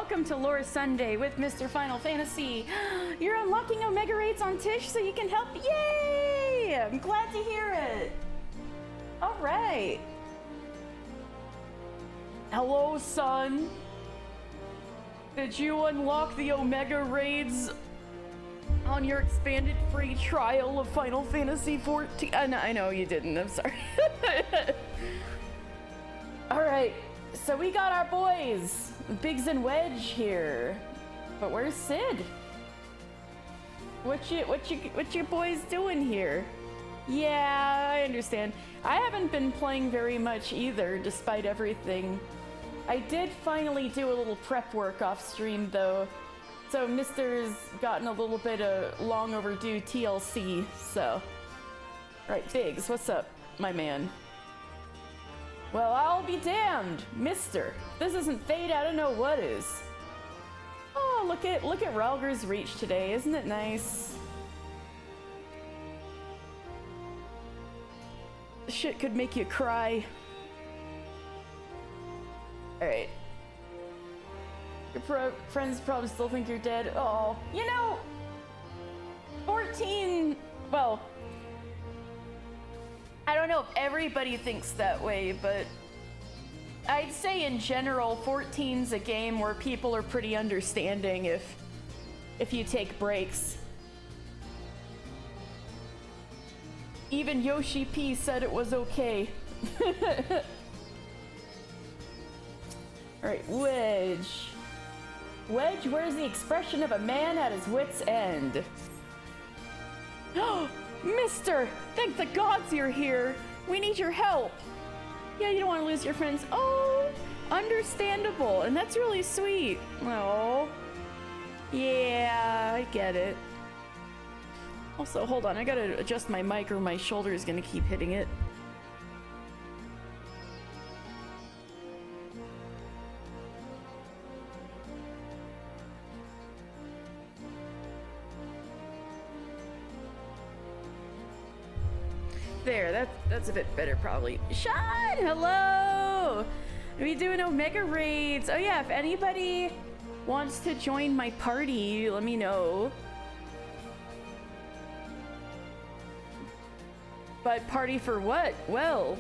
welcome to Lore Sunday with Mr. Final Fantasy. You're unlocking Omega Raids on Tish so you can help. Yay! I'm glad to hear it. All right. Hello, son. Did you unlock the Omega Raids on your expanded free trial of Final Fantasy XIV? I know you didn't. I'm sorry. All right. So we got our boys, Biggs and Wedge here. But where's Sid? What you boys doing here? Yeah, I understand. I haven't been playing very much either, despite everything. I did finally do a little prep work off stream though. So Mister's gotten a little bit of long overdue TLC, so. Right, Biggs, what's up, my man? Well, I'll be damned, Mister. If this isn't fate, I don't know what is. Oh, look at Ralger's reach today. Isn't it nice? This shit could make you cry. Alright. Your friends probably still think you're dead. Oh, you know, 14, well, I don't know if everybody thinks that way, but I'd say in general, 14's a game where people are pretty understanding if you take breaks. Even Yoshi P said it was okay. Alright, Wedge. Wedge, where's the expression of a man at his wit's end? Oh, Mister! Thank the gods you're here! We need your help! Yeah, you don't want to lose your friends. Oh, understandable. And that's really sweet. Oh. Yeah, I get it. Also, hold on. I gotta adjust my mic or my shoulder is gonna keep hitting it. There, that's a bit better probably. Sean, hello! Are we doing Omega Raids? Oh yeah, if anybody wants to join my party, let me know. But party for what? Well,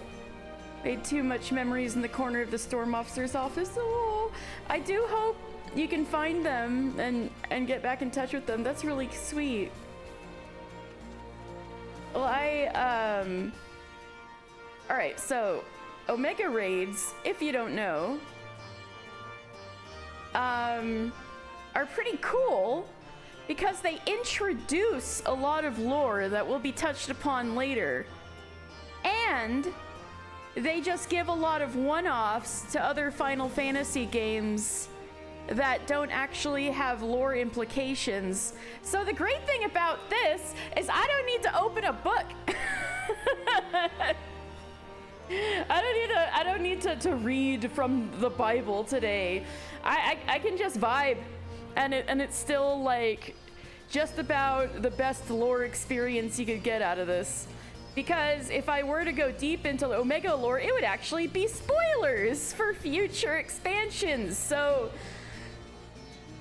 made too much memories in the corner of the storm officer's office. Oh, I do hope you can find them and get back in touch with them. That's really sweet. Well, alright, so Omega Raids, if you don't know, are pretty cool because they introduce a lot of lore that will be touched upon later. And they just give a lot of one-offs to other Final Fantasy games that don't actually have lore implications. So the great thing about this is I don't need to open a book. I don't need to read from the Bible today. I can just vibe, and it's still like just about the best lore experience you could get out of this. Because if I were to go deep into the Omega lore, it would actually be spoilers for future expansions. So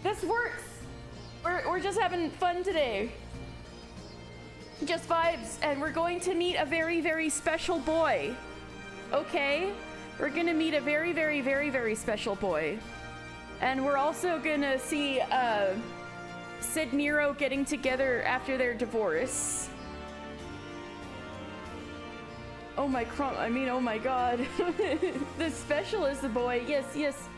this works. We're just having fun today. Just vibes, and we're going to meet a very, very special boy. Okay? We're gonna meet a very, very, very, very special boy. And we're also gonna see Sid Nero getting together after their divorce. Oh my oh my god. The special is the boy. Yes, yes.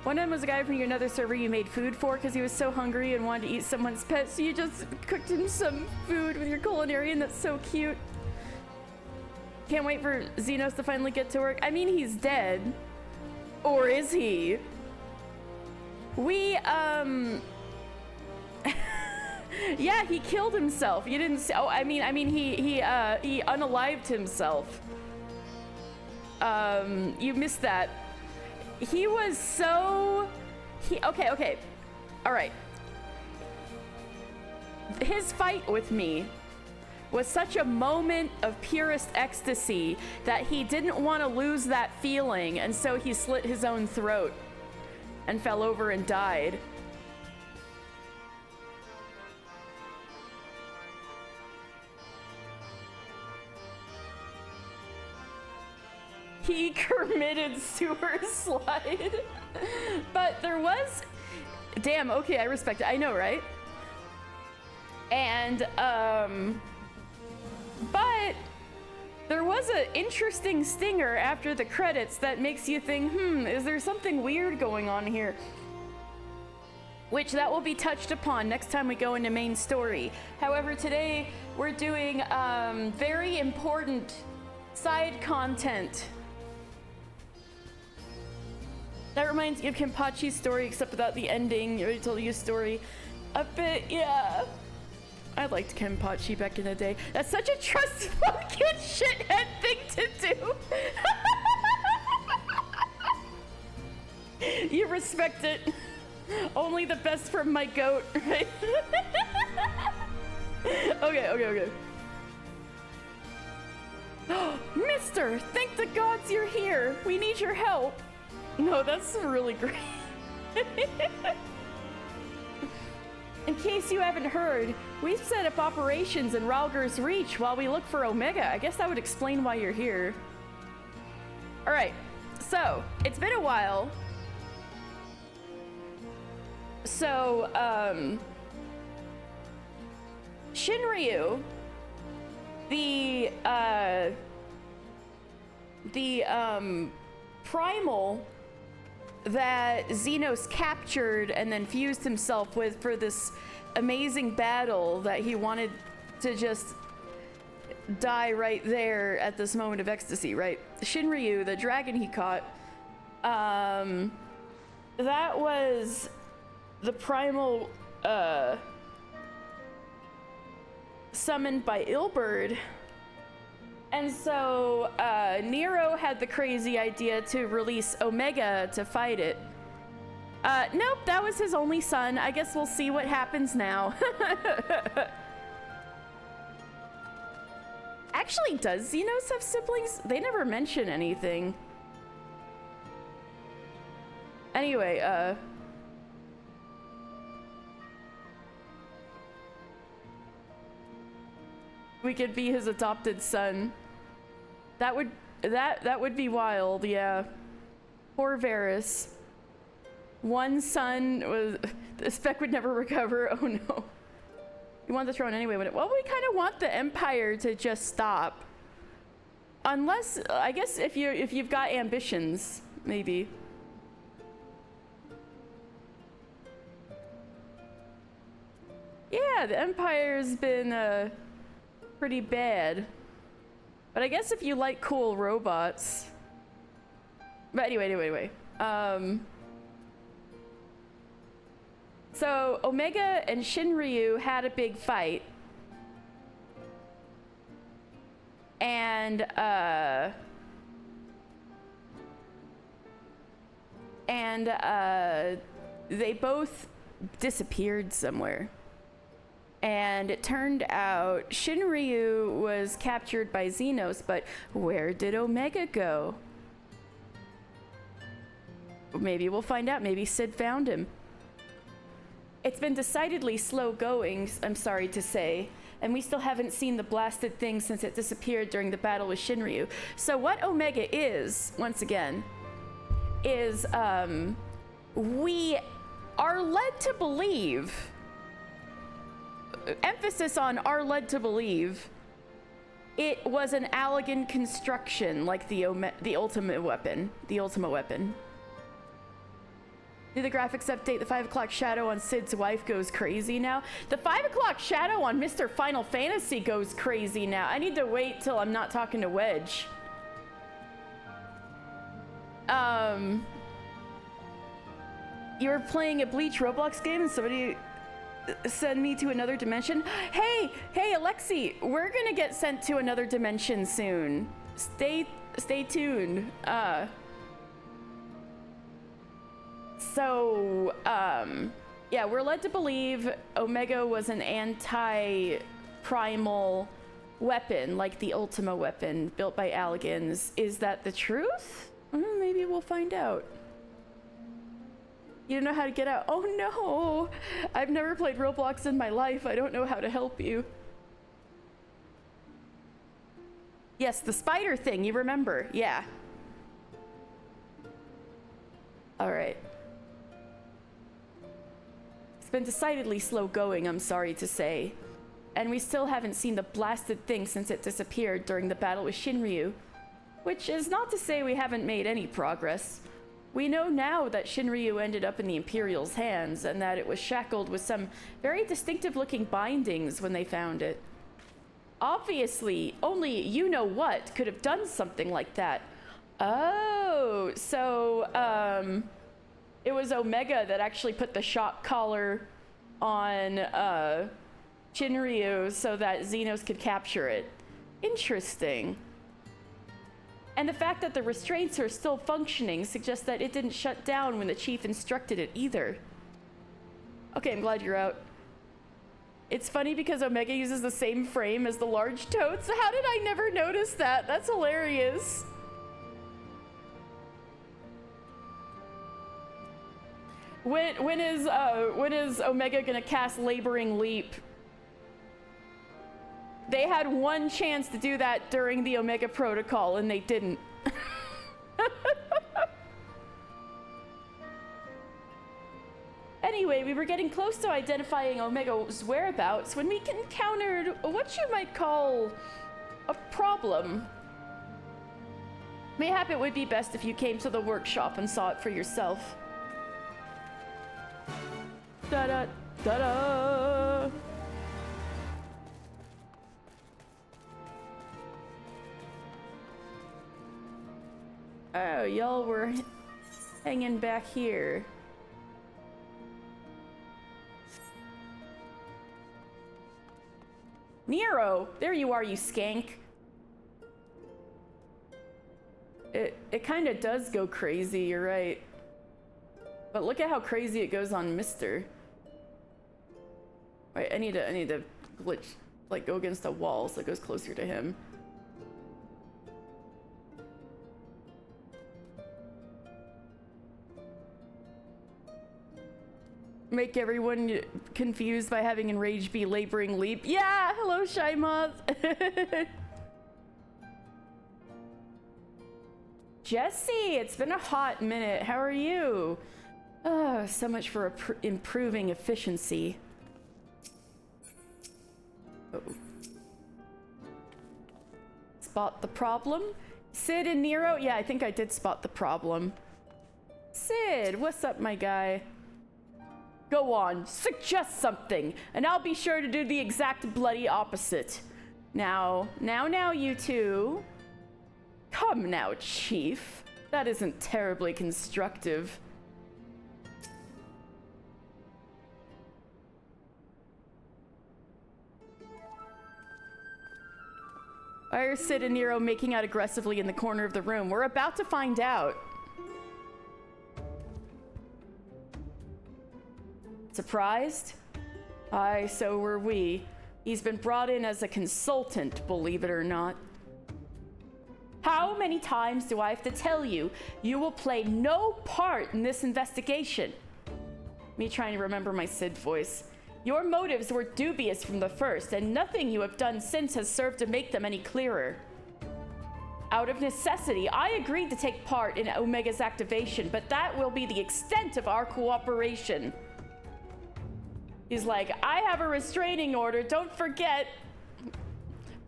One of them was a guy from another server you made food for because he was so hungry and wanted to eat someone's pet, so you just cooked him some food with your culinarian. That's so cute. Can't wait for Xenos to finally get to work. I mean, he's dead. Or is he? We, yeah, he killed himself. You didn't see, oh, I mean, he unalived himself. You missed that. He was so... Okay. All right. His fight with me was such a moment of purest ecstasy that he didn't want to lose that feeling, and so he slit his own throat. and fell over and died. He committed sewer slide. But there was... Damn, okay, I respect it. I know, right? And, but there was an interesting stinger after the credits that makes you think, is there something weird going on here? Which that will be touched upon next time we go into main story. However, today we're doing very important side content. That reminds me of Kenpachi's story, except without the ending. I already told you a story. A bit, yeah. I liked Kenpachi back in the day. That's such a trust fucking shithead thing to do. You respect it. Only the best from my goat, right? Okay. Mister, thank the gods you're here. We need your help. No, that's really great. In case you haven't heard, we've set up operations in Ralger's Reach while we look for Omega. I guess that would explain why you're here. All right, so it's been a while. So, Shinryu, the primal that Xenos captured and then fused himself with for this amazing battle that he wanted to just die right there at this moment of ecstasy, right? Shinryu, the dragon he caught, that was the primal summoned by Ilberd. And so Nero had the crazy idea to release Omega to fight it. Nope, that was his only son. I guess we'll see what happens now. Actually, does Xenos have siblings? They never mention anything. Anyway, we could be his adopted son. That would be wild, yeah. Poor Varys. One son was... The spec would never recover. Oh no. You want the throne anyway. Well, we kind of want the Empire to just stop. Unless, I guess if you've got ambitions, maybe. Yeah, the Empire's been pretty bad. But I guess if you like cool robots. But anyway. So Omega and Shinryu had a big fight. And they both disappeared somewhere. And it turned out Shinryu was captured by Xenos, but where did Omega go? Maybe we'll find out. Maybe Sid found him. It's been decidedly slow going, I'm sorry to say, and we still haven't seen the blasted thing since it disappeared during the battle with Shinryu. So what Omega is, once again, is we are led to believe, emphasis on are led to believe, it was an Allagan construction like the Ultima weapon. Did the graphics update? The 5 o'clock shadow on Sid's wife goes crazy now. The 5 o'clock shadow on Mr. Final Fantasy goes crazy now. I need to wait till I'm not talking to Wedge. You were playing a Bleach Roblox game and somebody send me to another dimension. Hey, Alexi, we're gonna get sent to another dimension soon. Stay tuned. So, yeah, we're led to believe Omega was an anti-primal weapon, like the Ultima weapon built by Allagans. Is that the truth? Maybe we'll find out. You don't know how to get out. Oh no! I've never played Roblox in my life. I don't know how to help you. Yes, the spider thing, you remember. Yeah. Alright. It's been decidedly slow going, I'm sorry to say. And we still haven't seen the blasted thing since it disappeared during the battle with Shinryu. Which is not to say we haven't made any progress. We know now that Shinryu ended up in the Imperial's hands, and that it was shackled with some very distinctive-looking bindings when they found it. Obviously, only you-know-what could have done something like that. Oh, so, it was Omega that actually put the shock collar on, Shinryu so that Xenos could capture it. Interesting. And the fact that the restraints are still functioning suggests that it didn't shut down when the chief instructed it either. Okay, I'm glad you're out. It's funny because Omega uses the same frame as the large toads. How did I never notice that? That's hilarious. When is Omega gonna cast Laboring Leap? They had one chance to do that during the Omega Protocol, and they didn't. Anyway, we were getting close to identifying Omega's whereabouts when we encountered what you might call a problem. Mayhap it would be best if you came to the workshop and saw it for yourself. Da-da, da-da. Oh, y'all were hanging back here. Nero! There you are, you skank. It kind of does go crazy, you're right. But look at how crazy it goes on Mister. Wait, I need to glitch, like go against a wall so it goes closer to him. Make everyone confused by having Enrage be Laboring Leap. Yeah, hello, Shy Moth. Jesse, it's been a hot minute. How are you? Oh, so much for improving efficiency. Uh-oh. Spot the problem? Sid and Nero? Yeah, I think I did spot the problem. Sid, what's up, my guy? Go on, suggest something, and I'll be sure to do the exact bloody opposite. Now, you two. Come now, Chief. That isn't terribly constructive. Why are Sid and Nero making out aggressively in the corner of the room? We're about to find out. Surprised? Aye, so were we. He's been brought in as a consultant, believe it or not. How many times do I have to tell you, you will play no part in this investigation? Me trying to remember my Sid voice. Your motives were dubious from the first, and nothing you have done since has served to make them any clearer. Out of necessity, I agreed to take part in Omega's activation, but that will be the extent of our cooperation. He's like, I have a restraining order, don't forget.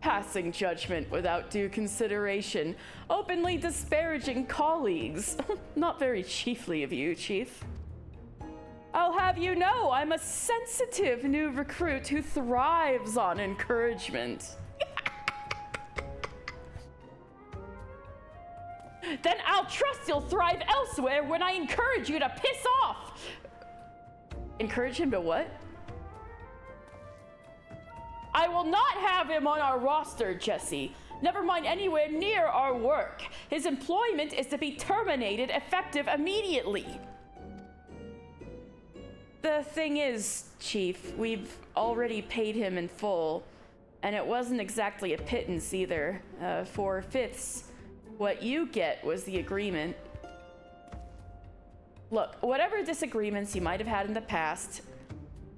Passing judgment without due consideration. Openly disparaging colleagues. Not very chiefly of you, Chief. I'll have you know, I'm a sensitive new recruit who thrives on encouragement. Then I'll trust you'll thrive elsewhere when I encourage you to piss off. Encourage him to what? I will not have him on our roster, Jesse. Never mind anywhere near our work. His employment is to be terminated effective immediately. The thing is, Chief, we've already paid him in full, and it wasn't exactly a pittance either. 4/5. What you get was the agreement. Look, whatever disagreements you might have had in the past,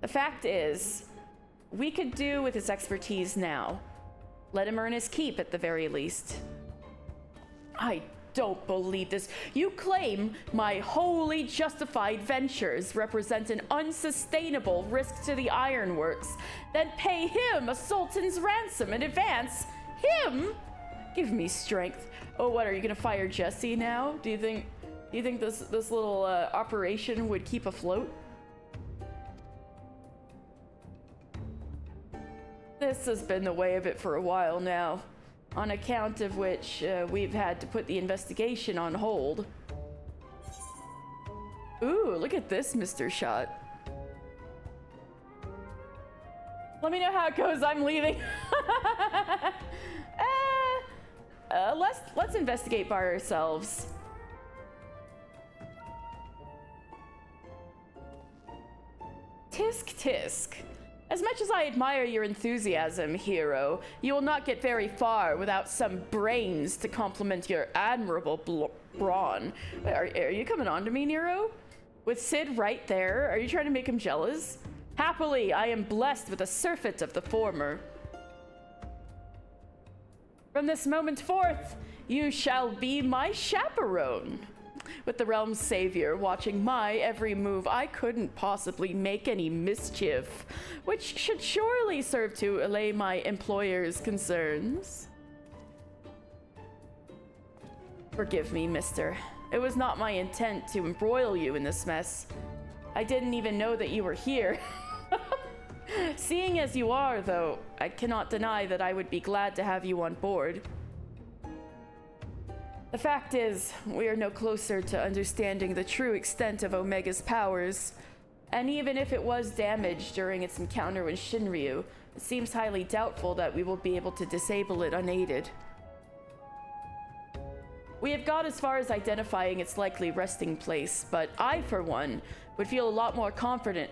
the fact is, we could do with his expertise now. Let him earn his keep at the very least. I don't believe this. You claim my wholly justified ventures represent an unsustainable risk to the ironworks, then pay him a sultan's ransom in advance. Him? Give me strength. Oh, what, are you gonna fire Jesse now? Do you think this little operation would keep afloat? This has been the way of it for a while now, on account of which we've had to put the investigation on hold. Ooh, look at this, Mr. Shot. Let me know how it goes. I'm leaving. Let's investigate by ourselves. Tisk tisk. As much as I admire your enthusiasm, hero, you will not get very far without some brains to complement your admirable brawn. Are you coming on to me, Nero? With Sid right there, are you trying to make him jealous? Happily, I am blessed with a surfeit of the former. From this moment forth, you shall be my chaperone. With the realm's savior watching my every move, I couldn't possibly make any mischief, which should surely serve to allay my employer's concerns. Forgive me, mister. It was not my intent to embroil you in this mess. I didn't even know that you were here. Seeing as you are, though, I cannot deny that I would be glad to have you on board. The fact is, we are no closer to understanding the true extent of Omega's powers, and even if it was damaged during its encounter with Shinryu, it seems highly doubtful that we will be able to disable it unaided. We have got as far as identifying its likely resting place, but I, for one, would feel a lot more confident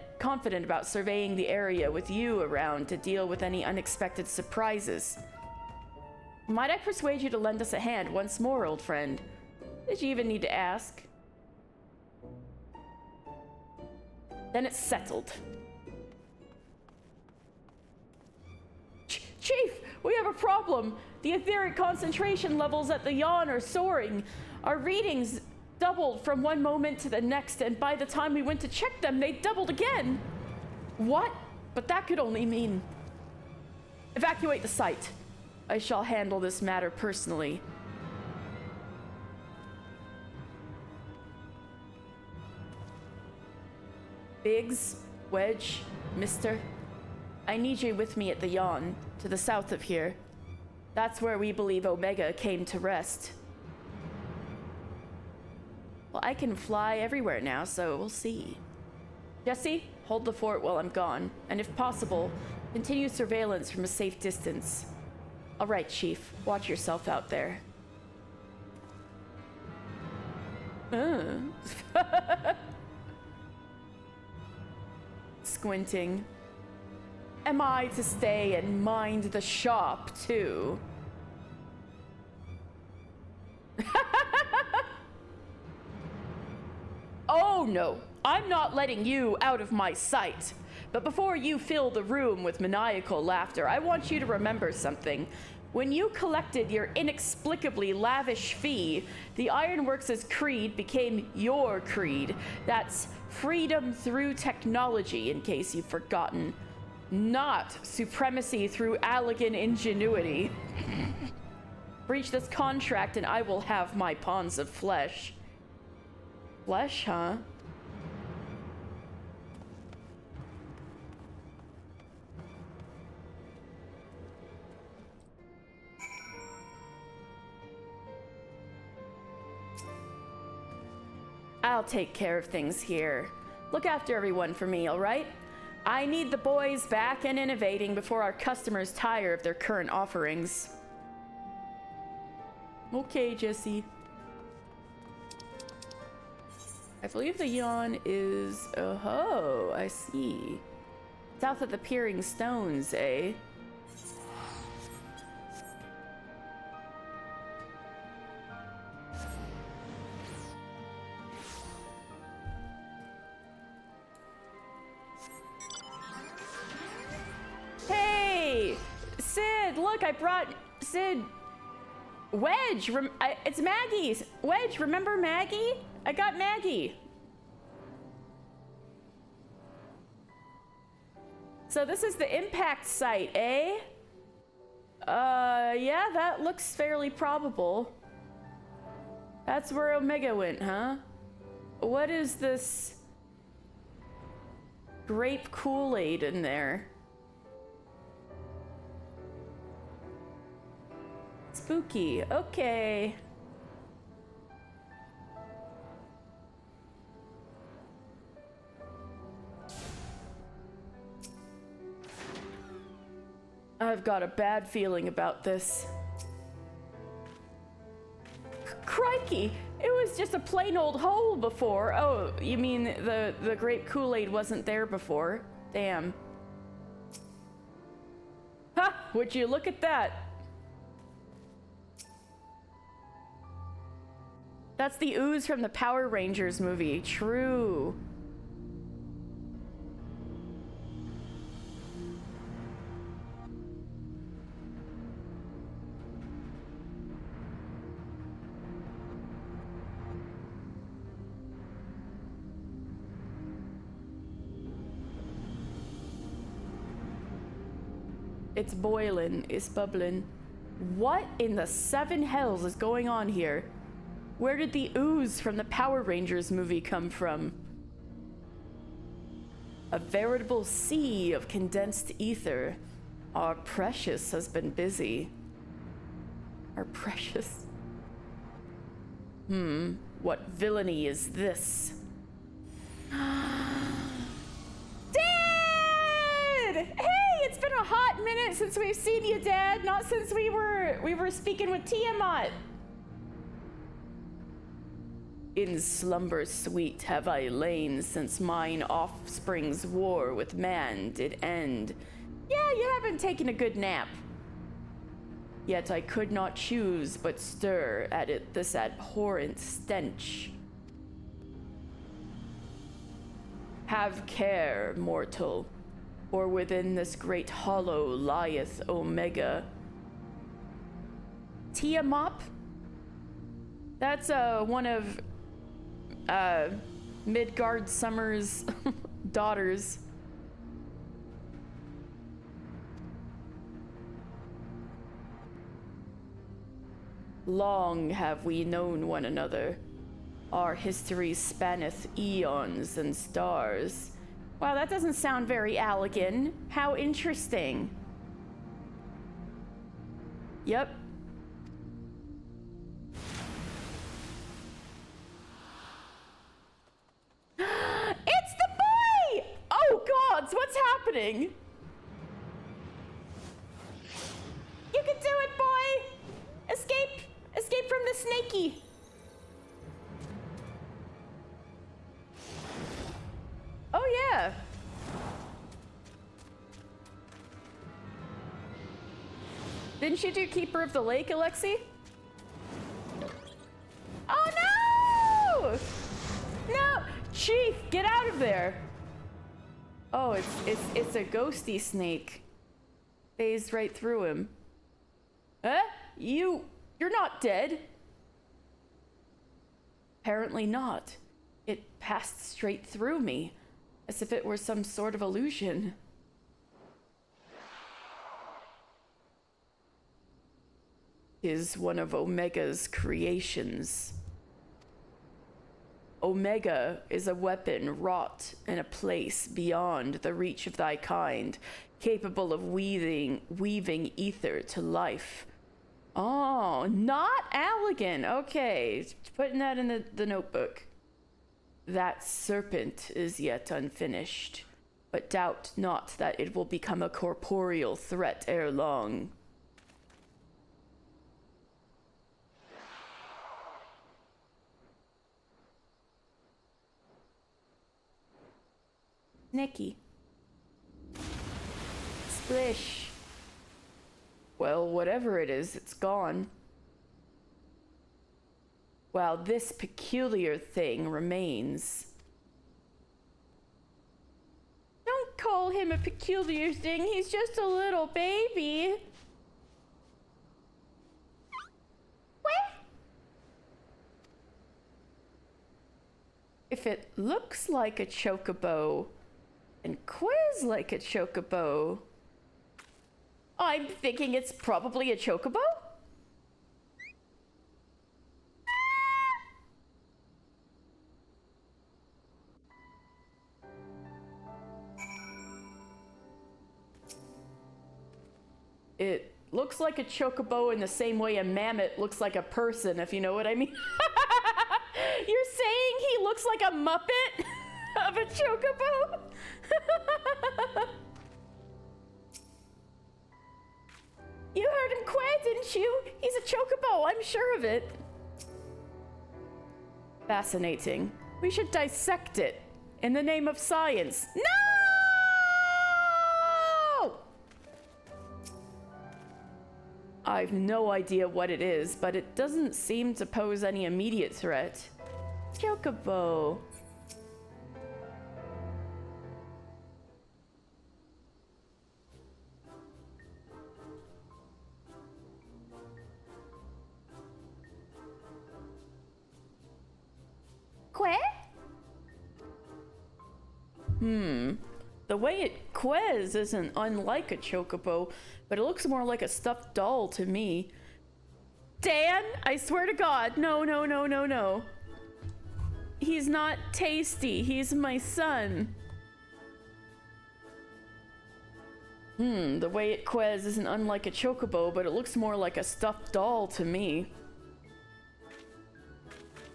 about surveying the area with you around to deal with any unexpected surprises. Might I persuade you to lend us a hand once more, old friend? Did you even need to ask? Then it's settled. Chief, we have a problem. The etheric concentration levels at the Yawn are soaring. Our readings doubled from one moment to the next, and by the time we went to check them, they doubled again. What? But that could only mean... Evacuate the site. I shall handle this matter personally. Biggs, Wedge, Mister, I need you with me at the Yawn, to the south of here. That's where we believe Omega came to rest. Well, I can fly everywhere now, so we'll see. Jesse, hold the fort while I'm gone, and if possible, continue surveillance from a safe distance. All right, Chief. Watch yourself out there. Squinting. Am I to stay and mind the shop, too? Oh, no. I'm not letting you out of my sight. But before you fill the room with maniacal laughter, I want you to remember something. When you collected your inexplicably lavish fee, the Ironworks' creed became your creed. That's freedom through technology, in case you've forgotten. Not supremacy through elegant ingenuity. Breach this contract and I will have my pawns of flesh. Flesh, huh? I'll take care of things here. Look after everyone for me, all right? I need the boys back and innovating before our customers tire of their current offerings. Okay, Jesse. I believe the Yawn is... Oh, I see. South of the Peering Stones, eh? look, I brought Sid. Wedge, it's Maggie's. Wedge, remember Maggie? I got Maggie. So this is the impact site, eh? Yeah, that looks fairly probable. That's where Omega went, huh? What is this grape Kool-Aid in there? Spooky, okay. I've got a bad feeling about this. Crikey! It was just a plain old hole before. Oh, you mean the grape Kool-Aid wasn't there before? Damn. Ha! Would you look at that? That's the ooze from the Power Rangers movie. True. It's boiling, it's bubbling. What in the seven hells is going on here? Where did the ooze from the Power Rangers movie come from? A veritable sea of condensed ether. Our Precious has been busy. Our Precious? What villainy is this? Dad! Hey, it's been a hot minute since we've seen you, Dad. Not since we were speaking with Tiamat. In slumber sweet have I lain since mine offspring's war with man did end. Yeah, you haven't taken a good nap. Yet I could not choose but stir at it this abhorrent stench. Have care, mortal, for within this great hollow lieth Omega. Tiamat? That's one of Midgard Summer's daughters. Long have we known one another. Our history spanneth eons and stars. Wow, that doesn't sound very Allegan. How interesting. Yep. It's the boy! Oh gods, what's happening? You can do it, boy! Escape! Escape from the snaky! Oh yeah! Didn't you do Keeper of the Lake, Alexi? Oh no! No! Chief, get out of there! Oh, it's a ghosty snake. Phased right through him. Huh? You're not dead. Apparently not. It passed straight through me, as if it were some sort of illusion. Is one of Omega's creations. Omega is a weapon wrought in a place beyond the reach of thy kind, capable of weaving ether to life. Oh, not Allegan. Okay, putting that in the notebook. That serpent is yet unfinished, but doubt not that it will become a corporeal threat ere long. Nicky. Splish. Well, whatever it is, it's gone. While this peculiar thing remains. Don't call him a peculiar thing, he's just a little baby. If it looks like a chocobo and quiz like a chocobo, I'm thinking it's probably a chocobo? It looks like a chocobo in the same way a mammoth looks like a person, if you know what I mean. You're saying he looks like a Muppet of a chocobo? You heard him quack, didn't you? He's a chocobo, I'm sure of it. Fascinating. We should dissect it in the name of science. No! I've no idea what it is, but it doesn't seem to pose any immediate threat. Chocobo. Que? The way it ques isn't unlike a chocobo, but it looks more like a stuffed doll to me. Dan, I swear to God, no, no, no, no, no. He's not tasty. He's my son. The way it ques isn't unlike a chocobo, but it looks more like a stuffed doll to me.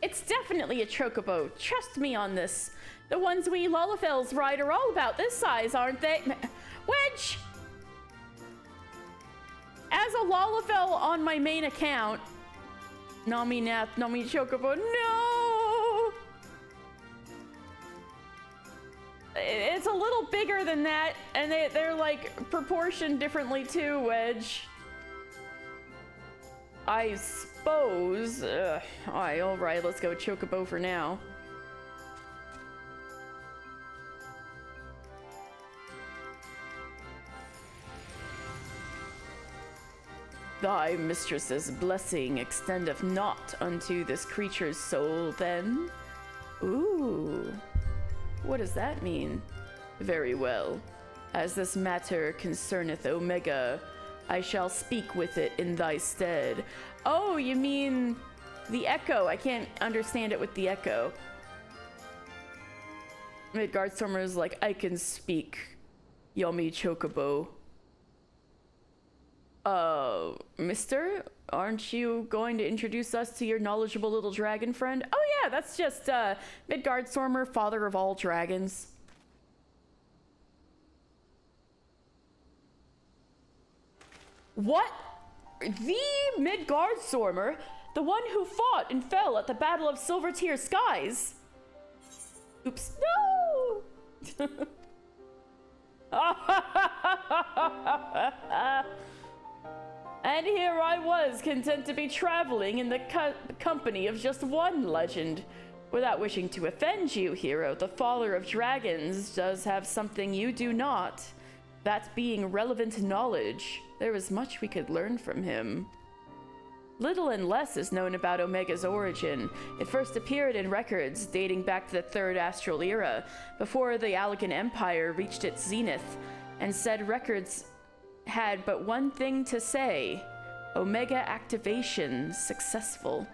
It's definitely a chocobo. Trust me on this. The ones we Lullafels ride are all about this size, aren't they? Wedge! As a Lullafel on my main account, Nami Chocobo, no! It's a little bigger than that, and they're like proportioned differently too, Wedge. I suppose. Alright, let's go Chocobo for now. Thy mistress's blessing extendeth not unto this creature's soul, then? Ooh. What does that mean? Very well. As this matter concerneth Omega, I shall speak with it in thy stead. Oh, you mean the echo. I can't understand it with the echo. Midgardstormer is like, I can speak. Yummy Chocobo. Mister? Aren't you going to introduce us to your knowledgeable little dragon friend? Oh yeah, that's just, Midgardstormer, father of all dragons. What? The Midgardstormer? The one who fought and fell at the Battle of Silvertear Skies? Oops. No! And here I was, content to be traveling in the company of just one legend. Without wishing to offend you, hero, the Father of Dragons does have something you do not. That being relevant knowledge. There is much we could learn from him. Little and less is known about Omega's origin. It first appeared in records dating back to the Third Astral Era, before the Allagan Empire reached its zenith, and said records had but one thing to say: Omega activation successful.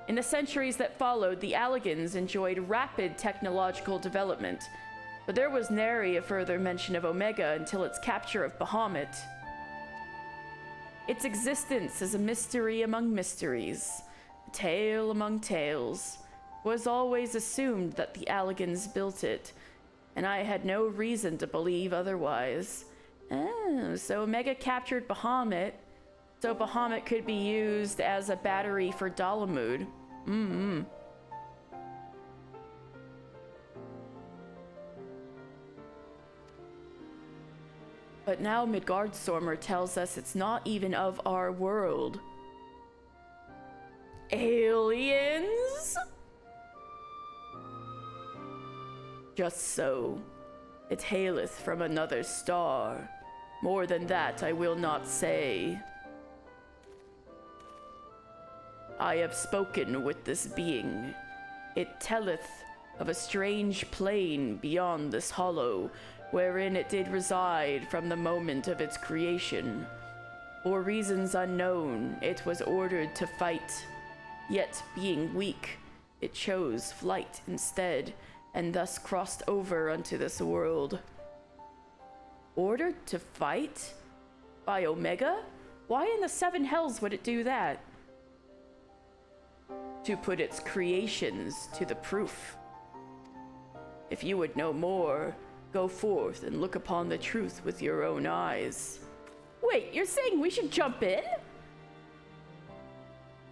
In the centuries that followed, the Allagans enjoyed rapid technological development, but there was nary a further mention of Omega until its capture of Bahamut. Its existence as a mystery among mysteries, a tale among tales, was always assumed that the Allagans built it, and I had no reason to believe otherwise. Oh, so Omega captured Bahamut, so Bahamut could be used as a battery for Dalamud. But now Midgardstormer tells us it's not even of our world. Aliens? Just so. It haileth from another star. More than that I will not say. I have spoken with this being. It telleth of a strange plain beyond this hollow, wherein it did reside from the moment of its creation. For reasons unknown, it was ordered to fight. Yet, being weak, it chose flight instead, and thus crossed over unto this world. Ordered to fight? By Omega? Why in the seven hells would it do that? To put its creations to the proof. If you would know more, go forth and look upon the truth with your own eyes. Wait, you're saying we should jump in?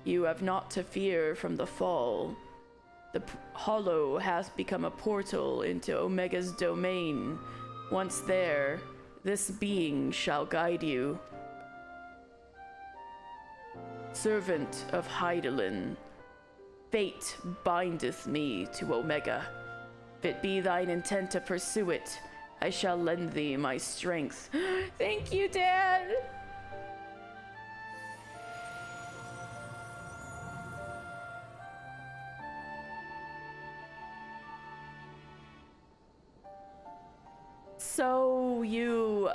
You have not to fear from the fall. The hollow has become a portal into Omega's domain. Once there, this being shall guide you. Servant of Hydaelyn, fate bindeth me to Omega. If it be thine intent to pursue it, I shall lend thee my strength. Thank you, Dad! So you,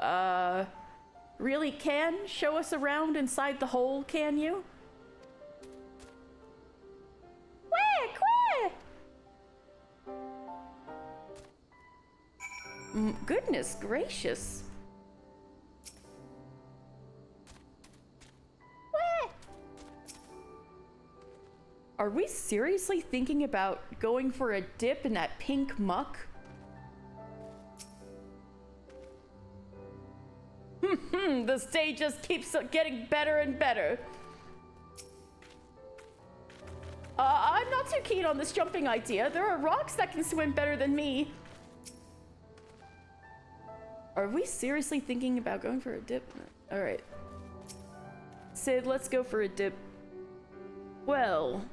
really can show us around inside the hole, can you? Goodness gracious. Are we seriously thinking about going for a dip in that pink muck? The stage just keeps getting better and better. I'm not too keen on this jumping idea. There are rocks that can swim better than me. Are we seriously thinking about going for a dip? All right. Sid, let's go for a dip. Well,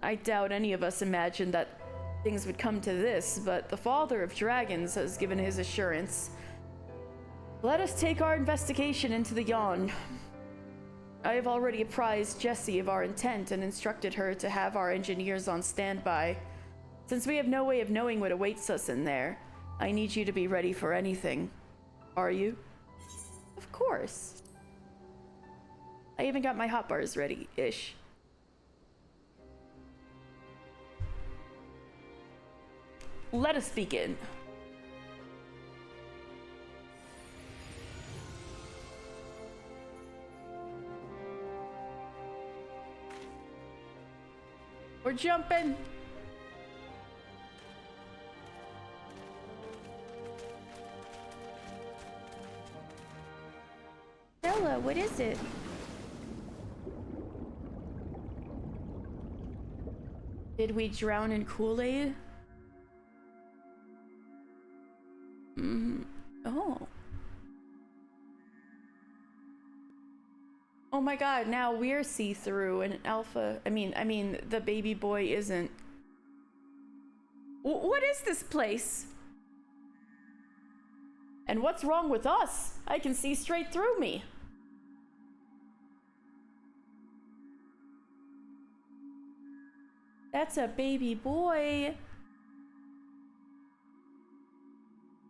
I doubt any of us imagined that things would come to this, but the Father of Dragons has given his assurance. Let us take our investigation into the Yawn. I have already apprised Jessie of our intent and instructed her to have our engineers on standby. Since we have no way of knowing what awaits us in there, I need you to be ready for anything. Are you? Of course. I even got my hot bars ready-ish. Let us begin. We're jumping. Bella, what is it? Did we drown in Kool-Aid? Oh. Oh my god, now we're see-through and Alpha, I mean, the baby boy isn't. What is this place? And what's wrong with us? I can see straight through me. That's a baby boy.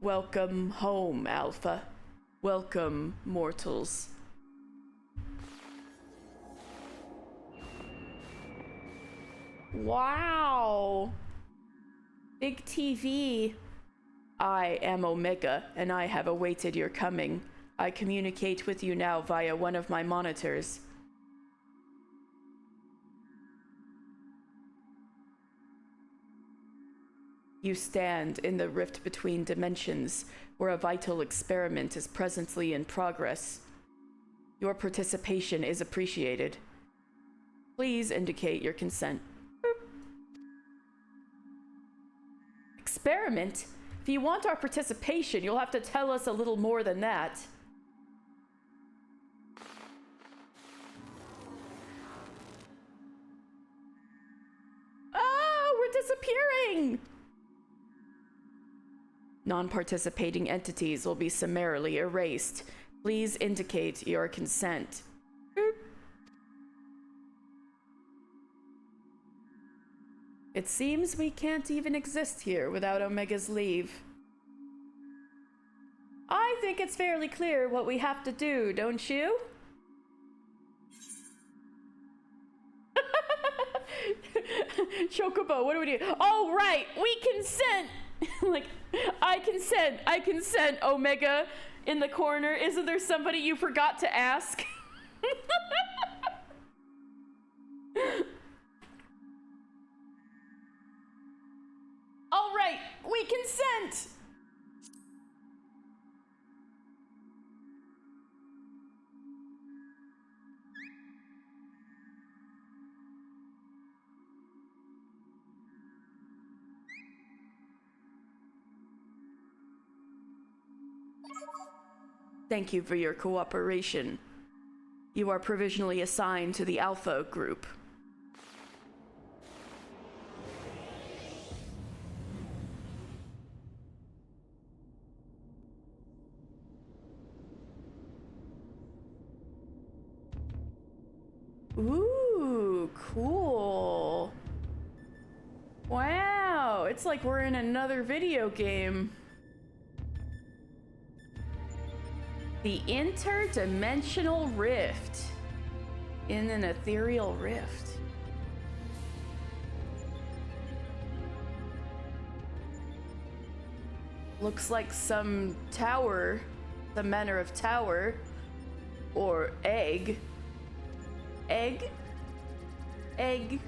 Welcome home, Alpha. Welcome, mortals. Wow. Big TV. I am Omega, and I have awaited your coming. I communicate with you now via one of my monitors. You stand in the rift between dimensions, where a vital experiment is presently in progress. Your participation is appreciated. Please indicate your consent. Experiment? If you want our participation, you'll have to tell us a little more than that. Oh, we're disappearing! Non-participating entities will be summarily erased. Please indicate your consent. It seems we can't even exist here without Omega's leave. I think it's fairly clear what we have to do, don't you? Chocobo, what do we do? Oh, right, we consent! Like, I consent, Omega in the corner. Isn't there somebody you forgot to ask? All right, we consent! Thank you for your cooperation. You are provisionally assigned to the Alpha group. Ooh, cool. Wow, it's like we're in another video game. The interdimensional rift. In an ethereal rift. Looks like some tower, the manner of tower, or egg. Egg? Egg.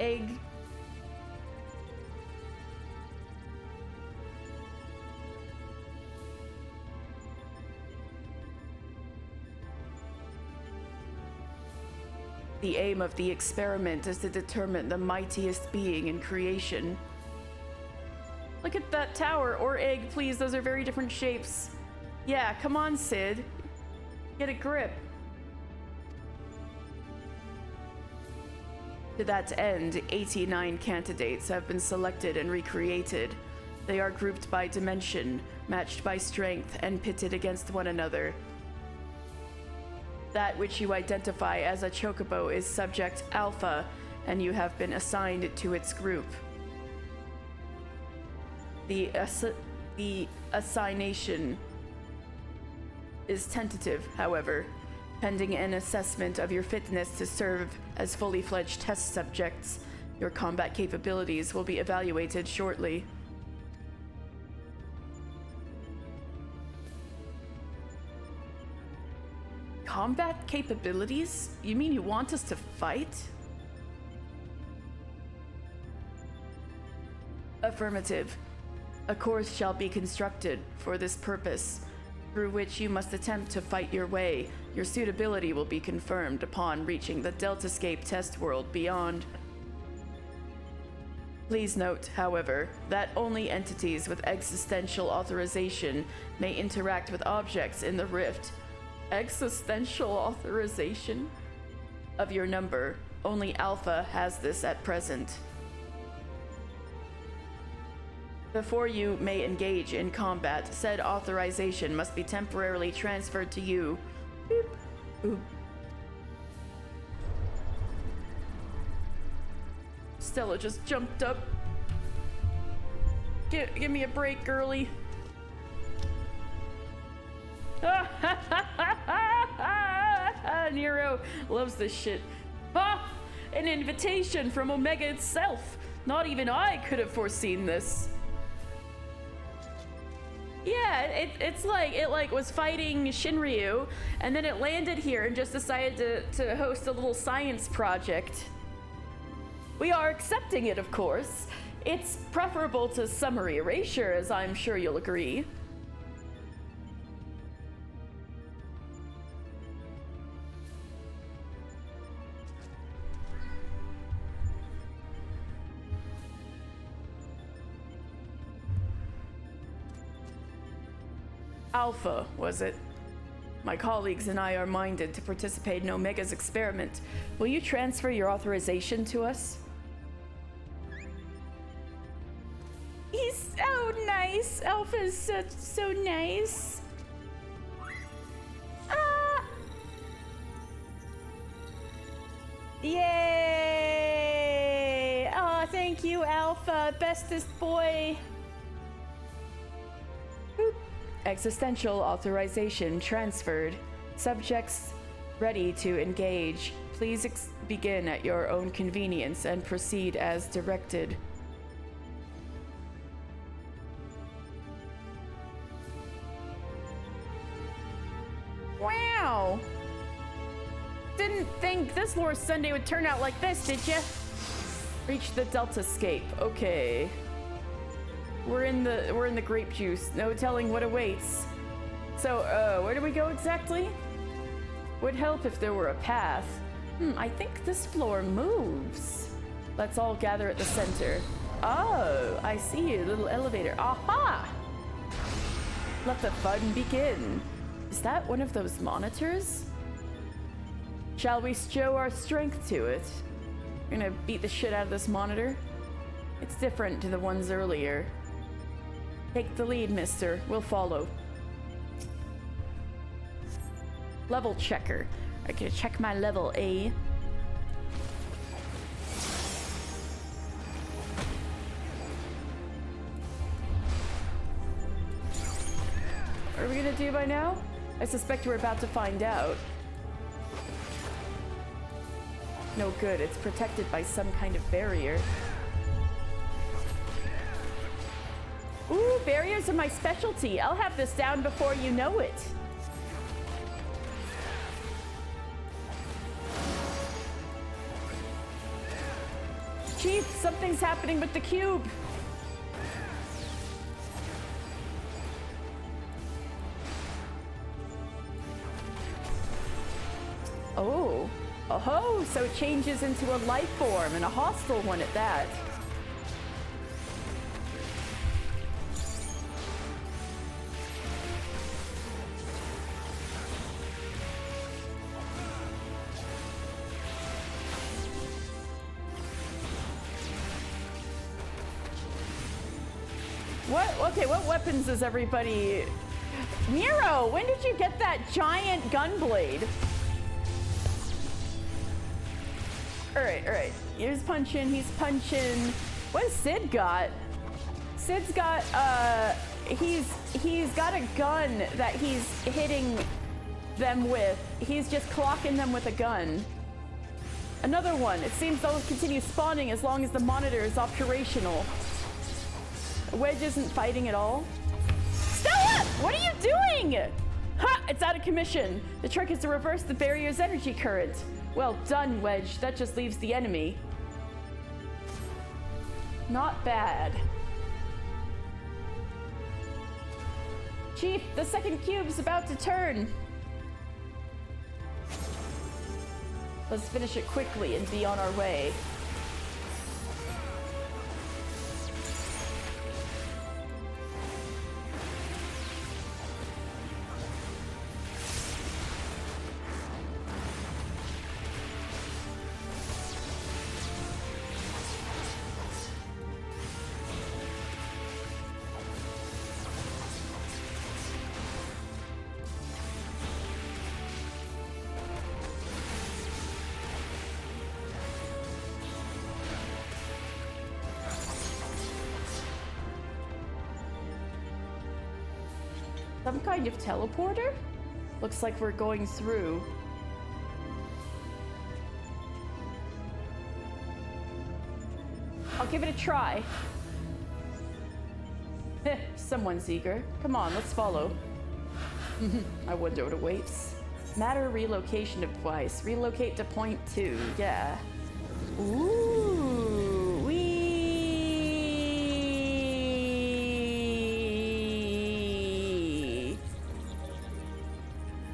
Egg. The aim of the experiment is to determine the mightiest being in creation. Look at that tower, or egg, please. Those are very different shapes. Yeah, come on, Sid. Get a grip. To that end, 89 candidates have been selected and recreated. They are grouped by dimension, matched by strength, and pitted against one another. That which you identify as a chocobo is subject Alpha, and you have been assigned to its group. The assignation is tentative, however, pending an assessment of your fitness to serve as fully fledged test subjects. Your combat capabilities will be evaluated shortly. Combat capabilities? You mean you want us to fight? Affirmative. A course shall be constructed for this purpose, through which you must attempt to fight your way. Your suitability will be confirmed upon reaching the Deltascape test world beyond. Please note, however, that only entities with existential authorization may interact with objects in the rift. Existential authorization? Of your number, only Alpha has this at present. Before you may engage in combat, said authorization must be temporarily transferred to you. Boop. Boop. Stella just jumped up. Give me a break, girly. Nero loves this shit. Ah! An invitation from Omega itself. Not even I could have foreseen this. Yeah, it was fighting Shinryu, and then it landed here and just decided to host a little science project. We are accepting it, of course. It's preferable to summary erasure, as I'm sure you'll agree. Alpha, was it? My colleagues and I are minded to participate in Omega's experiment. Will you transfer your authorization to us? He's so nice. Alpha's so nice. Ah! Yay! Oh, Thank you, Alpha, bestest boy. Boop. Existential authorization transferred. Subjects ready to engage. Please begin at your own convenience and proceed as directed. Wow! Didn't think this Lore Sunday would turn out like this, did ya? Reach the Delta Scape. Okay. We're in the grape juice. No telling what awaits. So, where do we go exactly? Would help if there were a path. I think this floor moves. Let's all gather at the center. Oh, I see a little elevator. Aha! Let the fun begin. Is that one of those monitors? Shall we show our strength to it? We're gonna beat the shit out of this monitor. It's different to the ones earlier. Take the lead, mister. We'll follow. Level checker. I can check my level A. What are we gonna do by now? I suspect we're about to find out. No good. It's protected by some kind of barrier. Ooh, barriers are my specialty. I'll have this down before you know it. Chief, something's happening with the cube. Oh. Oh, so it changes into a life form, and a hostile one at that. What? Okay, what weapons is everybody... Nero, when did you get that giant gunblade? Alright. He's punching. What has Sid got? Sid's got, he's got a gun that he's hitting them with. He's just clocking them with a gun. Another one. It seems they'll continue spawning as long as the monitor is operational. Wedge isn't fighting at all. Stella! What are you doing? Ha! It's out of commission. The trick is to reverse the barrier's energy current. Well done, Wedge. That just leaves the enemy. Not bad. Chief, the second cube's about to turn. Let's finish it quickly and be on our way. Some kind of teleporter? Looks like we're going through. I'll give it a try. Someone's eager. Come on, let's follow. I wonder what awaits. Matter relocation device. Relocate to point 2. Yeah. Ooh, wee.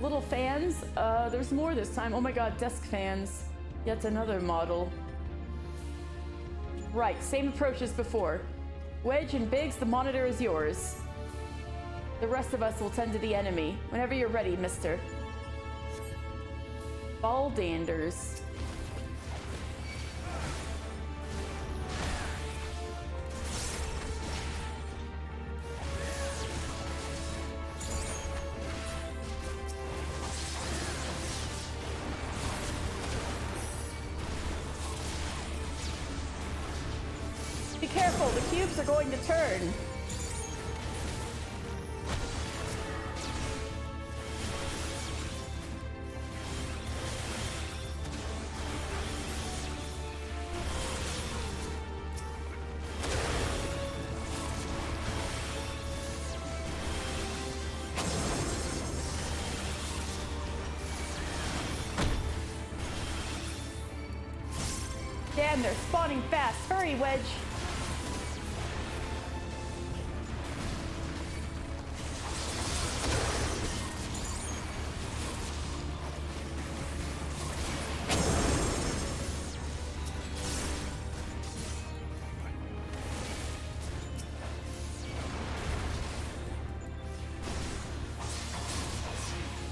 Little fans. There's more this time. Oh my god, desk fans. Yet another model. Right, same approach as before. Wedge and Biggs, the monitor is yours. The rest of us will tend to the enemy. Whenever you're ready, mister. Baldanders. Be careful, the cubes are going to turn. Damn, they're spawning fast. Hurry, Wedge.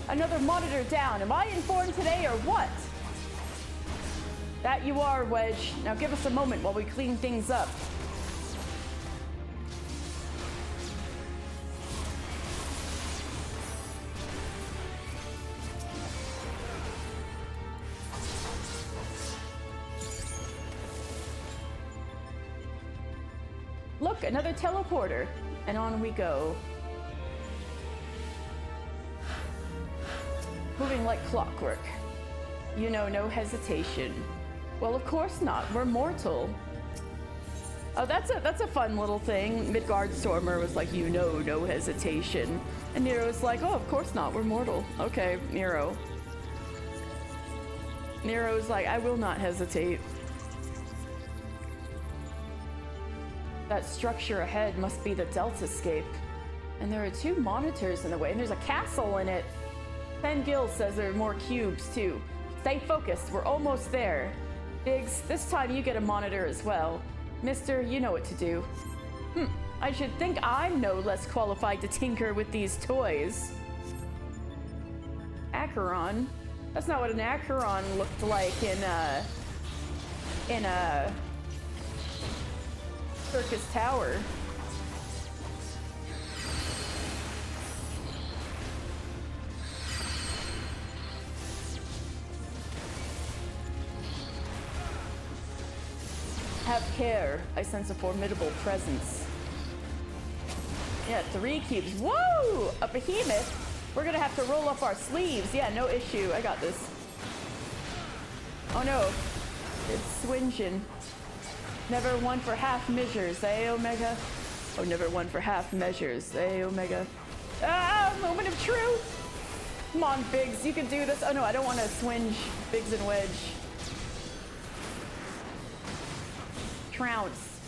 Another monitor down. Am I informed today or what? That you are, Wedge. Now give us a moment while we clean things up. Look, another teleporter. And on we go. Moving like clockwork. You know, no hesitation. Well, of course not. We're mortal. Oh, that's a fun little thing. Midgardstormer was like, you know, no hesitation. And Nero's like, oh, of course not. We're mortal. Okay, Nero. Nero's like, I will not hesitate. That structure ahead must be the Deltascape. And there are 2 monitors in the way, and there's a castle in it. Ben Gill says there are more cubes, too. Stay focused. We're almost there. Biggs, this time you get a monitor as well. Mister, you know what to do. I should think I'm no less qualified to tinker with these toys. Acheron? That's not what an Acheron looked like in a Circus Tower. Have care. I sense a formidable presence. Yeah, 3 cubes. Whoa! A behemoth? We're gonna have to roll up our sleeves. Yeah, no issue. I got this. Oh no. It's swinging. Never one for half measures, eh, Omega? Oh, never one for half measures, eh, Omega? Ah! Moment of truth! Come on, Biggs. You can do this. Oh no, I don't want to swinge Biggs and Wedge. Trounce.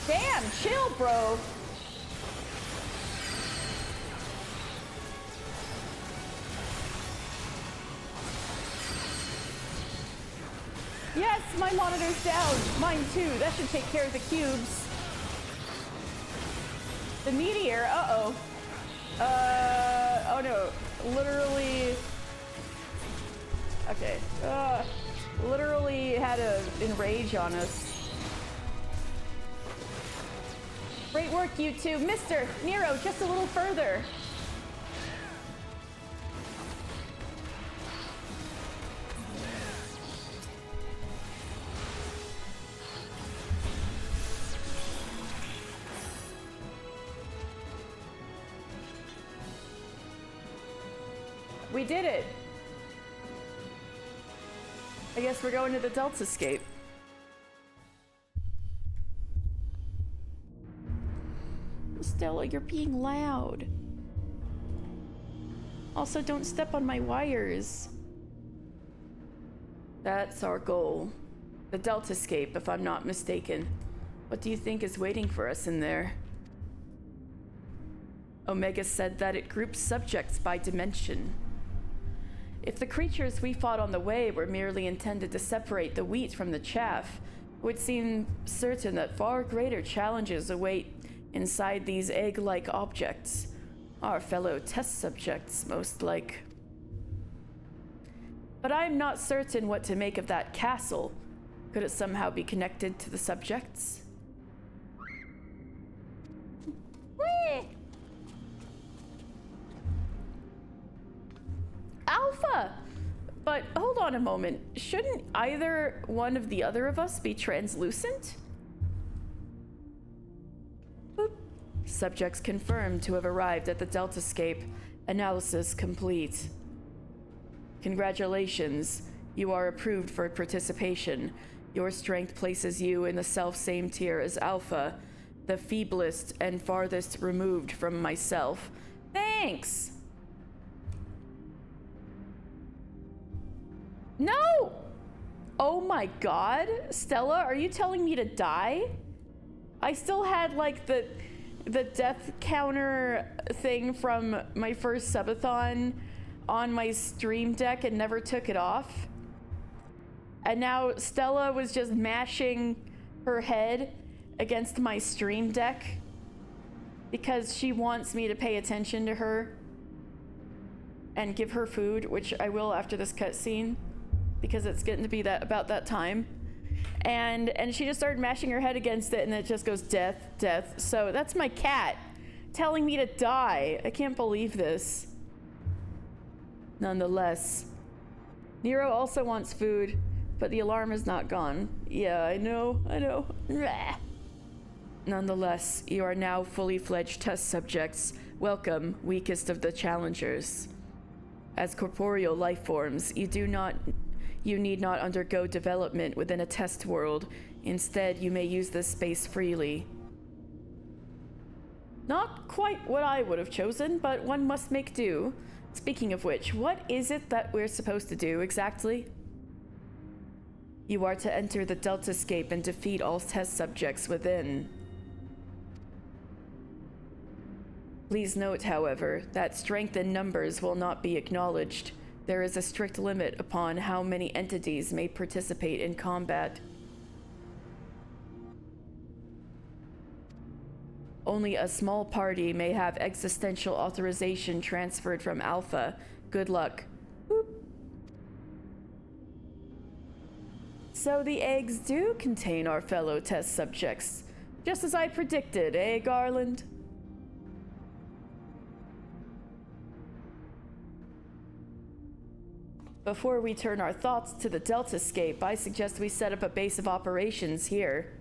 Damn, chill, bro. Yes, my monitor's down. Mine too. That should take care of the cubes. The meteor, uh-oh. Oh no, literally, okay, literally had a enrage on us. Great work, you two. Mister, Nero, just a little further. We did it! I guess we're going to the Deltascape. Stella, you're being loud. Also, don't step on my wires. That's our goal. The Deltascape, if I'm not mistaken. What do you think is waiting for us in there? Omega said that it groups subjects by dimension. If the creatures we fought on the way were merely intended to separate the wheat from the chaff, it would seem certain that far greater challenges await inside these egg-like objects. Our fellow test subjects, most like. But I'm not certain what to make of that castle. Could it somehow be connected to the subjects? Whee! Alpha! But hold on a moment. Shouldn't either one of the other of us be translucent? Boop. Subjects confirmed to have arrived at the Deltascape. Analysis complete. Congratulations. You are approved for participation. Your strength places you in the self-same tier as Alpha, the feeblest and farthest removed from myself. Thanks! No! Oh my god. Stella, are you telling me to die? I still had like the death counter thing from my first subathon on my stream deck and never took it off. And now Stella was just mashing her head against my stream deck because she wants me to pay attention to her and give her food, which I will after this cutscene, because it's getting to be about that time. And she just started mashing her head against it, and it just goes death, death. So that's my cat telling me to die. I can't believe this. Nonetheless, Nero also wants food, but the alarm is not gone. Yeah, I know. Nonetheless, you are now fully fledged test subjects. Welcome, weakest of the challengers. As corporeal life forms, you need not undergo development within a test world. Instead, you may use this space freely. Not quite what I would have chosen, but one must make do. Speaking of which, what is it that we're supposed to do exactly? You are to enter the Deltascape and defeat all test subjects within. Please note, however, that strength in numbers will not be acknowledged. There is a strict limit upon how many entities may participate in combat. Only a small party may have existential authorization transferred from Alpha. Good luck. Boop. So the eggs do contain our fellow test subjects. Just as I predicted, eh, Garland? Before we turn our thoughts to the Deltascape, I suggest we set up a base of operations here.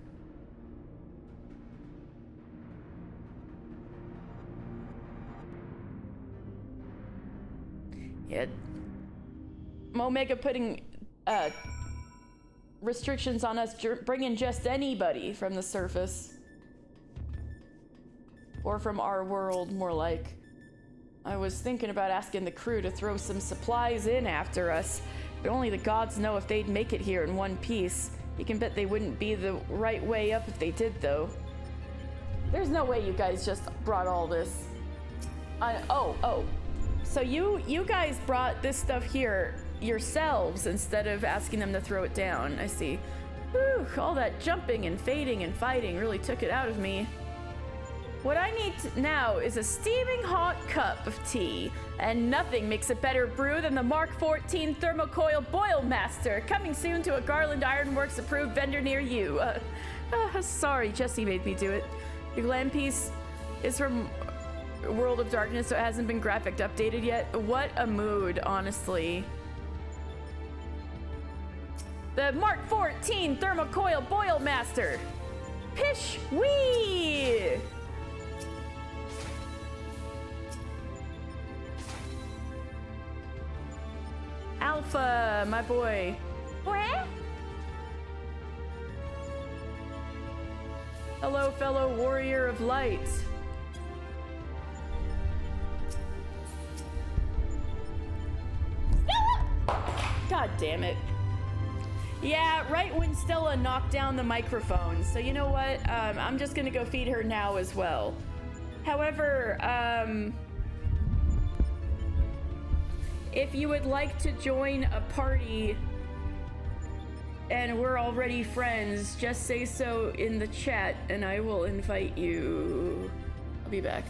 Yeah. Omega putting restrictions on us bringing just anybody from the surface. Or from our world, more like. I was thinking about asking the crew to throw some supplies in after us, but only the gods know if they'd make it here in one piece. You can bet they wouldn't be the right way up if they did, though. There's no way you guys just brought all this. Oh. So you guys brought this stuff here yourselves instead of asking them to throw it down. I see. Whew, all that jumping and fading and fighting really took it out of me. What I need now is a steaming hot cup of tea, and nothing makes a better brew than the Mark 14 Thermocoil Boil Master, coming soon to a Garland Ironworks approved vendor near you. Sorry, Jesse made me do it. The glam piece is from World of Darkness, so it hasn't been graphic updated yet. What a mood, honestly. The Mark 14 Thermocoil Boil Master. Pish wee! Alpha, my boy. Hello, fellow warrior of light. God damn it. Yeah, right when Stella knocked down the microphone. So you know what? I'm just gonna go feed her now as well. However, if you would like to join a party and we're already friends, just say so in the chat and I will invite you. I'll be back.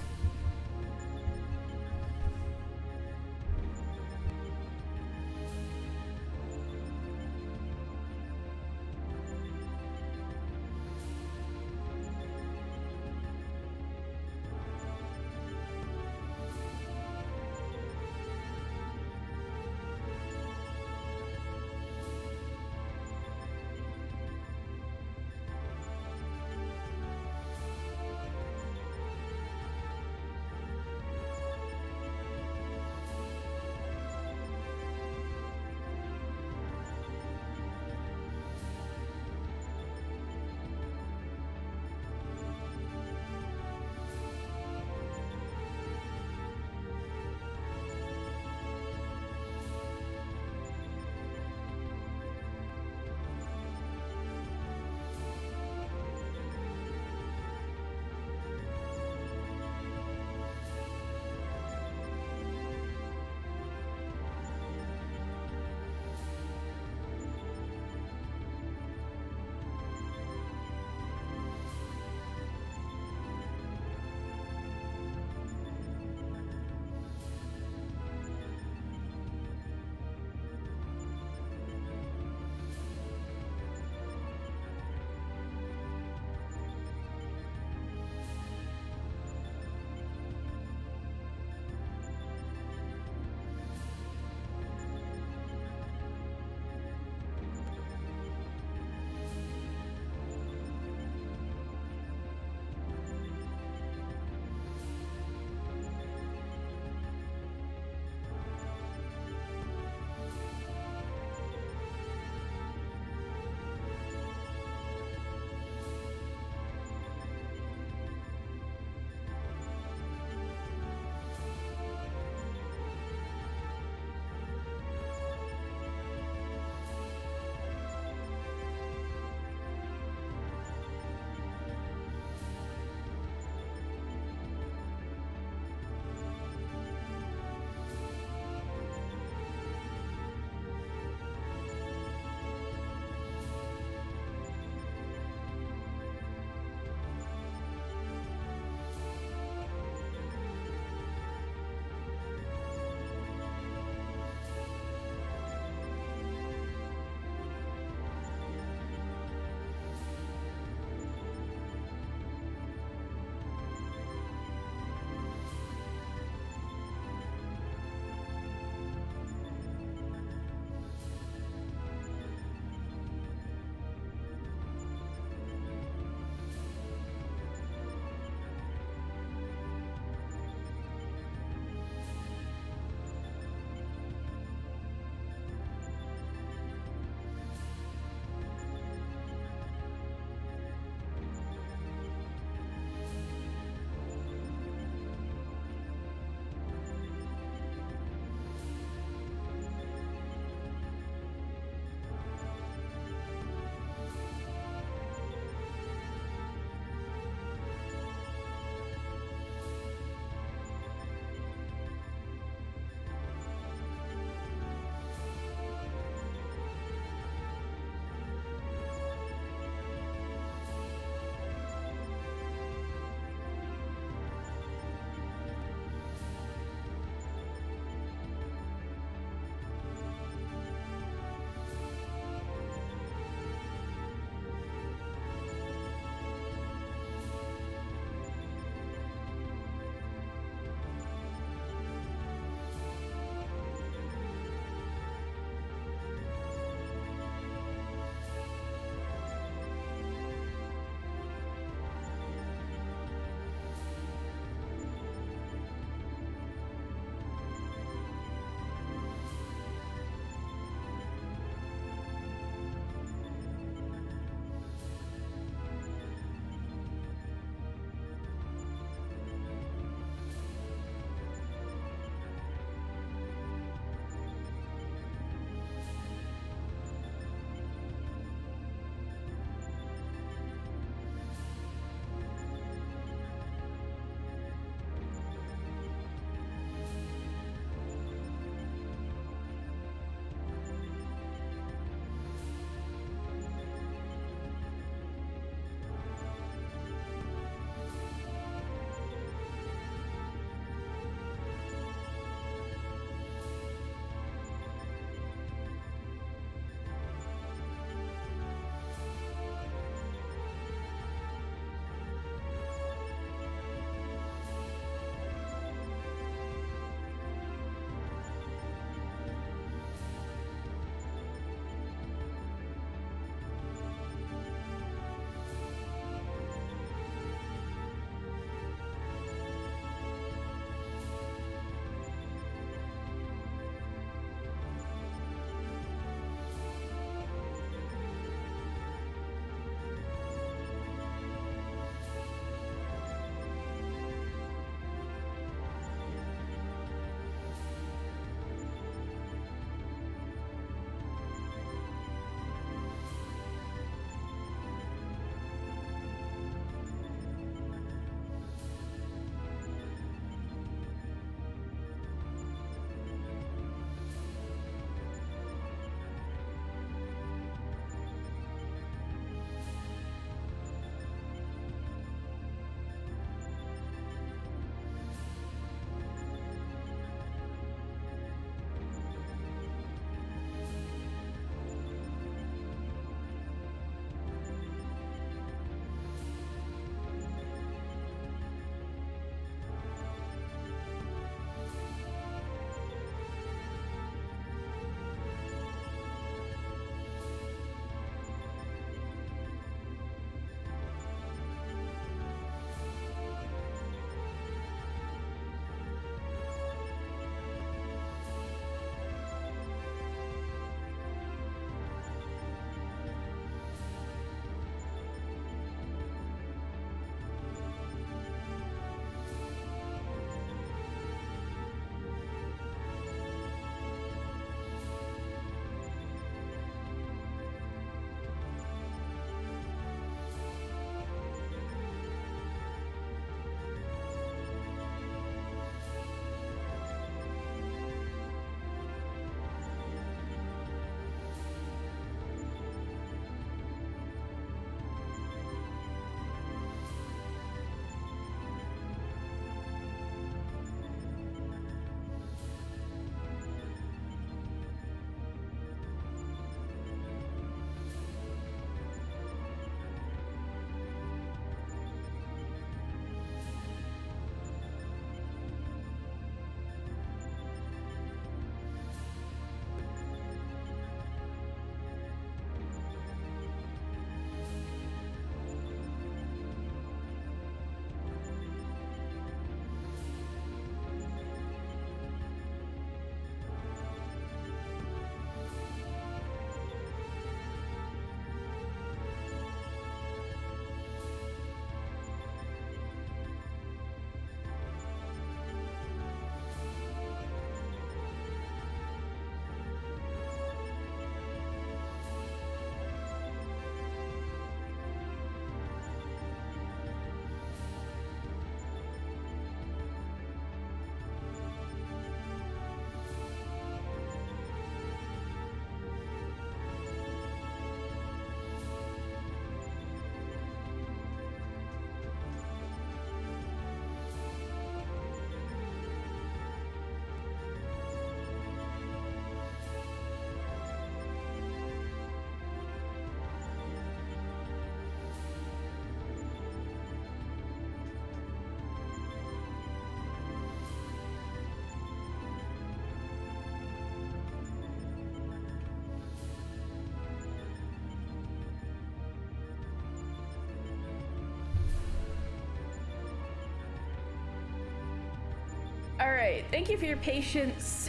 All right, thank you for your patience.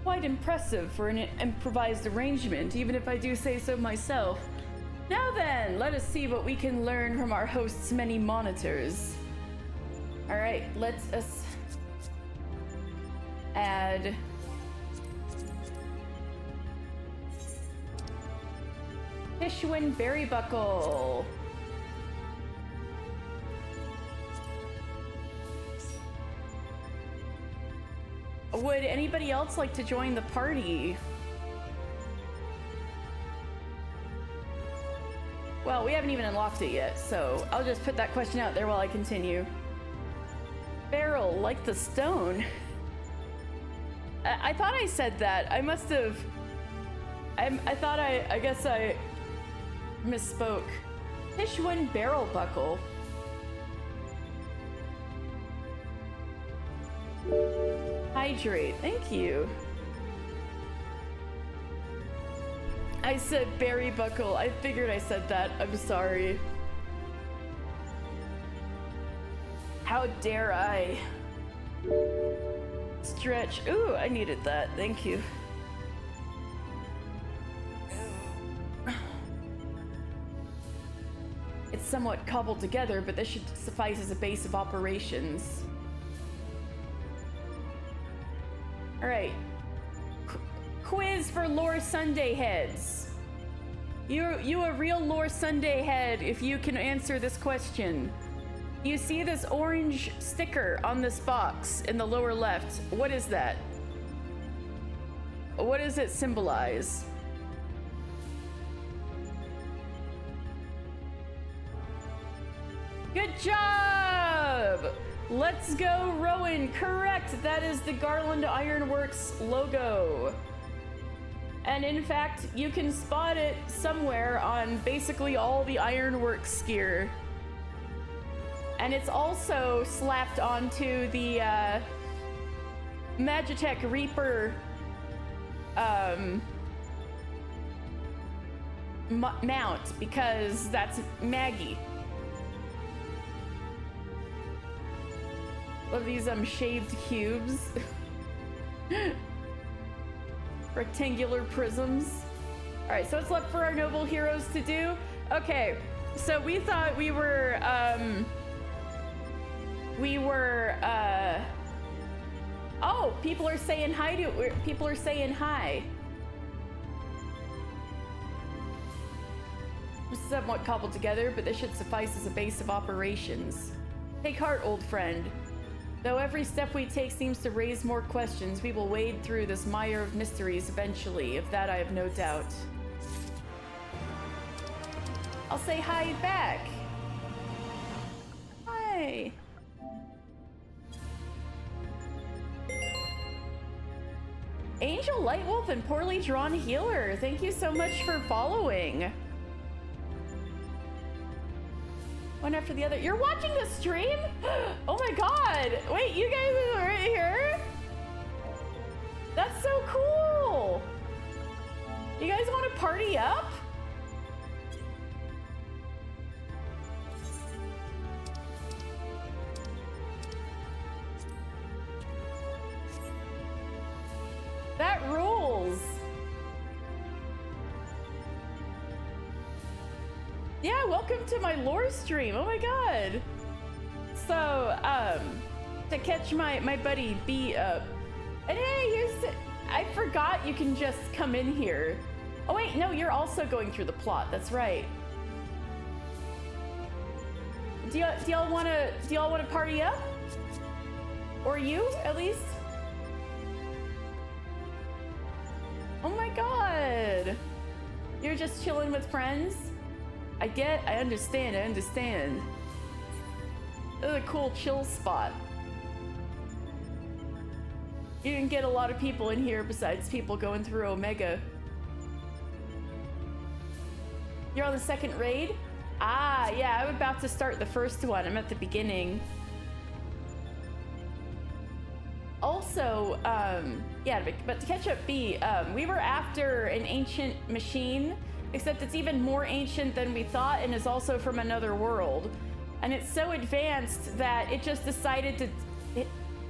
Quite impressive for an improvised arrangement, even if I do say so myself. Now then, let us see what we can learn from our host's many monitors. All right, let's us add Hishwin Berrybuckle. Would anybody else like to join the party? Well, we haven't even unlocked it yet, so I'll just put that question out there while I continue. Barrel, like the stone. I thought I said that. I must have... I guess I misspoke. Hishwin Barrel Buckle. Hydrate, thank you. I said berry buckle. I figured I said that. I'm sorry. How dare I? Stretch. Ooh, I needed that. Thank you. It's somewhat cobbled together, but this should suffice as a base of operations. All right. Quiz for Lore Sunday heads. You a real Lore Sunday head if you can answer this question. You see this orange sticker on this box in the lower left. What is that? What does it symbolize? Good job! Let's go, Rowan. Correct. That is the Garland Ironworks logo. And in fact, you can spot it somewhere on basically all the Ironworks gear. And it's also slapped onto the Magitech Reaper mount, because that's Maggie. Love these shaved cubes. Rectangular prisms. All right, so what's left for our noble heroes to do? Okay, so we thought we were oh, people are saying hi to, people are saying hi. Somewhat cobbled together, but this should suffice as a base of operations. Take heart, old friend. Though every step we take seems to raise more questions, we will wade through this mire of mysteries eventually. Of that I have no doubt. I'll say hi back. Hi. Angel Lightwolf and Poorly Drawn Healer, thank you so much for following. One after the other. You're watching the stream? Oh my god! Wait, you guys are right here? That's so cool! You guys want to party up? That rules! Yeah, welcome to my lore stream. Oh my god. So, to catch my buddy B up. And hey, I forgot you can just come in here. Oh wait, no, you're also going through the plot. That's right. Do y'all wanna party up? Or you, at least? Oh my god. You're just chilling with friends? I understand. This is a cool chill spot. You can get a lot of people in here besides people going through Omega. You're on the second raid? Ah, yeah, I'm about to start the first one. I'm at the beginning. Also, yeah, but to catch up B, we were after an ancient machine, except it's even more ancient than we thought and is also from another world. And it's so advanced that it just decided to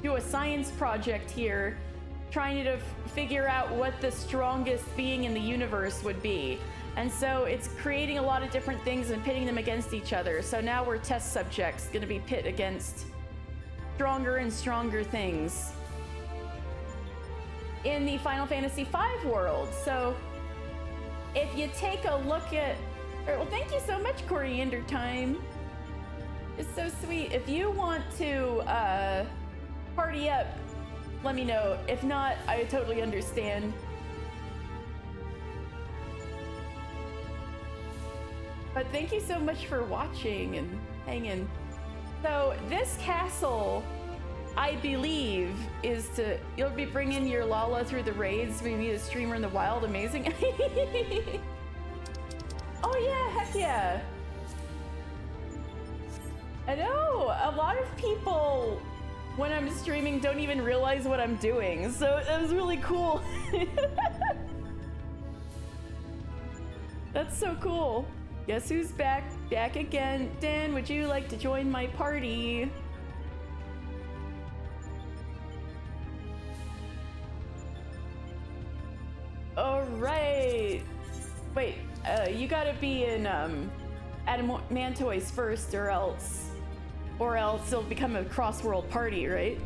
do a science project here, trying to figure out what the strongest being in the universe would be. And so it's creating a lot of different things and pitting them against each other. So now we're test subjects, gonna be pit against stronger and stronger things in the Final Fantasy V world. So if you take a look at, well, thank you so much, Coriander Time. It's so sweet. If you want to party up, let me know. If not, I totally understand. But thank you so much for watching and hanging. So this castle, I believe, is to, you'll be bringing your Lala through the raids, maybe a streamer in the wild, amazing. Oh yeah, heck yeah. I know, a lot of people, when I'm streaming, don't even realize what I'm doing, so it was really cool. That's so cool. Guess who's back again? Dan, would you like to join my party? All right. Wait, you gotta be in Adamantoise first, or else it'll become a cross-world party, right?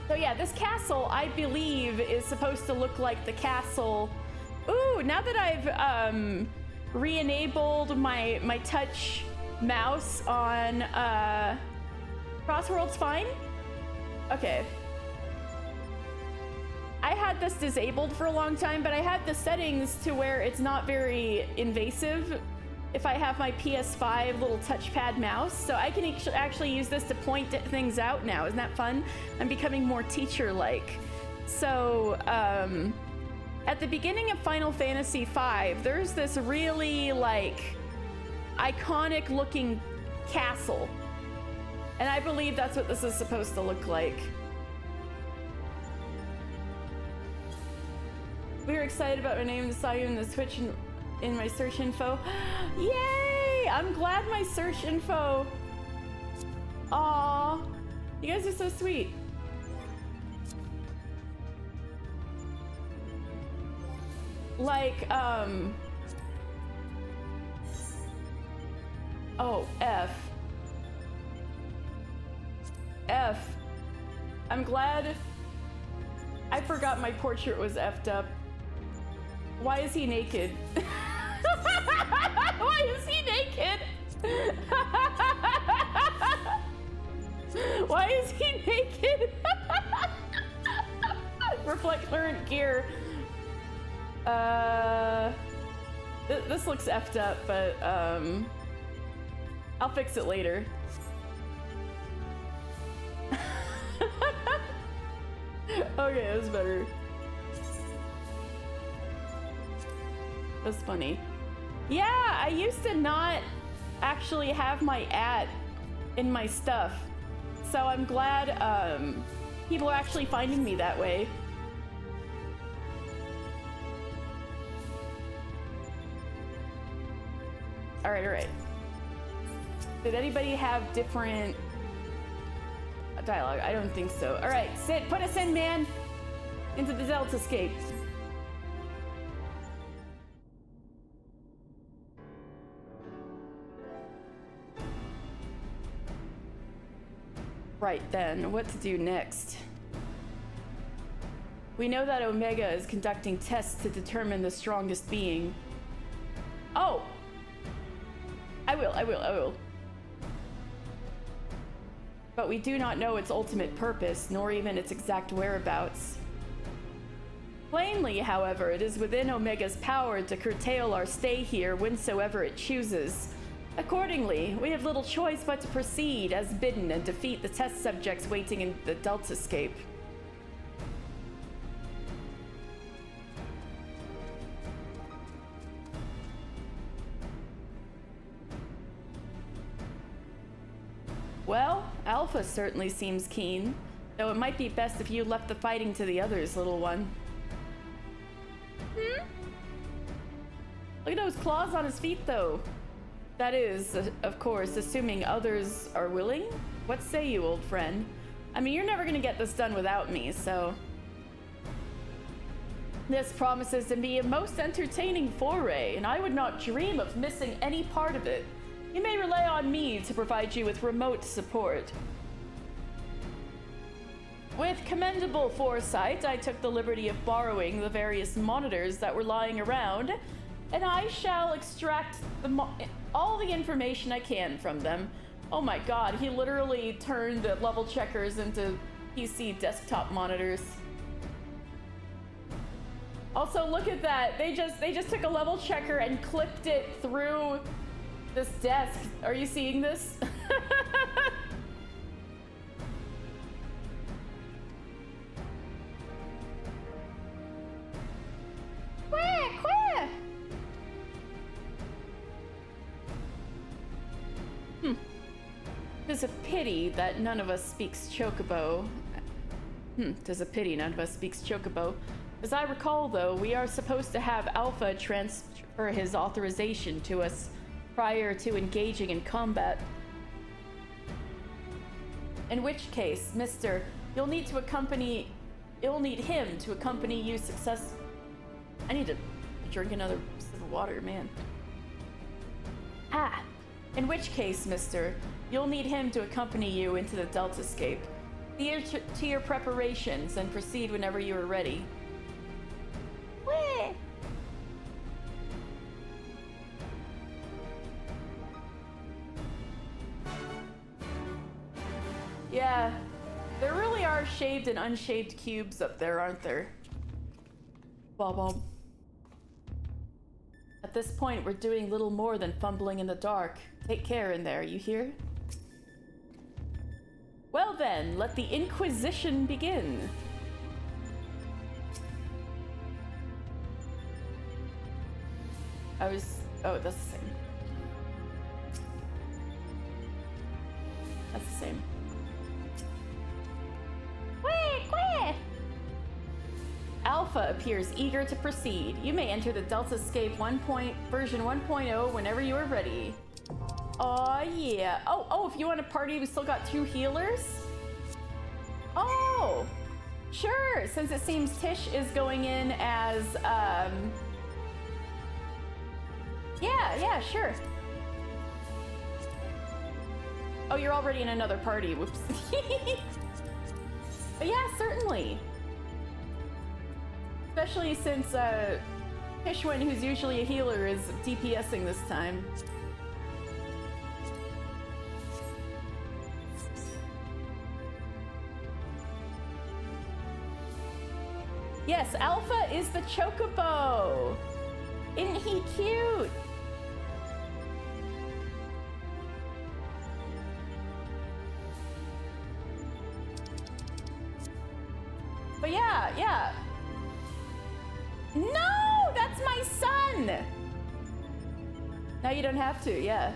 So yeah, this castle, I believe, is supposed to look like the castle. Ooh, now that I've re-enabled my touch mouse on Crossworld's fine? Okay. I had this disabled for a long time, but I had the settings to where it's not very invasive if I have my PS5 little touchpad mouse. So I can actually use this to point things out now. Isn't that fun? I'm becoming more teacher-like. So, at the beginning of Final Fantasy V, there's this really, like, iconic-looking castle. And I believe that's what this is supposed to look like. We were excited about our name. Saw you in the Twitch in my search info. Yay! I'm glad my search info. Aw, you guys are so sweet. Like, oh, F. I'm glad. I forgot my portrait was effed up. Why is he naked? Why is he naked? Why is he naked? Reflect current gear. This looks effed up, but I'll fix it later. Okay, that's better. That's funny. Yeah, I used to not actually have my @ in my stuff. So I'm glad people are actually finding me that way. All right. Did anybody have different dialogue? I don't think so. All right, sit, put us in, man, into the Deltascape. Right then, what to do next? We know that Omega is conducting tests to determine the strongest being. Oh! I will. But we do not know its ultimate purpose, nor even its exact whereabouts. Plainly, however, it is within Omega's power to curtail our stay here whensoever it chooses. Accordingly, we have little choice but to proceed as bidden and defeat the test subjects waiting in the Deltascape. Well, Alpha certainly seems keen, though it might be best if you left the fighting to the others, little one. Hmm? Look at those claws on his feet, though. That is, of course, assuming others are willing. What say you, old friend? I mean, you're never gonna get this done without me, so... This promises to be a most entertaining foray, and I would not dream of missing any part of it. You may rely on me to provide you with remote support. With commendable foresight, I took the liberty of borrowing the various monitors that were lying around, and I shall extract all the information I can from them. Oh my god, he literally turned the level checkers into PC desktop monitors. Also, look at that. They just took a level checker and clipped it through this desk. Are you seeing this? Quack, quack. Tis a pity that none of us speaks Chocobo. Tis a pity none of us speaks Chocobo. As I recall, though, we are supposed to have Alpha transfer his authorization to us prior to engaging in combat. In which case, Mister, you'll need him to accompany you success. I need to drink another sip of water, man. In which case, Mister, you'll need him to accompany you into the Deltascape. Adhere to your preparations and proceed whenever you are ready. Whee! Yeah, there really are shaved and unshaved cubes up there, aren't there? Bob. At this point, we're doing little more than fumbling in the dark. Take care in there, you hear? Well then, let the Inquisition begin. Oh, that's the same. That's the same. Quack! Alpha appears eager to proceed. You may enter the Deltascape version 1.0 whenever you are ready. Oh yeah. Oh, if you want to party, we still got 2 healers? Oh! Sure, since it seems Tish is going in as, Yeah, sure. Oh, you're already in another party. Whoops. But yeah, certainly. Especially since Tishwin, who's usually a healer, is DPSing this time. Yes, Alpha is the Chocobo. Isn't he cute? But yeah. No, that's my son. Now you don't have to, yeah.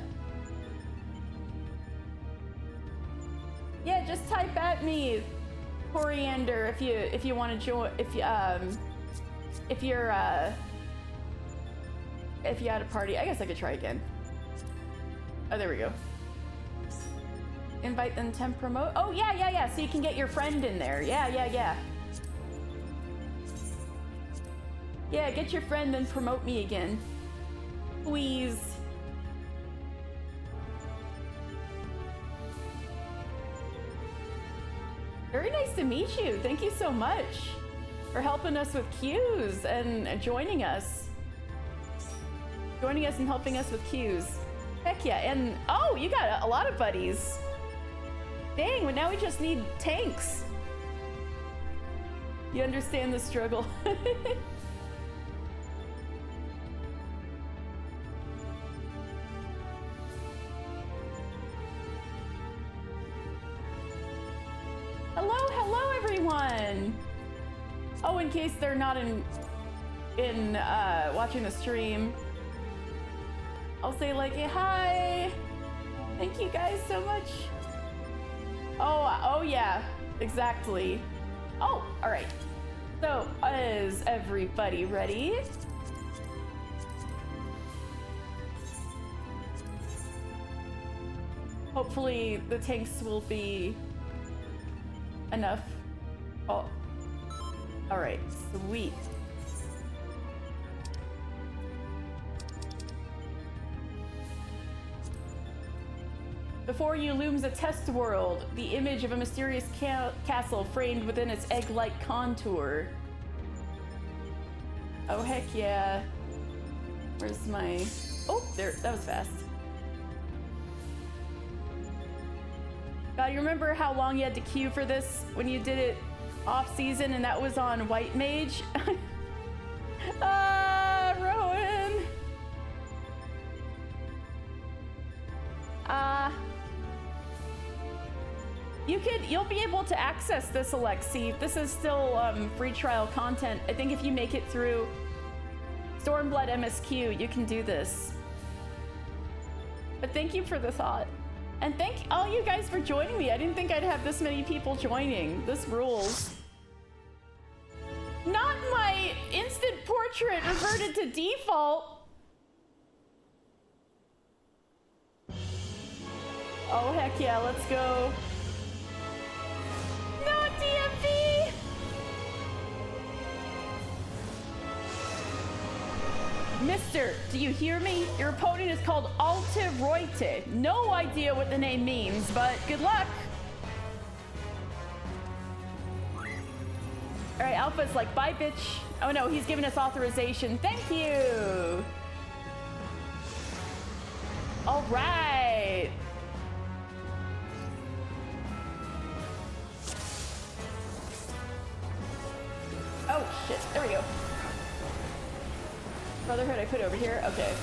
Yeah, just type at me, Coriander, if you want to join. If you had a party. I guess I could try again. Oh, there we go. Invite them to promote. Oh yeah. So you can get your friend in there. Yeah. Yeah, get your friend and promote me again. Please. Very nice to meet you. Thank you so much for helping us with queues and joining us. Joining us and helping us with queues. Heck yeah. And oh, you got a lot of buddies. Dang, well now we just need tanks. You understand the struggle. Hello everyone. Oh, in case they're not in watching the stream, I'll say like, hey, hi. Thank you guys so much. Oh yeah, exactly. Oh, all right. So, is everybody ready? Hopefully the tanks will be enough. Oh. Alright, sweet. Before you looms a test world, the image of a mysterious castle framed within its egg-like contour. Oh, heck yeah. Where's my... Oh, there, that was fast. God, you remember how long you had to queue for this when you did it off-season and that was on White Mage? Rowan! You'll be able to access this, Alexi. This is still free trial content. I think if you make it through Stormblood MSQ, you can do this. But thank you for the thought. And thank all you guys for joining me. I didn't think I'd have this many people joining. This rules. Not my instant portrait reverted to default. Oh, heck yeah, let's go. No DMV! Mister, do you hear me? Your opponent is called Alte Reute. No idea what the name means, but good luck. All right, Alpha's like, bye, bitch. Oh no, he's giving us authorization. Thank you. All right. Oh shit, there we go. Brotherhood I put over here, okay.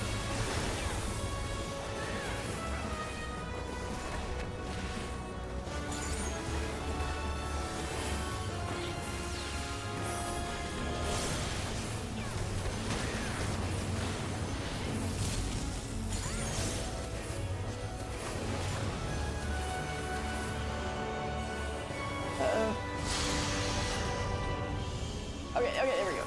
Okay, there we go.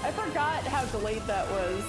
I forgot how delayed that was.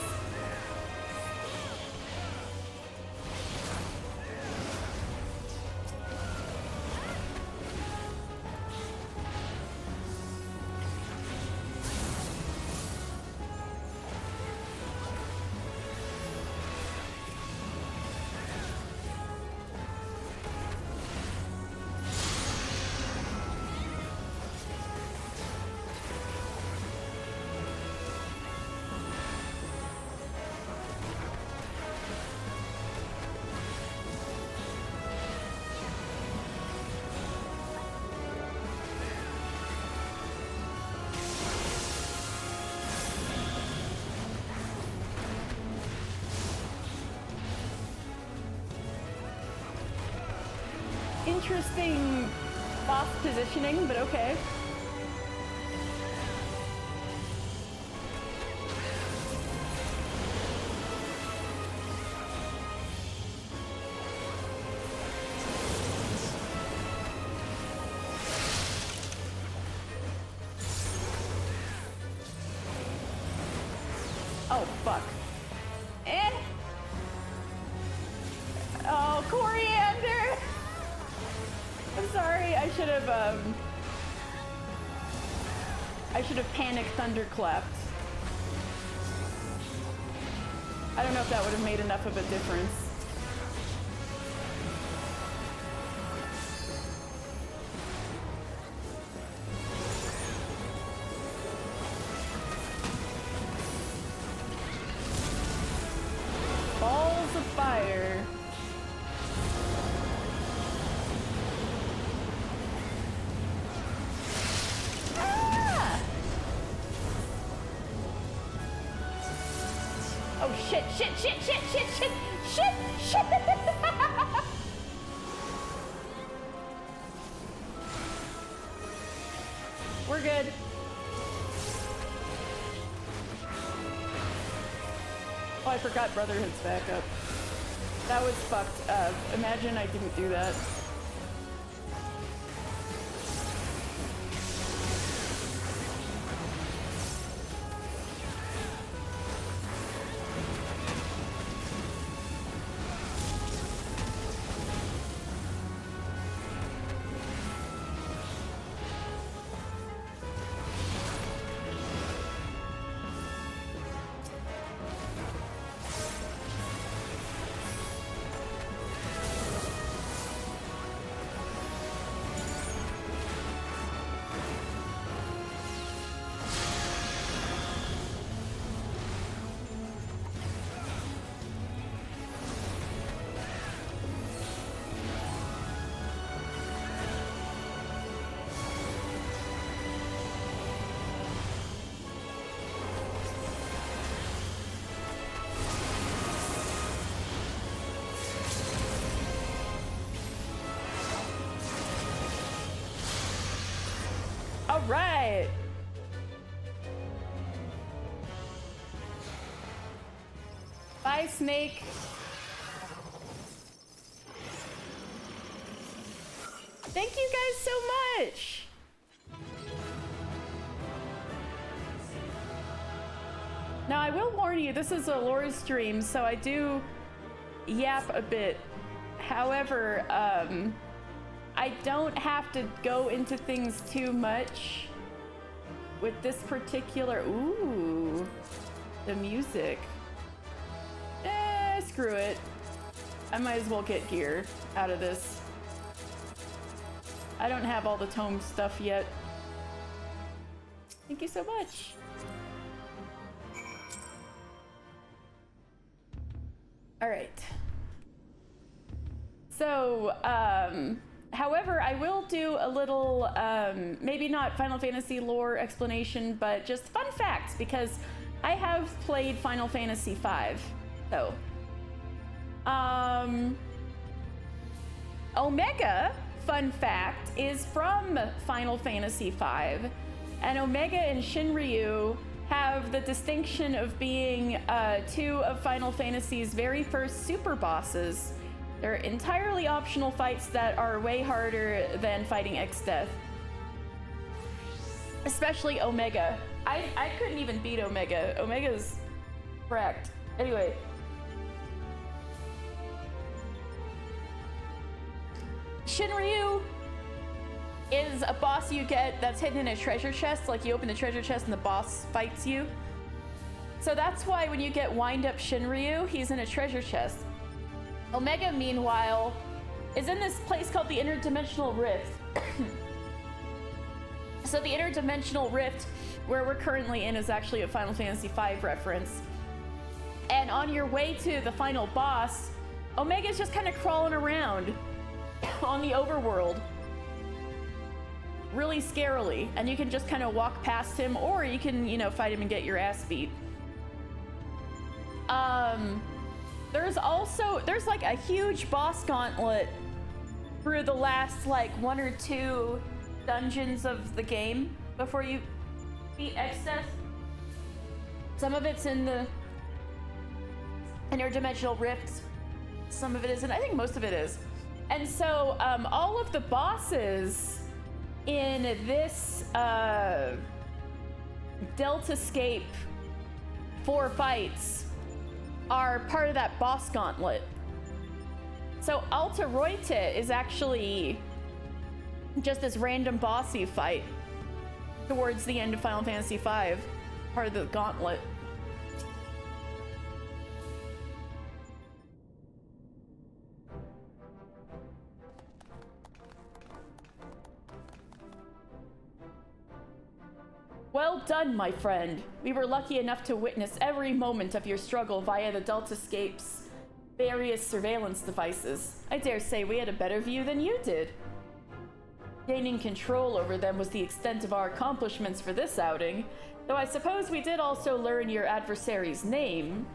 Interesting boss positioning, but okay. Oh, fuck. Oh, Coriander! I'm sorry, I should have panicked thunderclapped. I don't know if that would have made enough of a difference. Balls of fire. Oh shit, shit, shit, shit, shit, shit, shit, shit! We're good. Oh, I forgot Brotherhood's back up. That was fucked up. Imagine I didn't do that. All right. Bye, Snake. Thank you guys so much. Now, I will warn you, this is a lore stream, so I do yap a bit. However, I don't have to go into things too much with this particular... Ooh, the music. Screw it. I might as well get gear out of this. I don't have all the tome stuff yet. Thank you so much. All right. So, however, I will do a little, maybe not Final Fantasy lore explanation, but just fun facts, because I have played Final Fantasy V, so. Omega, fun fact, is from Final Fantasy V, and Omega and Shinryu have the distinction of being two of Final Fantasy's very first super bosses. They're entirely optional fights that are way harder than fighting Exdeath. Especially Omega. I couldn't even beat Omega. Omega's cracked. Anyway. Shinryu is a boss you get that's hidden in a treasure chest. Like, you open the treasure chest and the boss fights you. So that's why when you get wind-up Shinryu, he's in a treasure chest. Omega, meanwhile, is in this place called the Interdimensional Rift. So the Interdimensional Rift, where we're currently in, is actually a Final Fantasy V reference. And on your way to the final boss, Omega's just kind of crawling around on the overworld. Really scarily. And you can just kind of walk past him, or you can, you know, fight him and get your ass beat. There's like a huge boss gauntlet through the last like 1 or 2 dungeons of the game before you beat Exdeath. Some of it's in the Interdimensional Rift, some of it isn't. I think most of it is. And so all of the bosses in this Deltascape 4 fights are part of that boss gauntlet. So Alta Roite is actually just this random boss you fight towards the end of Final Fantasy V, part of the gauntlet. Well done, my friend. We were lucky enough to witness every moment of your struggle via the Deltascape's various surveillance devices. I dare say we had a better view than you did. Gaining control over them was the extent of our accomplishments for this outing, though I suppose we did also learn your adversary's name.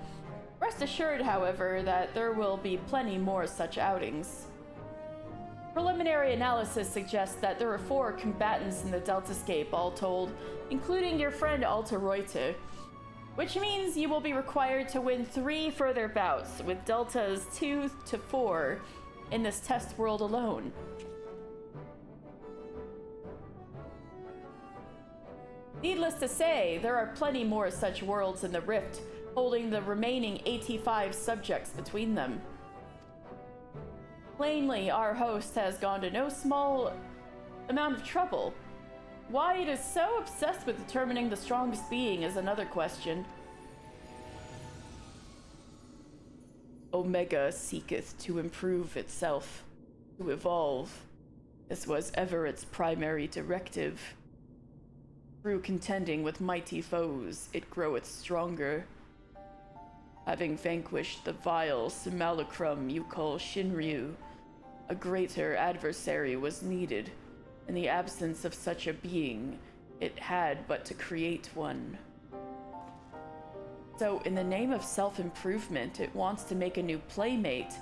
Rest assured, however, that there will be plenty more such outings. Preliminary analysis suggests that there are 4 combatants in the Deltascape, all told, including your friend Alta Roite, which means you will be required to win 3 further bouts, with deltas 2 to 4 in this test world alone. Needless to say, there are plenty more such worlds in the Rift, holding the remaining 85 subjects between them. Plainly, our host has gone to no small amount of trouble. Why it is so obsessed with determining the strongest being is another question. Omega seeketh to improve itself, to evolve. This was ever its primary directive. Through contending with mighty foes, it groweth stronger. Having vanquished the vile simulacrum you call Shinryu, a greater adversary was needed. In the absence of such a being, it had but to create one. So, in the name of self-improvement, it wants to make a new playmate,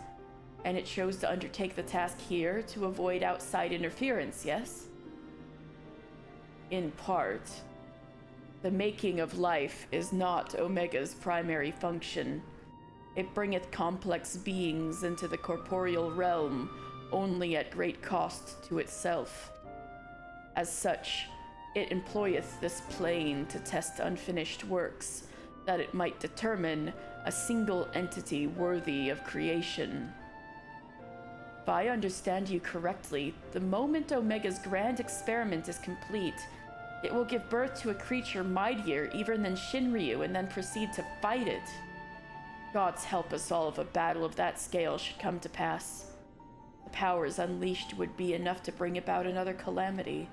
and it chose to undertake the task here to avoid outside interference, yes? In part. The making of life is not Omega's primary function. It bringeth complex beings into the corporeal realm only at great cost to itself. As such, it employeth this plane to test unfinished works, that it might determine a single entity worthy of creation. If I understand you correctly, the moment Omega's grand experiment is complete, it will give birth to a creature mightier even than Shinryu and then proceed to fight it. Gods help us all if a battle of that scale should come to pass. The powers unleashed would be enough to bring about another calamity.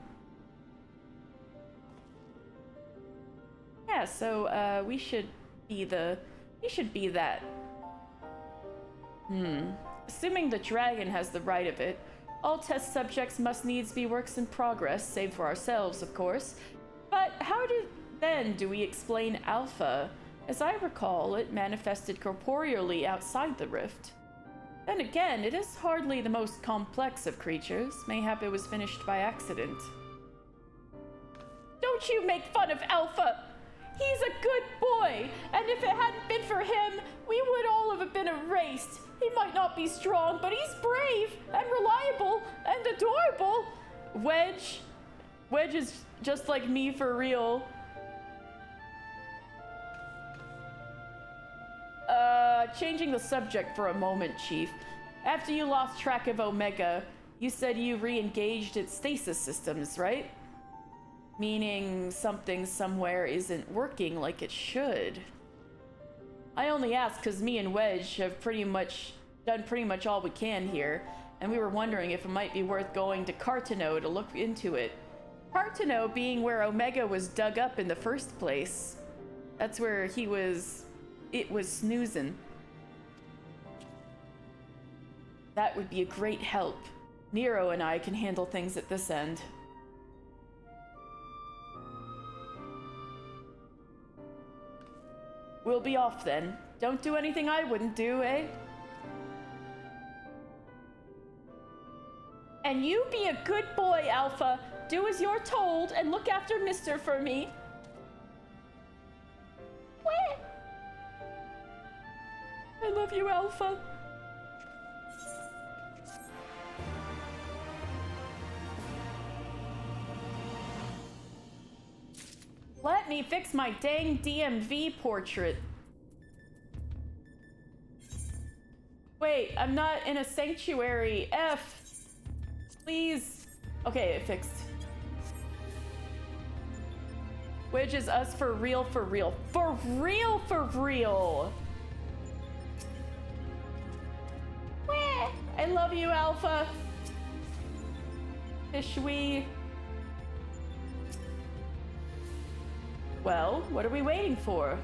Yeah, so we should be that. Assuming the dragon has the right of it, all test subjects must needs be works in progress, save for ourselves, of course. But how do we explain Alpha? As I recall, it manifested corporeally outside the rift. Then again, it is hardly the most complex of creatures. Mayhap it was finished by accident. Don't you make fun of Alpha! He's a good boy, and if it hadn't been for him, we would all have been erased. He might not be strong, but he's brave and reliable and adorable. Wedge is just like me for real. Changing the subject for a moment, Chief. After you lost track of Omega, you said you re-engaged its stasis systems, right? Meaning something somewhere isn't working like it should. I only ask because me and Wedge have done pretty much all we can here, and we were wondering if it might be worth going to Cartano to look into it. Cartano being where Omega was dug up in the first place. That's where it was snoozing. That would be a great help. Nero and I can handle things at this end. We'll be off then. Don't do anything I wouldn't do, eh? And you be a good boy, Alpha. Do as you're told and look after Mister for me. Where? I love you, Alpha. Let me fix my dang DMV portrait. Wait, I'm not in a sanctuary. F. Please. Okay, it fixed. Which is us for real, for real. For real, for real. Where? I love you, Alpha. Fishwee. Well, what are we waiting for?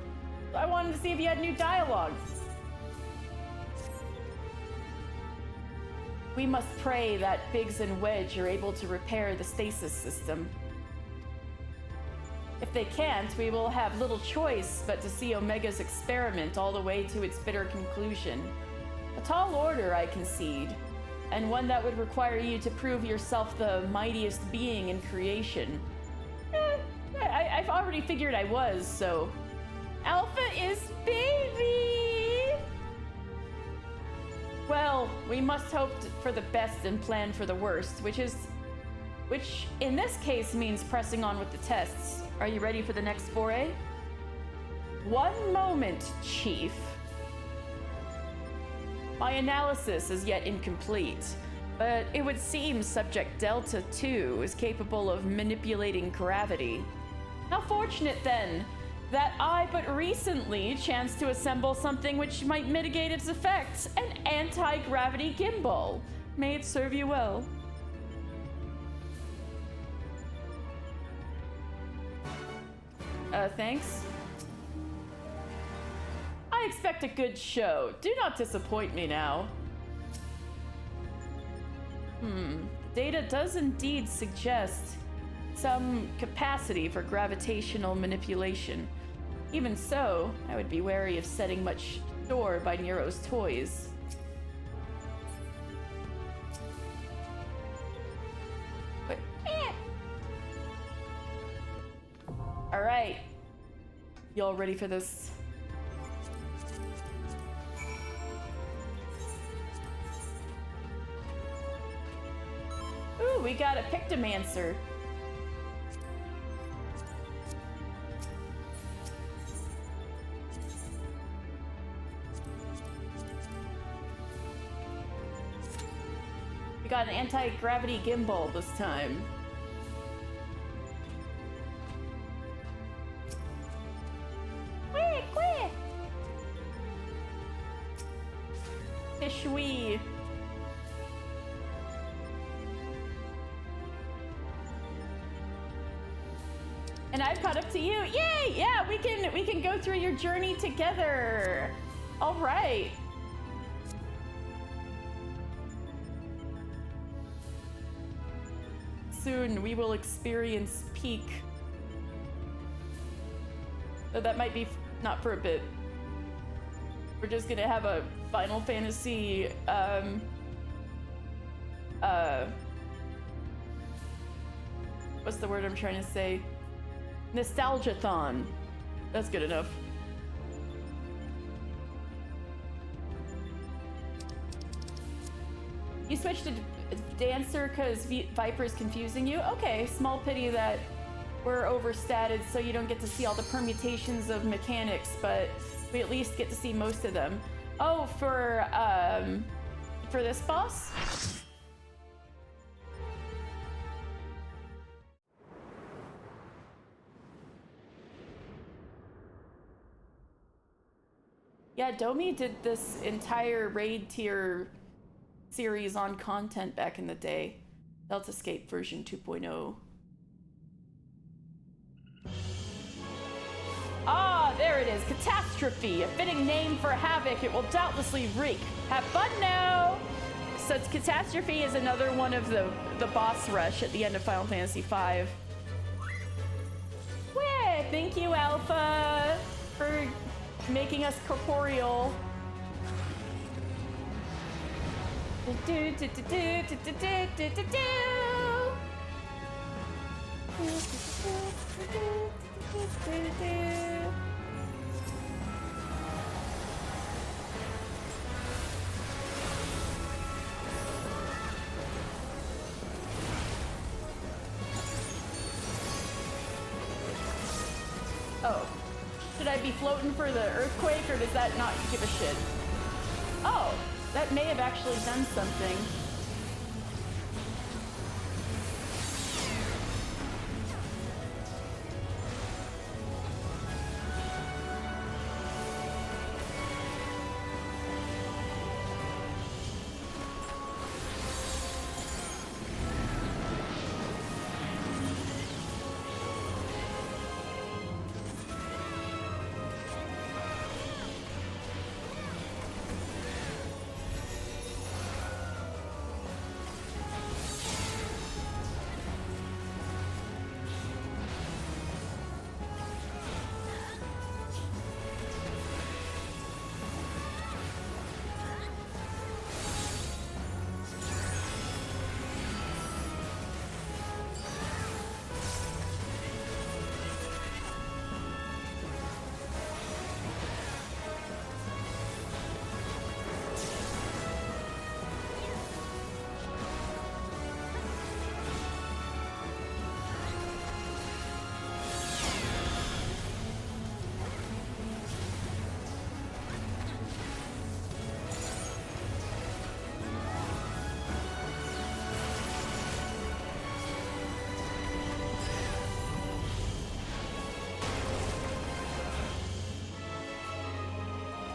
I wanted to see if you had new dialogue. We must pray that Biggs and Wedge are able to repair the stasis system. If they can't, we will have little choice but to see Omega's experiment all the way to its bitter conclusion. A tall order, I concede, and one that would require you to prove yourself the mightiest being in creation. I've already figured I was, so... Alpha is baby! Well, we must hope for the best and plan for the worst, which in this case means pressing on with the tests. Are you ready for the next foray? One moment, Chief. My analysis is yet incomplete, but it would seem Subject Delta 2 is capable of manipulating gravity. How fortunate, then, that I but recently chanced to assemble something which might mitigate its effects, an anti-gravity gimbal. May it serve you well. Thanks. I expect a good show. Do not disappoint me now. Data does indeed suggest some capacity for gravitational manipulation. Even so, I would be wary of setting much store by Nero's toys. But, Alright. Y'all ready for this? Ooh, we got a Pictomancer. We got an anti-gravity gimbal this time. Quick! Fishui. And I've caught up to you. Yay! Yeah, we can go through your journey together. All right. Soon we will experience peak. Though that might be not for a bit. We're just gonna have a Final Fantasy what's the word I'm trying to say? Nostalgia-thon. That's good enough. You switched to Dancer because Viper is confusing you? Okay, small pity that we're overstated so you don't get to see all the permutations of mechanics, but we at least get to see most of them. Oh, for this boss? Yeah, Domi did this entire raid tier series on content back in the day. Deltascape version 2.0. Ah, there it is. Catastrophe, a fitting name for havoc it will doubtlessly wreak. Have fun now! So Catastrophe is another one of the boss rush at the end of Final Fantasy V. Way, thank you, Alpha, for making us corporeal. Oh. Should I be floating for the earthquake, or does that not give a shit? Oh, that may have actually done something.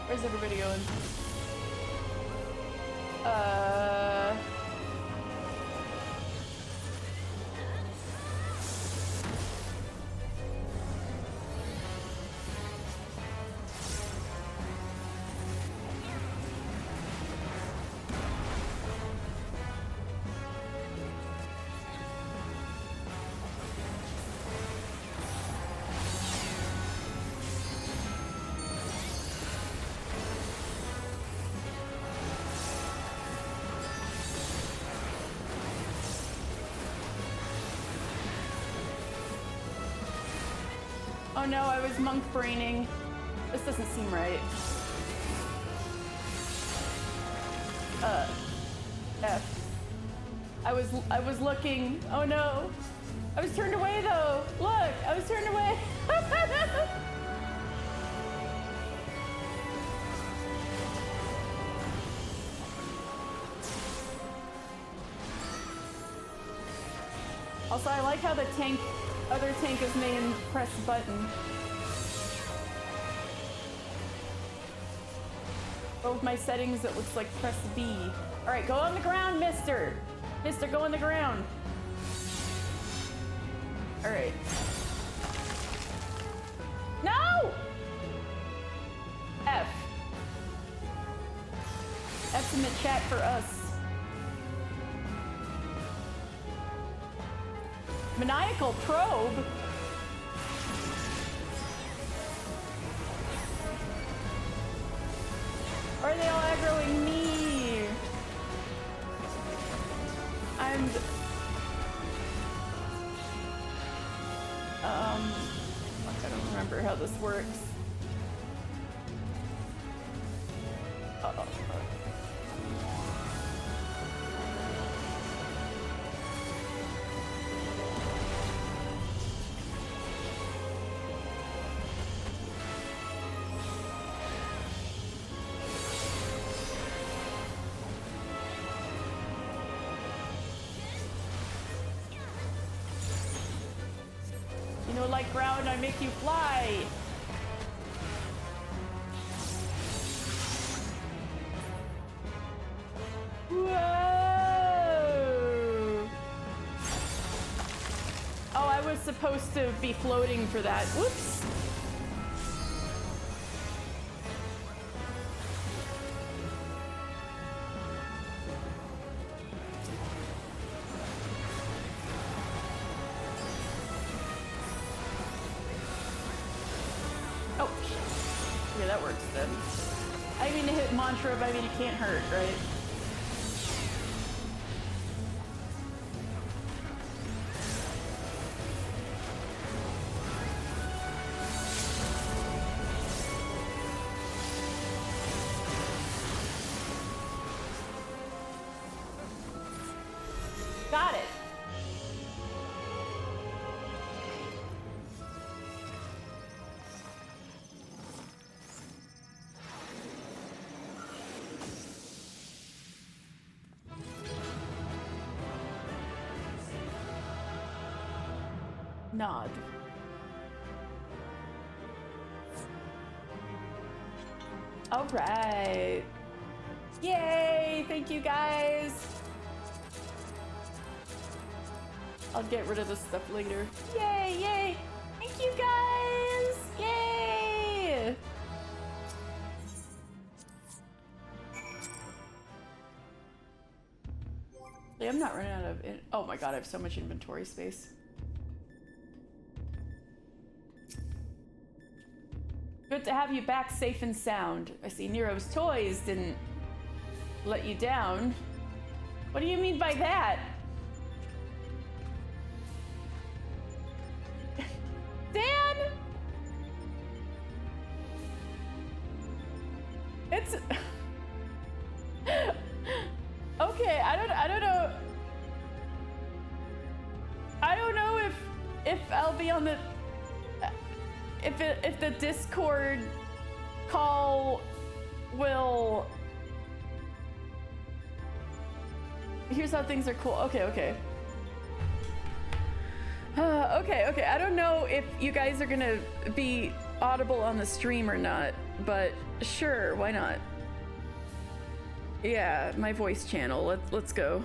Where's everybody going? Oh no, I was monk braining. This doesn't seem right. F. I was looking. Oh no. I was turned away though. Look, I was turned away. Also, I like how the other tank is making press button. Both my settings, it looks like press B. All right, go on the ground, mister. Mister, go on the ground. All right. No! F. F's in the chat for us. Maniacal probe? Or are they all aggroing me? I don't remember how this works. Uh-oh. You know, like ground, I make you fly. Whoa! Oh, I was supposed to be floating for that. Whoops. Oh, yeah, that works then. I mean to hit mantra, but I mean it can't hurt, right? Got it. Nod. All right. Yay! Thank you guys. I'll get rid of this stuff later. Yay! Yay! Thank you guys! Yay! Yeah, I'm not running out of it. Oh my god, I have so much inventory space. Good to have you back safe and sound. I see Nero's toys didn't let you down. What do you mean by that? Dan? It's okay, I don't know. I don't know if I'll be on the if the Discord call will. Here's how things are cool. Okay. Okay. I don't know if you guys are gonna be audible on the stream or not, but sure, why not? Yeah, my voice channel. Let's go.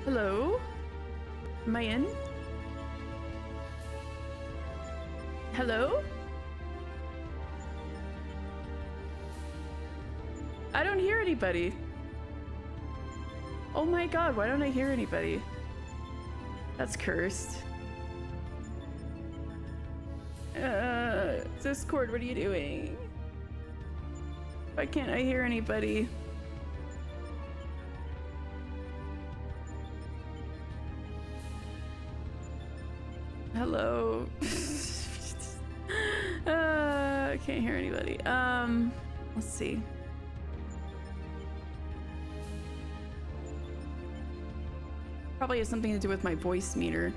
Hello? Am I in? Hello? I don't hear anybody. Oh my god, why don't I hear anybody? That's cursed. Discord, what are you doing? Why can't I hear anybody? Hello. I can't hear anybody. Let's see. Probably has something to do with my voice meter.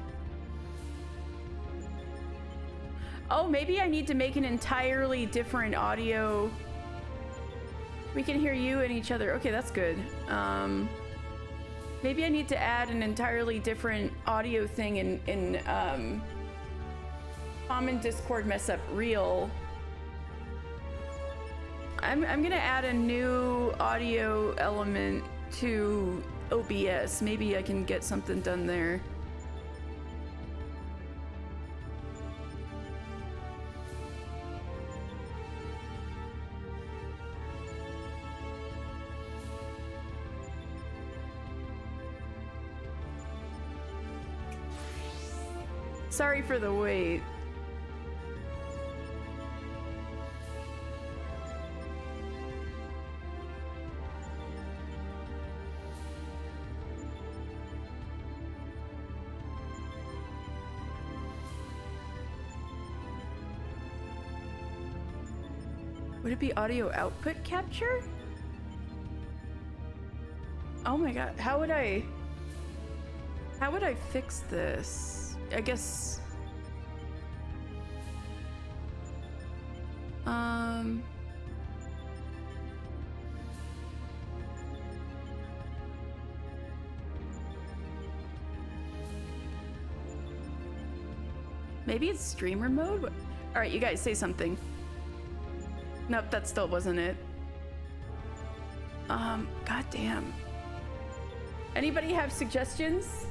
Oh, maybe I need to make an entirely different audio. We can hear you and each other. Okay, that's good. Maybe I need to add an entirely different audio thing in common Discord mess up real. I'm gonna add a new audio element to OBS. Maybe I can get something done there. Sorry for the wait. Would it be audio output capture? Oh my god, how would I fix this? I guess maybe it's streamer mode? All right, you guys say something. Nope, that still wasn't it. God damn. Anybody have suggestions?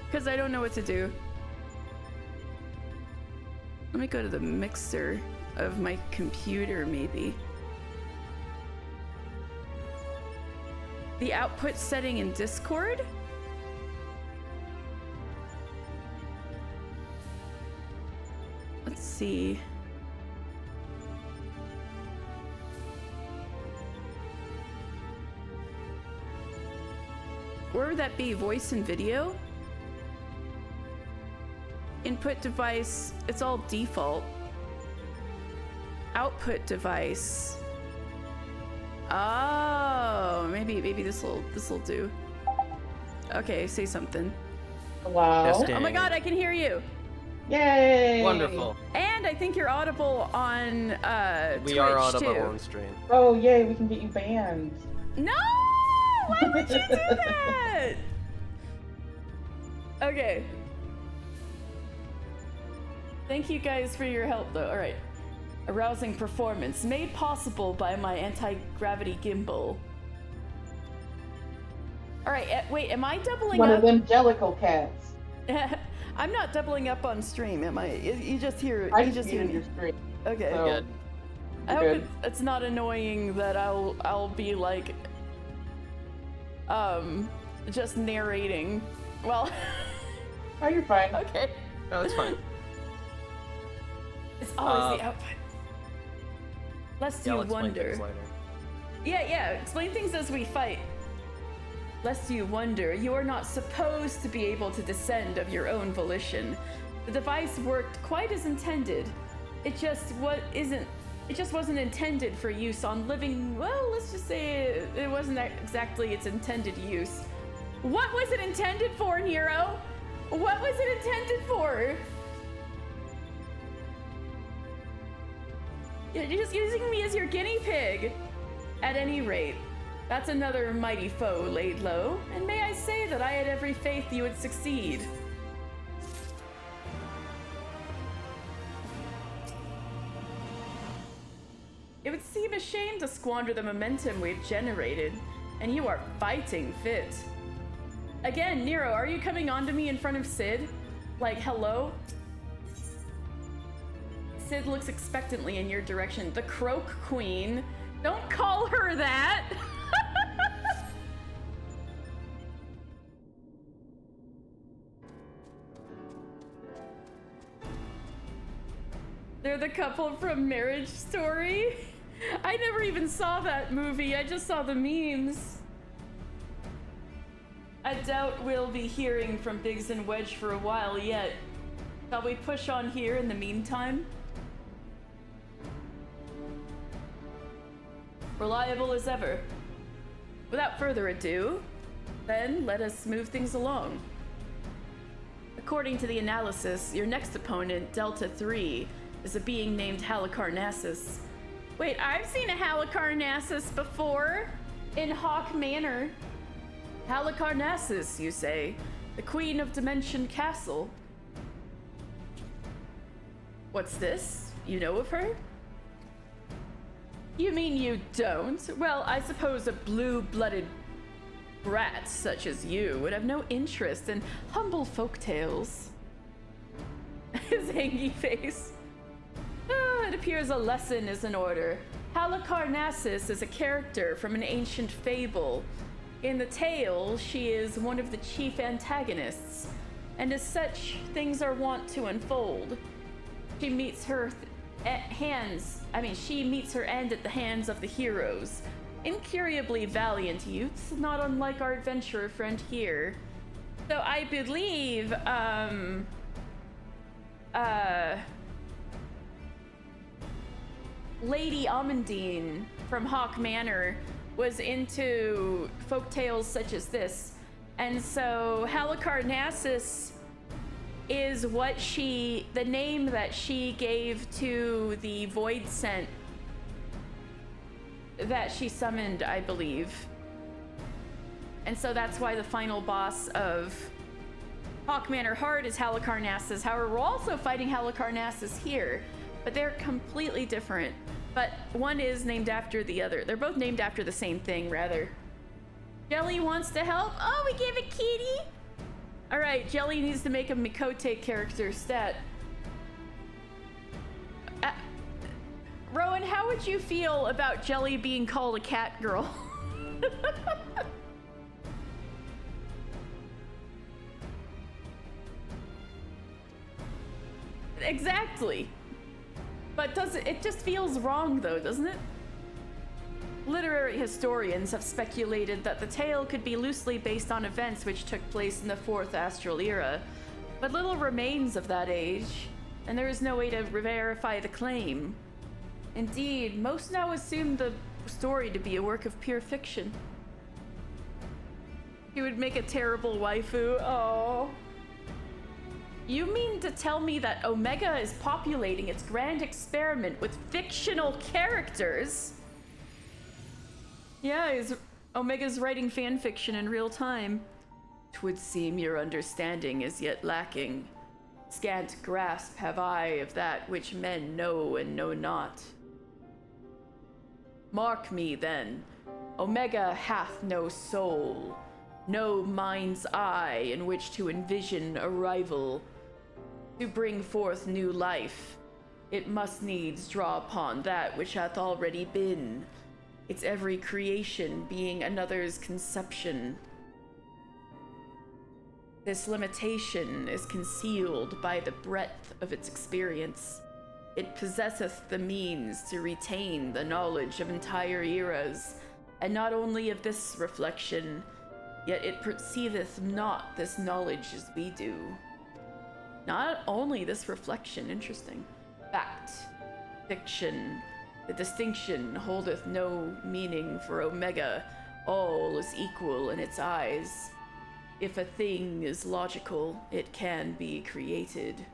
Because I don't know what to do. Let me go to the mixer of my computer, maybe. The output setting in Discord? Let's see. Where would that be? Voice and video? Input device, it's all default. Output device. Oh, maybe this'll do. Okay, say something. Hello. Testing. Oh my god, I can hear you. Yay! Wonderful. And I think you're audible on We Twitch are audible too. on stream. Oh yay, we can get you banned. No! Why would you do that? Okay. Thank you guys for your help though. Alright. Arousing performance made possible by my anti-gravity gimbal. Alright, wait, am I doubling One up? of them jellicle cats. I'm not doubling up on stream, am I? You just hear I you just just hear muted me. your screen. Okay. So, Good. I you're hope good. it's not annoying that I'll be like just narrating. Well, Oh, you're fine. okay. No, it's fine. It's always the output. Lest Yeah, you I'll explain wonder. things later. Yeah, explain things as we fight. Lest you wonder, you are not supposed to be able to descend of your own volition. The device worked quite as intended. It just wasn't intended for use on living. Well, let's just say it wasn't exactly its intended use. What was it intended for, Nero? What was it intended for? You're just using me as your guinea pig. At any rate, that's another mighty foe laid low, and may I say that I had every faith you would succeed. It would seem a shame to squander the momentum we've generated, and you are fighting fit. Again, Nero, are you coming on to me in front of Sid? Like, hello? Sid looks expectantly in your direction. The Croak Queen. Don't call her that! They're the couple from Marriage Story. I never even saw that movie. I just saw the memes. I doubt we'll be hearing from Biggs and Wedge for a while yet. Shall we push on here in the meantime? Reliable as ever. Without further ado, then let us move things along. According to the analysis, your next opponent, Delta 3, is a being named Halicarnassus. Wait, I've seen a Halicarnassus before in Hawk Manor. Halicarnassus, you say? The Queen of Dimension Castle. What's this? You know of her? You mean you don't? Well, I suppose a blue-blooded brat such as you would have no interest in humble folktales. His hangy face. It appears a lesson is in order. Halicarnassus is a character from an ancient fable. In the tale, she is one of the chief antagonists, and as such, things are wont to unfold. She meets her she meets her end at the hands of the heroes. Incurably valiant youths, not unlike our adventurer friend here. So I believe, Lady Amandine from Hawk Manor was into folktales such as this. And so Halicarnassus is the name that she gave to the void scent that she summoned, I believe. And so that's why the final boss of Hawk Manor Heart is Halicarnassus. However, we're also fighting Halicarnassus here, but they're completely different. But one is named after the other. They're both named after the same thing, rather. Jelly wants to help. Oh, we gave it kitty. All right, Jelly needs to make a Mikote character stat. Rowan, how would you feel about Jelly being called a cat girl? Exactly. But it just feels wrong though, doesn't it? Literary historians have speculated that the tale could be loosely based on events which took place in the Fourth Astral Era, but little remains of that age, and there is no way to verify the claim. Indeed, most now assume the story to be a work of pure fiction. He would make a terrible waifu. Oh. You mean to tell me that Omega is populating its grand experiment with fictional characters? Yeah, Omega's writing fan fiction in real time. 'Twould seem your understanding is yet lacking. Scant grasp have I of that which men know and know not. Mark me then, Omega hath no soul, no mind's eye in which to envision a rival. To bring forth new life, it must needs draw upon that which hath already been, its every creation being another's conception. This limitation is concealed by the breadth of its experience. It possesseth the means to retain the knowledge of entire eras, and not only of this reflection, yet it perceiveth not this knowledge as we do. Not only this reflection, interesting. Fact, fiction, the distinction holdeth no meaning for Omega. All is equal in its eyes. If a thing is logical, it can be created.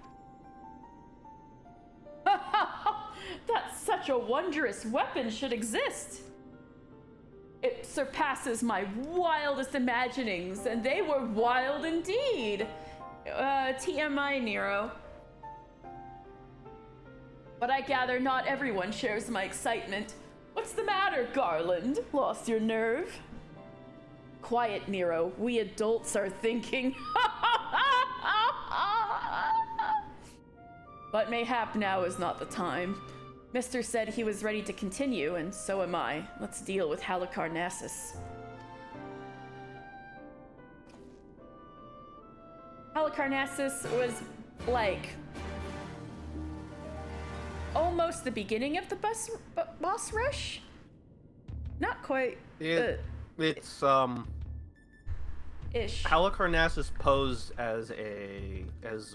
That such a wondrous weapon should exist. It surpasses my wildest imaginings, and they were wild indeed. TMI, Nero. But I gather not everyone shares my excitement. What's the matter, Garland? Lost your nerve? Quiet, Nero. We adults are thinking. But mayhap now is not the time. Mister said he was ready to continue, and so am I. Let's deal with Halicarnassus. Halicarnassus was like almost the beginning of the boss rush. Not quite. It's Ish. Halicarnassus posed as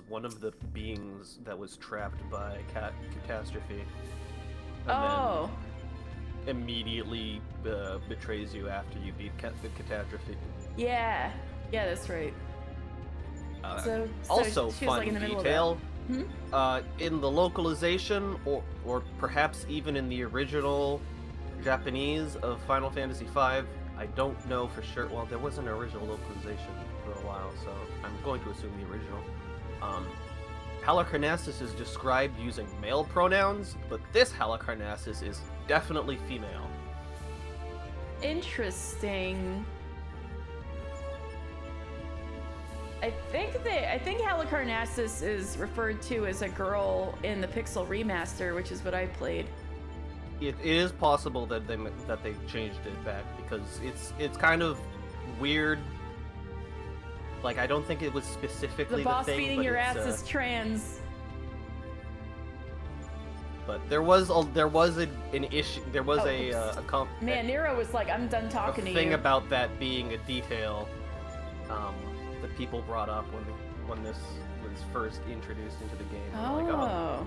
one of the beings that was trapped by Catastrophe. And Oh. then immediately betrays you after you beat the Catastrophe. Yeah. Yeah, that's right. So Also, she was, fun like, in the middle of detail. that. In the localization, or perhaps even in the original Japanese of Final Fantasy V, I don't know for sure. Well, there was an original localization for a while, so I'm going to assume the original. Halicarnassus is described using male pronouns, but this Halicarnassus is definitely female. Interesting. I think Halicarnassus is referred to as a girl in the Pixel remaster, which is what I played. It is possible that they changed it back because it's kind of weird. Like, I don't think it was specifically The boss thing, beating but your ass it's, is trans. But there was an issue. There was Man, Nero was like, "I'm done talking to you." thing about that being a detail that people brought up when this was first introduced into the game. Like, Oh.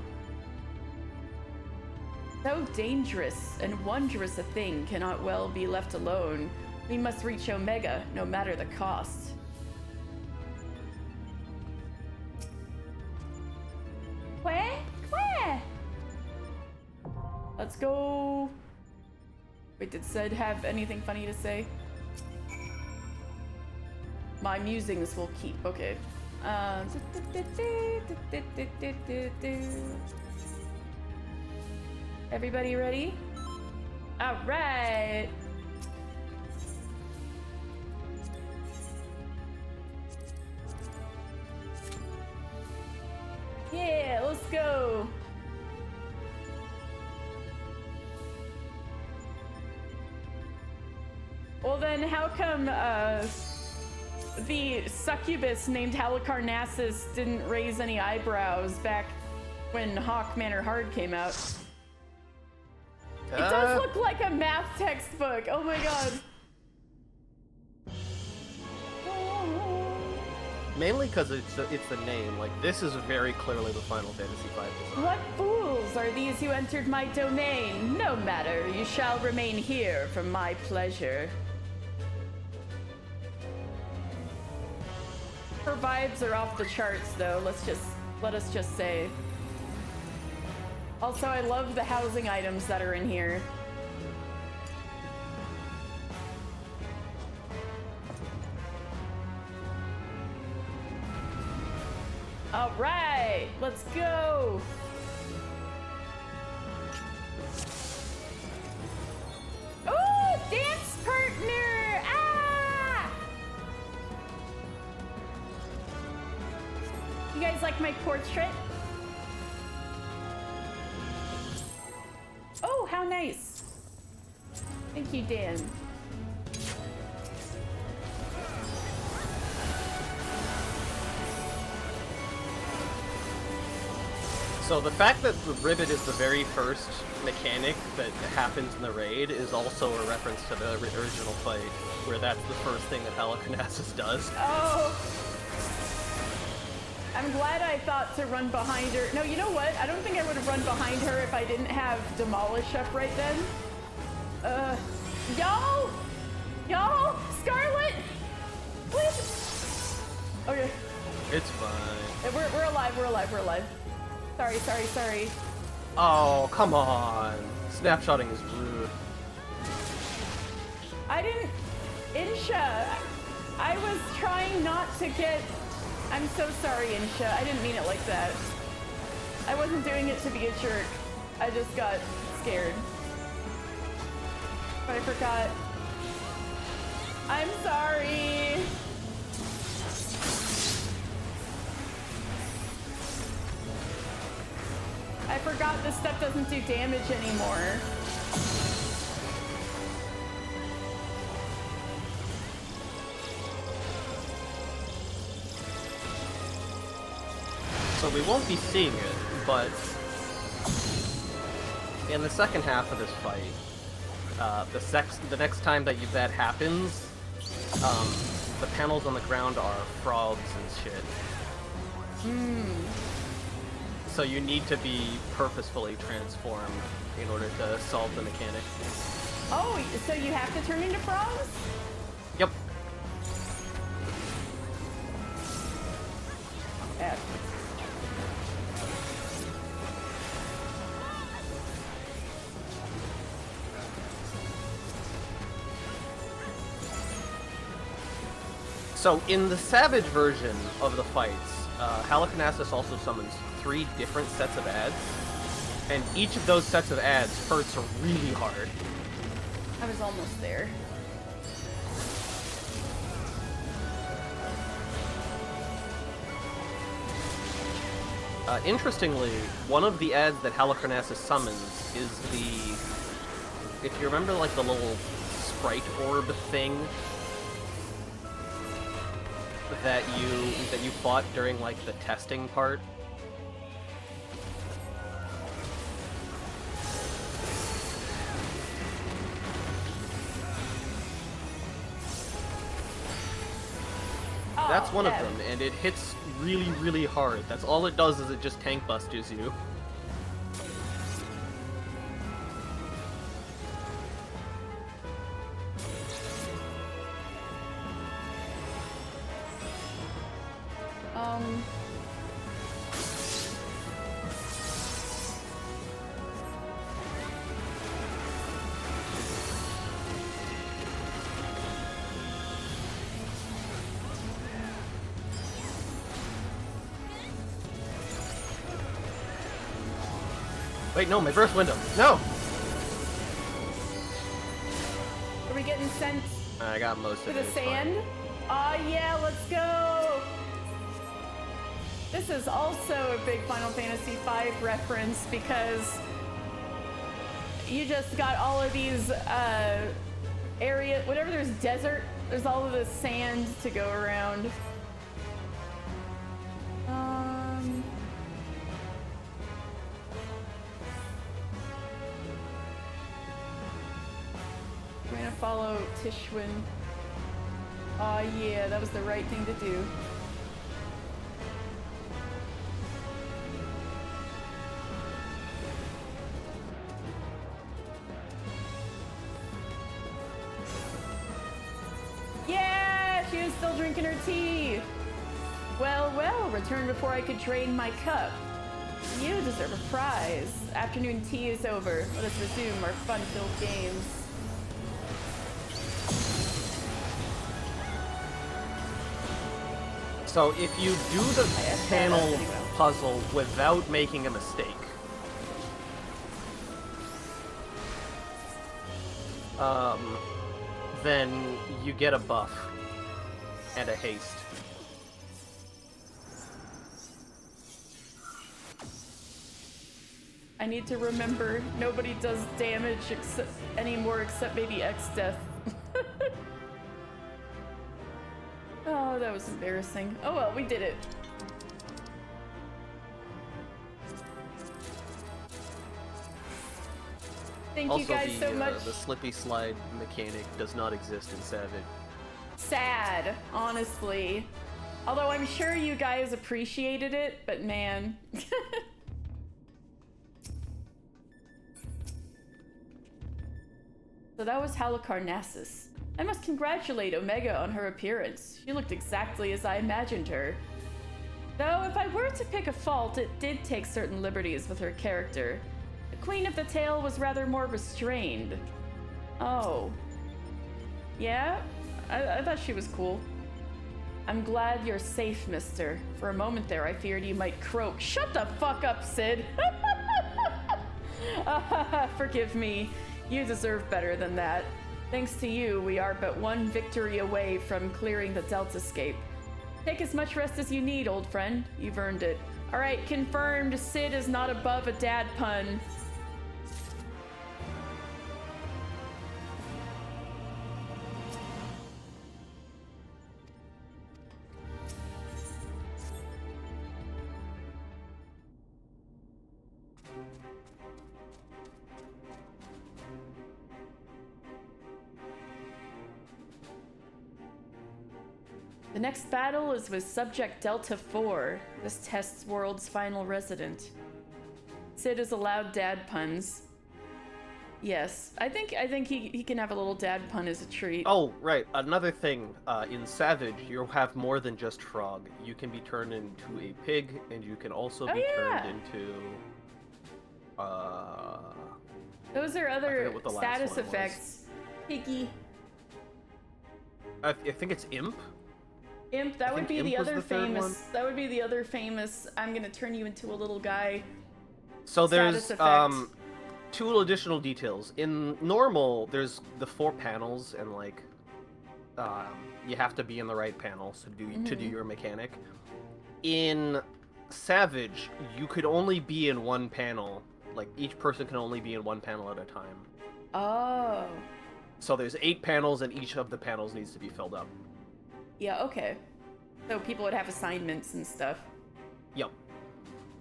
So dangerous and wondrous a thing cannot well be left alone. We must reach Omega, no matter the cost. Where? Let's go. Wait, did Zed have anything funny to say? My musings will keep. Okay. Everybody ready? All right. Yeah, let's go. Well then, how come the succubus named Halicarnassus didn't raise any eyebrows back when Hawk Manor Hard came out? It does look like a math textbook. Oh my god. Mainly because it's the name. Like, this is very clearly the Final Fantasy V design. What fools are these who entered my domain? No matter, you shall remain here for my pleasure. Her vibes are off the charts, though. Let us just say. Also, I love the housing items that are in here. All right, let's go. Oh, dance partner! Ah! You guys like my portrait? Oh, how nice. Thank you, Dan. So the fact that the ribbit is the very first mechanic that happens in the raid is also a reference to the original fight, where that's the first thing that Halicarnassus does. Oh. I'm glad I thought to run behind her. No, you know what? I don't think I would have run behind her if I didn't have Demolish up right then. Y'all! Y'all! Scarlet! Please! Okay. It's fine. We're alive, we're alive, we're alive. Sorry. Oh, come on. Snapshotting is rude. I didn't... Insha, I was trying not to get... I'm so sorry, Insha. I didn't mean it like that. I wasn't doing it to be a jerk. I just got scared. But I forgot. I'm sorry. I forgot this stuff doesn't do damage anymore. So we won't be seeing it, but in the second half of this fight, the next time that happens, the panels on the ground are frogs and shit. So you need to be purposefully transformed in order to solve the mechanic. Oh, so you have to turn into frogs? Yep. Yeah. So in the Savage version of the fights, Halicarnassus also summons 3 different sets of ads, and each of those sets of ads hurts really hard. I was almost there. Interestingly, one of the ads that Halicarnassus summons is the... If you remember, like, the little sprite orb thing that you fought during, like, the testing part? That's one of them, and it hits really, really hard. That's all it does, is it just tank busters you. Wait, no, my burst window. No! Are we getting sent I got most to of the it. it's sand? Aw, yeah, let's go! This is also a big Final Fantasy V reference because you just got all of these area, whenever there's desert, there's all of this sand to go around. I'm gonna follow Tishwin. Aw, yeah, that was the right thing to do. Yeah, she was still drinking her tea. Well, well, return before I could drain my cup. You deserve a prize. Afternoon tea is over. Let us resume our fun-filled games. So if you do the panel puzzle without making a mistake, then you get a buff and a haste. I need to remember nobody does damage anymore except maybe X-Death. Oh, that was embarrassing. Oh well, we did it. Thank you guys so much. The slippy slide mechanic does not exist in Savage. Sad, honestly. Although I'm sure you guys appreciated it, but man. So that was Halicarnassus. I must congratulate Omega on her appearance. She looked exactly as I imagined her. Though if I were to pick a fault, it did take certain liberties with her character. The Queen of the Tail was rather more restrained. Oh. Yeah? I thought she was cool. I'm glad you're safe, mister. For a moment there, I feared you might croak. Shut the fuck up, Sid! Forgive me. You deserve better than that. Thanks to you, we are but one victory away from clearing the Deltascape. Take as much rest as you need, old friend. You've earned it. Alright, confirmed. Sid is not above a dad pun. The next battle is with Subject Delta 4, this test world's final resident. Sid is allowed dad puns. Yes, I think he can have a little dad pun as a treat. Oh, right. Another thing, in Savage, you have more than just frog. You can be turned into a pig, and you can also be turned into. Those are other what the last status one was. effects. Piggy. I think it's imp. Imp. That would think be the Imp was other the third famous. one. That would be the other famous. I'm gonna turn you into a little guy. So Status there's effect. two additional details. In normal, there's the 4 panels, and like you have to be in the right panels to do your mechanic. In Savage, you could only be in one panel. Like each person can only be in one panel at a time. Oh. So there's 8 panels, and each of the panels needs to be filled up. Yeah. Okay. So people would have assignments and stuff. Yep.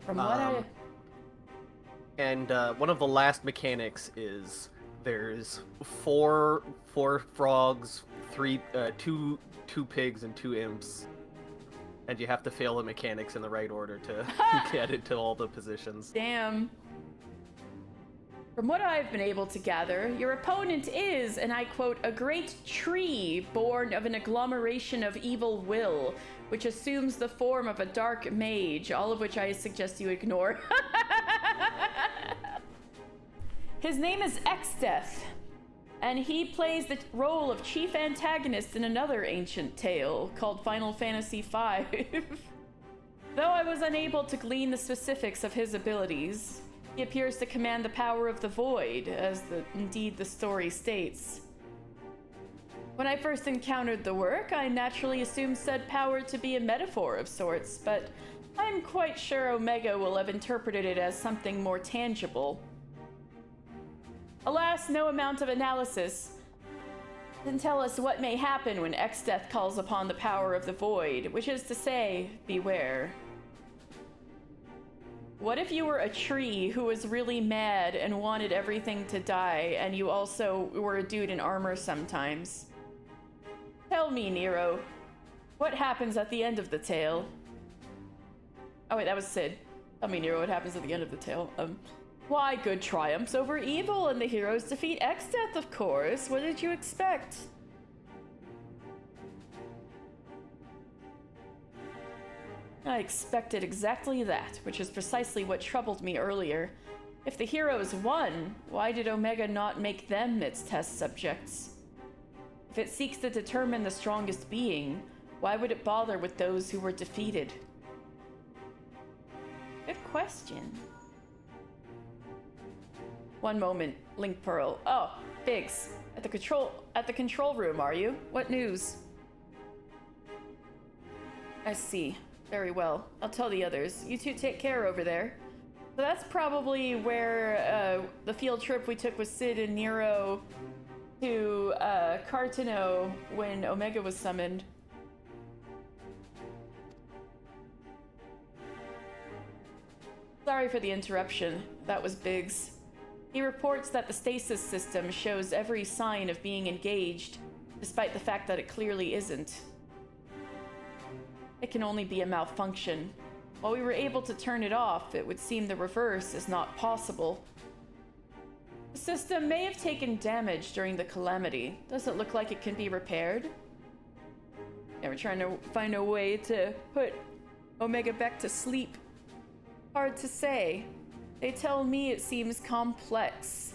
From what I. And one of the last mechanics is there's four frogs, two pigs, and 2 imps, and you have to fail the mechanics in the right order to get into all the positions. Damn. From what I've been able to gather, your opponent is, and I quote, a great tree born of an agglomeration of evil will, which assumes the form of a dark mage, all of which I suggest you ignore. His name is Exdeath, and he plays the role of chief antagonist in another ancient tale called Final Fantasy V. Though I was unable to glean the specifics of his abilities, he appears to command the power of the void, as indeed the story states. When I first encountered the work, I naturally assumed said power to be a metaphor of sorts, but I'm quite sure Omega will have interpreted it as something more tangible. Alas, no amount of analysis can tell us what may happen when Exdeath calls upon the power of the void, which is to say, beware. What if you were a tree who was really mad and wanted everything to die, and you also were a dude in armor sometimes? Tell me, Nero, what happens at the end of the tale? Oh wait, that was Sid. Tell me, Nero, what happens at the end of the tale? Why, good triumphs over evil, and the heroes defeat Exdeath, of course. What did you expect? I expected exactly that, which is precisely what troubled me earlier. If the heroes won, why did Omega not make them its test subjects? If it seeks to determine the strongest being, why would it bother with those who were defeated? Good question. One moment, Link Pearl. Oh, Biggs. At the control room, are you? What news? I see. Very well. I'll tell the others. You two take care over there. So that's probably where the field trip we took with Sid and Nero to Cartano when Omega was summoned. Sorry for the interruption. That was Biggs. He reports that the stasis system shows every sign of being engaged, despite the fact that it clearly isn't. It can only be a malfunction. While we were able to turn it off, it would seem the reverse is not possible. The system may have taken damage during the calamity. Does it look like it can be repaired? Yeah, we're trying to find a way to put Omega back to sleep. Hard to say. They tell me it seems complex.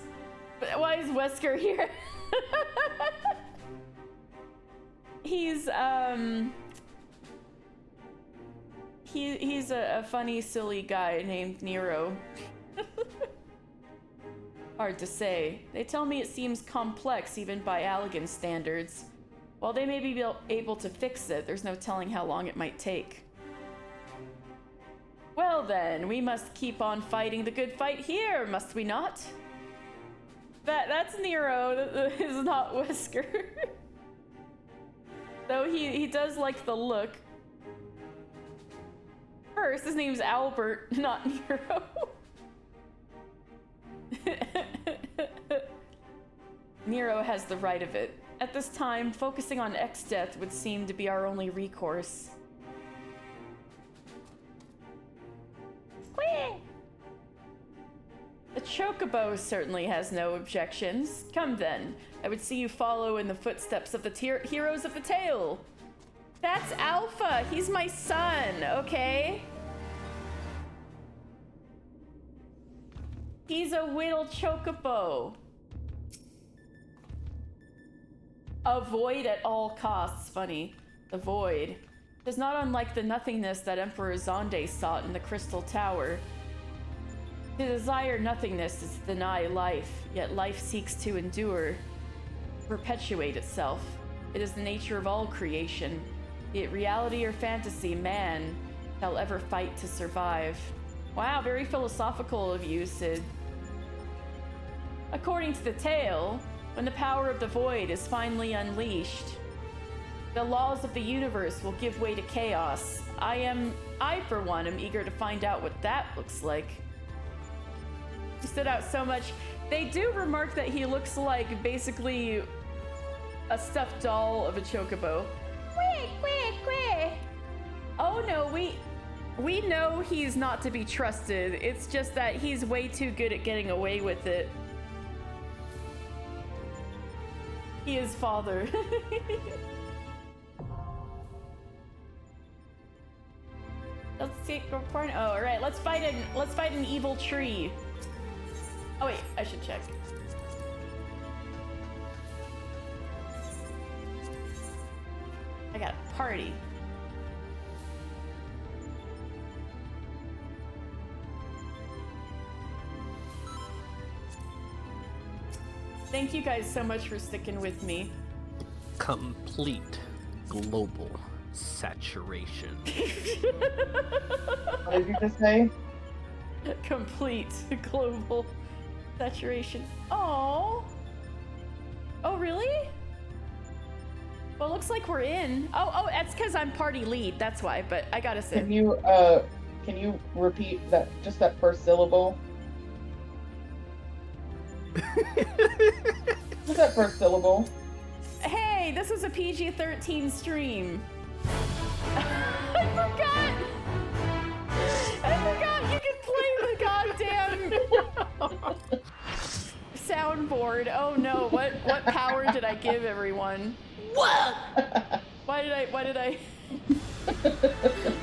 But why is Wesker here? He's a funny, silly guy named Nero. Hard to say. They tell me it seems complex even by Allegan standards. While they may be able to fix it, there's no telling how long it might take. Well then, we must keep on fighting the good fight here, must we not? That's Nero, that is not Wesker. Though he does like the look. First, his name's Albert, not Nero. Nero has the right of it. At this time, focusing on Exdeath would seem to be our only recourse. Squee! The Chocobo certainly has no objections. Come then, I would see you follow in the footsteps of the heroes of the tale. That's Alpha, he's my son, okay? He's a little Chocobo. Avoid at all costs, funny. Avoid. It is not unlike the nothingness that Emperor Zonde sought in the Crystal Tower. To desire nothingness is to deny life, yet life seeks to endure, perpetuate itself. It is the nature of all creation. Be it reality or fantasy, man shall ever fight to survive. Wow, very philosophical of you, Sid. According to the tale, when the power of the void is finally unleashed, the laws of the universe will give way to chaos. I for one am eager to find out what that looks like. He stood out so much. They do remark that he looks like basically a stuffed doll of a Chocobo. Quack, quack, quack. Oh no, we know he's not to be trusted. It's just that he's way too good at getting away with it. He is father. Let's see. Oh, all right. Let's fight an evil tree. Oh wait, I should check. I got a party. Thank you guys so much for sticking with me. Complete global saturation. What did you just say? Complete global saturation. Oh. Oh, really? Well, looks like we're in. Oh, that's because I'm party lead. That's why. But I gotta say. Can you repeat just that first syllable? What's that first syllable? Hey, this is a PG-13 stream. I forgot you could play the goddamn soundboard. Oh no, what power did I give everyone? What? Why did I?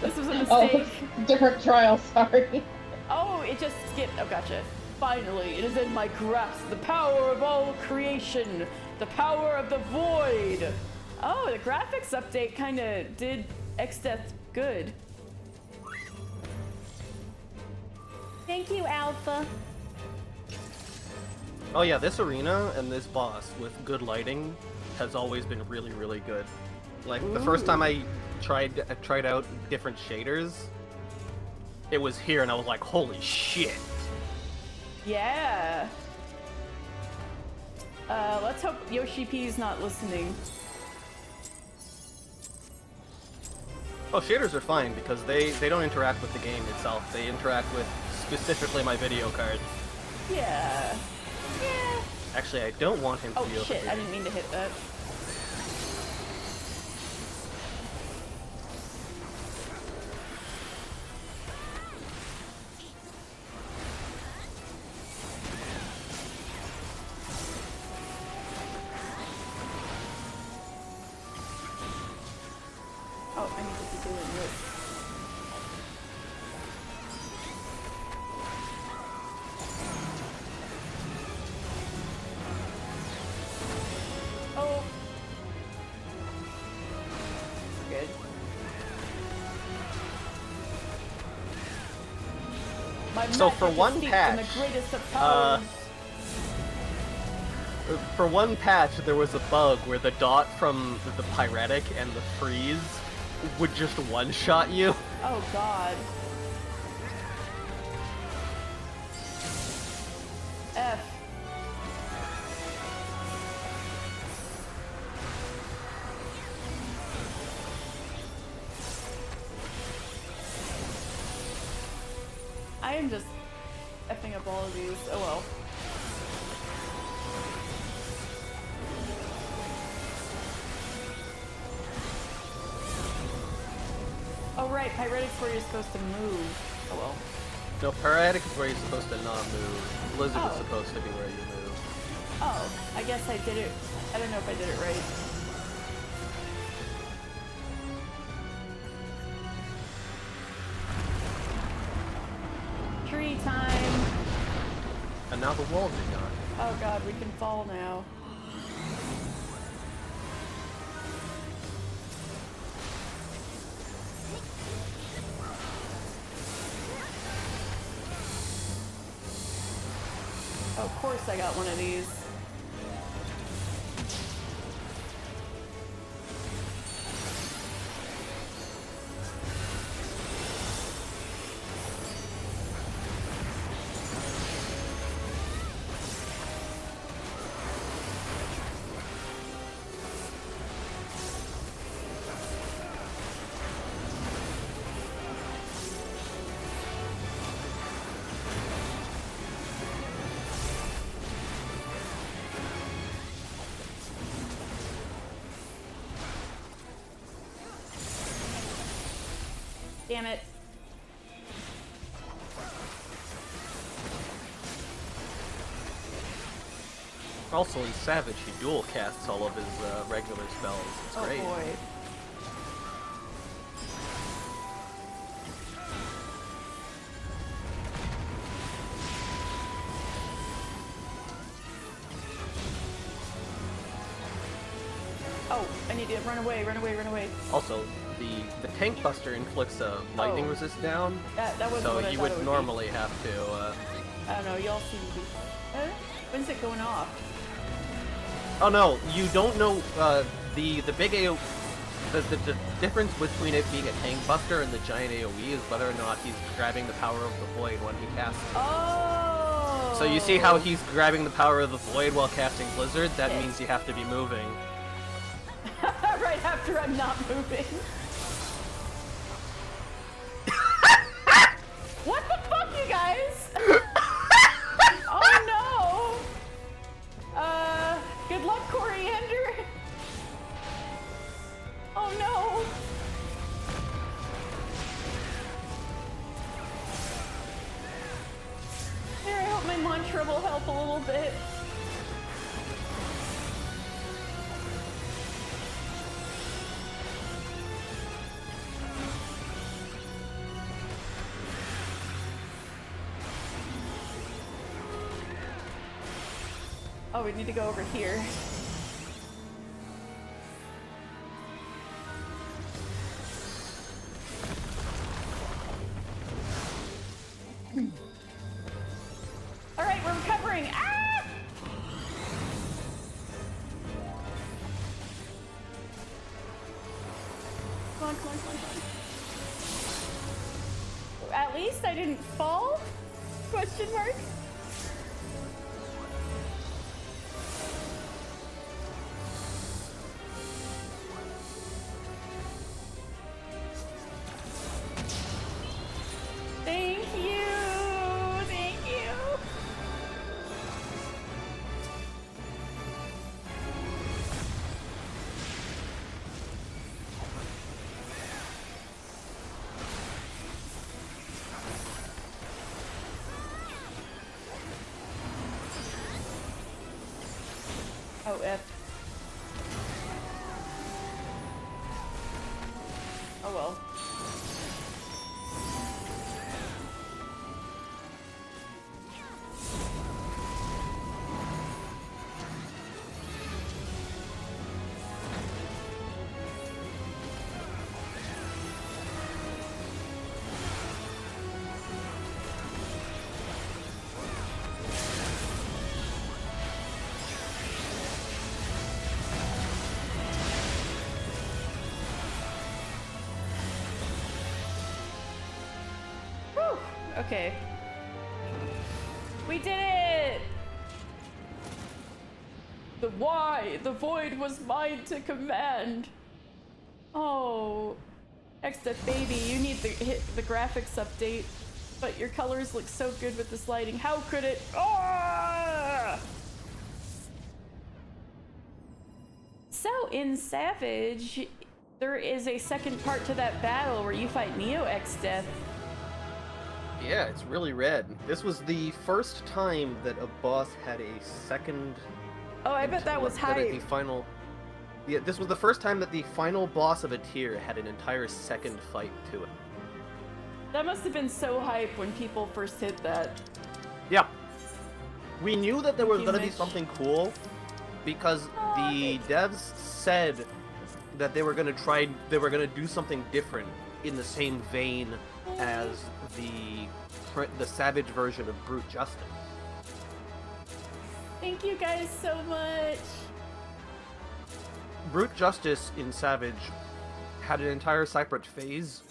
This was a mistake. Oh, different trial, sorry. Oh, it just skipped. Oh, gotcha. Finally, it is in my grasp, the power of all creation, the power of the void. Oh, the graphics update kind of did Exdeath good. Thank you, Alpha. Oh yeah, this arena and this boss with good lighting has always been really, really good. Like the first time I tried out different shaders, it was here and I was like, holy shit. Yeah. Let's hope Yoshi P's not listening. Oh, shaders are fine because they don't interact with the game itself. They interact with specifically my video card. Yeah. Yeah. Actually, I don't want him to Oh be shit, I didn't mean to hit that. Oh, I need to be doing this. Oh. Good. So for one patch, for one patch, there was a bug where the dot from the Pyretic and the freeze would just one-shot you. Oh god. F. I am just effing up all of these. Oh well. right, Pyretic's where you're supposed to move. Oh well. No, Pyretic is where you're supposed to not move. Blizzard is Oh. supposed to be where you move. Oh, I guess I did it. I don't know if I did it right. Tree time. And now the walls are gone. Oh god, we can fall now. Oh, of course I got one of these. Damn it. Also in Savage, he dual casts all of his regular spells. It's Oh great. boy. Oh, I need to run away, run away, run away. Also, the Tank Buster inflicts a lightning Oh. resist down, That wasn't so what I you thought would it would normally have to. be. I don't know, y'all seem to be... When's it going off? Oh no, you don't know the big AO. The difference between it being a Tank Buster and the giant AOE is whether or not he's grabbing the power of the void when he casts it. Oh! So you see how he's grabbing the power of the void while casting Blizzard? That Okay. means you have to be moving. Right after I'm not moving. What the fuck, you guys? Oh no! Good luck, Coriander. Oh no! Here, I hope my mantra will help a little bit. Oh, we need to go over here. All right, we're recovering. Ah! Come on, come on, come on, come on. At least I didn't fall? Question mark. Thank you. Thank you. Oh, F. Oh well. Whew. Okay. We did it! The why? The void was mine to command. Oh. Extra baby, you need to hit the graphics update. But your colors look so good with this lighting. How could it? Ah! So in Savage, there is a second part to that battle where you fight Neo Exdeath. Yeah, it's really rad. This was the first time that a boss had a second. Oh, I bet that was The hype. final. Yeah, this was the first time that the final boss of a tier had an entire second fight to it. That must have been so hype when people first hit that. Yeah. We knew that there was Thank you, going to be Mitch. something cool because the devs said that they were going to do something different in the same vein as the Savage version of Brute Justice. Thank you guys so much. Brute Justice in Savage had an entire separate phase.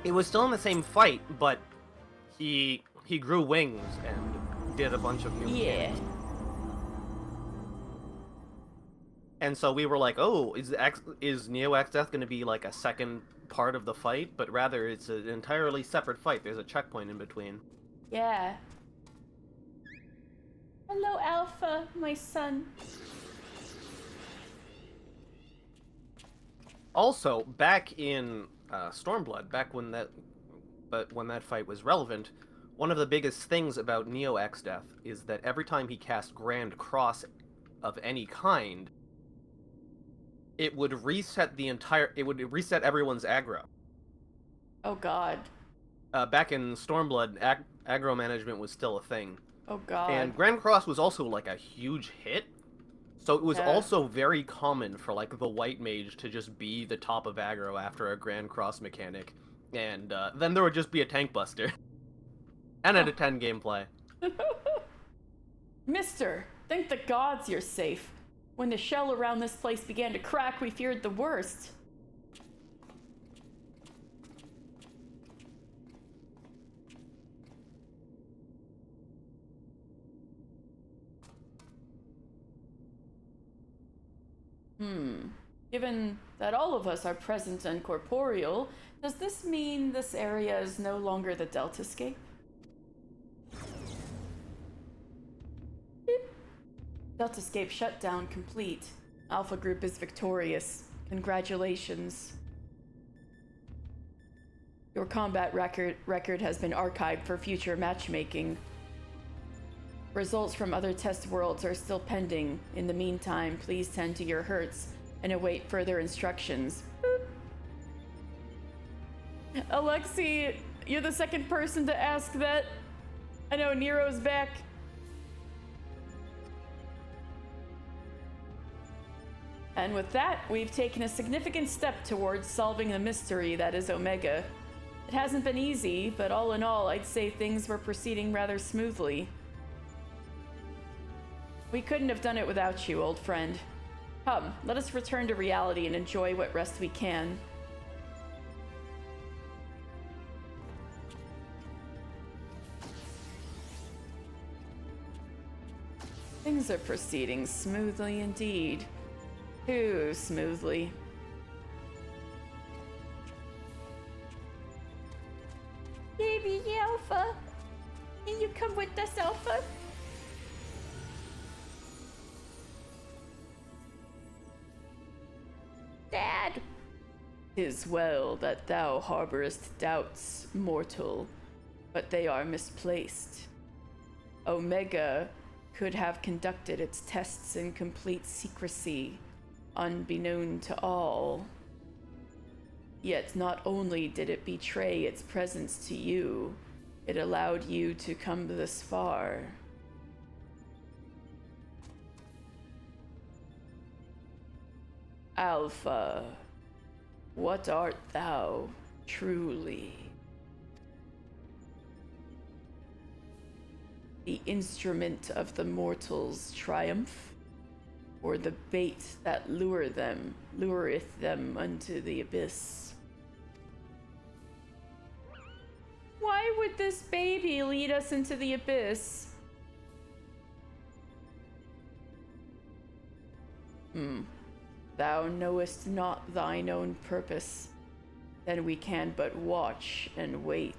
It was still in the same fight, but he grew wings and did a bunch of new Yeah. mechanics. And so we were like, oh, is Neo Exdeath going to be like a second part of the fight? But rather, it's an entirely separate fight. There's a checkpoint in between. Yeah. Hello, Alpha, my son. Also, back in Stormblood, when that fight was relevant, one of the biggest things about Neo Exdeath is that every time he cast Grand Cross of any kind, it would reset everyone's aggro. Oh god. Back in Stormblood, aggro management was still a thing. Oh god. And Grand Cross was also like a huge hit. So it was Yeah. also very common for like the white mage to just be the top of aggro after a Grand Cross mechanic. And then there would just be a tank buster. And at a 10 gameplay. Mister, thank the gods you're safe. When the shell around this place began to crack, we feared the worst. Given that all of us are present and corporeal, does this mean this area is no longer the Deltascape? Beep. Deltascape shutdown complete. Alpha Group is victorious. Congratulations. Your combat record has been archived for future matchmaking. Results from other test worlds are still pending. In the meantime, please tend to your hurts and await further instructions. Boop. Alexi, you're the second person to ask that. I know Nero's back. And with that, we've taken a significant step towards solving the mystery that is Omega. It hasn't been easy, but all in all, I'd say things were proceeding rather smoothly. We couldn't have done it without you, old friend. Come, let us return to reality and enjoy what rest we can. Things are proceeding smoothly indeed. Too smoothly. Baby Alpha! Can you come with us, Alpha? Dad! 'Tis well that thou harborest doubts, mortal, but they are misplaced. Omega could have conducted its tests in complete secrecy, unbeknown to all. Yet not only did it betray its presence to you, it allowed you to come this far. Alpha, what art thou truly? The instrument of the mortals' triumph, or the bait that lureth them unto the abyss? Why would this baby lead us into the abyss? Thou knowest not thine own purpose, then we can but watch and wait.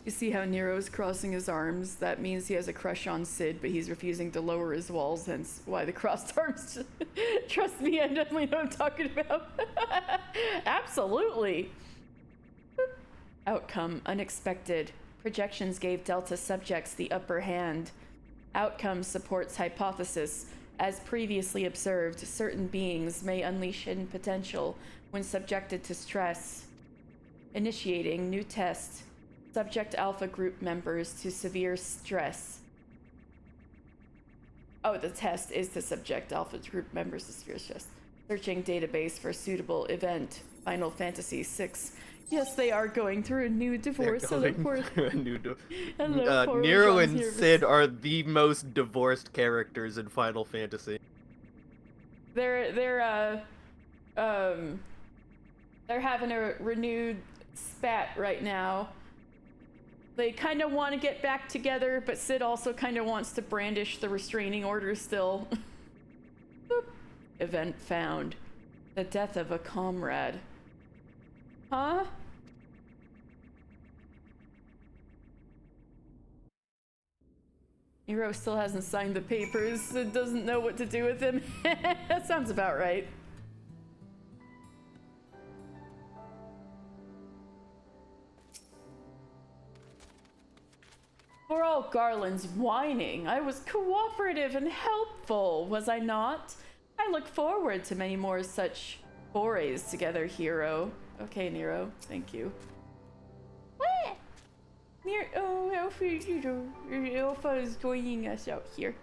You see how Nero's crossing his arms? That means he has a crush on Sid, but he's refusing to lower his walls, hence why the crossed arms. Trust me, I definitely know what I'm talking about. Absolutely. Outcome, unexpected. Projections gave Delta subjects the upper hand. Outcome supports hypothesis. As previously observed, certain beings may unleash hidden potential when subjected to stress. Initiating new test. Subject Alpha group members to severe stress. Oh, the test is to subject Alpha group members to severe stress. Searching database for suitable event. Final Fantasy VI. Yes, they are going through a new divorce. Hello, Hello, Nero and here. Sid are the most divorced characters in Final Fantasy. They're having a renewed spat right now. They kind of want to get back together, but Sid also kind of wants to brandish the restraining order still. Event found. The death of a comrade. Huh? Nero still hasn't signed the papers. Sid doesn't know what to do with him. That sounds about right. For all Garland's whining, I was cooperative and helpful, was I not? I look forward to many more such forays together, hero. Okay, Nero, thank you. What? Alpha, Alpha is joining us out here.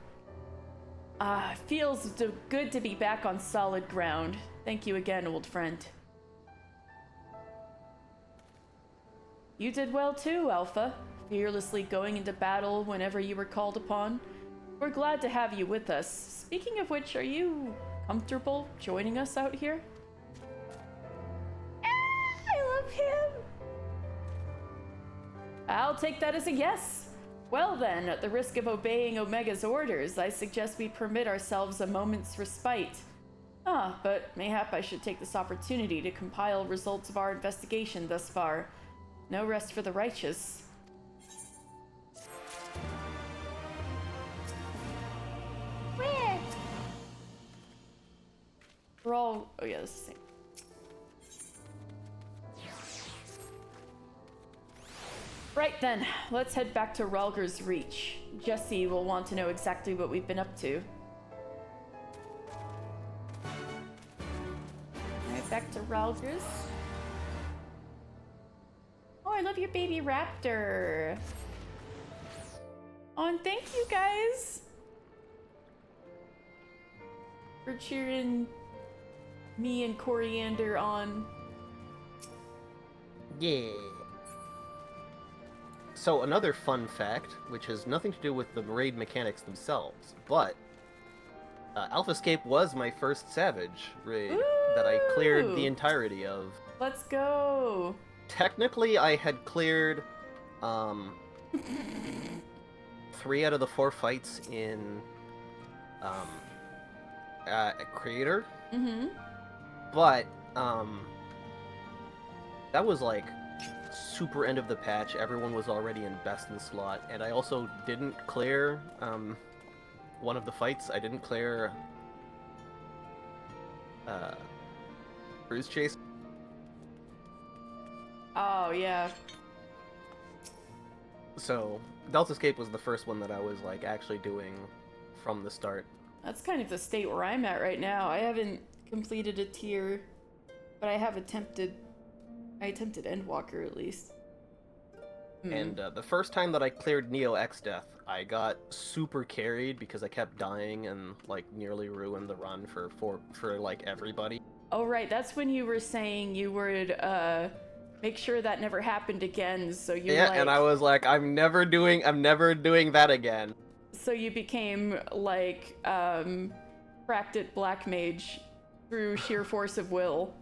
Feels good to be back on solid ground. Thank you again, old friend. You did well too, Alpha. Fearlessly going into battle whenever you were called upon. We're glad to have you with us. Speaking of which, are you comfortable joining us out here? I love him! I'll take that as a yes. Well then, at the risk of obeying Omega's orders, I suggest we permit ourselves a moment's respite. But mayhap I should take this opportunity to compile results of our investigation thus far. No rest for the righteous. Where? We're all... Oh yeah, this is the same. Right then, let's head back to Ralger's Reach. Jesse will want to know exactly what we've been up to. Alright, back to Ralger's. Oh, I love your baby raptor. Oh, and thank you guys for cheering me and Coriander on. Yeah. So another fun fact, which has nothing to do with the raid mechanics themselves, but Alphascape was my first Savage raid that I cleared the entirety of. Let's go. Technically, I had cleared 3 out of the 4 fights in Creator. Mm-hmm. But that was like super end of the patch. Everyone was already in best in slot, and I also didn't clear one of the fights. I didn't clear Cruise Chase. Oh yeah. So Deltascape was the first one that I was like actually doing from the start. That's kind of the state where I'm at right now. I haven't completed a tier, but I have attempted Endwalker at least. And the first time that I cleared Neo X Death, I got super carried because I kept dying and like nearly ruined the run for like everybody. Oh right, that's when you were saying you would make sure that never happened again. So you and I was like, I'm never doing that again. So you became like cracked at Black Mage through sheer force of will.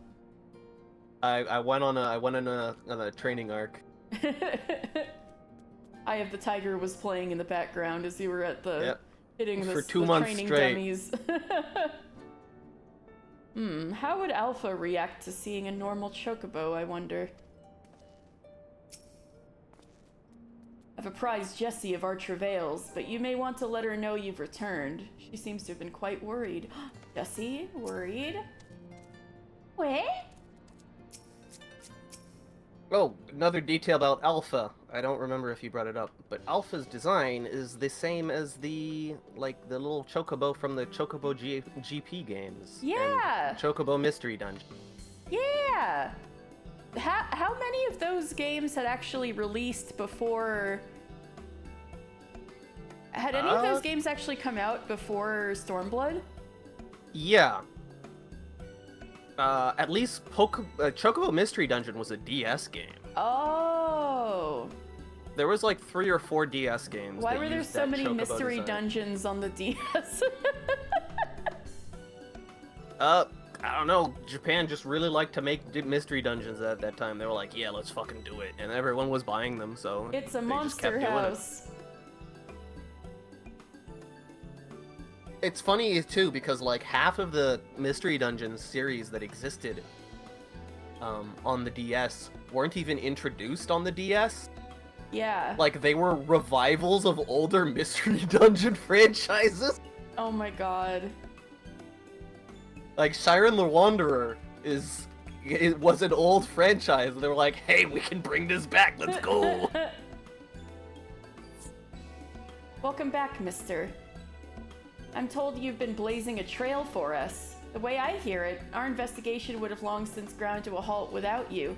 I went on a training arc. Eye of the Tiger was playing in the background as you were at the hitting for the 2 months training straight. dummies. How would Alpha react to seeing a normal chocobo, I wonder? I've apprised Jessie of our travails, but you may want to let her know you've returned. She seems to have been quite worried. Jessie, worried? What? Oh, another detail about Alpha. I don't remember if you brought it up, but Alpha's design is the same as the little Chocobo from the Chocobo GP games. Yeah! And Chocobo Mystery Dungeon. Yeah! How many of those games had actually released before... Had any of those games actually come out before Stormblood? Yeah. At least Chocobo Mystery Dungeon was a DS game. Oh. There was like 3 or 4 DS games. Why that were there used so that many Chocobo mystery design. dungeons on the DS? I don't know. Japan just really liked to make mystery dungeons at that time. They were like, yeah, let's fucking do it. And everyone was buying them, so It's a they just kept monster doing it. house. It's funny too because like half of the Mystery Dungeons series that existed on the DS weren't even introduced on the DS. Yeah. Like they were revivals of older Mystery Dungeon franchises. Oh my god. Like Siren the Wanderer was an old franchise. They were like, hey, we can bring this back. Let's go. Welcome back, mister. I'm told you've been blazing a trail for us. The way I hear it, our investigation would have long since ground to a halt without you.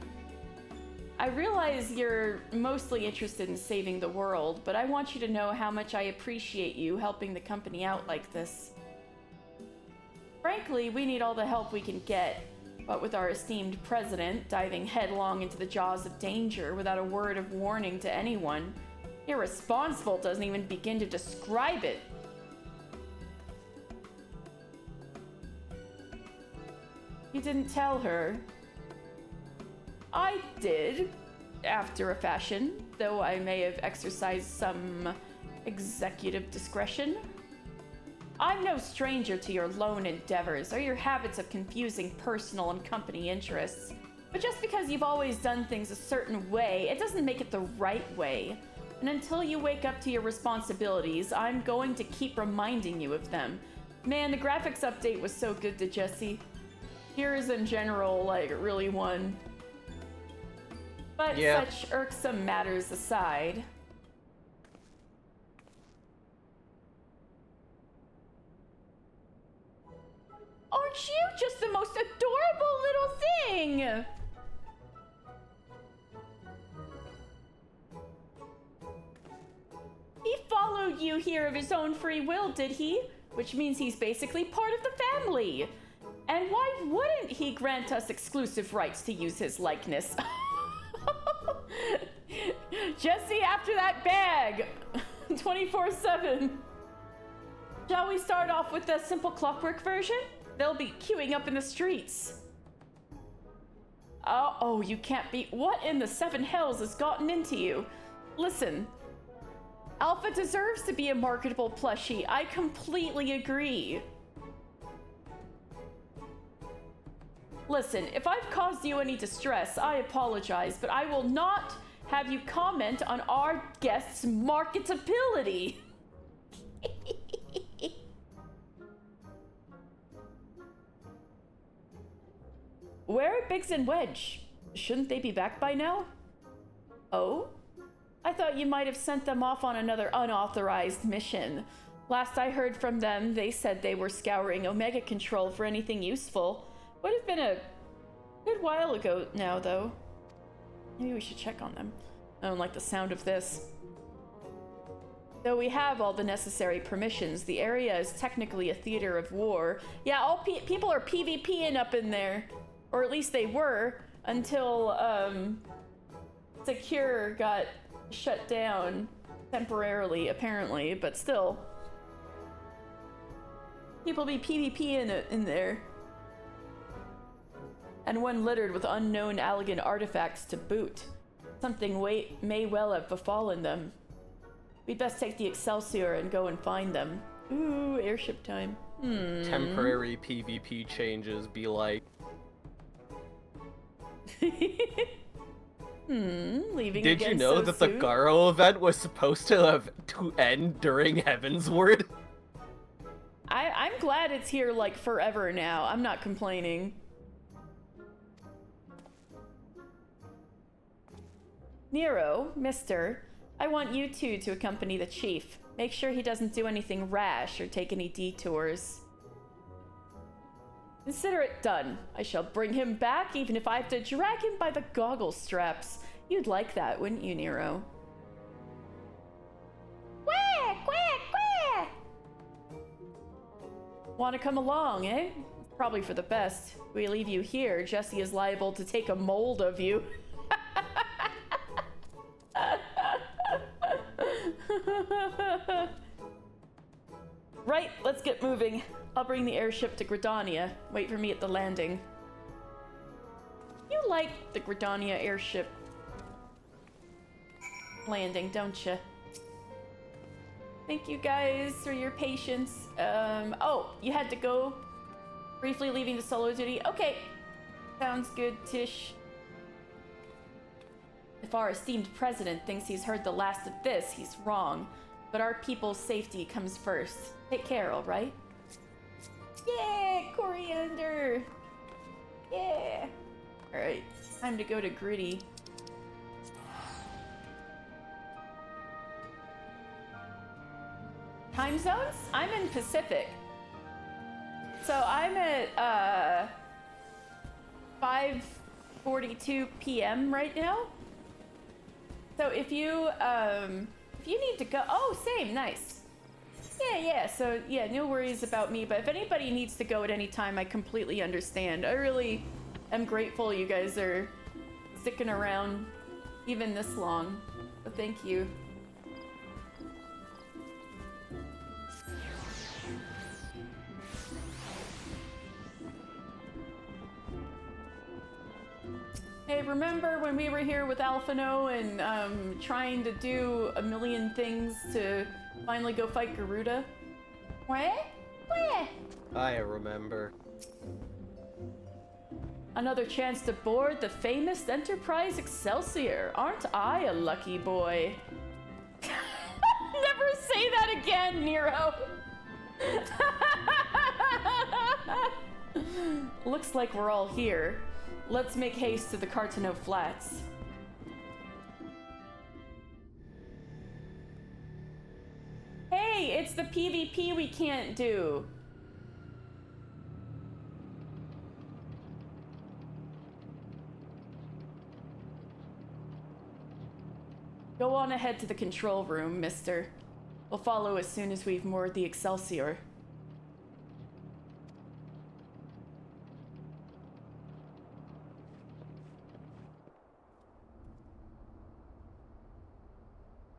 I realize you're mostly interested in saving the world, but I want you to know how much I appreciate you helping the company out like this. Frankly, we need all the help we can get, but with our esteemed president diving headlong into the jaws of danger without a word of warning to anyone, irresponsible doesn't even begin to describe it. You didn't tell her. I did, after a fashion, though I may have exercised some executive discretion. I'm no stranger to your lone endeavors or your habits of confusing personal and company interests. But just because you've always done things a certain way, it doesn't make it the right way. And until you wake up to your responsibilities, I'm going to keep reminding you of them. Man, the graphics update was so good to Jessie. Heroes in general, like, really won. But Yeah. such irksome matters aside. Aren't you just the most adorable little thing? He followed you here of his own free will, did he? Which means he's basically part of the family. And why wouldn't he grant us exclusive rights to use his likeness? Jesse, after that bag! 24/7. Shall we start off with the simple clockwork version? They'll be queuing up in the streets. Oh, you can't be. What in the seven hells has gotten into you? Listen, Alpha deserves to be a marketable plushie. I completely agree. Listen, if I've caused you any distress, I apologize, but I will not have you comment on our guest's marketability. Where are Biggs and Wedge? Shouldn't they be back by now? Oh? I thought you might have sent them off on another unauthorized mission. Last I heard from them, they said they were scouring Omega Control for anything useful. Would have been a good while ago now, though. Maybe we should check on them. I don't like the sound of this. Though we have all the necessary permissions, the area is technically a theater of war. Yeah, all people are PvPing up in there. Or at least they were, until, Secure got shut down temporarily, apparently, but still. People be PvPing in there. And one littered with unknown Allagan artifacts to boot. Something may well have befallen them. We'd best take the Excelsior and go and find them. Ooh, airship time. Temporary PvP changes be like... Leaving Did you again know so that the soon? Garo event was supposed to end during Heavensward? I'm glad it's here like forever now. I'm not complaining. Nero, Mister, I want you two to accompany the chief. Make sure he doesn't do anything rash or take any detours. Consider it done. I shall bring him back even if I have to drag him by the goggle straps. You'd like that, wouldn't you, Nero? Quack, quack, quack! Want to come along, eh? Probably for the best. We leave you here, Jesse is liable to take a mold of you. Right, let's get moving. I'll bring the airship to Gridania. Wait for me at the landing. You like the Gridania airship landing, don't you? Thank you guys for your patience. Oh, you had to go? Briefly leaving the solo duty? Okay. Sounds good, Tish. If our esteemed president thinks he's heard the last of this, he's wrong. But our people's safety comes first. Take care, all right? Yeah, Coriander! Yeah! Alright, time to go to Gritty. Time zones? I'm in Pacific. So I'm at 5:42 p.m. right now. So if you need to go, oh, same, nice. Yeah, so yeah, no worries about me, but if anybody needs to go at any time, I completely understand. I really am grateful you guys are sticking around even this long, so thank you. Hey, remember when we were here with Alphino and trying to do a million things to finally go fight Garuda? What? What? I remember. Another chance to board the famous Enterprise Excelsior. Aren't I a lucky boy? Never say that again, Nero. Looks like we're all here. Let's make haste to the Cartano Flats. Hey, it's the PvP we can't do. Go on ahead to the control room, mister. We'll follow as soon as we've moored the Excelsior.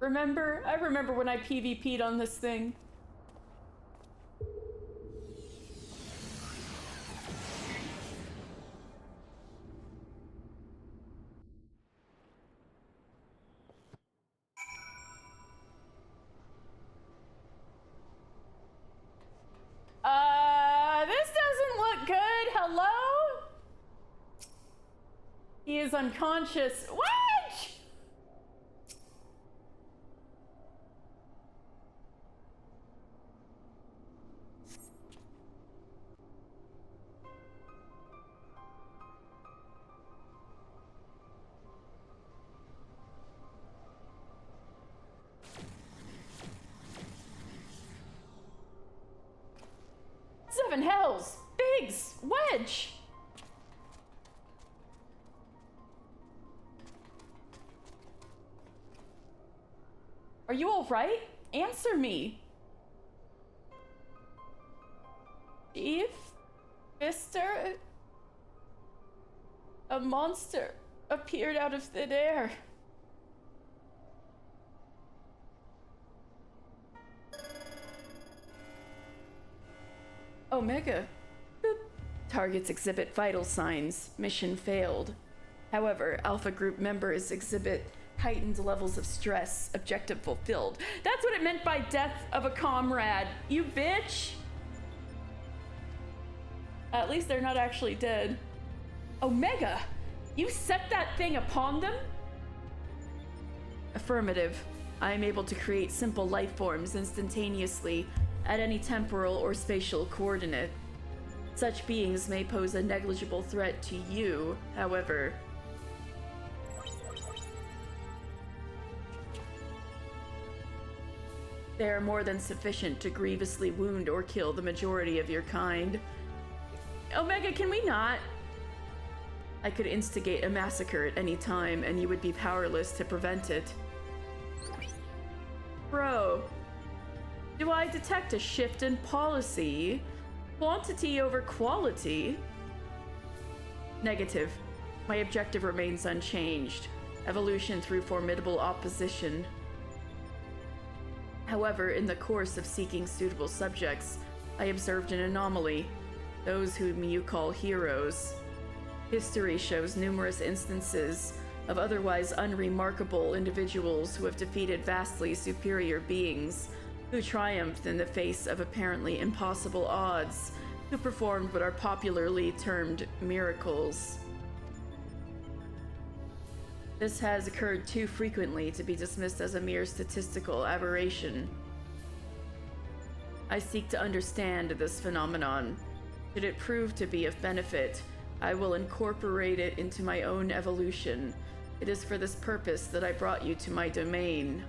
I remember when I PvP'd on this thing. This doesn't look good. Hello? He is unconscious. What? Seven hells! Biggs! Wedge! Are you alright? Answer me! Chief? Mister? A monster appeared out of thin air. Omega. Boop. Targets exhibit vital signs. Mission failed. However, Alpha Group members exhibit heightened levels of stress. Objective fulfilled. That's what it meant by death of a comrade. You bitch! At least they're not actually dead. Omega! You set that thing upon them? Affirmative. I am able to create simple life forms instantaneously at any temporal or spatial coordinate. Such beings may pose a negligible threat to you, however. They are more than sufficient to grievously wound or kill the majority of your kind. Omega, can we not? I could instigate a massacre at any time, and you would be powerless to prevent it. Bro, do I detect a shift in policy? Quantity over quality? Negative. My objective remains unchanged. Evolution through formidable opposition. However, in the course of seeking suitable subjects, I observed an anomaly. Those whom you call heroes. History shows numerous instances of otherwise unremarkable individuals who have defeated vastly superior beings, who triumphed in the face of apparently impossible odds, who performed what are popularly termed miracles. This has occurred too frequently to be dismissed as a mere statistical aberration. I seek to understand this phenomenon. Should it prove to be of benefit, I will incorporate it into my own evolution. It is for this purpose that I brought you to my domain.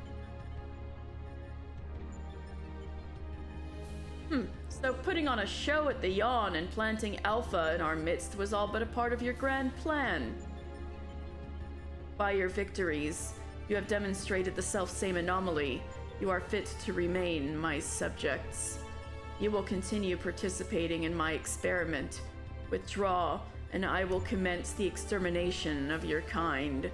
So putting on a show at the Yawn and planting Alpha in our midst was all but a part of your grand plan. By your victories, you have demonstrated the self-same anomaly. You are fit to remain my subjects. You will continue participating in my experiment. Withdraw, and I will commence the extermination of your kind.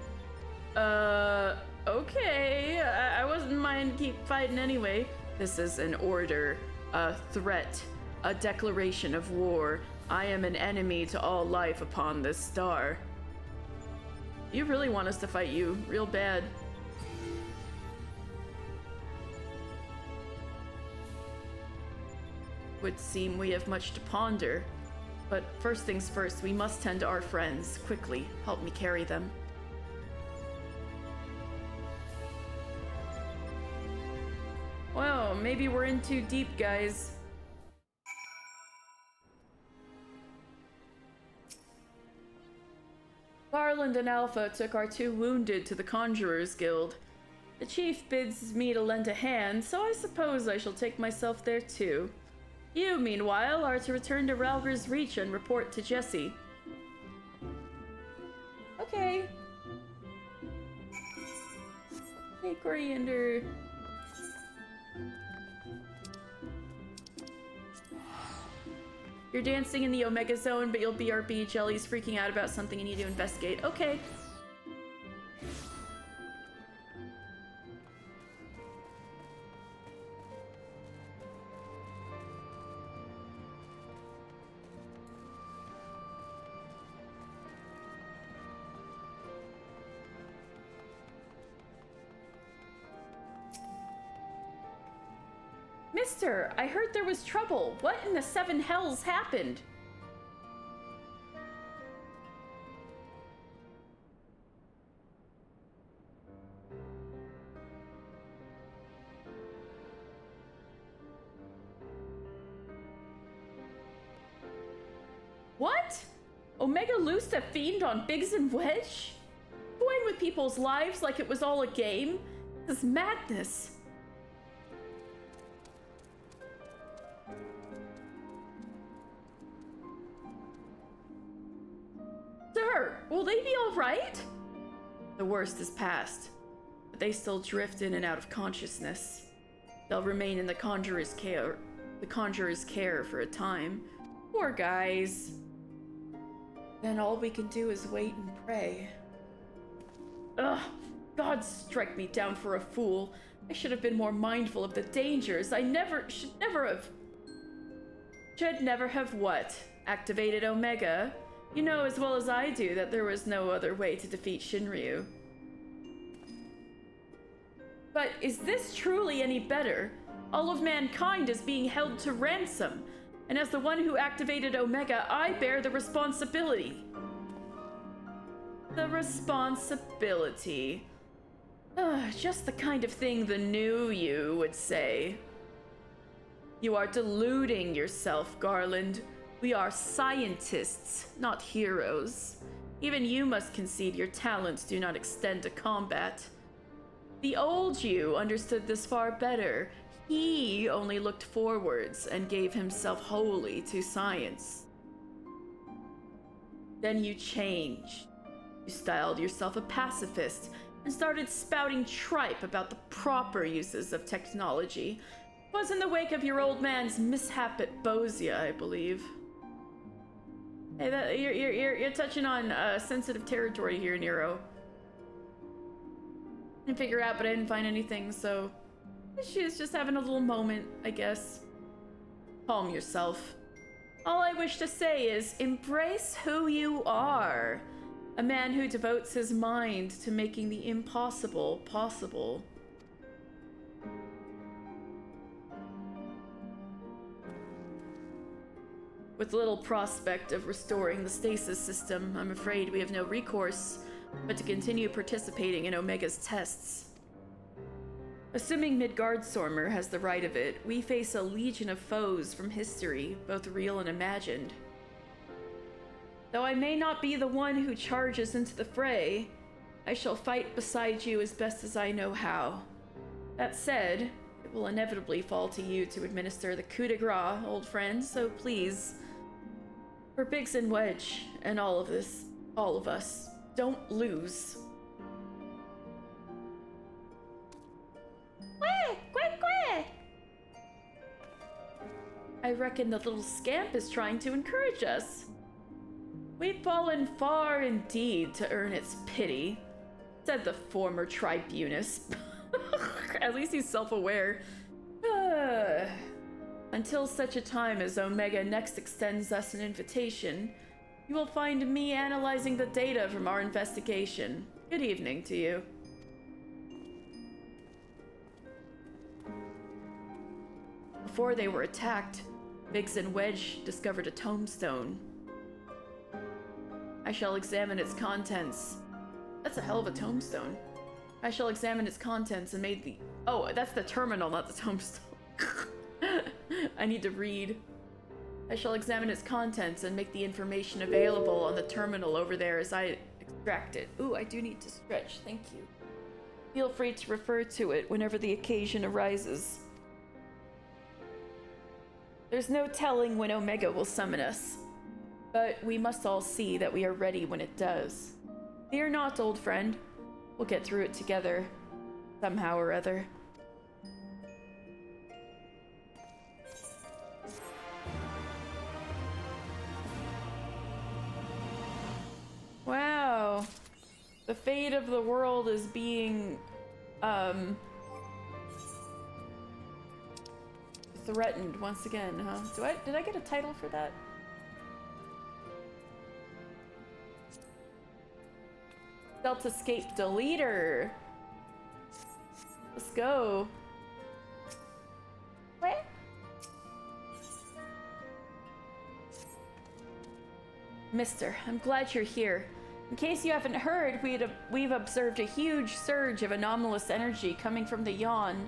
Okay. I wasn't mind keep fighting anyway. This is an order, a threat, a declaration of war. I am an enemy to all life upon this star. You really want us to fight you real bad. Would seem we have much to ponder. But first things first, we must tend to our friends. Quickly, help me carry them. Well, maybe we're in too deep, guys. Garland and Alpha took our two wounded to the Conjurers Guild. The chief bids me to lend a hand, so I suppose I shall take myself there too. You, meanwhile, are to return to Ralger's Reach and report to Jesse. Okay. Hey, Coriander. You're dancing in the Omega Zone, but you'll BRB. Jelly's freaking out about something you need to investigate. Okay. Mister, I heard there was trouble. What in the seven hells happened? What? Omega loosed a fiend on Biggs and Wedge? Toying with people's lives like it was all a game? This is madness. Sir, will they be all right? The worst is past, but they still drift in and out of consciousness. They'll remain in the Conjurer's care for a time. Poor guys. Then all we can do is wait and pray. Ugh, God strike me down for a fool. I should have been more mindful of the dangers. Should never have what? Activated Omega? You know as well as I do that there was no other way to defeat Shinryu. But is this truly any better? All of mankind is being held to ransom, and as the one who activated Omega, I bear the responsibility. The responsibility. Just the kind of thing the new you would say. You are deluding yourself, Garland. We are scientists, not heroes. Even you must concede your talents do not extend to combat. The old you understood this far better. He only looked forwards and gave himself wholly to science. Then you changed. You styled yourself a pacifist and started spouting tripe about the proper uses of technology. It was in the wake of your old man's mishap at Bosia, I believe. Hey, you're touching on sensitive territory here, Nero. I didn't figure out, but I didn't find anything, so she's just having a little moment, I guess. Calm yourself. All I wish to say is embrace who you are. A man who devotes his mind to making the impossible possible. With little prospect of restoring the stasis system, I'm afraid we have no recourse but to continue participating in Omega's tests. Assuming Midgardsormr has the right of it, we face a legion of foes from history, both real and imagined. Though I may not be the one who charges into the fray, I shall fight beside you as best as I know how. That said, it will inevitably fall to you to administer the coup de grace, old friend, so please, for Biggs and Wedge and all of us, don't lose. I reckon the little scamp is trying to encourage us. We've fallen far indeed to earn its pity, said the former tribunus. At least he's self-aware. Until such a time as Omega next extends us an invitation, you will find me analyzing the data from our investigation. Good evening to you. Before they were attacked, Biggs and Wedge discovered a tombstone. I shall examine its contents. That's a hell of a tombstone. I shall examine its contents and made the... Oh, that's the terminal, not the tombstone. I need to read. I shall examine its contents and make the information available on the terminal over there as I extract it. Ooh, I do need to stretch, thank you. Feel free to refer to it whenever the occasion arises. There's no telling when Omega will summon us, but we must all see that we are ready when it does. Fear not, old friend. We'll get through it together, somehow or other. Wow. The fate of the world is being, threatened once again, huh? Did I get a title for that? Deltascape Deleter. Let's go. What? Mister, I'm glad you're here. In case you haven't heard, we've observed a huge surge of anomalous energy coming from the Yawn.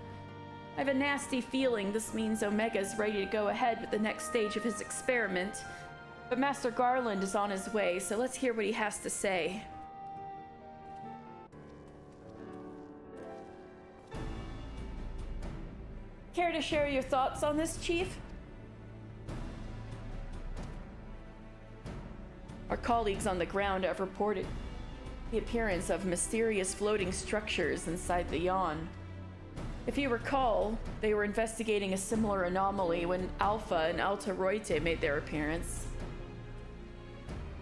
I have a nasty feeling this means Omega's ready to go ahead with the next stage of his experiment. But Master Garland is on his way, so let's hear what he has to say. Care to share your thoughts on this, Chief? Our colleagues on the ground have reported the appearance of mysterious floating structures inside the Yawn. If you recall, they were investigating a similar anomaly when Alpha and Alta Roite made their appearance.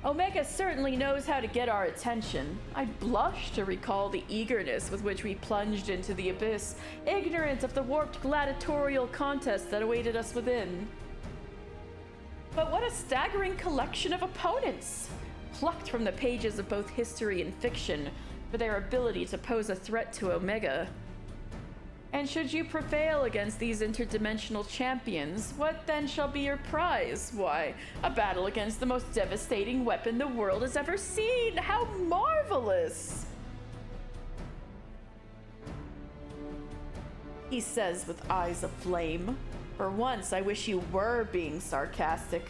Omega certainly knows how to get our attention. I blush to recall the eagerness with which we plunged into the abyss, ignorant of the warped gladiatorial contest that awaited us within. But what a staggering collection of opponents, plucked from the pages of both history and fiction for their ability to pose a threat to Omega. And should you prevail against these interdimensional champions, what then shall be your prize? Why, a battle against the most devastating weapon the world has ever seen! How marvelous! he says with eyes of flame. For once, I wish you were being sarcastic.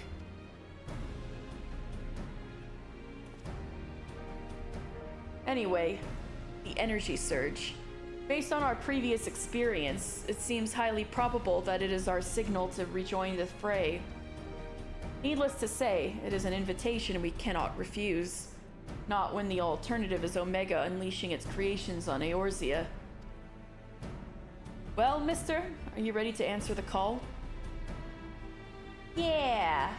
Anyway, the energy surge. Based on our previous experience, it seems highly probable that it is our signal to rejoin the fray. Needless to say, it is an invitation we cannot refuse. Not when the alternative is Omega unleashing its creations on Eorzea. Well, mister, are you ready to answer the call? Yeah.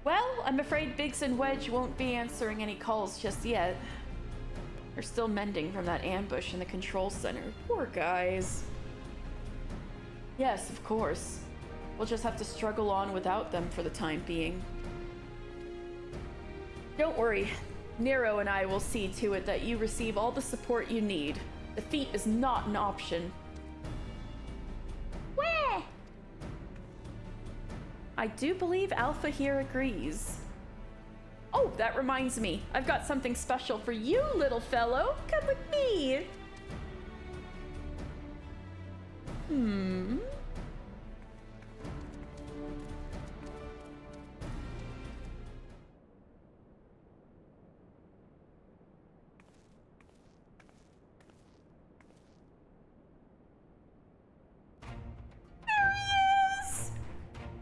Well, I'm afraid Biggs and Wedge won't be answering any calls just yet. They're still mending from that ambush in the control center. Poor guys. Yes, of course. We'll just have to struggle on without them for the time being. Don't worry. Nero and I will see to it that you receive all the support you need. Defeat is not an option. Where? I do believe Alpha here agrees. Oh, that reminds me. I've got something special for you, little fellow. Come with me.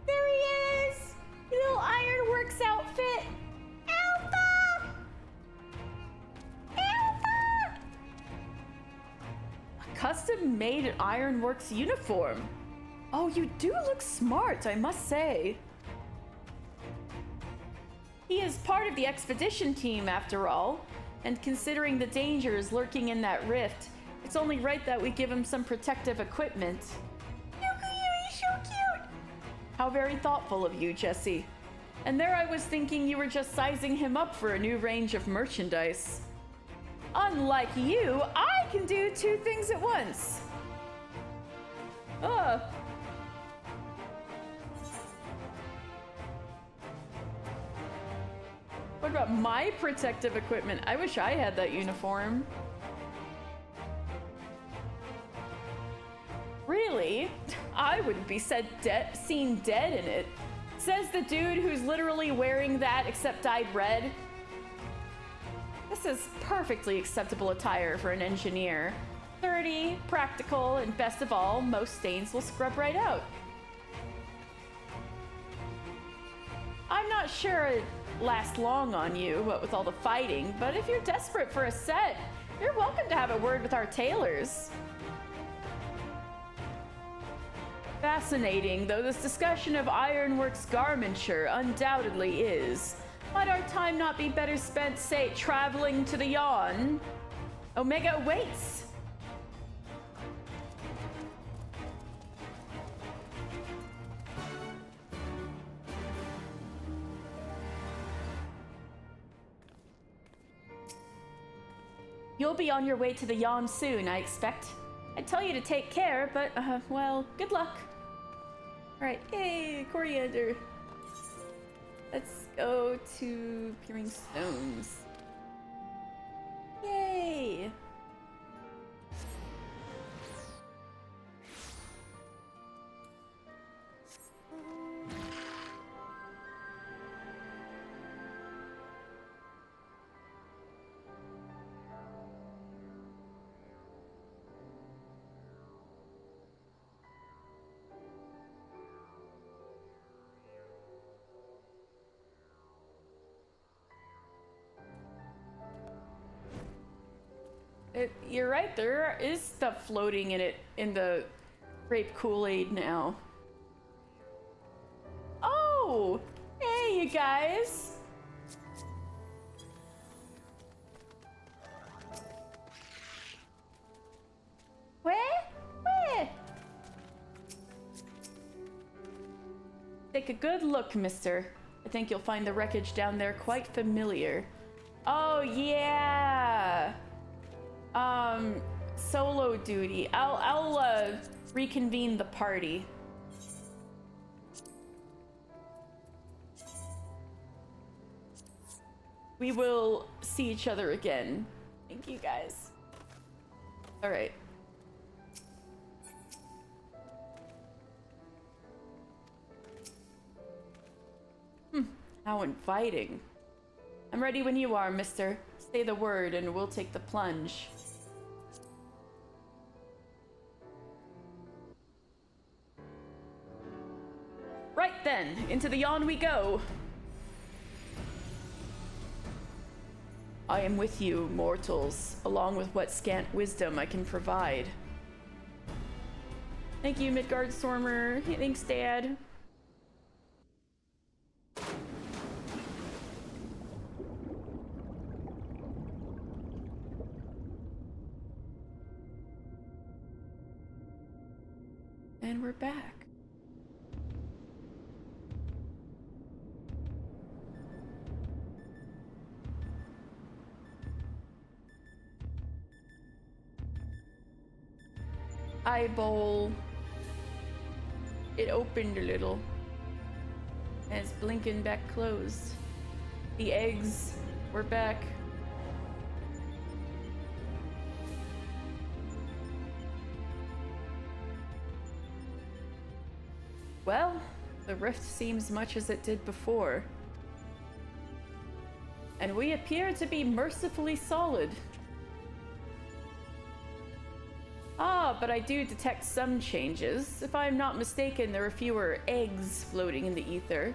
There he is! Little Ironworks outfit! Alpha! Alpha! A custom-made Ironworks uniform. Oh, you do look smart, I must say. He is part of the expedition team, after all, and considering the dangers lurking in that rift, it's only right that we give him some protective equipment. He's so cute! How very thoughtful of you, Jesse. And there I was thinking you were just sizing him up for a new range of merchandise. Unlike you, I can do two things at once. What about my protective equipment? I wish I had that uniform. Really? I wouldn't be seen dead in it. Says the dude who's literally wearing that except dyed red. This is perfectly acceptable attire for an engineer. Sturdy, practical, and best of all, most stains will scrub right out. I'm not sure it lasts long on you, what with all the fighting, but if you're desperate for a set, you're welcome to have a word with our tailors. Fascinating, though this discussion of Ironworks garmenture undoubtedly is. Might our time not be better spent, say, traveling to the Yawn? Omega waits! You'll be on your way to the Yawn soon, I expect. I'd tell you to take care, but, well, good luck. Alright, yay, Coriander. Let's go to Peering Stones. Yay! You're right, there is stuff floating in it, in the grape Kool-Aid now. Oh! Hey, you guys! Where? Take a good look, mister. I think you'll find the wreckage down there quite familiar. Oh, yeah! Solo duty. I'll reconvene the party. We will see each other again. Thank you, guys. All right. How inviting. I'm ready when you are, mister. Say the word and we'll take the plunge. Right then, into the yawn we go. I am with you, mortals, along with what scant wisdom I can provide. Thank you, Midgard Stormer. Thanks, Dad. And we're back. Eye bowl. It opened a little. And it's blinking back closed. The eggs were back. Well, the rift seems much as it did before. And we appear to be mercifully solid. Ah, but I do detect some changes. If I'm not mistaken, there are fewer eggs floating in the ether.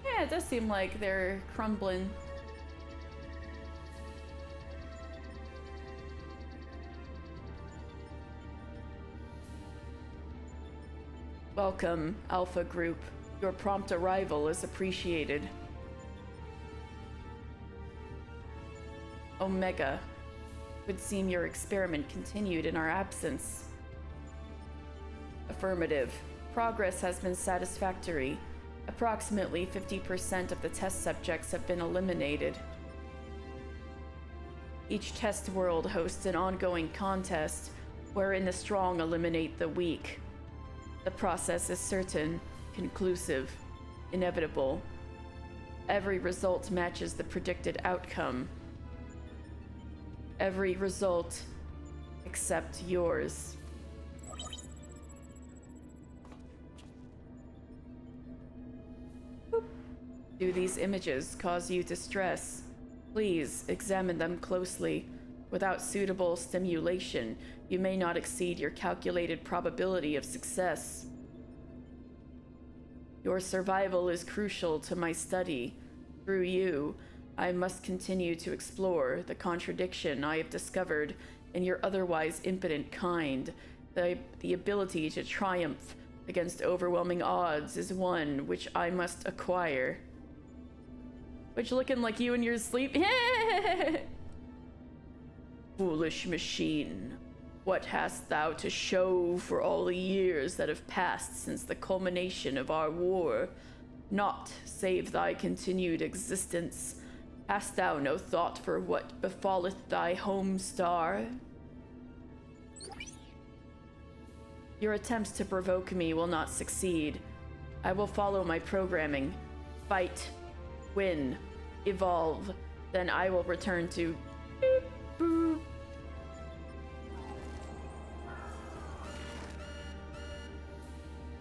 Yeah, it does seem like they're crumbling. Welcome, Alpha Group. Your prompt arrival is appreciated. Omega. Would seem your experiment continued in our absence. Affirmative. Progress has been satisfactory. Approximately 50% of the test subjects have been eliminated. Each test world hosts an ongoing contest wherein the strong eliminate the weak. The process is certain, conclusive, inevitable. Every result matches the predicted outcome. Every result except yours. Boop. Do these images cause you distress? Please examine them closely. Without suitable stimulation, you may not exceed your calculated probability of success. Your survival is crucial to my study. Through you, I must continue to explore the contradiction I have discovered in your otherwise impotent kind. The ability to triumph against overwhelming odds is one which I must acquire. Which looking like you in your sleep? Foolish machine, what hast thou to show for all the years that have passed since the culmination of our war? Naught save thy continued existence. Hast thou no thought for what befalleth thy home star? Your attempts to provoke me will not succeed. I will follow my programming. Fight, win, evolve, then I will return to beep, boop.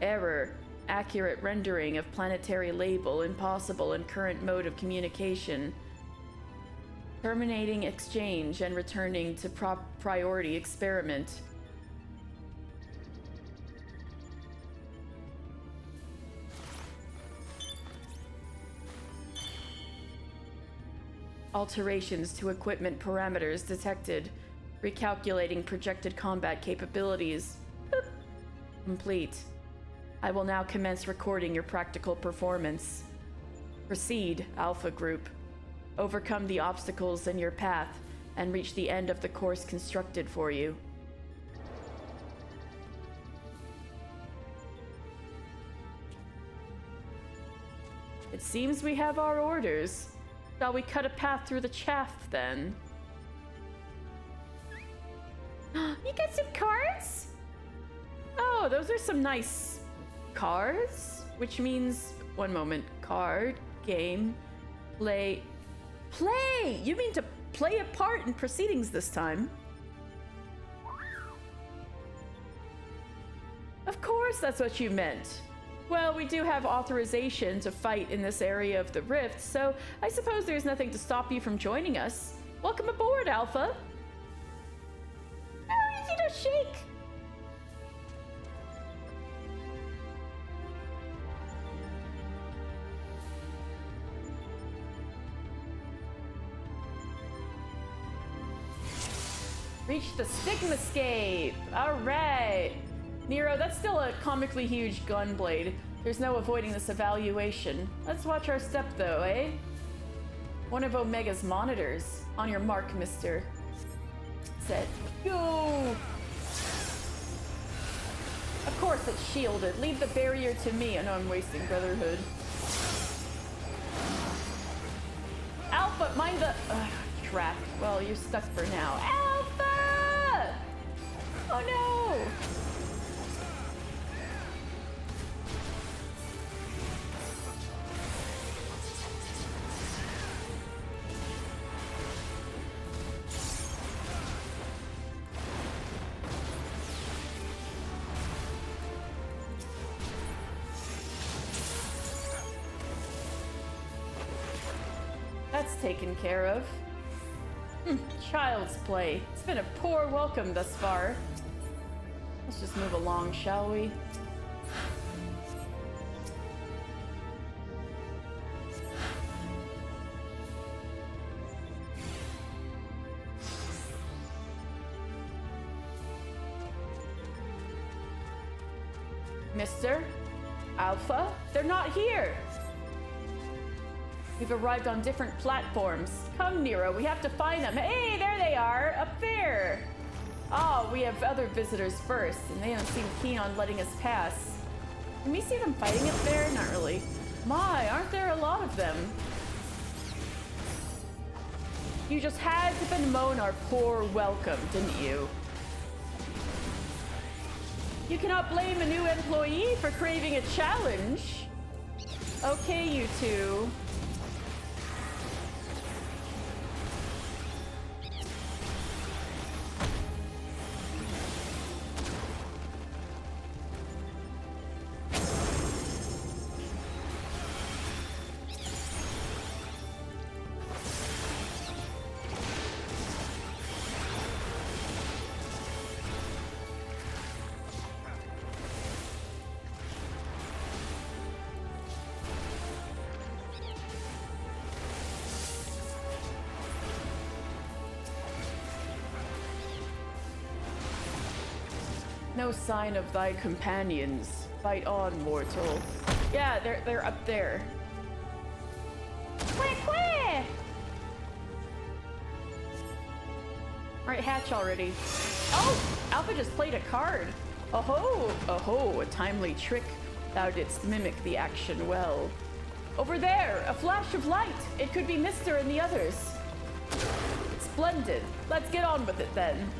Error. Accurate rendering of planetary label impossible in current mode of communication. Terminating exchange and returning to priority experiment. Alterations to equipment parameters detected. Recalculating projected combat capabilities. Boop. Complete. I will now commence recording your practical performance. Proceed, Alpha Group. Overcome the obstacles in your path and reach the end of the course constructed for you. It seems we have our orders. Shall we cut a path through the chaff, then? You got some cards? Oh, those are some nice cards, which means, one moment, card, game, play. Play! You mean to play a part in proceedings this time? Of course that's what you meant. Well, we do have authorization to fight in this area of the rift, so I suppose there's nothing to stop you from joining us. Welcome aboard, Alpha. Oh, easy to shake. Reach the Stigmascape! Alright! Nero, that's still a comically huge gun blade. There's no avoiding this evaluation. Let's watch our step though, eh? One of Omega's monitors. On your mark, mister. Set. Go! Of course it's shielded. Leave the barrier to me. I know I'm wasting Brotherhood. Alpha, mind the... Crap. Well, you're stuck for now. Alpha! Oh no! That's taken care of. Child's play. It's been a poor welcome thus far. Let's just move along, shall we? Mister? Alpha? They're not here! We've arrived on different platforms. Come, Nero, we have to find them. Hey, there they are, up there. Oh, we have other visitors first, and they don't seem keen on letting us pass. Can we see them fighting up there? Not really. My, aren't there a lot of them? You just had to bemoan our poor welcome, didn't you? You cannot blame a new employee for craving a challenge. Okay, you two. No sign of thy companions. Fight on, mortal. Yeah, they're up there. Quick, quick! Alright, hatch already. Oh! Alpha just played a card. Oh-ho! Oh-ho, a timely trick. Thou didst mimic the action well. Over there! A flash of light! It could be Mister and the others. Splendid. Let's get on with it then.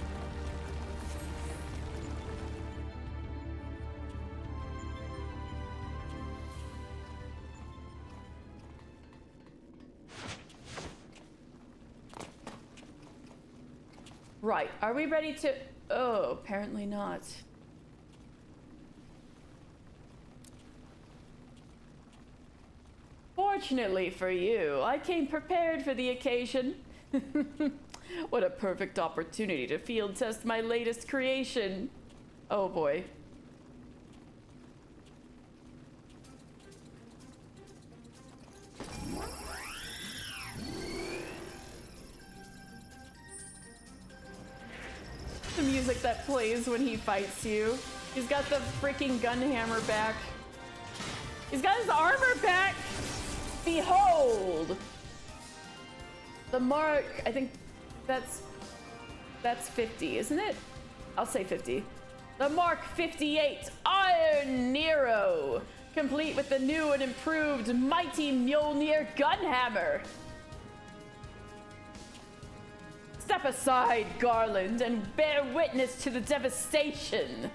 Right, are we ready to... Oh, apparently not. Fortunately for you, I came prepared for the occasion. What a perfect opportunity to field test my latest creation. Oh boy. The music that plays when he fights you. He's got the freaking gun hammer back. He's got his armor back! Behold! The mark, I think that's 50, isn't it? I'll say 50. The Mark 58 Iron Nero, complete with the new and improved Mighty Mjolnir Gunhammer. Step aside, Garland, and bear witness to the devastation.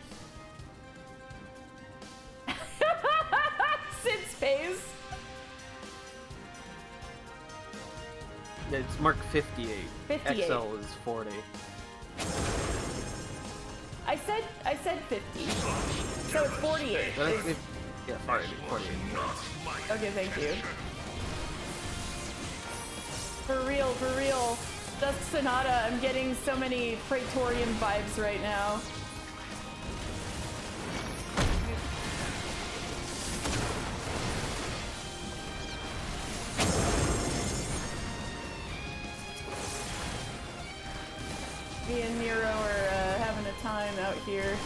Sid's face. It's Mark 58. 58. XL is 40. I said 50. So it's 48. Yeah, 48. Okay, thank you. For real. Dusk Sonata, I'm getting so many Praetorian vibes right now. Me and Nero are having a time out here.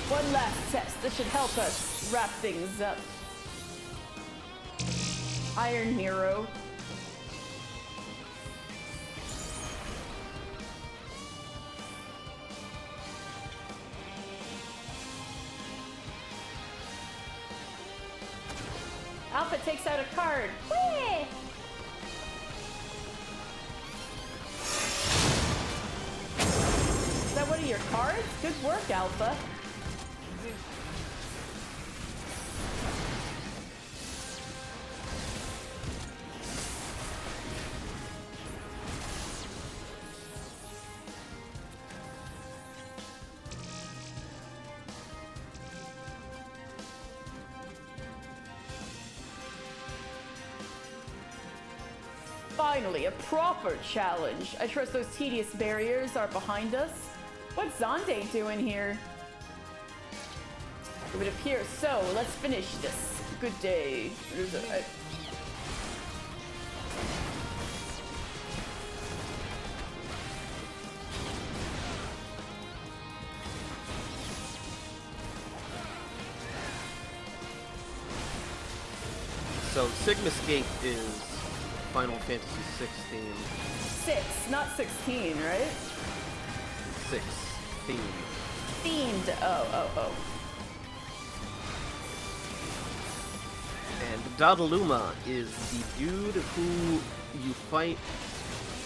One last test. This should help us wrap things up. Iron Nero. Alpha takes out a card. Whee! Is that one of your cards? Good work, Alpha. Finally, a proper challenge. I trust those tedious barriers are behind us. What's Zonde doing here? It would appear so. Let's finish this. Good day. So Sigma's Gate is Final Fantasy 16. 6, not 16, right? 6. Themed. Themed. Oh. And Dodaluma is the dude who you fight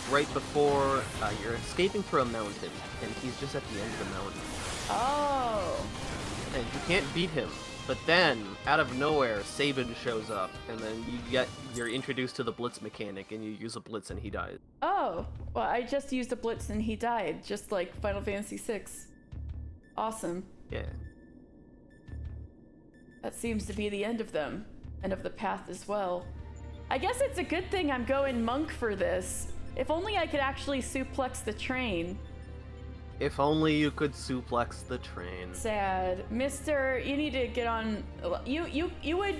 right before you're escaping through a mountain, and he's just at the end of the mountain. Oh. And you can't beat him. But then, out of nowhere, Sabin shows up, and then you're introduced to the Blitz mechanic, and you use a Blitz and he dies. Oh. Well, I just used a Blitz and he died, just like Final Fantasy VI. Awesome. Yeah. That seems to be the end of them, and of the path as well. I guess it's a good thing I'm going monk for this. If only I could actually suplex the train. If only you could suplex the train. Sad. Mister, you need to get on... You would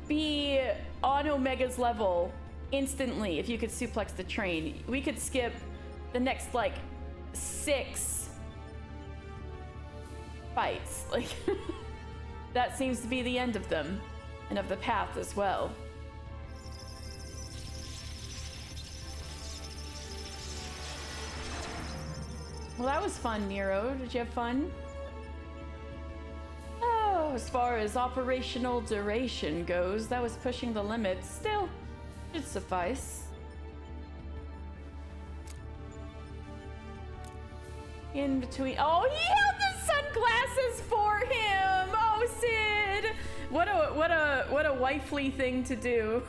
be on Omega's level instantly if you could suplex the train. We could skip the next, 6 fights. That seems to be the end of them. And of the path as well. Well, that was fun, Nero. Did you have fun? Oh, as far as operational duration goes, that was pushing the limits. Still, should suffice. In between. Oh, he held the sunglasses for him. Oh, Sid. What a wifely thing to do.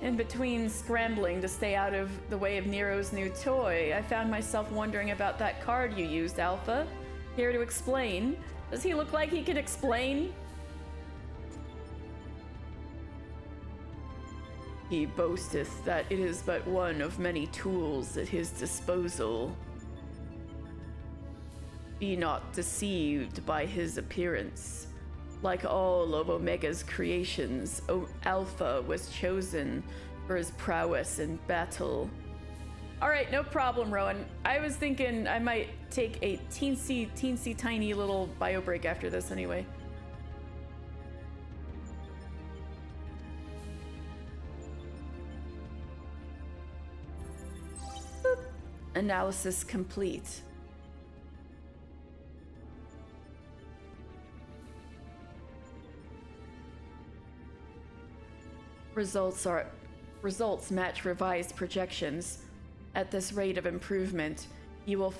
In between scrambling to stay out of the way of Nero's new toy, I found myself wondering about that card you used, Alpha. Here to explain. Does he look like he can explain? He boasteth that it is but one of many tools at his disposal. Be not deceived by his appearance. Like all of Omega's creations, Alpha was chosen for his prowess in battle. Alright, no problem, Rowan. I was thinking I might take a teensy tiny little bio break after this anyway. Boop. Analysis complete. Results match revised projections. At this rate of improvement, you will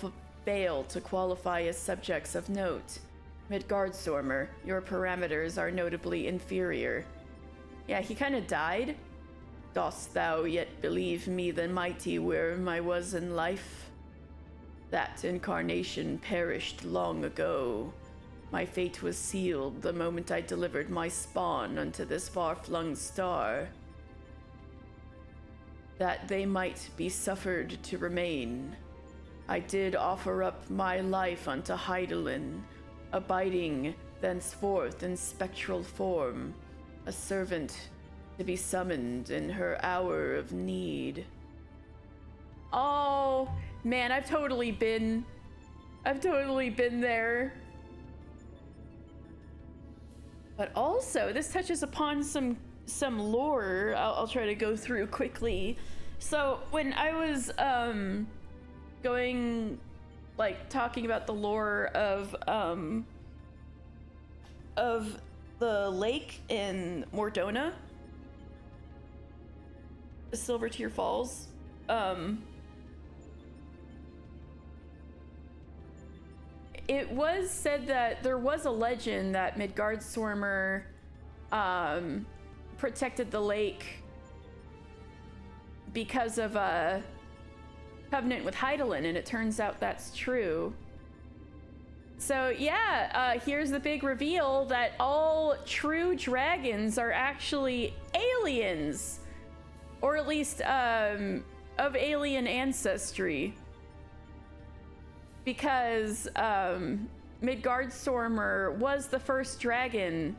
fail to qualify as subjects of note. Midgardstormer, your parameters are notably inferior. Yeah, he kind of died. Dost thou yet believe me the mighty worm I was in life? That incarnation perished long ago. My fate was sealed the moment I delivered my spawn unto this far-flung star. That they might be suffered to remain, I did offer up my life unto Hydaelyn, abiding thenceforth in spectral form, a servant to be summoned in her hour of need. Oh, man, I've totally been there. But also, this touches upon some lore I'll try to go through quickly. So when I was talking about the lore of the lake in Mordona, Silvertear Falls, it was said that there was a legend that Midgardstormer protected the lake because of a covenant with Hydaelyn, and it turns out that's true. So yeah, here's the big reveal that all true dragons are actually aliens, or at least of alien ancestry, because Midgardstormer was the first dragon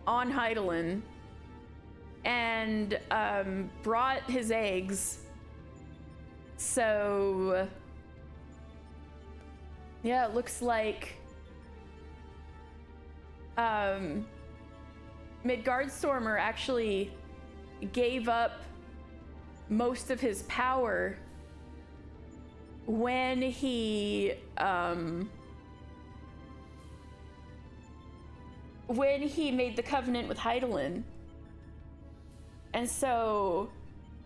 on Hydaelyn and brought his eggs. So yeah, it looks like Midgardstormer actually gave up most of his power when he made the covenant with Hydaelyn. And so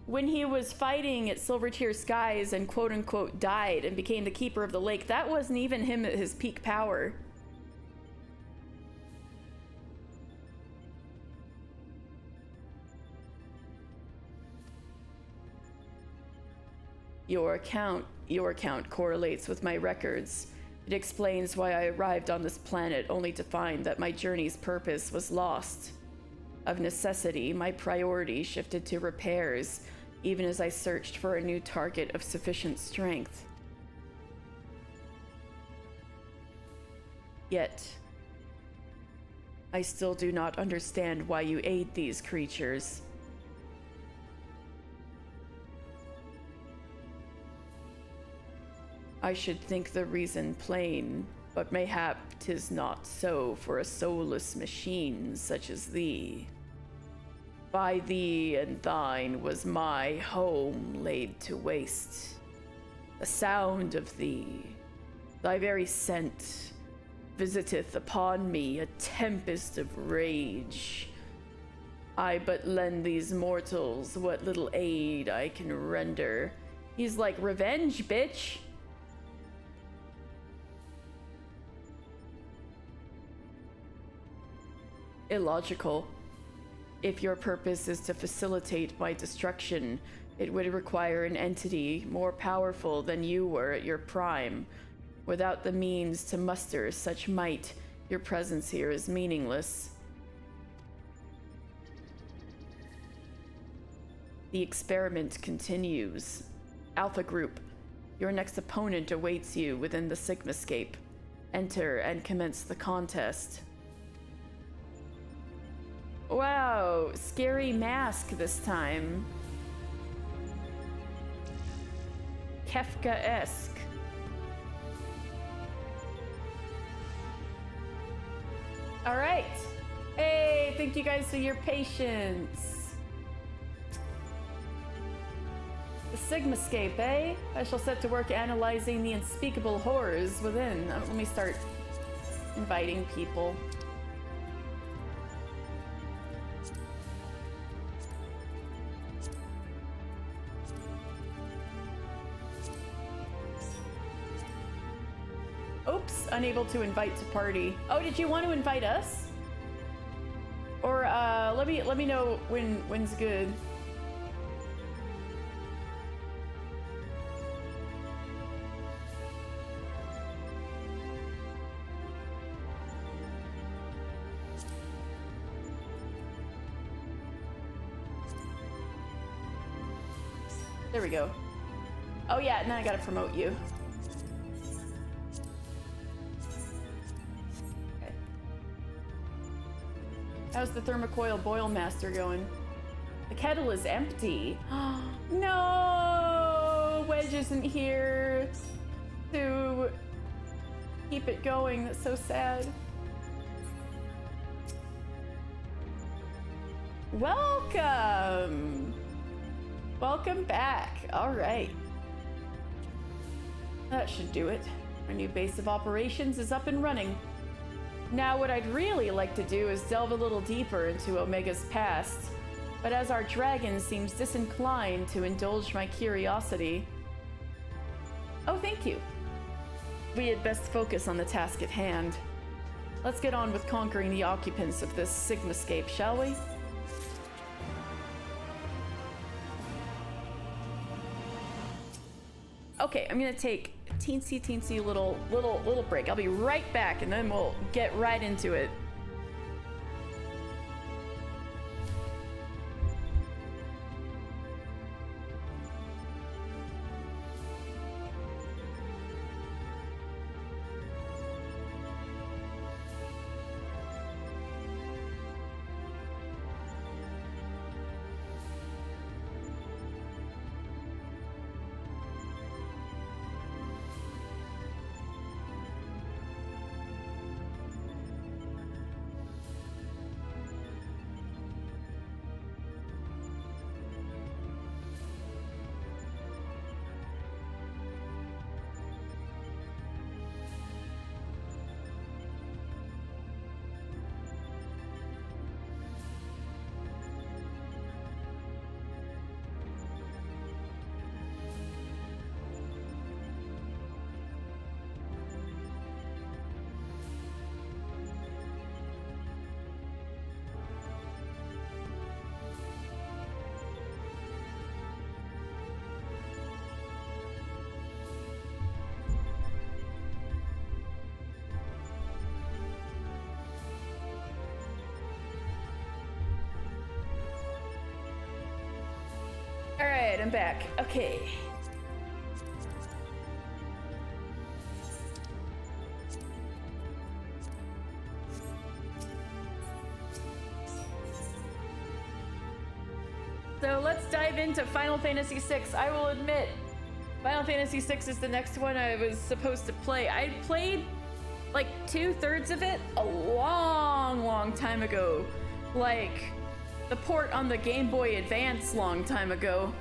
when he was fighting at Silvertear Skies and quote unquote died and became the keeper of the lake, that wasn't even him at his peak power. Your account correlates with my records. It explains why I arrived on this planet only to find that my journey's purpose was lost. Of necessity, my priority shifted to repairs, even as I searched for a new target of sufficient strength. Yet, I still do not understand why you aid these creatures. I should think the reason plain, but mayhap 'tis not so for a soulless machine such as thee. By thee and thine was my home laid to waste. The sound of thee, thy very scent, visiteth upon me a tempest of rage. I but lend these mortals what little aid I can render. He's like, revenge, bitch! Illogical. If your purpose is to facilitate my destruction, it would require an entity more powerful than you were at your prime. Without the means to muster such might, your presence here is meaningless. The experiment continues. Alpha Group, your next opponent awaits you within the Sigmascape. Enter and commence the contest. Wow, scary mask this time. Kefka-esque. All right. Hey, thank you guys for your patience. The Sigmascape, eh? I shall set to work analyzing the unspeakable horrors within. Let me start inviting people. Oops, unable to invite to party. Oh, did you want to invite us? Or let me know when's good. There we go. Oh yeah, now I gotta promote you. Okay. How's the thermocoil boil master going? The kettle is empty. No! Wedge isn't here to keep it going. That's so sad. Welcome! Welcome back. All right. That should do it. Our new base of operations is up and running. Now what I'd really like to do is delve a little deeper into Omega's past. But as our dragon seems disinclined to indulge my curiosity... Oh, thank you. We had best focus on the task at hand. Let's get on with conquering the occupants of this Sigmascape, shall we? Okay, I'm gonna take a teensy little break. I'll be right back and then we'll get right into it. Alright, I'm back. Okay. So let's dive into Final Fantasy VI. I will admit, Final Fantasy VI is the next one I was supposed to play. I played like 2/3 of it a long time ago. Like the port on the Game Boy Advance long time ago.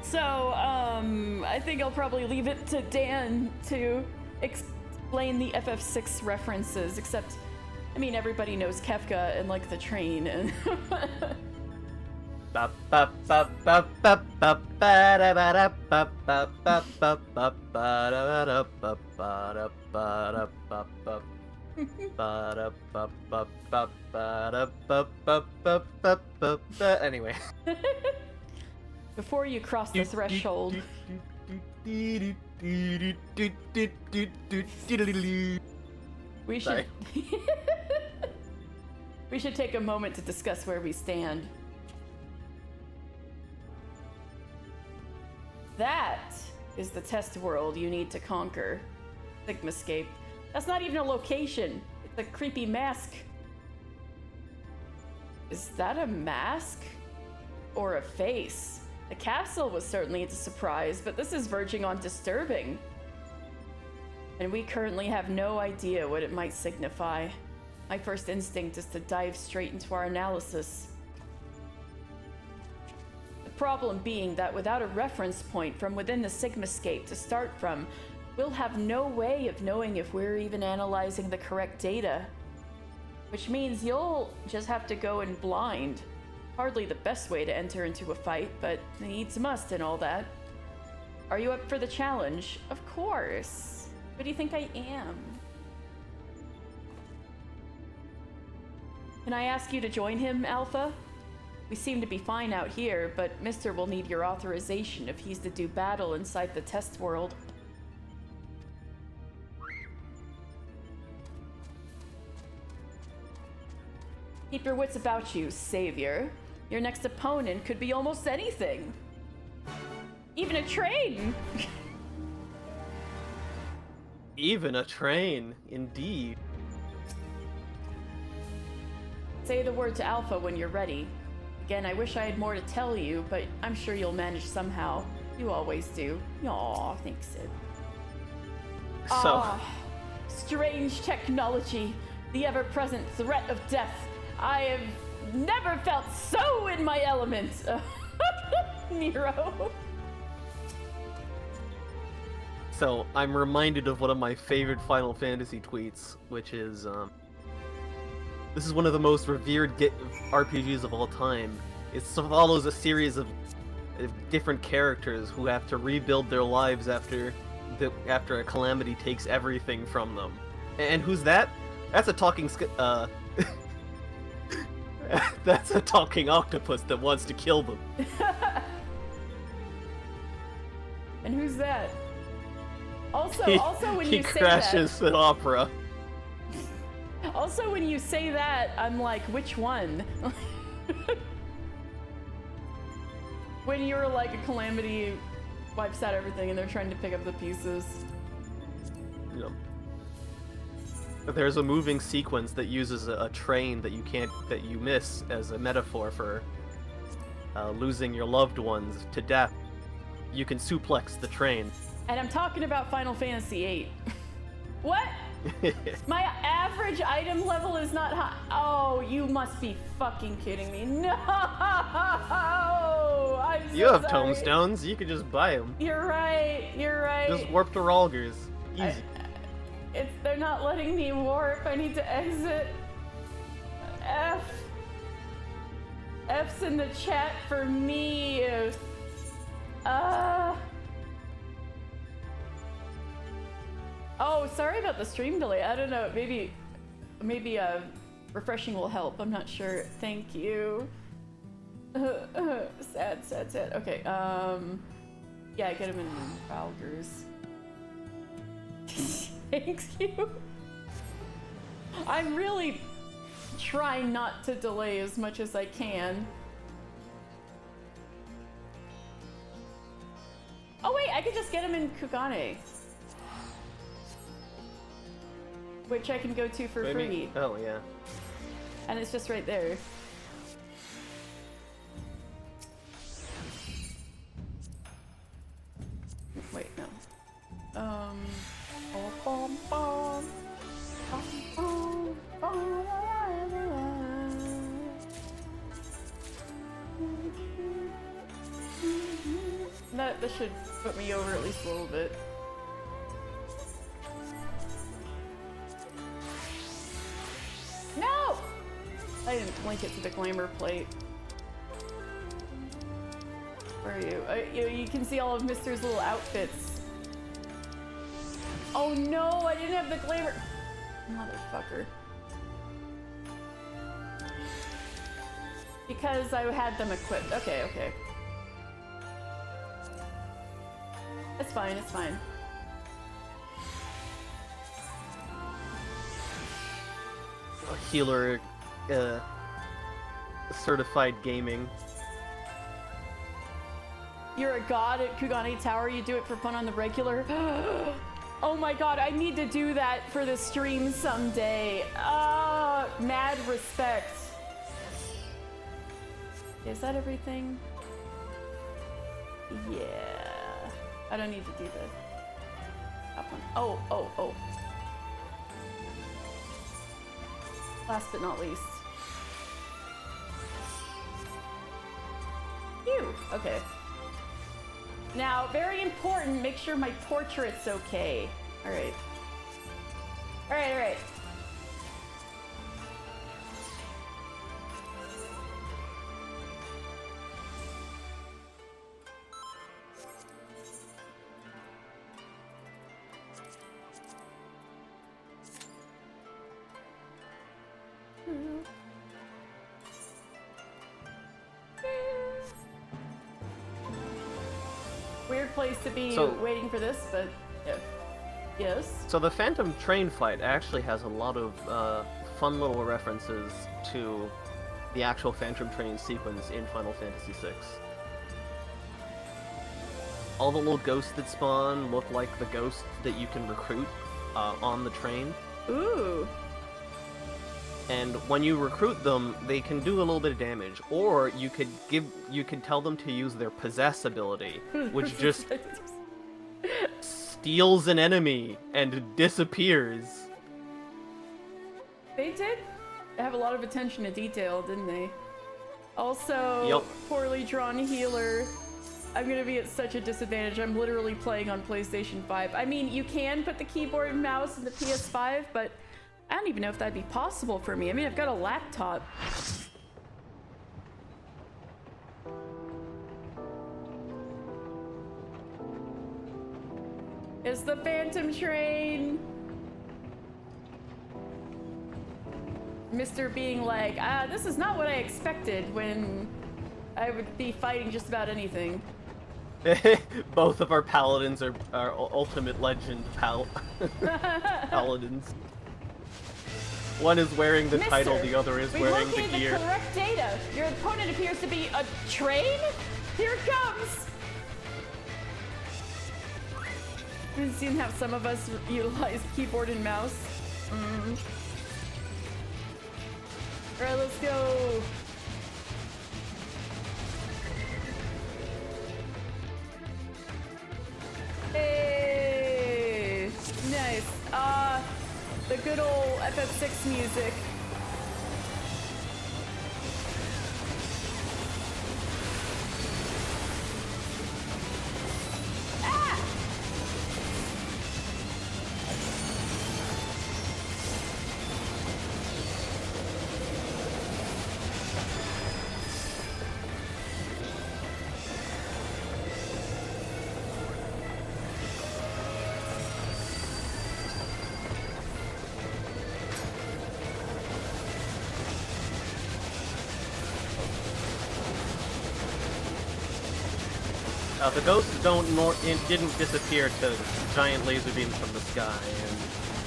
So, I think I'll probably leave it to Dan to explain the FF6 references, except, I mean, everybody knows Kefka and, like, the train, and... Anyway. Before you cross the threshold. We should we should take a moment to discuss where we stand. That is the test world you need to conquer. Sigmascape. That's not even a location. It's a creepy mask. Is that a mask? Or a face? The castle was certainly a surprise, but this is verging on disturbing. And we currently have no idea what it might signify. My first instinct is to dive straight into our analysis. The problem being that without a reference point from within the Sigmascape to start from, we'll have no way of knowing if we're even analyzing the correct data. Which means you'll just have to go in blind. Hardly the best way to enter into a fight, but needs must and all that. Are you up for the challenge? Of course. What do you think I am? Can I ask you to join him, Alpha? We seem to be fine out here, but Mister will need your authorization if he's to do battle inside the test world. Keep your wits about you, Savior. Your next opponent could be almost anything. Even a train! Even a train, indeed. Say the word to Alpha when you're ready. Again, I wish I had more to tell you, but I'm sure you'll manage somehow. You always do. Aw, thanks, Sid. So, Strange technology. The ever-present threat of death. I have never felt so in my element. Nero. so I'm reminded of one of my favorite Final Fantasy tweets, which is, this is one of the most revered RPGs of all time. It follows a series of different characters who have to rebuild their lives after a calamity takes everything from them. And who's that? That's a talking that's a talking octopus that wants to kill them. And who's that? Also, when he you say crashes an opera. Also, when you say that, I'm like, which one? When you're like a calamity wipes out everything and they're trying to pick up the pieces. Yeah. There's a moving sequence that uses a train that you miss as a metaphor for losing your loved ones to death. You can suplex the train. And I'm talking about Final Fantasy VIII. What? My average item level is not high. Oh, you must be fucking kidding me. No! I'm so You have sorry. tomestones. You could just buy them. You're right. Just warp to Ralgers. Easy. They're not letting me warp. I need to exit. F's in the chat for me. Oh, sorry about the stream delay. I don't know. Maybe refreshing will help. I'm not sure. Thank you. Sad. Okay. Yeah, get him in Ralgers. Thank you. I'm really trying not to delay as much as I can. Oh wait, I could just get him in Kugane. Which I can go to for free. Oh, yeah. And it's just right there. Wait, no. That should put me over at least a little bit. No! I didn't link it to the glamour plate. Where are you? You can see all of Mister's little outfits. Oh no, I didn't have the glamour. Motherfucker. Because I had them equipped. Okay. It's fine. Healer, certified gaming. You're a god at Kugane Tower, you do it for fun on the regular? Oh my god, I need to do that for the stream someday. Mad respect. Is that everything? Yeah. I don't need to do this. Up one. Oh. Last but not least. Phew. Okay. Now, very important, make sure my portrait's okay. Alright. Alright. Weird place to be So- waiting for this, but yeah. Yes. So the Phantom Train fight actually has a lot of fun little references to the actual Phantom Train sequence in Final Fantasy VI. All the little ghosts that spawn look like the ghosts that you can recruit on the train. Ooh. And when you recruit them, they can do a little bit of damage, or you could tell them to use their possess ability, which just steals an enemy and disappears. They did have a lot of attention to detail, didn't they? Also, Yep. poorly drawn healer. I'm gonna be at such a disadvantage. I'm literally playing on PlayStation 5. I mean, you can put the keyboard and mouse in the PS5, but I don't even know if that'd be possible for me. I mean, I've got a laptop. It's the Phantom Train. Mr. being like, this is not what I expected when I would be fighting just about anything. Both of our paladins are ultimate legend paladins. One is wearing the title, Mister, the other is we've wearing the located gear. the correct data. Your opponent appears to be a train? Here it comes! We've seen how some of us utilize keyboard and mouse. Alright, let's go. Hey! Nice. The good old FF6 music. The ghosts didn't disappear to giant laser beams from the sky in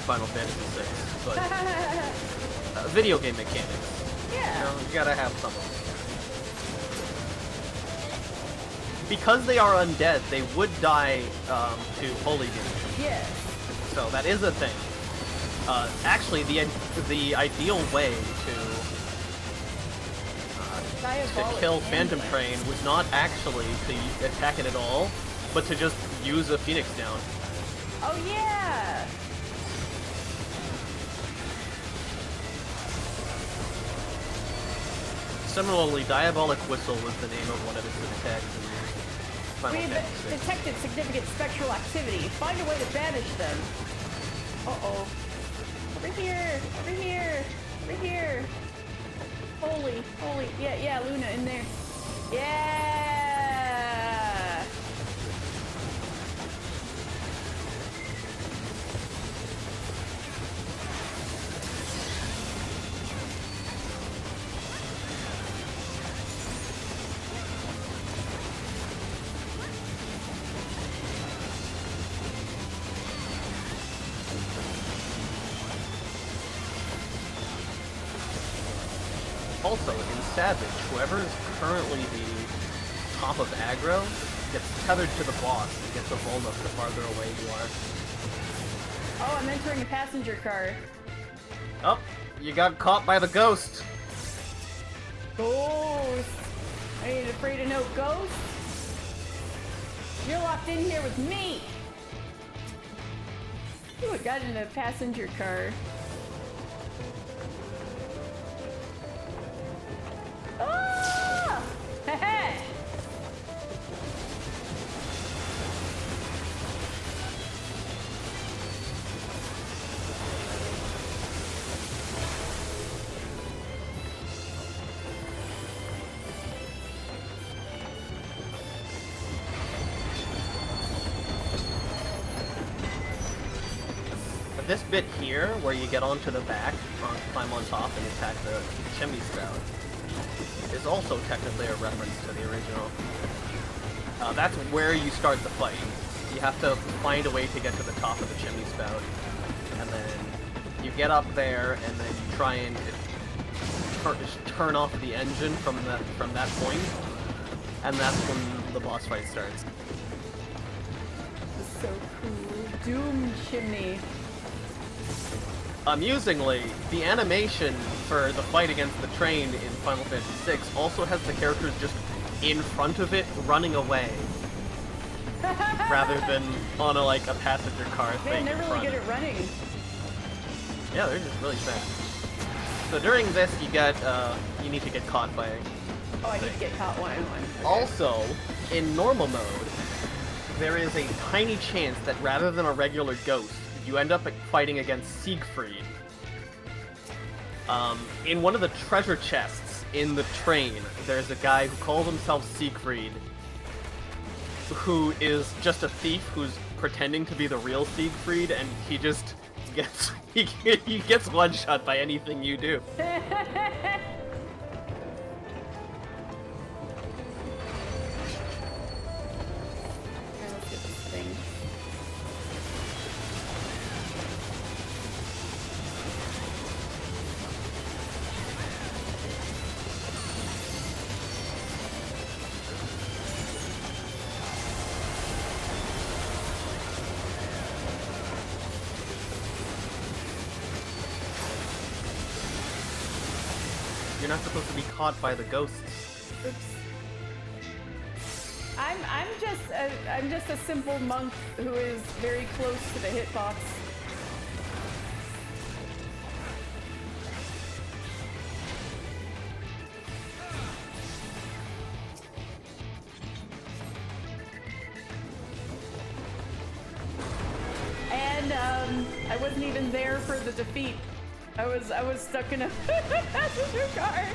Final Fantasy VI, but video game mechanics. Yeah. You gotta have some of them. Because they are undead, they would die to holy damage. Yes. So that is a thing. Actually, the ideal way to Diabolic kill and Phantom like- Train was not actually to attack it at all, but to just use a Phoenix down. Oh yeah! Similarly, Diabolic Whistle was the name of one of its attacks in Final We've Fantasy VI. detected significant spectral activity. Find a way to banish them. Uh-oh. Over here! Over here! Over here! Holy, yeah, Luna in there. Yeah! Also, in Savage, whoever is currently the top of aggro gets tethered to the boss and gets a vulnerable the farther away you are. Oh, I'm entering a passenger car. Oh, you got caught by the ghost. Ghost! Are you afraid of no ghost? You're locked in here with me! Ooh, I got in a passenger car. Ah! Heh. this bit here, where you get onto the back, climb on top, and attack the chimney spout, is also technically a reference to the original. That's where you start the fight. You have to find a way to get to the top of the chimney spout, and then you get up there, and then you try and turn off the engine from that point, and that's when the boss fight starts. This is so cool. Doom chimney. Amusingly, the animation for the fight against the train in Final Fantasy VI also has the characters just in front of it running away, rather than on a passenger car Man, thing they're in really front. good at running. Yeah, they're just really fast. So during this, you need to get caught by. Oh, I need to get caught one-on-one. Okay. Also, in normal mode, there is a tiny chance that rather than a regular ghost, you end up fighting against Siegfried. In one of the treasure chests in the train, there's a guy who calls himself Siegfried, who is just a thief who's pretending to be the real Siegfried, and he just gets he gets one shot by anything you do. Let's get this thing. You're not supposed to be caught by the ghosts. Oops. I'm just a simple monk who is very close to the hitbox. And I wasn't even there for the defeat. I was stuck in a passenger car.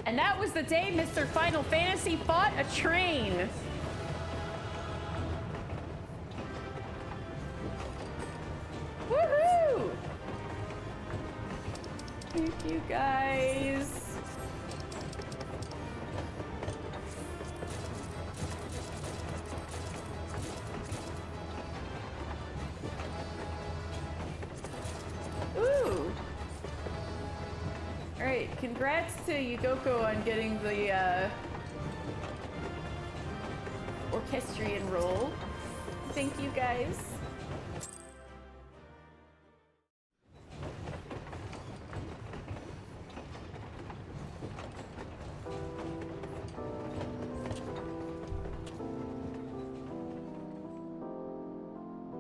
And that was the day Mr. Final Fantasy fought a train. Woohoo! Thank you guys. Ooh. Alright, congrats to Yugoko on getting the orchestrion role. Thank you guys.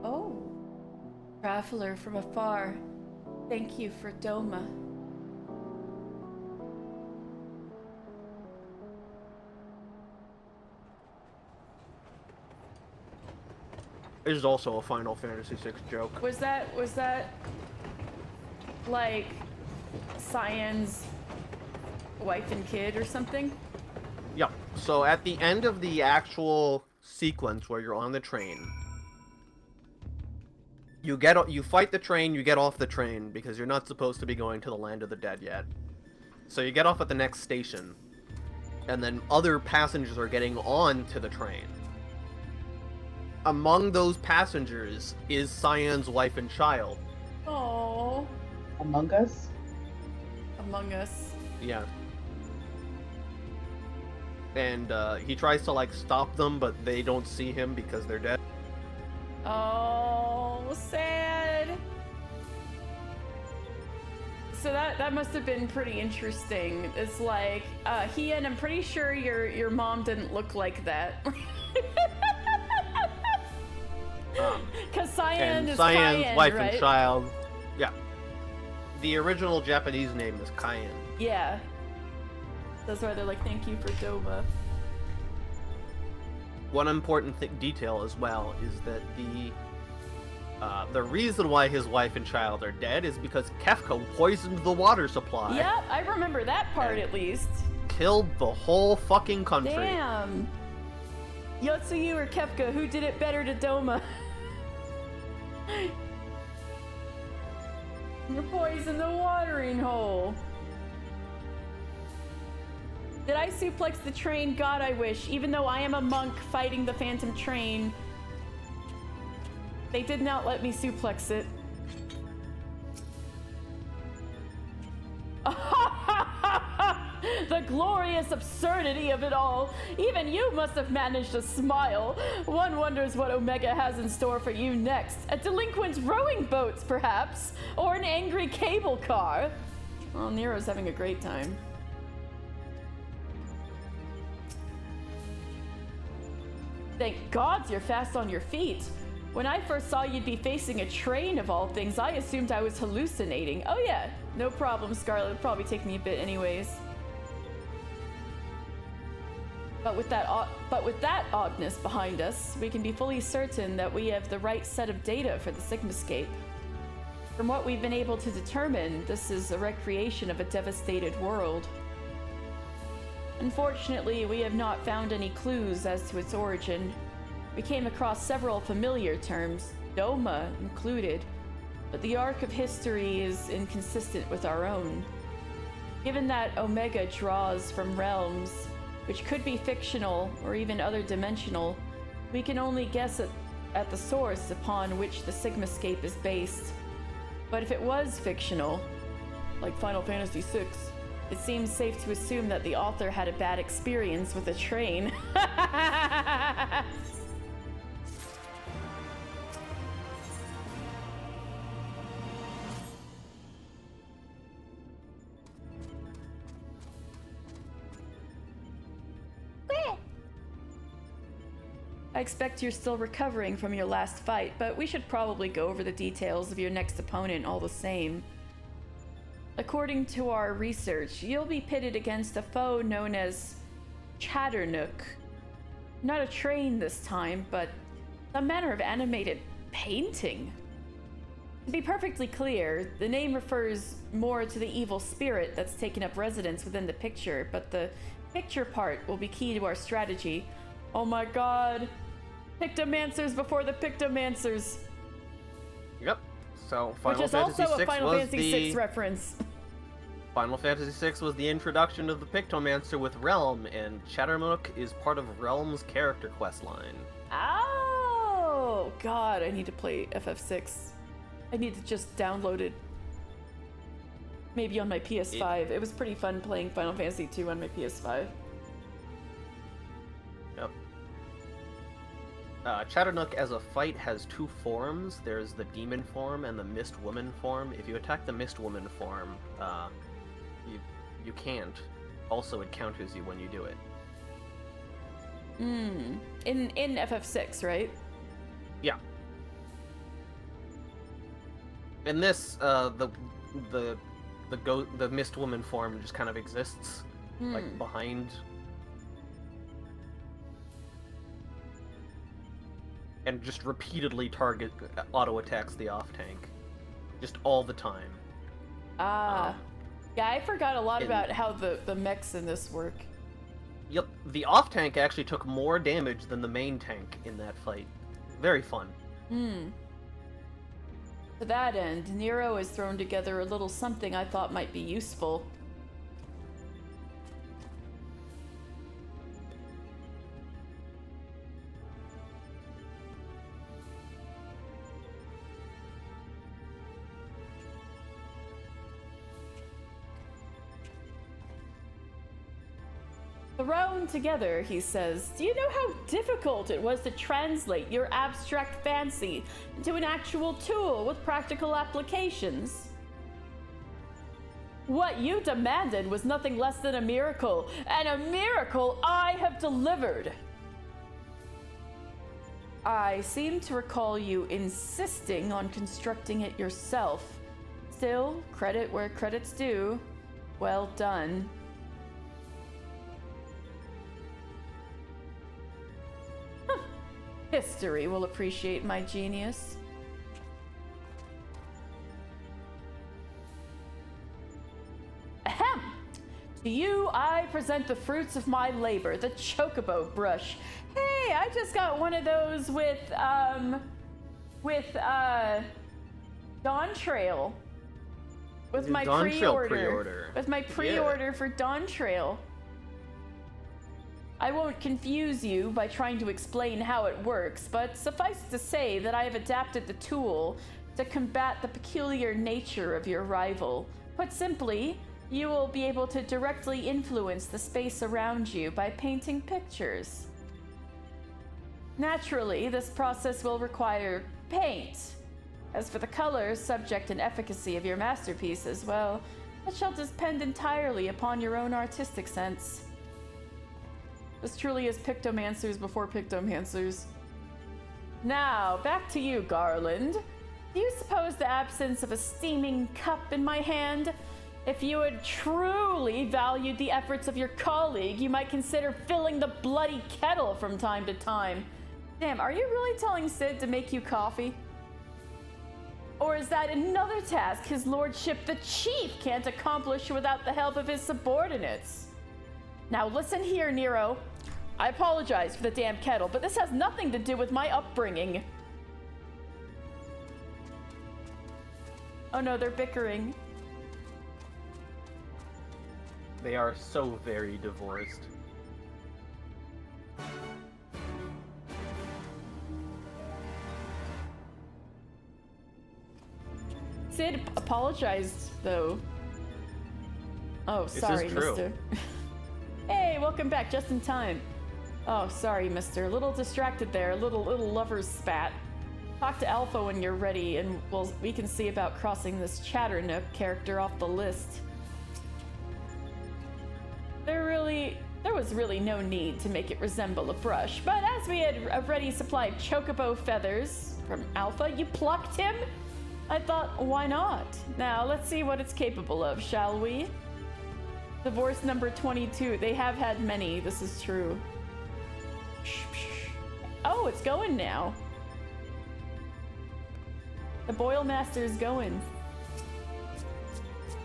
Oh. Traveler from afar. Thank you for Doma. This is also a Final Fantasy VI joke. Was that like Cyan's wife and kid or something? Yeah. So at the end of the actual sequence where you're on the train, you fight the train, you get off the train because you're not supposed to be going to the land of the dead yet. So you get off at the next station, and then other passengers are getting on to the train. Among those passengers is Cyan's wife and child. Oh, Among Us? Among Us. Yeah. And he tries to stop them, but they don't see him because they're dead. Oh, sad. So that must have been pretty interesting. It's like, Hien, I'm pretty sure your mom didn't look like that. Because Cyan is Cyan's Cyan, wife right? and child. Yeah. The original Japanese name is Cyan. Yeah. That's why they're like, thank you for Doma. One important detail as well is that The reason why his wife and child are dead is because Kefka poisoned the water supply. Yep, I remember that part And- at least. Killed the whole fucking country. Damn. Yotsuyu or Kefka, who did it better to Doma? You poisoned the watering hole. Did I suplex the train? God, I wish. Even though I am a monk fighting the phantom train, they did not let me suplex it. The glorious absurdity of it all. Even you must have managed to smile. One wonders what Omega has in store for you next. A delinquent rowing boat, perhaps? Or an angry cable car? Well, Nero's having a great time. Thank gods you're fast on your feet. When I first saw you'd be facing a train of all things, I assumed I was hallucinating. Oh yeah, no problem, Scarlet. It'd probably take me a bit anyways. But with that oddness behind us, we can be fully certain that we have the right set of data for the Sigmascape. From what we've been able to determine, this is a recreation of a devastated world. Unfortunately, we have not found any clues as to its origin. We came across several familiar terms, Doma included, but the arc of history is inconsistent with our own. Given that Omega draws from realms which could be fictional or even other dimensional, we can only guess at the source upon which the Sigmascape is based. But if it was fictional, like Final Fantasy VI, it seems safe to assume that the author had a bad experience with a train. I expect you're still recovering from your last fight, but we should probably go over the details of your next opponent all the same. According to our research, you'll be pitted against a foe known as Chatternook. Not a train this time, but some manner of animated painting. To be perfectly clear, the name refers more to the evil spirit that's taken up residence within the picture, but the picture part will be key to our strategy. Oh my god. Pictomancers before the Pictomancers. Yep. So Which Final is Fantasy also VI a Final was Fantasy the VI reference. Final Fantasy VI was the introduction of the Pictomancer with Realm, and Chatternook is part of Realm's character quest line. Oh god, I need to play FF6. I need to just download it. Maybe on my PS5. It was pretty fun playing Final Fantasy 2 on my PS5. Yep. Chatternook as a fight has two forms. There's the demon form and the mist woman form. If you attack the mist woman form, you can't. Also, it counters you when you do it. In FF6, right? Yeah. In this, the mist woman form just kind of exists, like behind. And just repeatedly auto attacks the off tank, just all the time. Yeah, I forgot a lot about how the mechs in this work. Yep, the off tank actually took more damage than the main tank in that fight. Very fun. To that end, Nero has thrown together a little something I thought might be useful. Thrown together, he says. Do you know how difficult it was to translate your abstract fancy into an actual tool with practical applications? What you demanded was nothing less than a miracle, and a miracle I have delivered. I seem to recall you insisting on constructing it yourself. Still, credit where credit's due. Well done. History will appreciate my genius. To you, I present the fruits of my labor, the Chocobo brush. Hey, I just got one of those with Dawn Trail. With my Dawn Trail pre-order. pre-order. With my pre-order for Dawn Trail. I won't confuse you by trying to explain how it works, but suffice to say that I have adapted the tool to combat the peculiar nature of your rival. Put simply, you will be able to directly influence the space around you by painting pictures. Naturally, this process will require paint. As for the colors, subject, and efficacy of your masterpieces, well, that shall depend entirely upon your own artistic sense. This truly is Pictomancers before Pictomancers. Now, back to you, Garland. Do you suppose the absence of a steaming cup in my hand? If you had truly valued the efforts of your colleague, you might consider filling the bloody kettle from time to time. Damn, are you really telling Sid to make you coffee? Or is that another task his lordship the chief can't accomplish without the help of his subordinates? Now listen here, Nero. I apologize for the damn kettle, but this has nothing to do with my upbringing. Oh no, they're bickering. They are so very divorced. Sid apologized, though. Oh, This is sorry, true. mister. Hey, welcome back, just in time. Oh, sorry, mister. A little distracted there. A little lover's spat. Talk to Alpha when you're ready, and we can see about crossing this Chatternook character off the list. There was really no need to make it resemble a brush, but as we had already supplied chocobo feathers from Alpha, you plucked him? I thought, why not? Now, let's see what it's capable of, shall we? Divorce number 22. They have had many, this is true. Oh, it's going now. The Boil Master is going.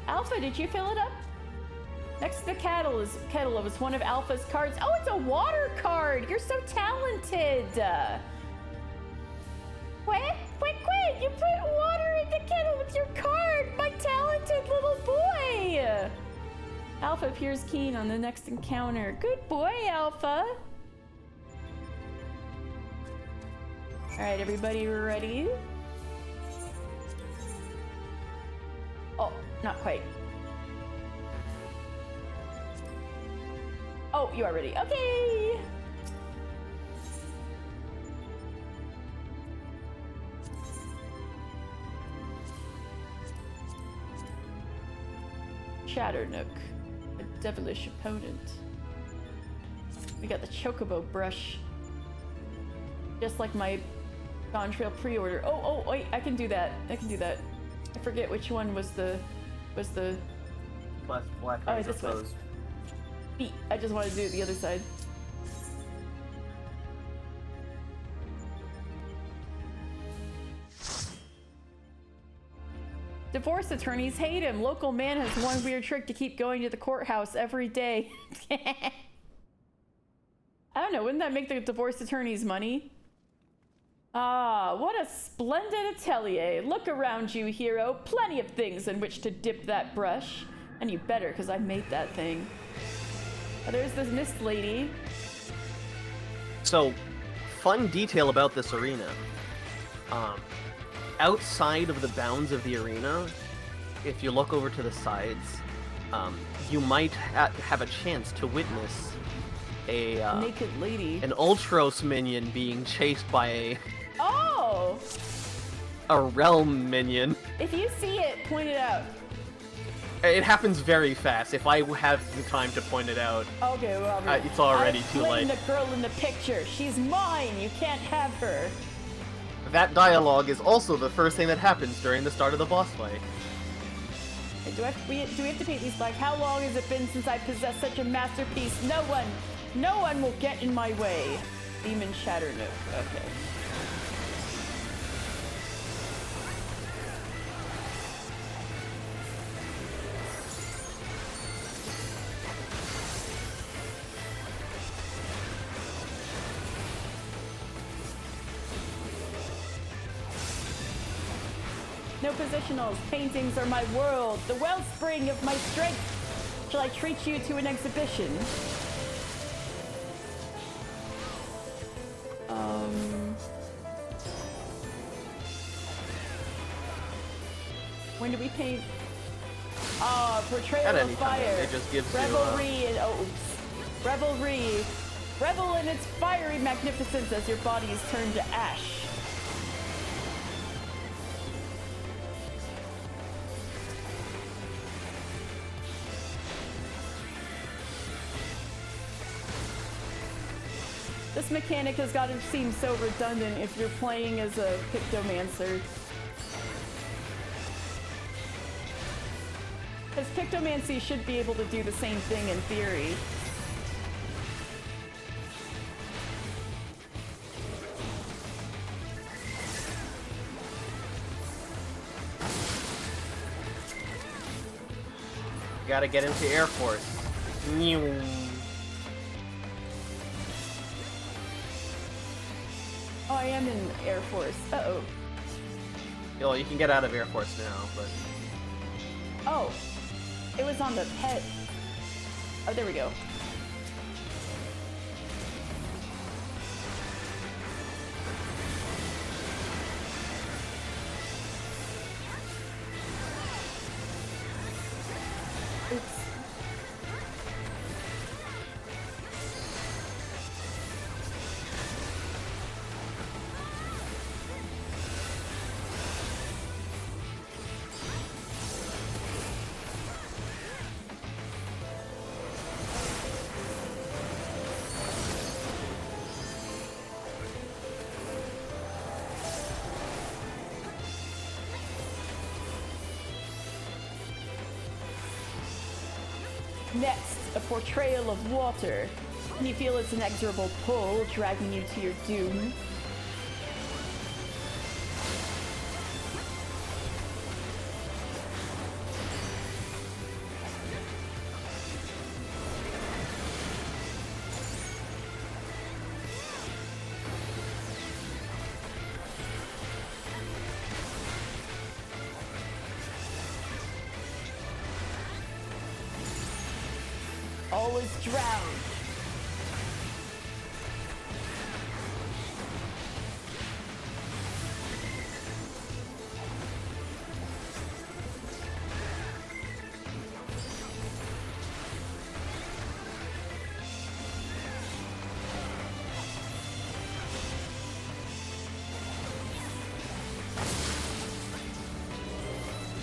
Alpha, did you fill it up? Next to the kettle is one of Alpha's cards. Oh, it's a water card! You're so talented! Quit! You put water in the kettle with your card! My talented little boy! Alpha appears keen on the next encounter. Good boy, Alpha! Alright, everybody ready? Oh, not quite. Oh, you are ready. Okay! Chatternook, a devilish opponent. We got the Chocobo brush. Just like my Dawn Trail pre-order. Oh, wait, I can do that. I forget which one was the... Black Oh, Razor this one. Pose. I just wanted to do it the other side. Divorce attorneys hate him. Local man has one weird trick to keep going to the courthouse every day. I don't know, wouldn't that make the divorce attorneys money? Ah, what a splendid atelier. Look around you, hero. Plenty of things in which to dip that brush. And you better, because I made that thing. Oh, there's this mist lady. So, fun detail about this arena. Outside of the bounds of the arena, if you look over to the sides, you might have a chance to witness a Naked lady. an Ultros minion being chased by Oh! a Realm minion. If you see it, point it out. It happens very fast. If I have the time to point it out, Okay, well, it's already too late. the girl in the picture. She's mine. You can't have her. That dialogue is also the first thing that happens during the start of the boss fight. Do we have to paint these black? How long has it been since I possessed such a masterpiece? No one will get in my way. Demon Chatternook. Okay. No positionals. Paintings are my world, the wellspring of my strength. Shall I treat you to an exhibition? When do we paint? Portrayal At of any time, fire. it just gives Revelry you. and revelry. Revel in its fiery magnificence as your body is turned to ash. This mechanic has got to seem so redundant if you're playing as a Pictomancer. Because Pictomancy should be able to do the same thing in theory. Gotta get into Air Force. Oh, I am in Air Force. Uh-oh. Well, you can get out of Air Force now, but... Oh. It was on the pet. Oh, there we go. Oops. Next, a portrayal of water. And you feel its inexorable pull dragging you to your doom. Always drowned.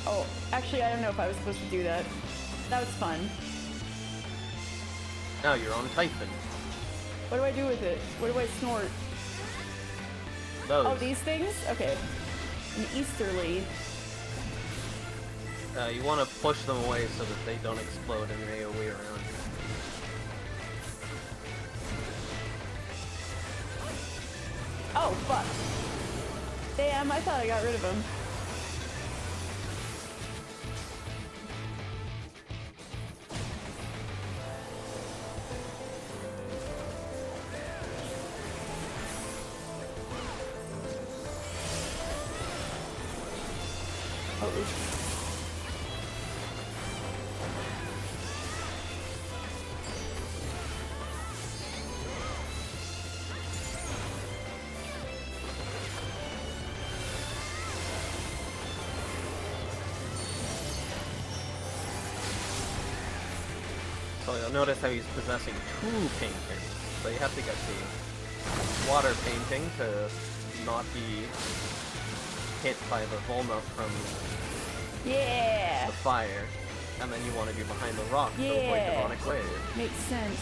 Oh, actually, I don't know if I was supposed to do that. That was fun. Now you're on Typhon. What do I do with it? What do I snort? Those. Oh, these things? Okay. An easterly. You want to push them away so that they don't explode in the AoE around you. Oh, fuck. Damn, I thought I got rid of him. Oh, oops. So you'll notice how he's possessing two paintings. So you have to get the water painting to not be hit by the Volna from Yeah! the fire. And then you want to be behind the rock to avoid Yeah. demonic wave. Makes sense.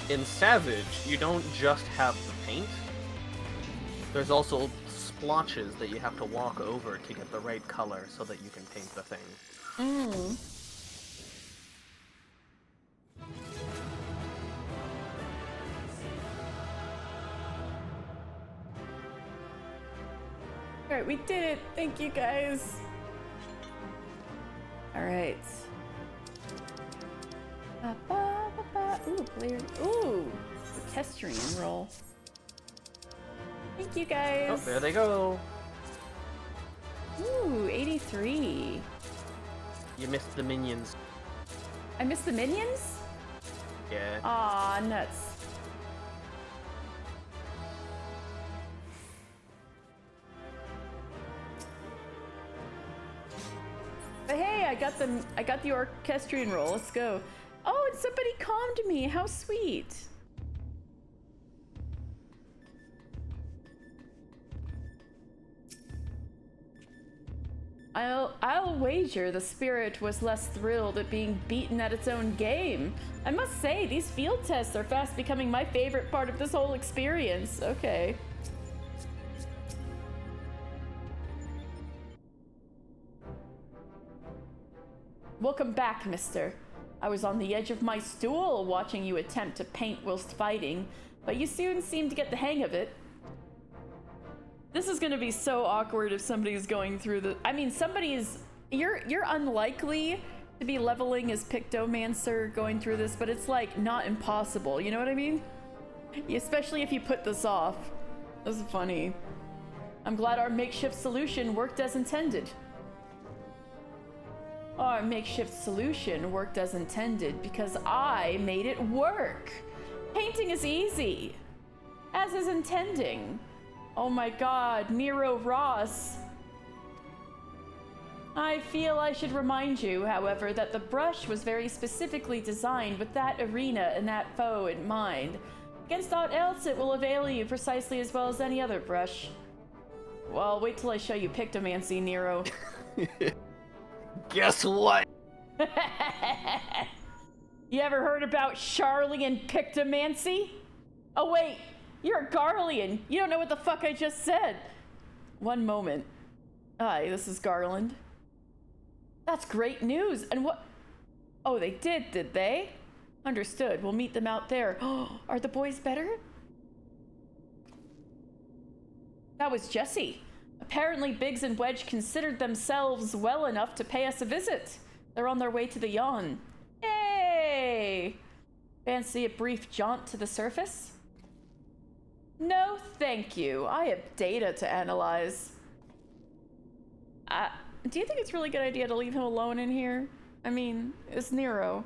In Savage, you don't just have the paint. There's also splotches that you have to walk over to get the right color so that you can paint the thing. Mm. Alright, we did it. Thank you, guys. Alright. Ooh, player. Ooh, equestrian roll. Thank you, guys. Oh, there they go. Ooh, 83. You missed the minions. I missed the minions? Yeah. Aw, nuts. But hey, I got the orchestrion roll. Let's go. Oh, and somebody calmed me. How sweet. I'll wager the spirit was less thrilled at being beaten at its own game. I must say, these field tests are fast becoming my favorite part of this whole experience. Okay. Welcome back, mister. I was on the edge of my stool watching you attempt to paint whilst fighting, but you soon seemed to get the hang of it. This is gonna be so awkward if somebody's going through the... I mean, you're unlikely to be leveling as Pictomancer going through this, but it's like not impossible, you know what I mean? Especially if you put this off. This is funny. I'm glad our makeshift solution worked as intended. Our makeshift solution worked as intended because I made it work. Painting is easy, as is intending. Oh my god, Nero Ross. I feel I should remind you, however, that the brush was very specifically designed with that arena and that foe in mind. Against aught else, it will avail you precisely as well as any other brush. Well, wait till I show you Pictomancy, Nero. Guess what? You ever heard about Sharlayan Pictomancy? Oh wait, you're a Garlean. You don't know what the fuck I just said. One moment. Hi, this is Garland. That's great news. And what? Oh, they did they? Understood. We'll meet them out there. Are the boys better? That was Jesse. Apparently Biggs and Wedge considered themselves well enough to pay us a visit. They're on their way to the yawn. Yay! Fancy a brief jaunt to the surface? No, thank you. I have data to analyze. Do you think it's a really good idea to leave him alone in here? I mean, it's Nero.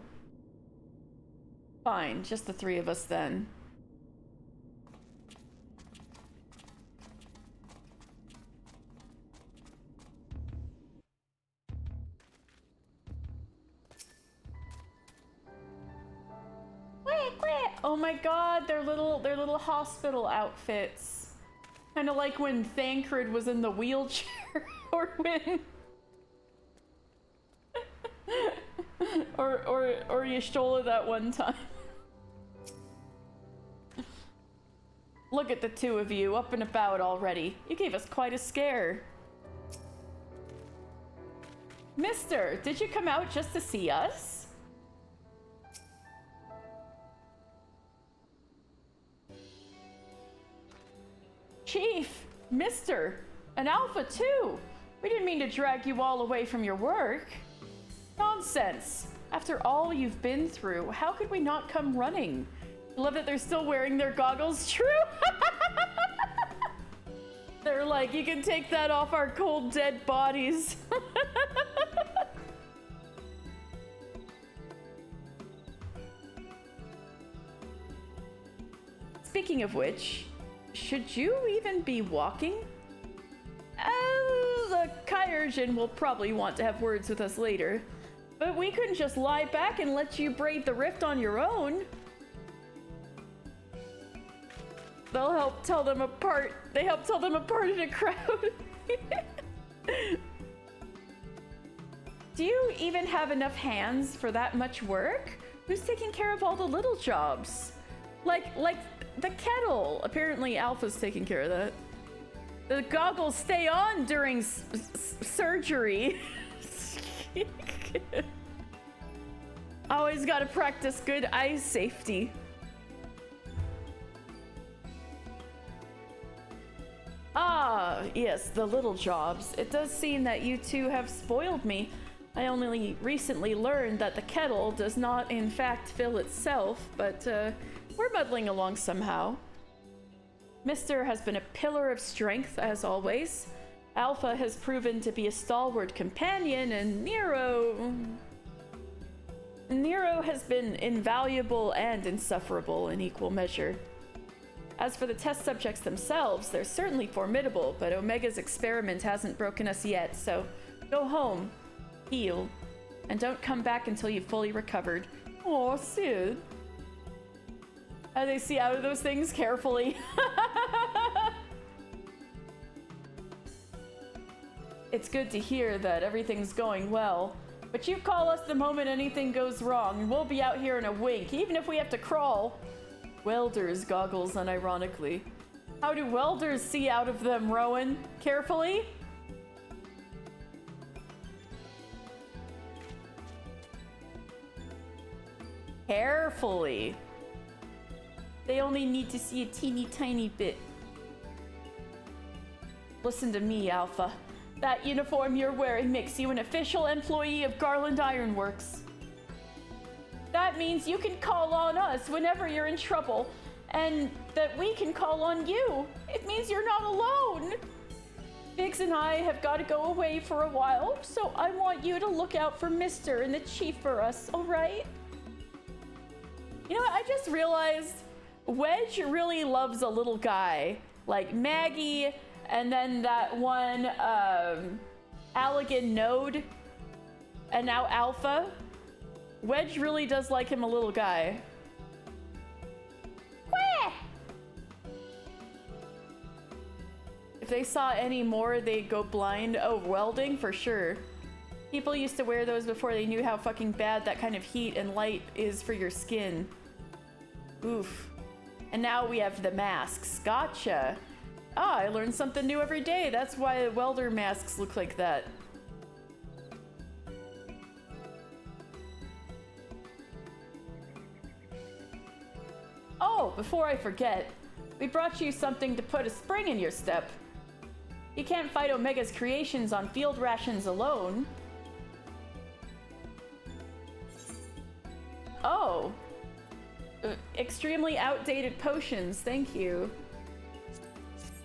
Fine, just the three of us then. Oh my god, their little hospital outfits. Kind of like when Thancred was in the wheelchair, or when or Y'shtola that one time. Look at the two of you up and about already. You gave us quite a scare. Mister, did you come out just to see us? Chief, Mister, an Alpha too. We didn't mean to drag you all away from your work. Nonsense. After all you've been through, how could we not come running? I love that they're still wearing their goggles. True. They're like, you can take that off our cold dead bodies. Speaking of which, should you even be walking? The Kyrgian will probably want to have words with us later. But we couldn't just lie back and let you brave the rift on your own. They'll help tell them apart. They help tell them apart in a crowd. Do you even have enough hands for that much work? Who's taking care of all the little jobs? Like the kettle. Apparently Alpha's taking care of that. The goggles stay on during surgery. Always gotta practice good eye safety. Ah, yes, the little jobs. It does seem that you two have spoiled me. I only recently learned that the kettle does not in fact fill itself, but we're muddling along somehow. Mister has been a pillar of strength, as always. Alpha has proven to be a stalwart companion, and Nero has been invaluable and insufferable in equal measure. As for the test subjects themselves, they're certainly formidable, but Omega's experiment hasn't broken us yet, so go home, heal, and don't come back until you've fully recovered. Aw, Sid. How they see out of those things carefully. It's good to hear that everything's going well, but you call us the moment anything goes wrong, and we'll be out here in a wink, even if we have to crawl. Welder's goggles, unironically. How do welders see out of them, Rowan? Carefully? Carefully. They only need to see a teeny tiny bit. Listen to me, Alpha. That uniform you're wearing makes you an official employee of Garland Ironworks. That means you can call on us whenever you're in trouble, and that we can call on you. It means you're not alone. Biggs and I have got to go away for a while, so I want you to look out for Mister and the Chief for us, all right? You know what? I just realized Wedge really loves a little guy, like Maggie, and then that one Allegan Node, and now Alpha. Wedge really does like him a little guy. Wah! If they saw any more, they'd go blind. Oh, welding for sure. People used to wear those before they knew how fucking bad that kind of heat and light is for your skin. Oof. And now we have the masks. Gotcha. Ah, I learn something new every day. That's why welder masks look like that. Oh, before I forget, we brought you something to put a spring in your step. You can't fight Omega's creations on field rations alone. Oh. Extremely outdated potions, thank you.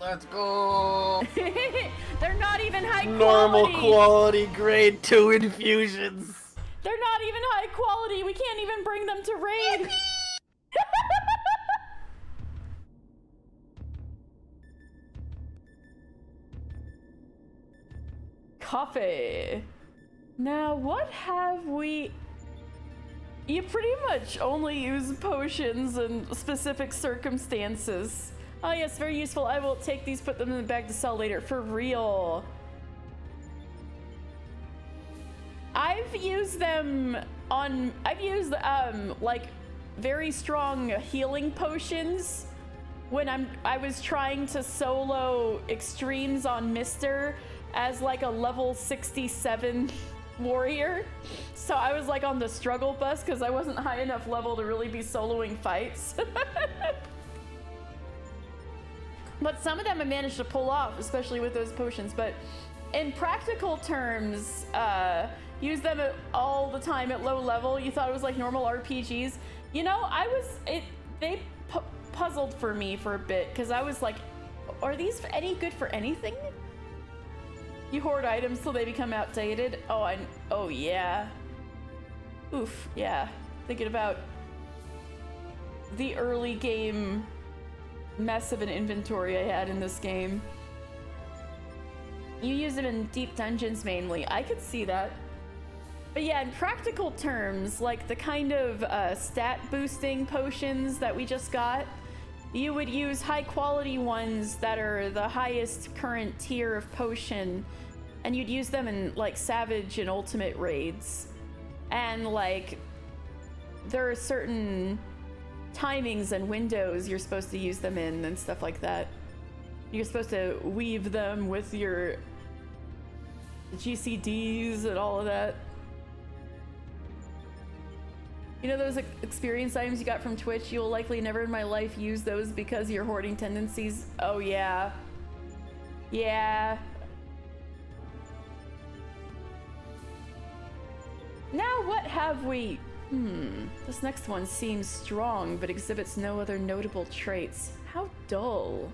Let's go! They're not even high quality! Normal quality grade 2 infusions! They're not even high quality! We can't even bring them to raid! Coffee. Now, what have we... You pretty much only use potions in specific circumstances. Oh yes, very useful. I will take these, put them in the bag to sell later. For real. I've used them on... I've used, like, very strong healing potions when I was trying to solo extremes on Mister as, like, a level 67 warrior. So I was, like, on the struggle bus because I wasn't high enough level to really be soloing fights. But some of them I managed to pull off, especially with those potions. But in practical terms, use them all the time at low level. You thought it was like normal RPGs. You know, they puzzled for me for a bit because I was like, are these any good for anything? You hoard items till they become outdated. Oh yeah. Oof, yeah. Thinking about the early game mess of an inventory I had in this game. You use it in deep dungeons mainly. I could see that. But yeah, in practical terms, like the kind of stat boosting potions that we just got, you would use high quality ones that are the highest current tier of potion, and you'd use them in like Savage and Ultimate raids. And like, there are certain timings and windows you're supposed to use them in and stuff like that. You're supposed to weave them with your GCDs and all of that. You know those experience items you got from Twitch? You'll likely never in my life use those because of your hoarding tendencies. Oh yeah. Yeah. Now what have we... This next one seems strong, but exhibits no other notable traits. How dull.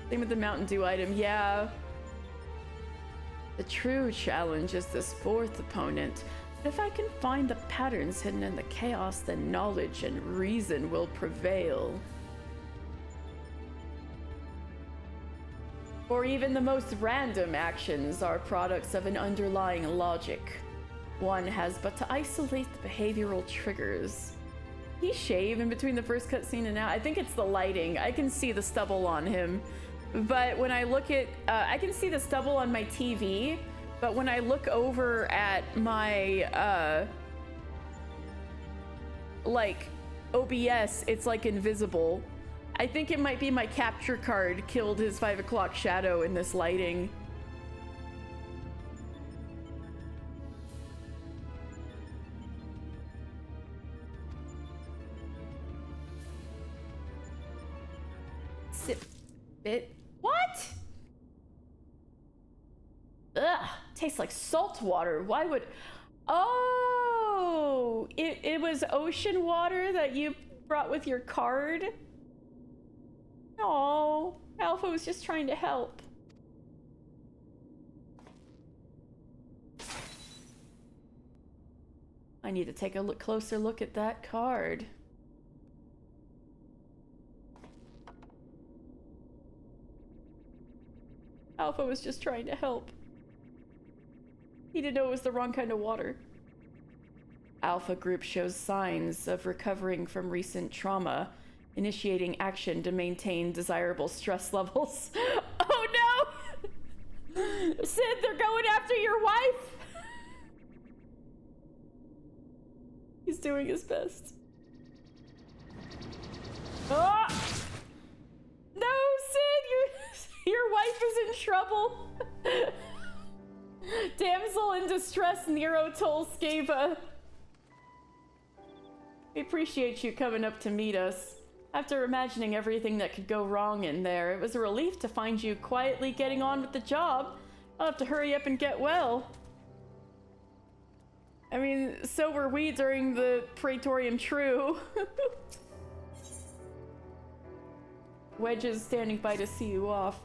Same with the Mountain Dew item, yeah. The true challenge is this fourth opponent. But if I can find the patterns hidden in the chaos, then knowledge and reason will prevail. For even the most random actions are products of an underlying logic. One has but to isolate the behavioral triggers. He shave in between the first cutscene and now. I think it's the lighting. I can see the stubble on him. But when I look at, I can see the stubble on my TV, but when I look over at my, like, OBS, it's like invisible. I think it might be my capture card killed his 5 o'clock shadow in this lighting. Sip it. What? Ugh, tastes like salt water. Why would... Oh, it was ocean water that you brought with your card? Oh, Alpha was just trying to help. I need to take a closer look at that card. Alpha was just trying to help. He didn't know it was the wrong kind of water. Alpha Group shows signs of recovering from recent trauma, initiating action to maintain desirable stress levels. Oh no! Sid, they're going after your wife! He's doing his best. Oh! No, Sid, your wife is in trouble. Damsel in distress, Nero told Skeva. We appreciate you coming up to meet us. After imagining everything that could go wrong in there, it was a relief to find you quietly getting on with the job. I'll have to hurry up and get well. I mean, so were we during the Praetorium True. Wedge is standing by to see you off.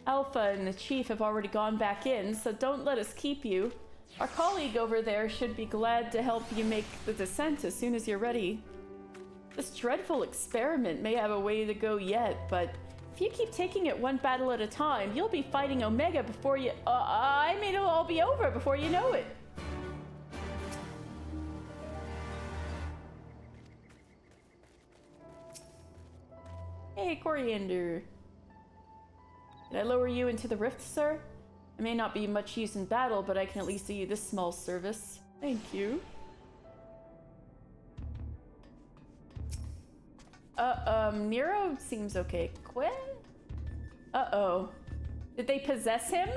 Alpha and the Chief have already gone back in, so don't let us keep you. Our colleague over there should be glad to help you make the descent as soon as you're ready. This dreadful experiment may have a way to go yet, but if you keep taking it one battle at a time, you'll be fighting Omega before you... I mean, it'll all be over before you know it. Hey, Coriander. Did I lower you into the rift, sir? I may not be much use in battle, but I can at least do you this small service. Thank you. Nero seems okay. Quinn? Uh-oh. Did they possess him?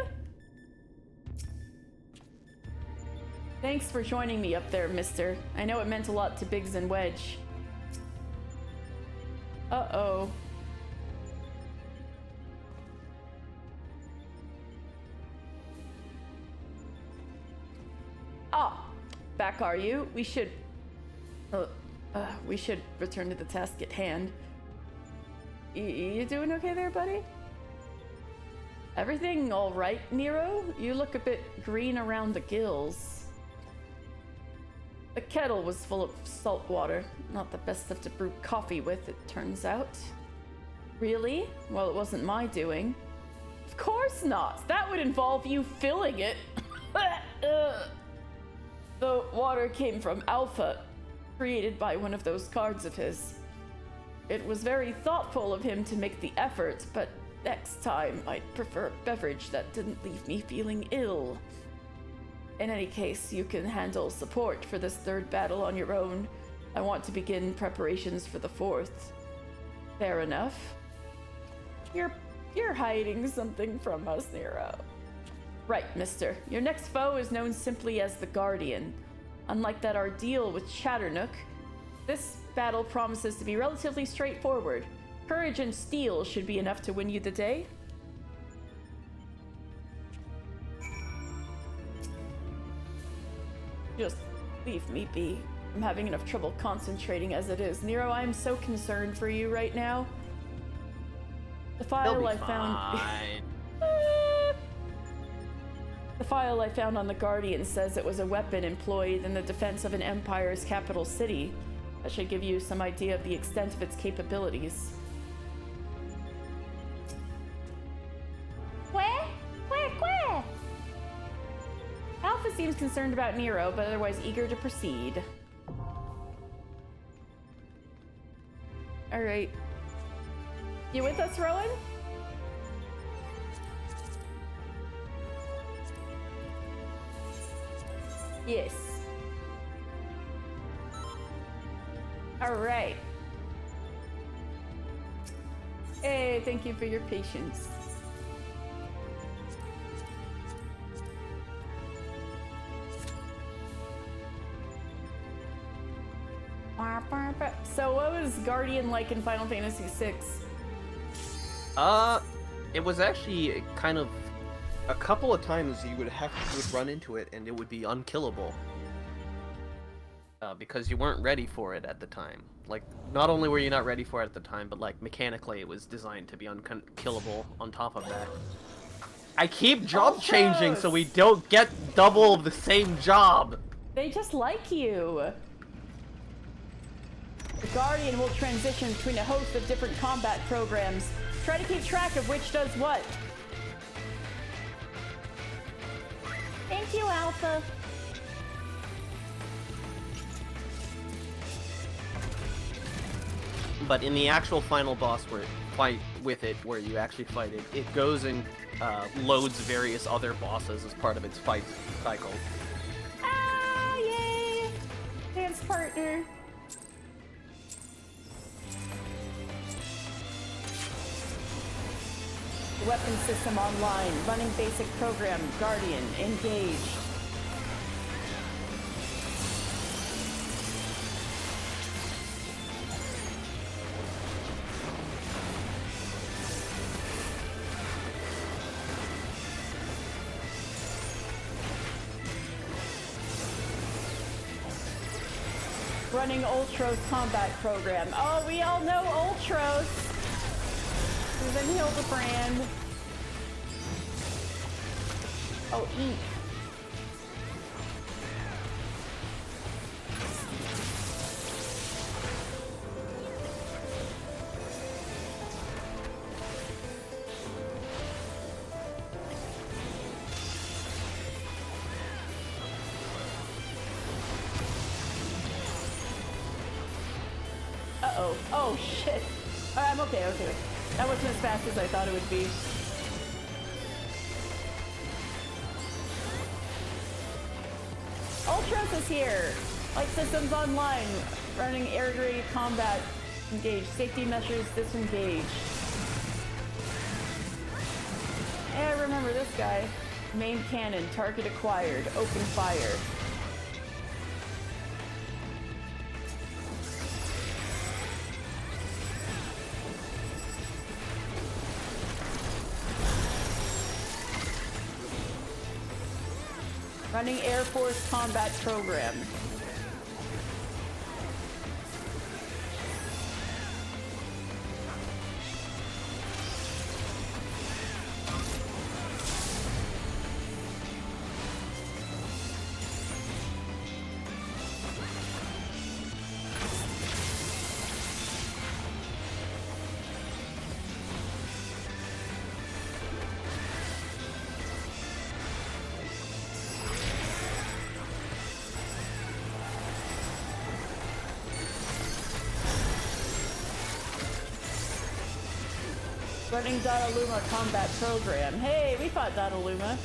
Thanks for joining me up there, mister. I know it meant a lot to Biggs and Wedge. Uh-oh. Ah, back are you? We should return to the task at hand. You doing okay there, buddy? Everything all right, Nero? You look a bit green around the gills. The kettle was full of salt water. Not the best stuff to brew coffee with, it turns out. Really? Well, it wasn't my doing. Of course not! That would involve you filling it. The water came from Alpha, created by one of those cards of his. It was very thoughtful of him to make the effort, but next time I'd prefer a beverage that didn't leave me feeling ill. In any case, you can handle support for this third battle on your own. I want to begin preparations for the fourth. Fair enough. You're hiding something from us, Nero. Right, mister. Your next foe is known simply as the Guardian. Unlike that ordeal with Chatternook, this battle promises to be relatively straightforward. Courage and steel should be enough to win you the day. Just leave me be. I'm having enough trouble concentrating as it is. Nero, I'm so concerned for you right now. The file I found. The file I found on the Guardian says it was a weapon employed in the defense of an empire's capital city. That should give you some idea of the extent of its capabilities. Where? Alpha seems concerned about Nero, but otherwise eager to proceed. Alright. You with us, Rowan? Yes. Alright. Hey, thank you for your patience. So what was Guardian like in Final Fantasy VI? It was actually kind of a couple of times you would run into it and it would be unkillable. Because you weren't ready for it at the time. Like, not only were you not ready for it at the time, but like mechanically it was designed to be unkillable on top of that. I keep job changing so we don't get double the same job! They just like you. The Guardian will transition between a host of different combat programs. Try to keep track of which does what. Thank you, Alpha. But in the actual final boss fight with it, where you actually fight it, it goes and loads various other bosses as part of its fight cycle. Ah, yay! Dance partner. Weapon system online. Running basic program. Guardian. Engage. Running Ultros combat program. Oh, we all know Ultros. Susan Hildebrand. Oh, eat. Uh-oh. Oh, shit. I'm okay. That wasn't as fast as I thought it would be. Ultros is here. Light systems online. Running air-grade combat. Engage. Safety measures disengaged. Hey, I remember this guy. Main cannon. Target acquired. Open fire. Running Air Force combat program. Running Dataluma combat program. Hey, we fought Dataluma.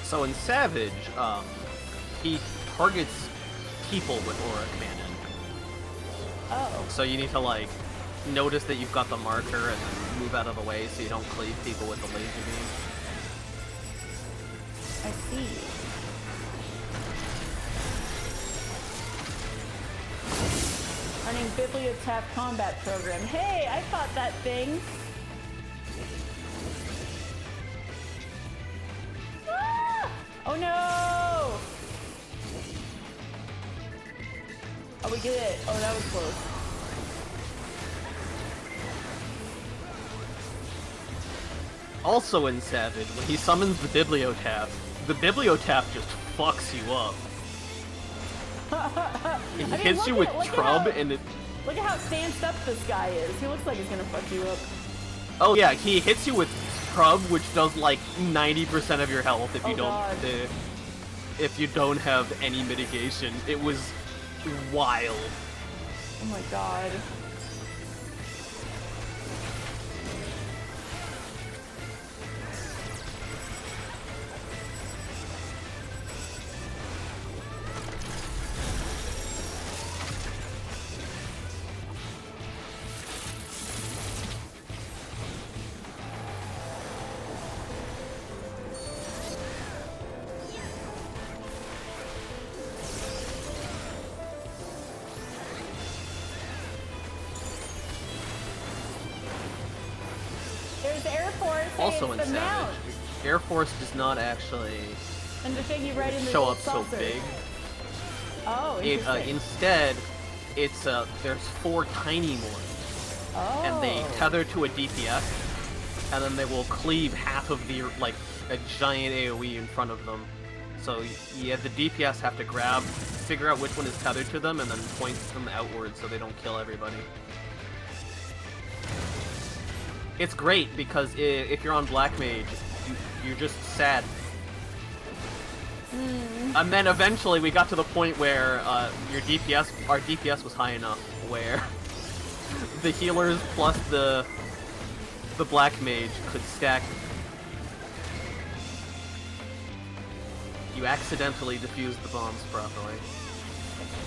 So in Savage, he targets people with Aura Cannon. Oh. So you need to like notice that you've got the marker and then move out of the way so you don't cleave people with the laser beam. I see. Running Bibliotap combat program. Hey, I fought that thing. Ah! Oh no! Oh, we get it. Oh, that was close. Also in Savage, when he summons the Bibliotap just fucks you up. He hits you with Trub and it... Look at how stanced up this guy is. He looks like he's gonna fuck you up. Oh yeah, he hits you with Trub, which does like 90% of your health if you if you don't have any mitigation. It was wild. Oh my god. There's Air Force. Also hey, in Savage, Air Force does not actually and the thing you write in the show little up so saucer. big. Oh, It interesting. instead, it's there's 4 tiny ones, Oh. and they tether to a DPS, and then they will cleave half of the like a giant AOE in front of them. So yeah, the DPS have to figure out which one is tethered to them, and then point them outward so they don't kill everybody. It's great because if you're on Black Mage, you're just sad. And then eventually we got to the point where our DPS was high enough where the healers plus the Black Mage could stack. You accidentally defused the bombs properly.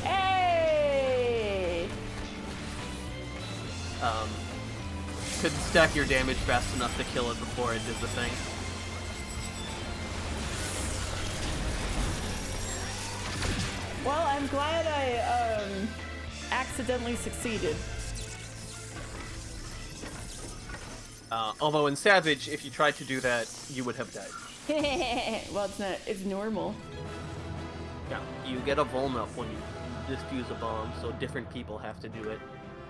Hey! Could stack your damage fast enough to kill it before it did the thing. Well, I'm glad I accidentally succeeded. Although in Savage, if you tried to do that, you would have died. Well, it's normal. Yeah, you get a vuln up when you defuse a bomb, so different people have to do it.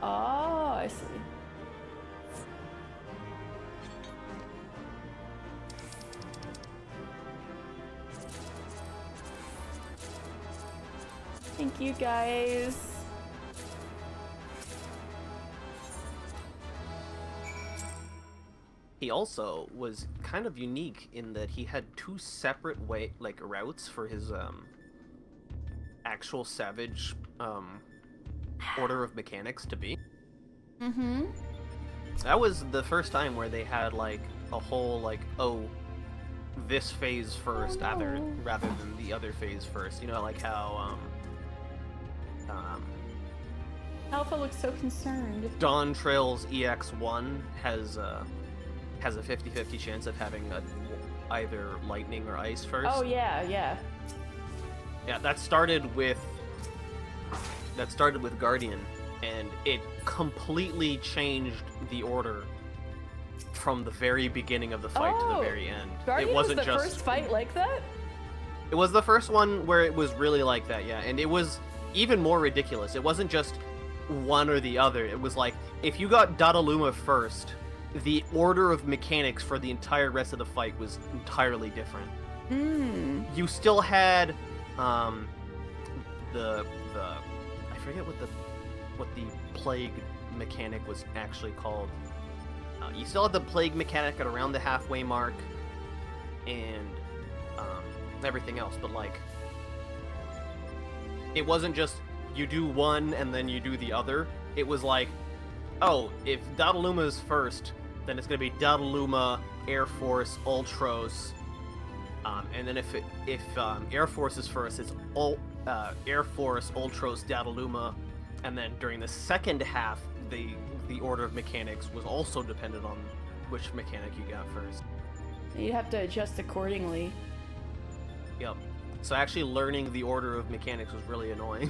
Oh, I see. Thank you, guys. He also was kind of unique in that he had 2 separate routes for his actual Savage order of mechanics to be. Mm-hmm. That was the first time where they had like a whole this phase first rather than the other phase first. You know, like how Alpha looks so concerned. Dawn Trail's EX1 has a 50-50 chance of having either lightning or ice first. Oh yeah, yeah. Yeah, that started with Guardian, and it completely changed the order from the very beginning of the fight to the very end. Guardian it wasn't was the just first fight like that? It was the first one where it was really like that, yeah, and it was even more ridiculous. It wasn't just one or the other. It was like, if you got Dataluma first, the order of mechanics for the entire rest of the fight was entirely different. You still had the I forget what the plague mechanic was actually called. You still had the plague mechanic at around the halfway mark, and everything else, but like, it wasn't just you do one and then you do the other. It was like, oh, if Dataluma is first, then it's gonna be Dataluma, Air Force, Ultros, and then if Air Force is first, it's Air Force, Ultros, Dataluma, and then during the second half, the order of mechanics was also dependent on which mechanic you got first. You'd have to adjust accordingly. Yep. So actually learning the order of mechanics was really annoying.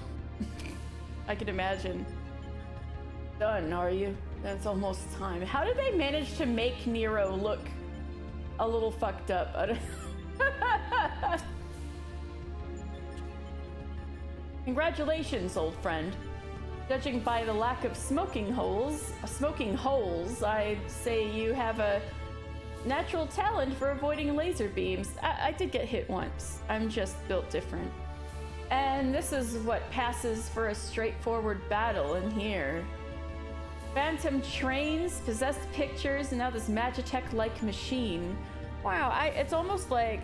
I can imagine. Done, are you? That's almost time. How did they manage to make Nero look a little fucked up? I don't... Congratulations, old friend. Judging by the lack of smoking holes, I'd say you have a natural talent for avoiding laser beams. I did get hit once. I'm just built different. And this is what passes for a straightforward battle in here. Phantom trains, possessed pictures, and now this Magitech-like machine. Wow, it's almost like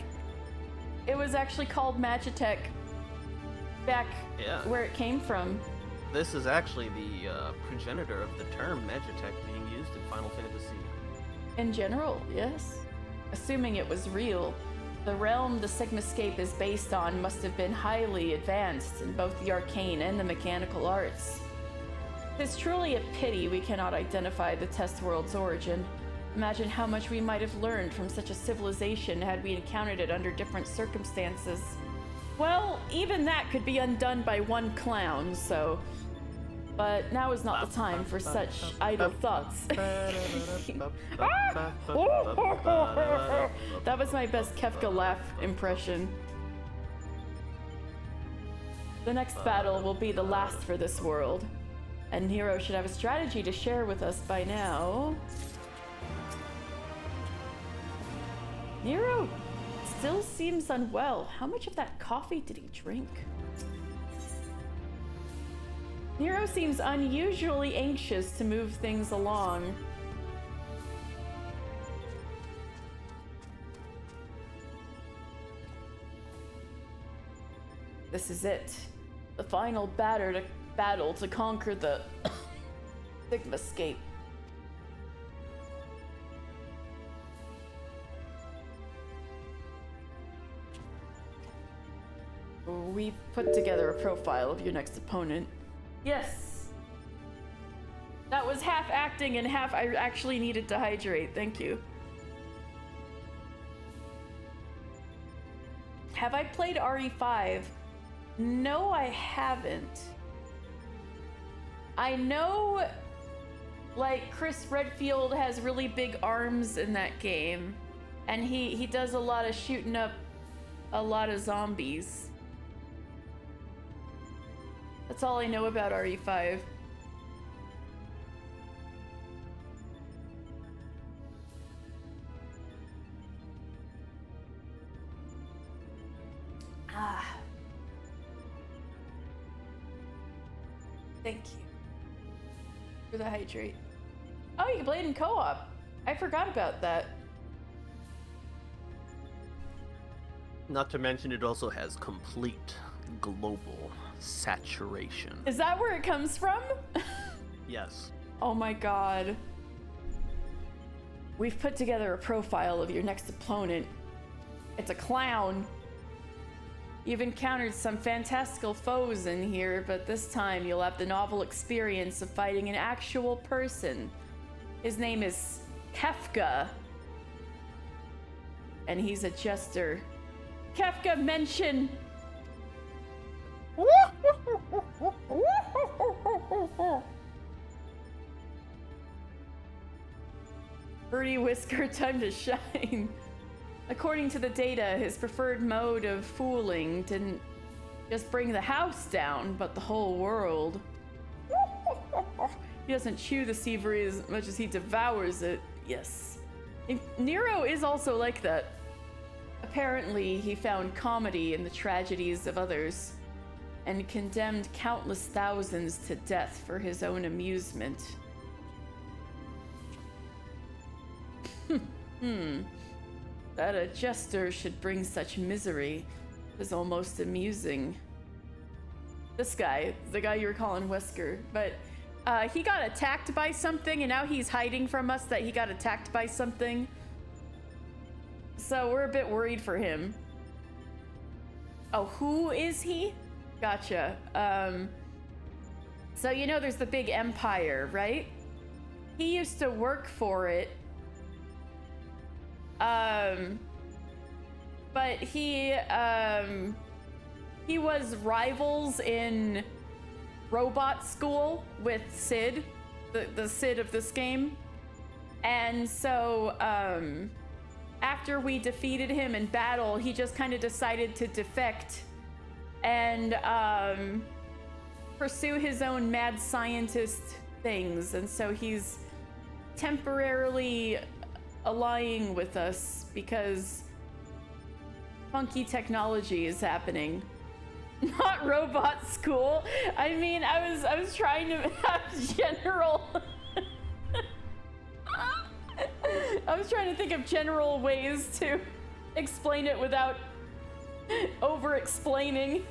it was actually called Magitech back where it came from. This is actually the progenitor of the term Magitech being used in Final Fantasy. In general, yes. Assuming it was real, the realm the Sigmascape is based on must have been highly advanced in both the arcane and the mechanical arts. It's truly a pity we cannot identify the test world's origin. Imagine how much we might have learned from such a civilization had we encountered it under different circumstances. Well, even that could be undone by one clown, so... But now is not the time for such idle thoughts. That was my best Kefka laugh impression. The next battle will be the last for this world, and Nero should have a strategy to share with us by now. Nero still seems unwell. How much of that coffee did he drink? Nero seems unusually anxious to move things along. This is it. The final battle to conquer the Sigmascape. We've put together a profile of your next opponent. Yes. That was half acting and half I actually needed to hydrate. Thank you. Have I played RE5? No, I haven't. I know, like, Chris Redfield has really big arms in that game, and he does a lot of shooting up a lot of zombies. That's all I know about RE5. Thank you for the hydrate. Oh, you can play it in co-op. I forgot about that. Not to mention it also has complete global saturation. Is that where it comes from? Yes. Oh my god. We've put together a profile of your next opponent. It's a clown. You've encountered some fantastical foes in here, but this time you'll have the novel experience of fighting an actual person. His name is Kefka, and he's a jester. Kefka, mention... Birdie Whisker, time to shine. According to the data, his preferred mode of fooling didn't just bring the house down, but the whole world. He doesn't chew the savory as much as he devours it. Yes. Nero is also like that. Apparently, he found comedy in the tragedies of others, and condemned countless thousands to death for his own amusement. That a jester should bring such misery is almost amusing. This guy, the guy you were calling Wesker, but he got attacked by something, and now he's hiding from us that he got attacked by something. So we're a bit worried for him. Oh, who is he? Gotcha. So you know there's the big empire, right? He used to work for it. But he was rivals in robot school with Sid, the Sid of this game. And so, after we defeated him in battle, he just kind of decided to defect and pursue his own mad scientist things. And so he's temporarily allying with us because funky technology is happening. Not robot school. I mean, I was trying to have general I was trying to think of general ways to explain it without over-explaining.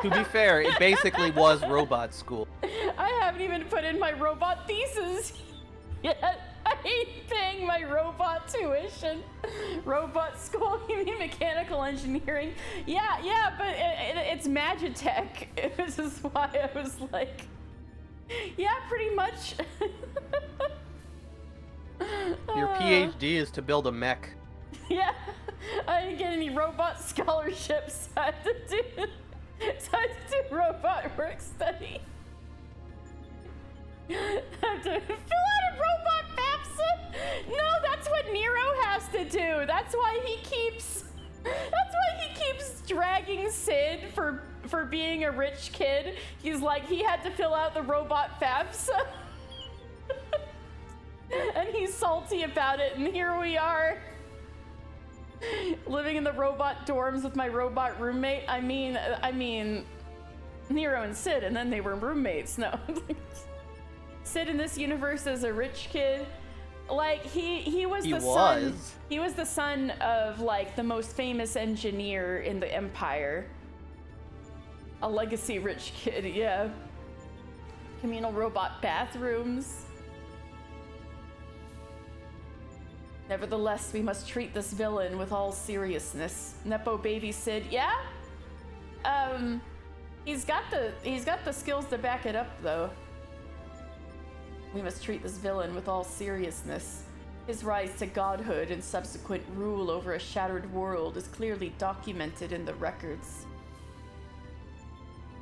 To be fair, it basically was robot school. I haven't even put in my robot thesis yet. I hate paying my robot tuition. Robot school, you mean mechanical engineering? Yeah, but it's Magitech. This is why I was like, yeah, pretty much. Your PhD is to build a mech. Yeah, I didn't get any robot scholarships. So I had to do robot work study. I have to fill out a robot FAFSA? No, that's what Nero has to do. That's why he keeps dragging Sid for being a rich kid. He's like, he had to fill out the robot FAFSA. And he's salty about it, and here we are. Living in the robot dorms with my robot roommate. I mean, Nero and Sid, and then they were roommates. No. Sid in this universe is a rich kid. Like, he was the son of, like, the most famous engineer in the Empire. A legacy rich kid, yeah. Communal robot bathrooms. Nevertheless, we must treat this villain with all seriousness. Nepo baby Sid, yeah? He's got the skills to back it up, though. We must treat this villain with all seriousness. His rise to godhood and subsequent rule over a shattered world is clearly documented in the records.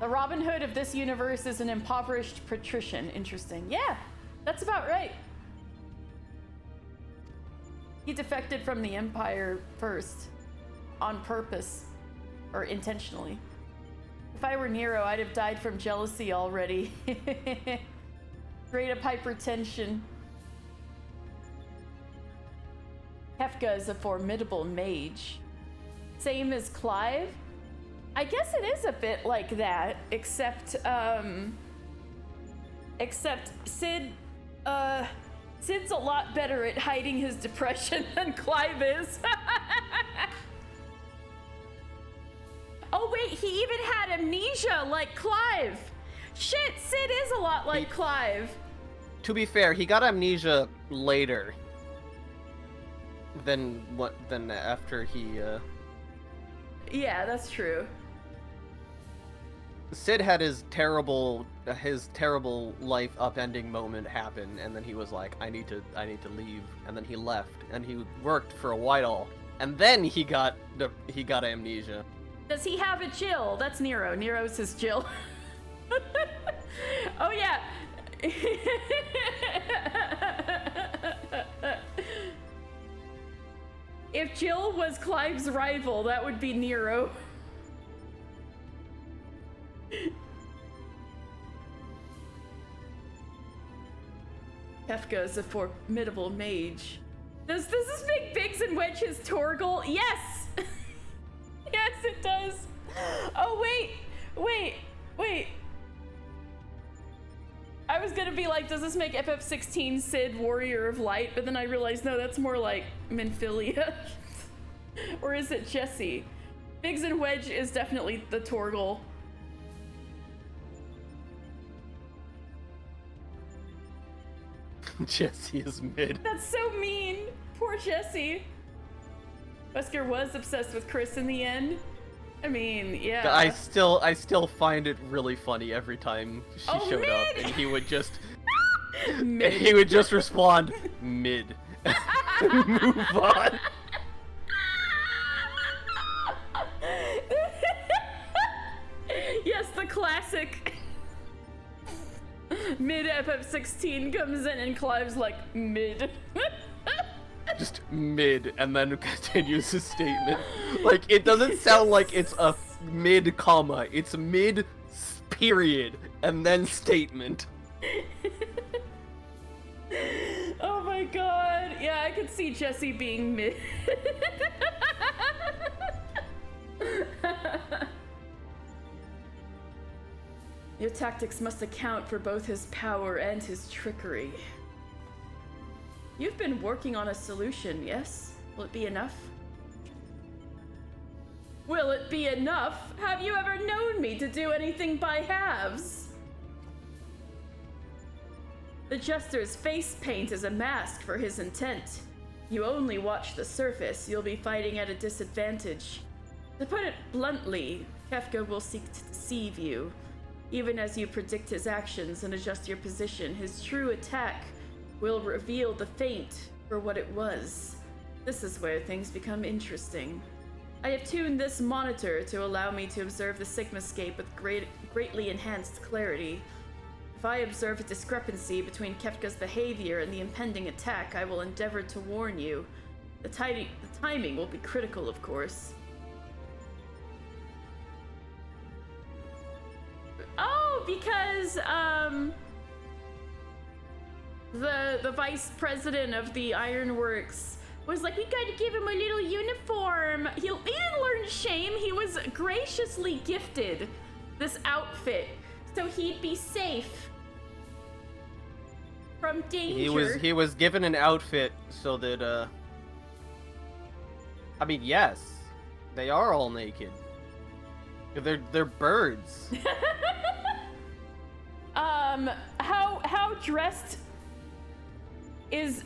The Robin Hood of this universe is an impoverished patrician. Interesting. Yeah, that's about right. He defected from the Empire first, on purpose, or intentionally. If I were Nero, I'd have died from jealousy already. Straight up hypertension. Kefka is a formidable mage. Same as Clive? I guess it is a bit like that, except Sid, Sid's a lot better at hiding his depression than Clive is. Oh wait, he even had amnesia like Clive. Shit, Sid is a lot like Clive. To be fair, he got amnesia later than after he Yeah, that's true. Sid had his terrible life upending moment happen, and then he was like, I need to leave, and then he left, and he worked for a while, and then he got amnesia. Does he have a Jill? That's Nero. Nero's his Jill. Oh yeah. If Jill was Clive's rival, that would be Nero. Kefka is a formidable mage. Does this make Biggs and Wedge his Torgal? Yes! Yes, it does. Oh, wait. I was gonna be like, does this make FF16 Sid Warrior of Light? But then I realized, no, that's more like Minfilia. Or is it Jesse? Biggs and Wedge is definitely the Torgal. Jesse is mid. That's so mean. Poor Jesse. Wesker was obsessed with Chris in the end. I mean, yeah. I still find it really funny every time she showed up, and he would just respond mid. Move on. Yes, the classic. Mid FF16 comes in and Clive's like, mid. Just mid, and then continues his statement. Like, it doesn't sound like it's a mid comma. It's mid period, and then statement. Oh my god. Yeah, I could see Jesse being mid. Your tactics must account for both his power and his trickery. You've been working on a solution, yes? Will it be enough? Will it be enough? Have you ever known me to do anything by halves? The Jester's face paint is a mask for his intent. You only watch the surface, you'll be fighting at a disadvantage. To put it bluntly, Kefka will seek to deceive you. Even as you predict his actions and adjust your position, his true attack will reveal the feint for what it was. This is where things become interesting. I have tuned this monitor to allow me to observe the Sigmascape with greatly enhanced clarity. If I observe a discrepancy between Kefka's behavior and the impending attack, I will endeavor to warn you. The timing will be critical, of course. Oh, because, the vice president of the Ironworks was like, we gotta give him a little uniform. He didn't learn shame. He was graciously gifted this outfit so he'd be safe from danger. He was given an outfit so that, I mean, yes, they are all naked. They're birds. How dressed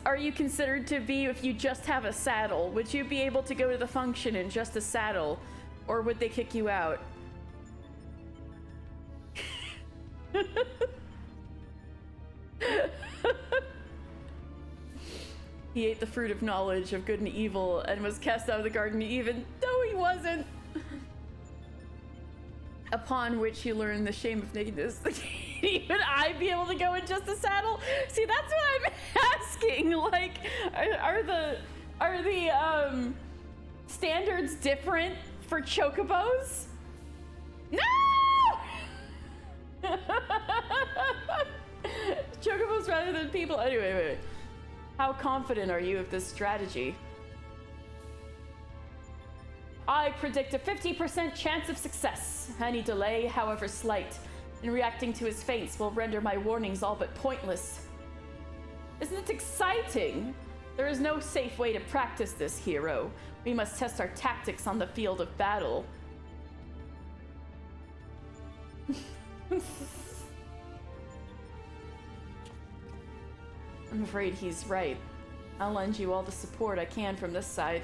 are you considered to be if you just have a saddle? Would you be able to go to the function in just a saddle, or would they kick you out? He ate the fruit of knowledge of good and evil and was cast out of the Garden of Eden, though he wasn't. Upon which he learned the shame of nakedness. Even I be able to go in just a saddle? See, that's what I'm asking. Like, are the standards different for chocobos? No! Chocobos rather than people. Anyway, wait. How confident are you of this strategy? I predict a 50% chance of success. Any delay, however slight, in reacting to his feints will render my warnings all but pointless. Isn't it exciting? There is no safe way to practice this, hero. We must test our tactics on the field of battle. I'm afraid he's right. I'll lend you all the support I can from this side.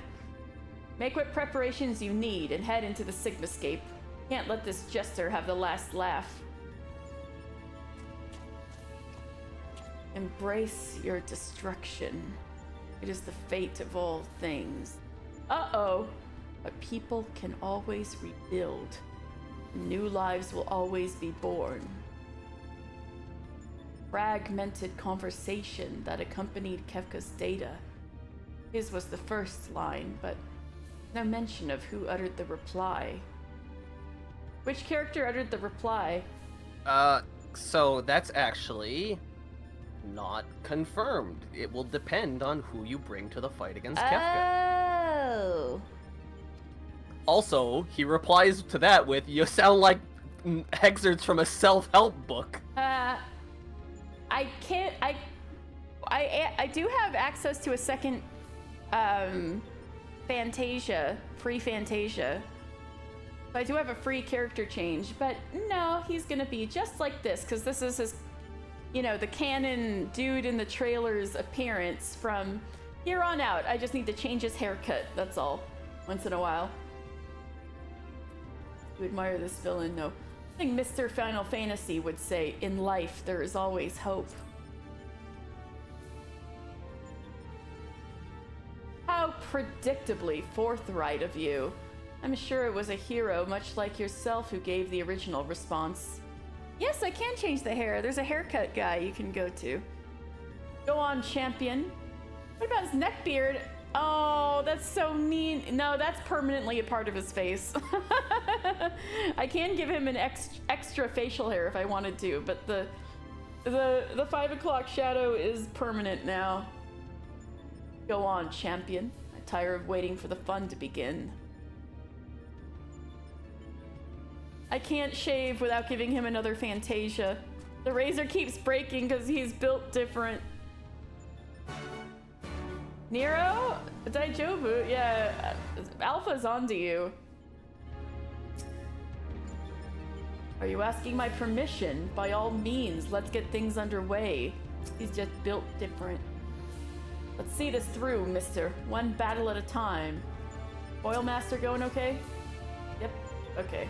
Make what preparations you need and head into the Sigmascape. Can't let this jester have the last laugh. Embrace your destruction. It is the fate of all things. Uh-oh. But people can always rebuild. New lives will always be born. Fragmented conversation that accompanied Kefka's data. His was the first line, but no mention of who uttered the reply. Which character uttered the reply? So that's actually not confirmed. It will depend on who you bring to the fight against Kefka. Oh. Also, he replies to that with, "You sound like excerpts from a self-help book." I can't. I do have access to a second, Fantasia, free Fantasia. So I do have a free character change, but no, he's gonna be just like this, because this is his, you know, the canon dude in the trailer's appearance from here on out. I just need to change his haircut, that's all, once in a while. You admire this villain? No. I think Mr. Final Fantasy would say, in life, there is always hope. How predictably forthright of you. I'm sure it was a hero, much like yourself, who gave the original response. Yes, I can change the hair. There's a haircut guy you can go to. Go on, champion. What about his neck beard? Oh, that's so mean. No, that's permanently a part of his face. I can give him an extra facial hair if I wanted to, but the 5 o'clock shadow is permanent now. Go on, champion. I'm tired of waiting for the fun to begin. I can't shave without giving him another Fantasia. The razor keeps breaking because he's built different. Nero? Daijobu? Yeah, Alpha's onto you. Are you asking my permission? By all means, let's get things underway. He's just built different. Let's see this through, mister. One battle at a time. Oilmaster going okay? Yep, okay.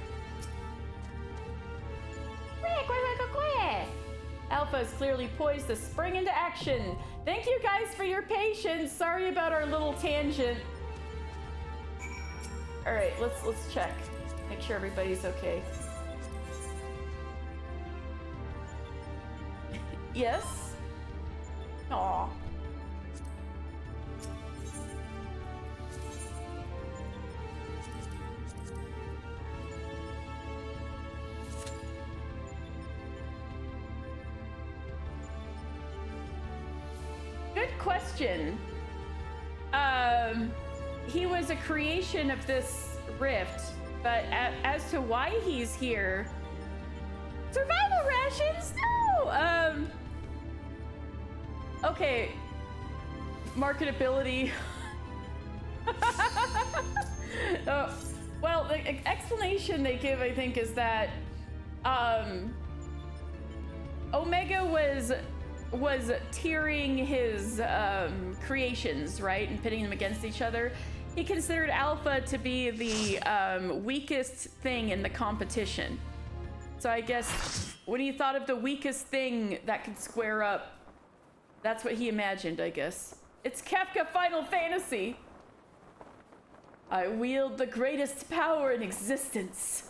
Alpha is clearly poised to spring into action. Thank you guys for your patience. Sorry about our little tangent. All right, let's check. Make sure everybody's okay. Yes? Aw. Good question. He was a creation of this rift, but as to why he's here, survival rations? No. Okay. Marketability. Well, the explanation they give, I think, is that Omega was tiering his creations, right, and pitting them against each other. He considered Alpha to be the weakest thing in the competition. So I guess when he thought of the weakest thing that could square up, that's what he imagined, I guess. It's Kefka Final Fantasy. I wield the greatest power in existence.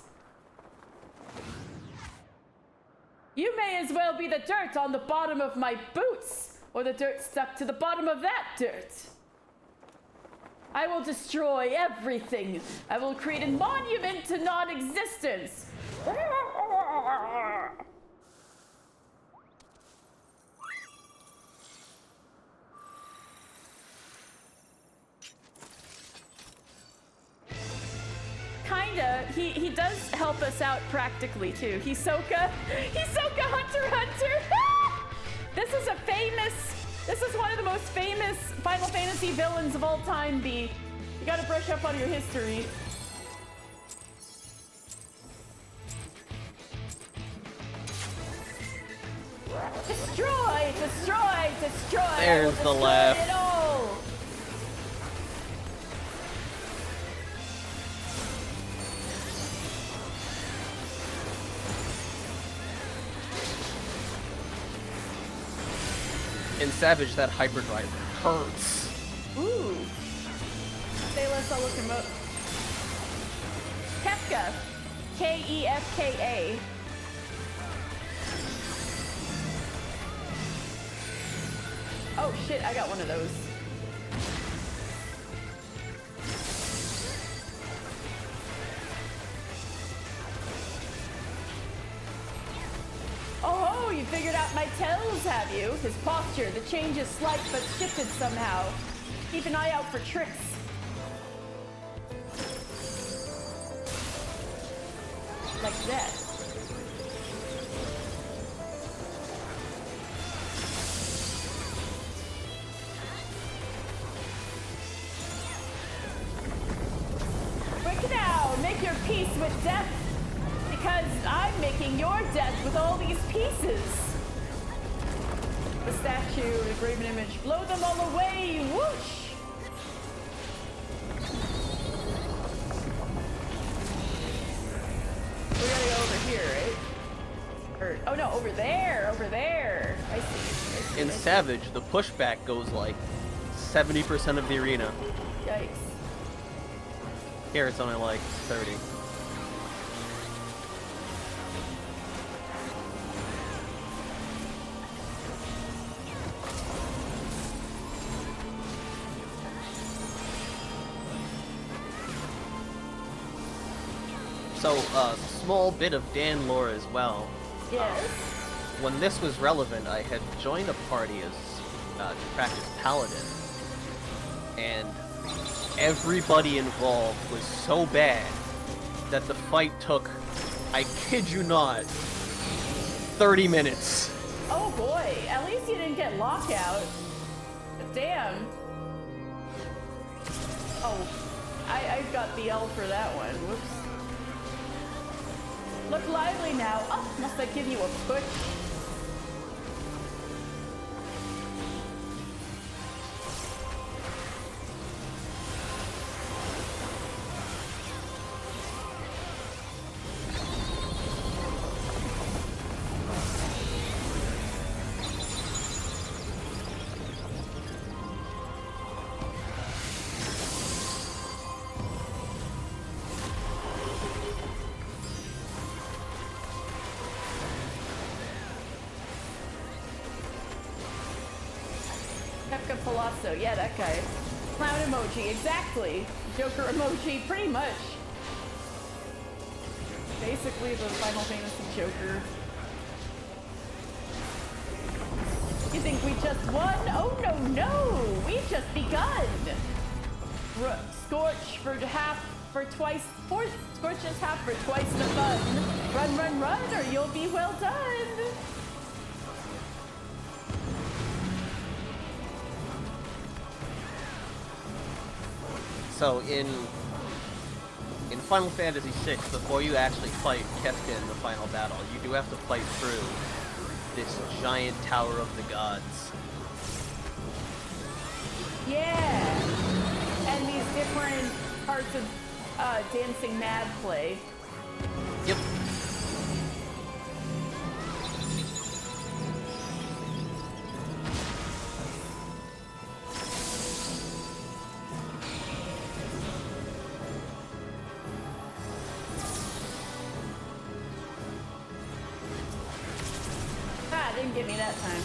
You may as well be the dirt on the bottom of my boots, or the dirt stuck to the bottom of that dirt. I will destroy everything. I will create a monument to non-existence. Kinda. He does help us out practically too. Hisoka Hunter Hunter. This is one of the most famous Final Fantasy villains of all time, B. You gotta brush up on your history. Destroy, destroy, destroy. There's the laugh. It all. In Savage, that hyperdrive hurts. Ooh. Say less, I'll look him up. Kefka. Kefka. Oh shit, I got one of those. Oh, you figured out my tells, have you? His posture, the change is slight but shifted somehow. Keep an eye out for tricks. Like that. Quick now, make your peace with death. Because I'm making your death with all these pieces. The statue, the graven image, blow them all away, whoosh! Oh no, over there, over there. I see. In Savage, the pushback goes like 70% of the arena. Yikes. Here it's only like 30. So, small bit of Dan lore as well. Yes. When this was relevant, I had joined a party as to practice Paladin, and everybody involved was so bad that the fight took, I kid you not, 30 minutes. Oh boy, at least you didn't get lockout. But damn. Oh, I got the L for that one. Whoops. Look lively now. Oh, must I give you a push? Kefka Palazzo, yeah, that guy. Clown emoji, exactly. Joker emoji, pretty much. Basically the Final Fantasy Joker. You think we just won? Oh no, no! We've just begun! Scorch for half, for twice, Scorch is half for twice the fun. Run, run, run, or you'll be well done! So in Final Fantasy VI, before you actually fight Kefka in the final battle, you do have to fight through this giant Tower of the Gods. Yeah! And these different parts of Dancing Mad play. Yep. Didn't get me that time.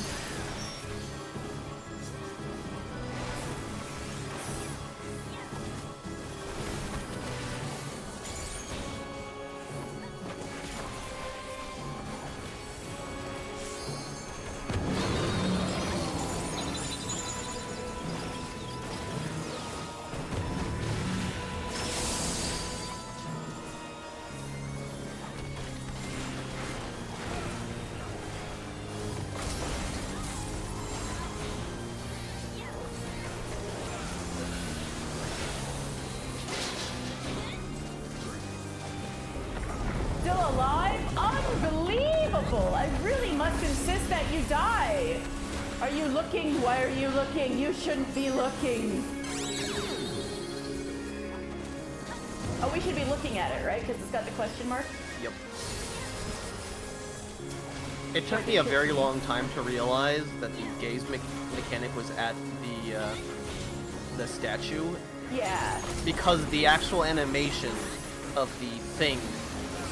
Alive? Unbelievable! I really must insist that you die! Are you looking? Why are you looking? You shouldn't be looking. Oh, we should be looking at it, right? Because it's got the question mark? Yep. It took me a very long time to realize that the gaze mechanic was at the statue. Yeah. Because the actual animation of the thing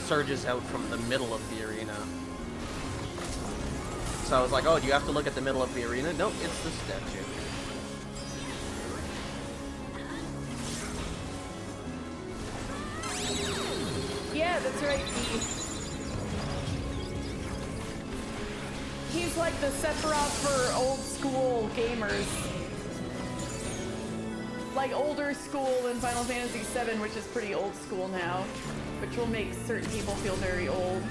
surges out from the middle of the arena. So I was like, oh, do you have to look at the middle of the arena? No, it's the statue. Yeah, that's right. He's like the Sephiroth for old school gamers. Like older school in Final Fantasy VII, which is pretty old school now. Which will make certain people feel very old.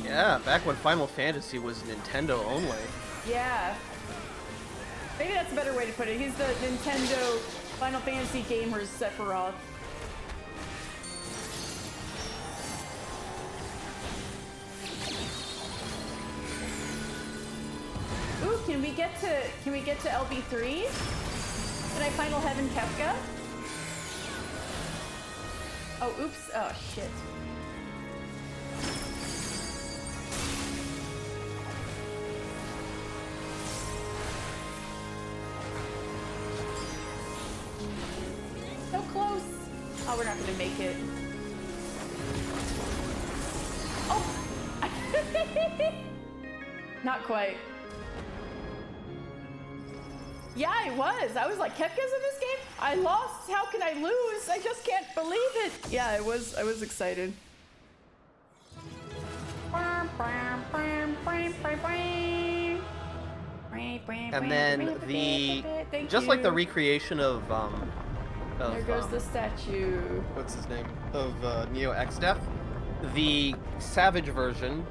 Yeah, back when Final Fantasy was Nintendo only. Yeah. Maybe that's a better way to put it. He's the Nintendo Final Fantasy gamers Sephiroth. Ooh, can we get to LB3? Can I final heaven Kefka? Oh, oops. Oh, shit. So close. Oh, we're not gonna make it. Oh! Not quite. Yeah, I was. I was like, Kefka's in this game? I lost. How can I lose? I just can't believe it. Yeah, I was excited. And then just like the recreation of there goes the statue. what's his name? Of Neo X Death. The Savage version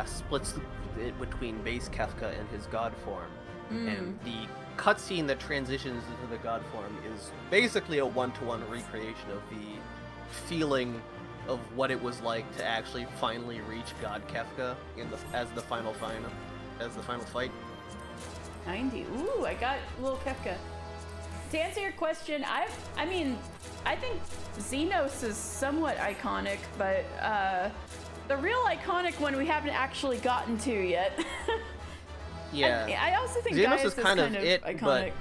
splits it between base Kefka and his god form. And the cutscene that transitions into the god form is basically a one-to-one recreation of the feeling of what it was like to actually finally reach God Kefka as the final fight. 90. Ooh, I got little Kefka. To answer your question, I think Xenos is somewhat iconic, but the real iconic one we haven't actually gotten to yet. Yeah. I also think Xenos Gaius is kind of it, iconic. but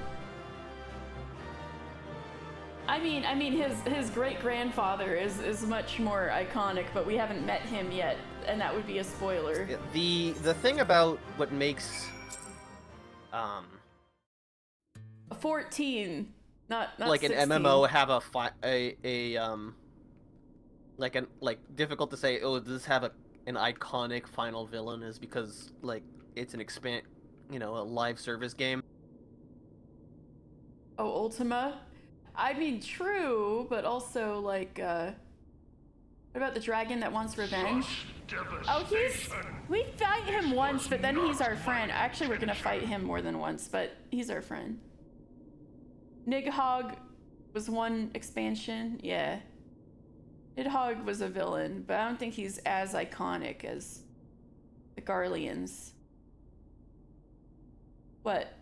I mean, his great grandfather is much more iconic, but we haven't met him yet, and that would be a spoiler. the thing about what makes A 14, not like 16. an MMO have difficult to say, oh, does this have an iconic final villain, is because like it's an a live service game. Oh, Ultima? I mean, true, but also, like, what about the dragon that wants revenge? Oh, we fight him once, but then he's our friend. Actually, we're gonna fight him more than once, but he's our friend. Nidhogg was one expansion, yeah. Nidhogg was a villain, but I don't think he's as iconic as the Garleans. What?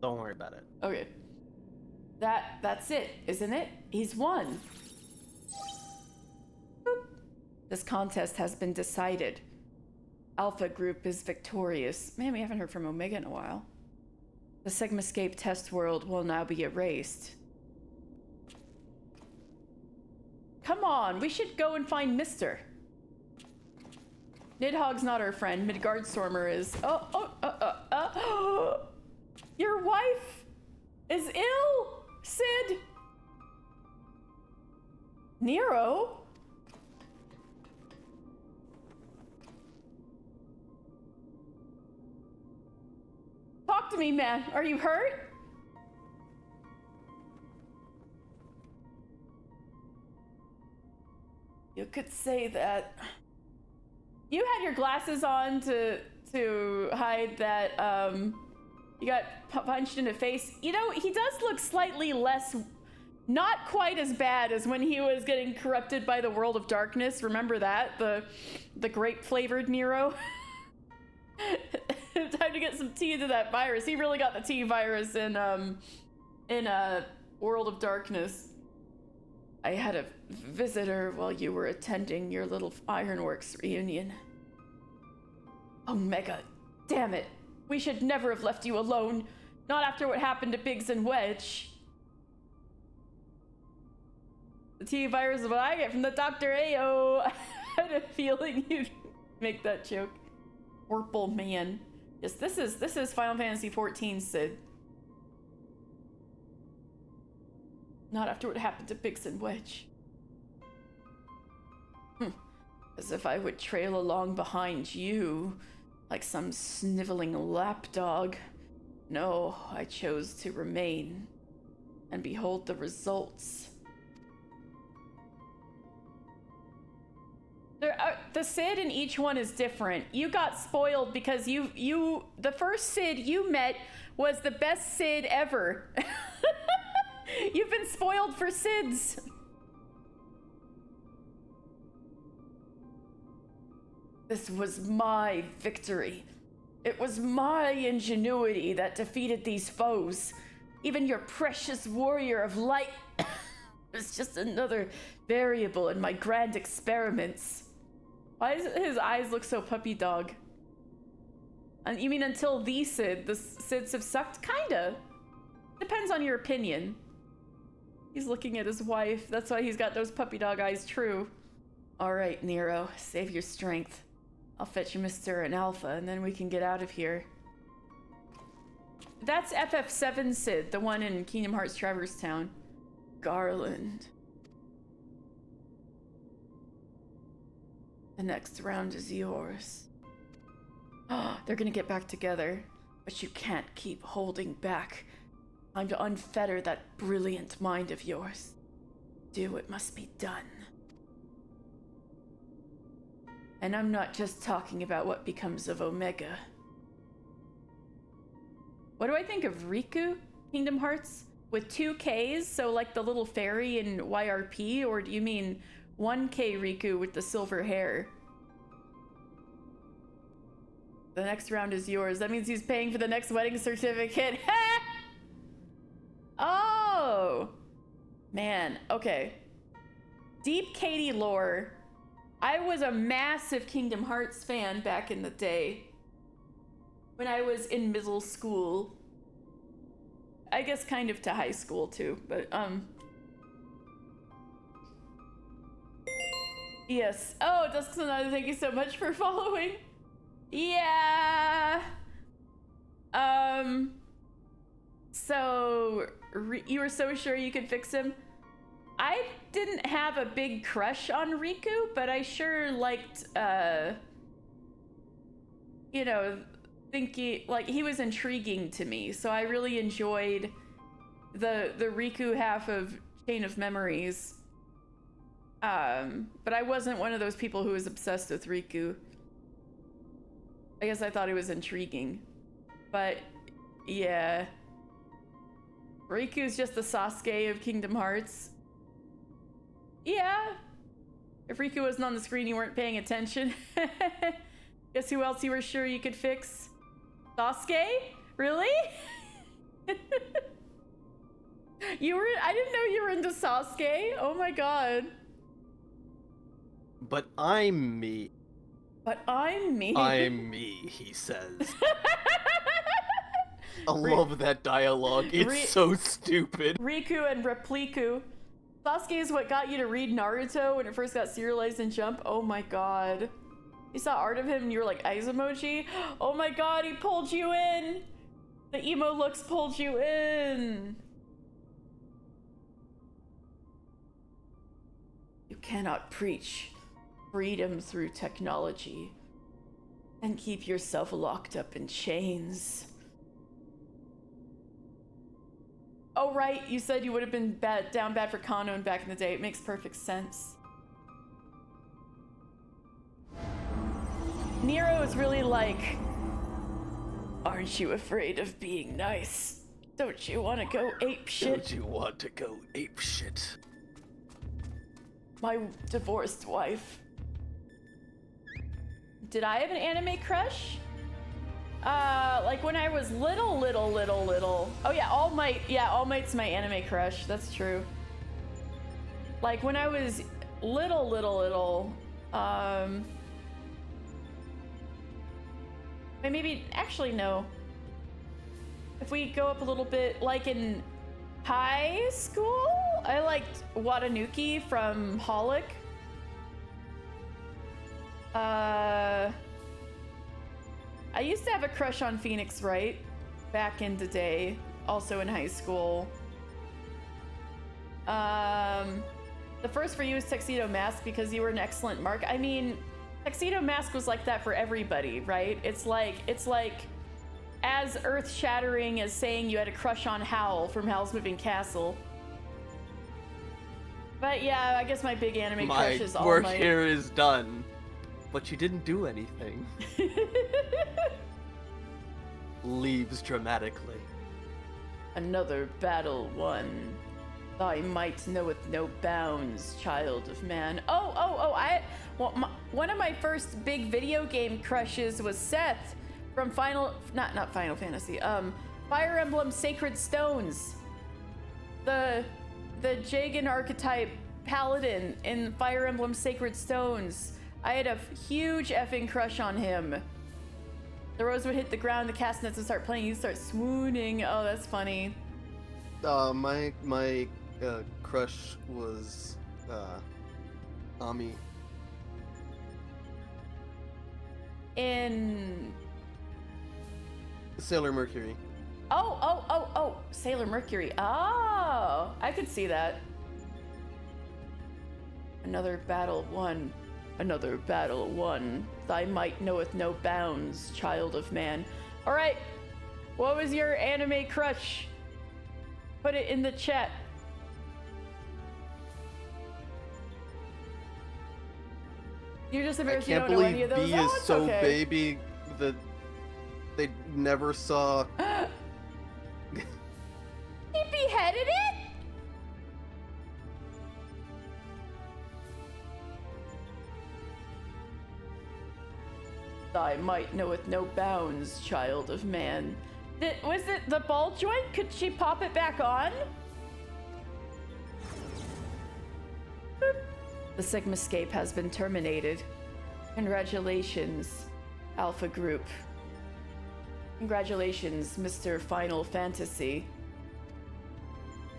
Don't worry about it. Okay. That's it, isn't it? He's won. Boop. This contest has been decided. Alpha Group is victorious. Man, we haven't heard from Omega in a while. The Sigmascape test world will now be erased. Come on, we should go and find Mister. Nidhogg's not our friend. Midgardstormer is. Your wife is ill, Sid. Nero? Talk to me, man. Are you hurt? You could say that. You had your glasses on to hide that you got punched in the face. You know, he does look slightly less, not quite as bad as when he was getting corrupted by the World of Darkness. Remember that? The grape flavored Nero? Time to get some tea into that virus. He really got the tea virus in World of Darkness. I had a visitor while you were attending your little Ironworks reunion. Omega, damn it. We should never have left you alone. Not after what happened to Biggs and Wedge. The T virus is what I get from the Dr. Ayo. I had a feeling you'd make that joke. Purple man. Yes, this is Final Fantasy XIV, Sid. Not after what happened to Biggs and Wedge. As if I would trail along behind you, like some sniveling lapdog. No, I chose to remain and behold the results. The Sid in each one is different. You got spoiled because the first Sid you met was the best Sid ever. You've been spoiled for Sids. This was my victory. It was my ingenuity that defeated these foes. Even your precious warrior of light is just another variable in my grand experiments. Why does his eyes look so puppy dog? And you mean until the Sids have sucked? Kinda. Depends on your opinion. He's looking at his wife. That's why he's got those puppy dog eyes, true. All right, Nero, save your strength. I'll fetch you Mr. and Alpha, and then we can get out of here. That's FF7 Sid, the one in Kingdom Hearts Traverse Town. Garland. The next round is yours. They're gonna get back together, but you can't keep holding back. Time to unfetter that brilliant mind of yours. Do what must be done. And I'm not just talking about what becomes of Omega. What do I think of Riku, Kingdom Hearts? With 2 Ks, so like the little fairy in YRP, or do you mean 1K Riku with the silver hair? The next round is yours. That means he's paying for the next wedding certificate. Oh! Man, okay. Deep Katie lore. I was a massive Kingdom Hearts fan back in the day. When I was in middle school. I guess kind of to high school too, but yes. Oh, Dusksanada, thank you so much for following. Yeah. So you were so sure you could fix him? I didn't have a big crush on Riku, but I sure liked you know, thinking like he was intriguing to me, so I really enjoyed the Riku half of Chain of Memories. But I wasn't one of those people who was obsessed with Riku. I guess I thought he was intriguing, but yeah, Riku's just the Sasuke of Kingdom Hearts. Yeah, if Riku wasn't on the screen, you weren't paying attention. Guess who else you were sure you could fix? Sasuke? Really? I didn't know you were into Sasuke. Oh my god. But I'm me. But I'm me. I'm me, he says. I love that dialogue. It's so stupid. Riku and Repliku. Sasuke is what got you to read Naruto when it first got serialized in Jump. Oh my god. You saw art of him and you were like, eyes emoji? Oh my god, he pulled you in! The emo looks pulled you in! You cannot preach freedom through technology and keep yourself locked up in chains. Oh right, you said you would have been down bad for Kanon back in the day. It makes perfect sense. Nero is really like, aren't you afraid of being nice? Don't you want to go ape shit? Don't you want to go ape shit? My divorced wife. Did I have an anime crush? Like when I was little. Oh yeah, All Might. Yeah, All Might's my anime crush. That's true. Like when I was little. Maybe, actually no. If we go up a little bit, like in high school, I liked Watanuki from Holic. I used to have a crush on Phoenix Wright back in the day, also in high school. The first for you was Tuxedo Mask because you were an excellent mark. I mean, Tuxedo Mask was like that for everybody, right? It's like as earth-shattering as saying you had a crush on Howl from Howl's Moving Castle. But yeah, I guess my big anime crush is All Might. My work here is done, but you didn't do anything. Leaves dramatically. Another battle won. Thy might knoweth no bounds, child of man. One of my first big video game crushes was Seth from not Final Fantasy, Fire Emblem Sacred Stones. The Jagan archetype paladin in Fire Emblem Sacred Stones. I had a huge effing crush on him. The rose would hit the ground, the castanets would start playing, you'd start swooning. Oh, that's funny. My crush was Ami. In Sailor Mercury. Oh, Sailor Mercury. Oh, I could see that. Another battle won. Another battle won. Thy might knoweth no bounds, child of man. All right. What was your anime crush? Put it in the chat. You're just I embarrassed you can't don't know any of believe those. B is it's so okay. baby that they never saw. He beheaded it? Thy might knoweth no bounds, child of man. Was it the ball joint? Could she pop it back on? Boop. The Sigmascape has been terminated. Congratulations, Alpha Group. Congratulations, Mr. Final Fantasy.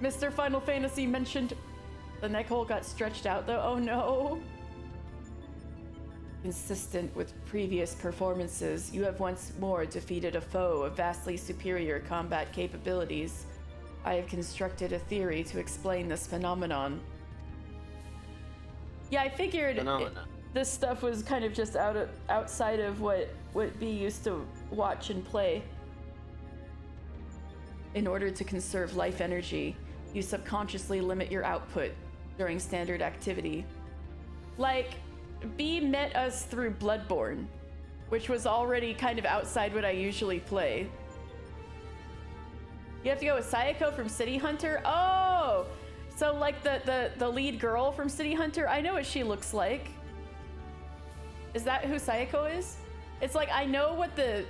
Mr. Final Fantasy mentioned the neck hole got stretched out though. Oh no. Consistent with previous performances, you have once more defeated a foe of vastly superior combat capabilities. I have constructed a theory to explain this phenomenon. Yeah, I figured this stuff was kind of just outside of what B used to watch and play. In order to conserve life energy, you subconsciously limit your output during standard activity. Like, B met us through Bloodborne, which was already kind of outside what I usually play. You have to go with Sayako from City Hunter? Oh! So like the lead girl from City Hunter, I know what she looks like. Is that who Sayako is? It's like I know what the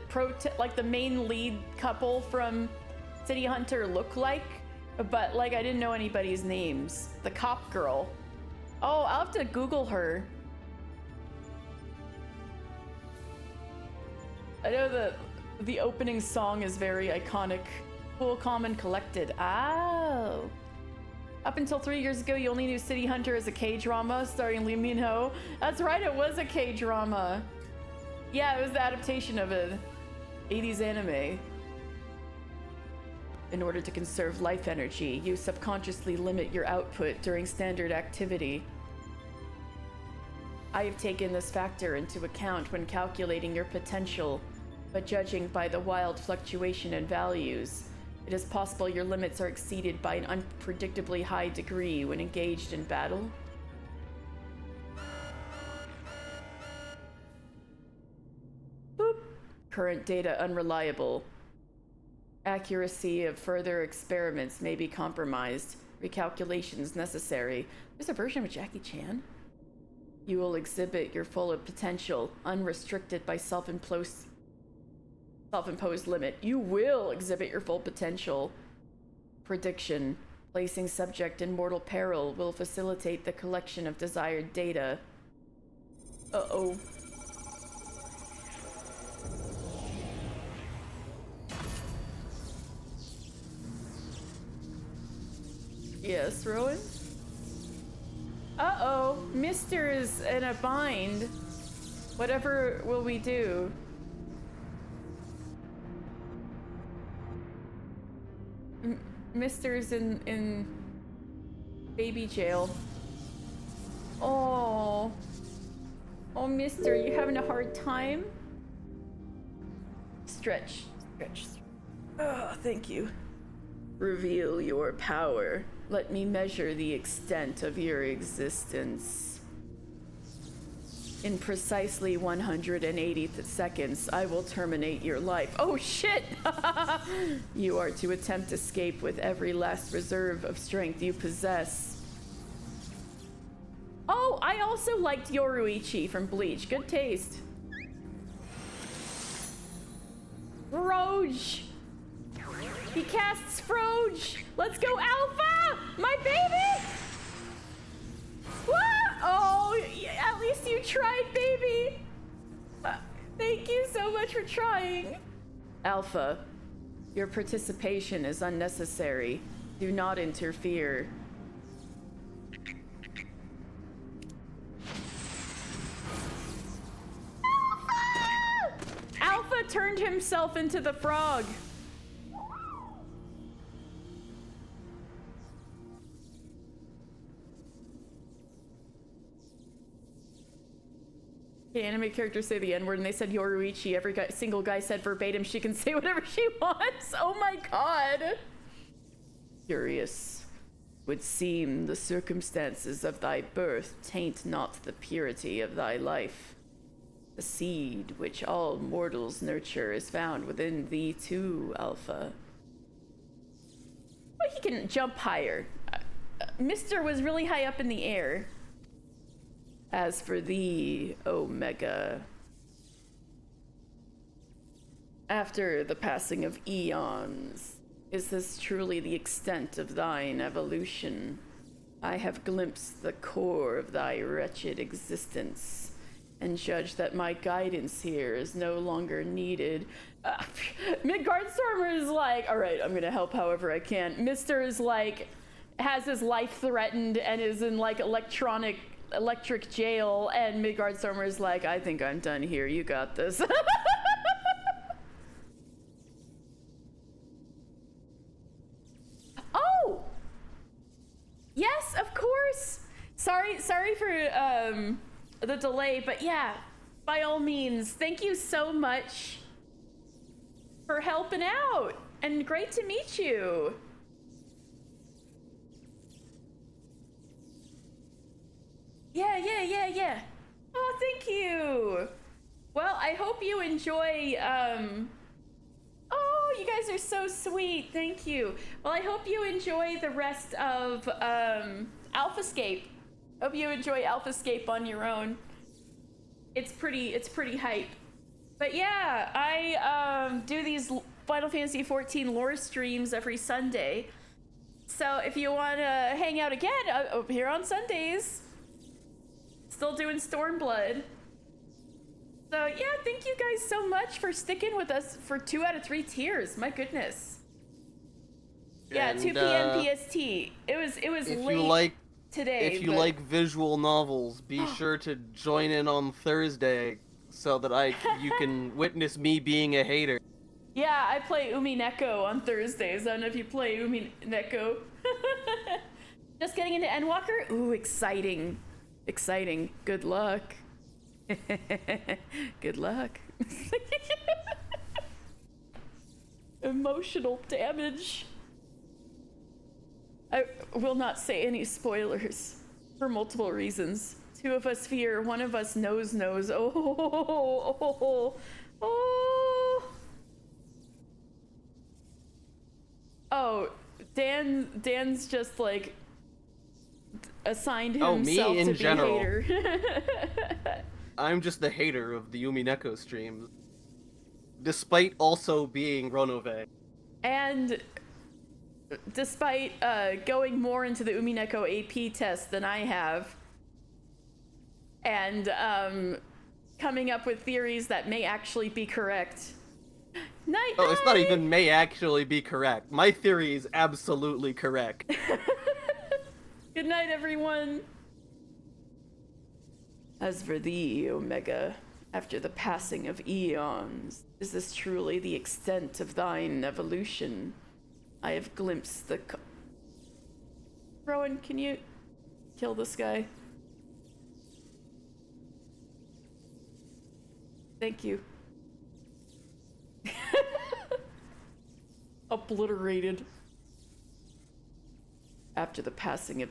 main lead couple from City Hunter look like, but like I didn't know anybody's names. The cop girl. Oh, I'll have to Google her. I know the opening song is very iconic. Cool, calm, and collected. Oh. Up until 3 years ago, you only knew City Hunter as a K-drama starring Lee Min-ho. That's right, it was a K-drama. Yeah, it was the adaptation of an 80s anime. In order to conserve life energy, you subconsciously limit your output during standard activity. I have taken this factor into account when calculating your potential, but judging by the wild fluctuation in values, it is possible your limits are exceeded by an unpredictably high degree when engaged in battle. Boop. Current data unreliable. Accuracy of further experiments may be compromised. Recalculations necessary. There's a version with Jackie Chan. You will exhibit your full potential, unrestricted by self-imposed limit. You will exhibit your full potential. Prediction. Placing subject in mortal peril will facilitate the collection of desired data. Uh-oh. Yes, Rowan? Uh-oh. Mister is in a bind. Whatever will we do? Mister's in baby jail. Oh. Oh, Mister, you having a hard time? Stretch. Oh, thank you. Reveal your power. Let me measure the extent of your existence. In precisely 180 seconds, I will terminate your life. Oh shit! You are to attempt escape with every last reserve of strength you possess. Oh, I also liked Yoruichi from Bleach. Good taste. He casts Froge. Let's go, Alpha! My baby! What? Oh, at least you tried, baby. Thank you so much for trying. Alpha, your participation is unnecessary. Do not interfere. Alpha turned himself into the frog. Okay, anime characters say the N-word and they said Yoruichi. Every single guy said verbatim she can say whatever she wants. Oh my god. Curious. Would seem the circumstances of thy birth taint not the purity of thy life. The seed which all mortals nurture is found within thee too, Alpha. Well, he can jump higher. Mr. was really high up in the air. As for thee, Omega, after the passing of eons, is this truly the extent of thine evolution? I have glimpsed the core of thy wretched existence, and judge that my guidance here is no longer needed. Midgardstormer is like, all right, I'm gonna help however I can. Mr. is like, has his life threatened and is in like electric jail, and Midgardstormer is like, I think I'm done here, you got this. Oh! Yes, of course! Sorry for the delay, but yeah, by all means, thank you so much for helping out, and great to meet you. Yeah. Oh, thank you. Well, I hope you enjoy, oh, you guys are so sweet. Thank you. Well, I hope you enjoy the rest of, Alphascape. Hope you enjoy Alphascape on your own. It's pretty hype. But yeah, I, do these Final Fantasy XIV lore streams every Sunday. So if you want to hang out again, I'm here on Sundays. Still doing Stormblood. So yeah, thank you guys so much for sticking with us for 2 out of 3 tiers. My goodness. Yeah, And, 2 p.m. PST. It was If late you like, today. if you but- like visual novels, be sure to join in on Thursday so that you can witness me being a hater. Yeah, I play Umineko on Thursdays. I don't know if you play Umineko. Just getting into Endwalker? Ooh, exciting. Exciting. Good luck. Good luck. Emotional damage. I will not say any spoilers for multiple reasons. 2 of us fear, 1 of us knows. Oh, Dan's just like assigned himself me in to general. be a hater. I'm just the hater of the Umineko streams, despite also being Ronove. And despite going more into the Umineko AP test than I have, and coming up with theories that may actually be correct. Night. Oh, it's not even may actually be correct. My theory is absolutely correct. Good night, everyone. As for thee, Omega, after the passing of eons, is this truly the extent of thine evolution? I have glimpsed the Rowan, can you kill this guy? Thank you. Obliterated. After the passing of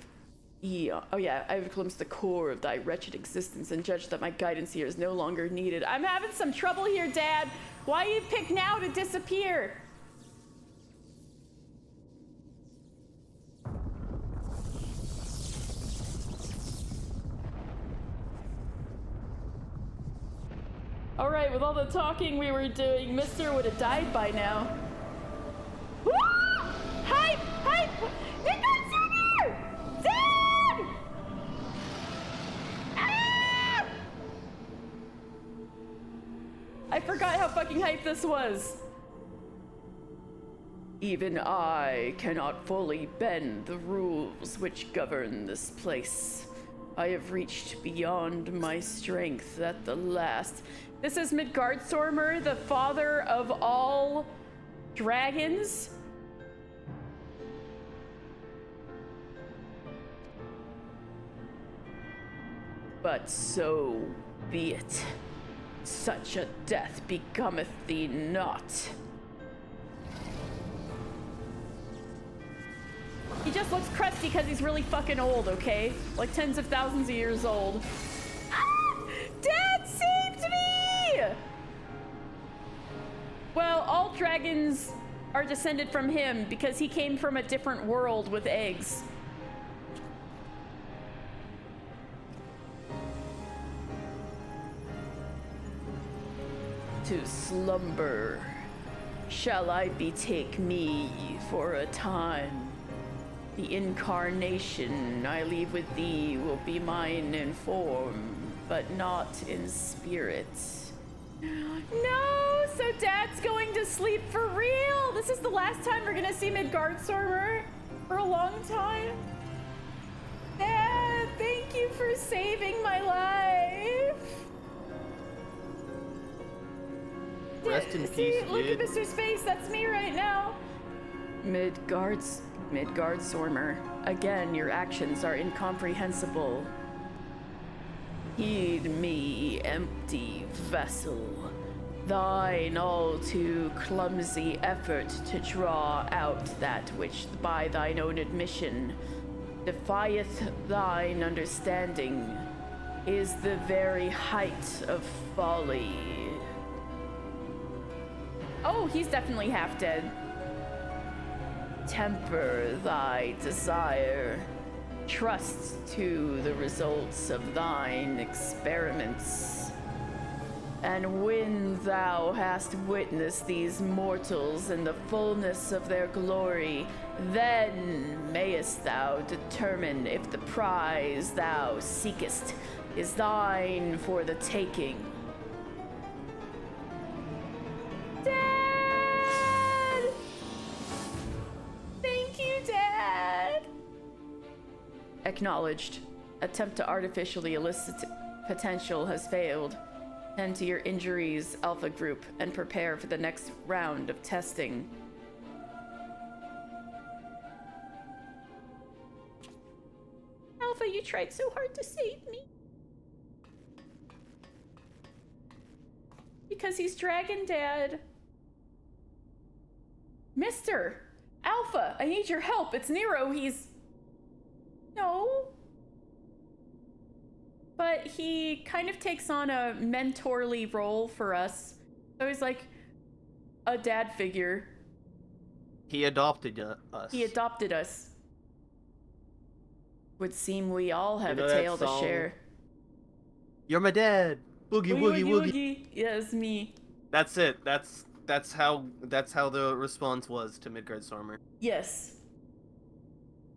eon. Oh yeah, I have glimpsed the core of thy wretched existence and judged that my guidance here is no longer needed. I'm having some trouble here, Dad. Why you pick now to disappear? All right, with all the talking we were doing, Mister would have died by now. Woo! fucking hype this was. Even I cannot fully bend the rules which govern this place. I have reached beyond my strength at the last. This is Midgardsormr, the father of all dragons. But so be it. Such a death becometh thee not. He just looks crusty because he's really fucking old, okay? Like tens of thousands of years old. Ah! Dad saved me! Well, all dragons are descended from him because he came from a different world with eggs. To slumber shall I betake me for a time. The incarnation I leave with thee will be mine in form, but not in spirit. No, so Dad's going to sleep for real. This is the last time we're gonna see Midgardsormr for a long time. Dad, thank you for saving my life. Rest in See, peace, look at kid. Mr. Space, that's me right now. Midgardsormr, again, your actions are incomprehensible. Heed me, empty vessel. Thine all too clumsy effort to draw out that which, by thine own admission, defieth thine understanding, is the very height of folly. Oh, he's definitely half dead. Temper thy desire. Trust to the results of thine experiments. And when thou hast witnessed these mortals in the fullness of their glory, then mayest thou determine if the prize thou seekest is thine for the taking. Dad! Thank you, Dad! Acknowledged. Attempt to artificially elicit potential has failed. Tend to your injuries, Alpha Group, and prepare for the next round of testing. Alpha, you tried so hard to save me. Because he's Dragon Dad. Mister! Alpha, I need your help. It's Nero. He's... No. But he kind of takes on a mentorly role for us. So he's like a dad figure. He adopted us. He adopted us. Would seem we all have You know a that tale to song? share. You're my dad. Boogie woogie woogie. Yeah, it's me. That's it. That's how the response was to Midgardsormr. Yes.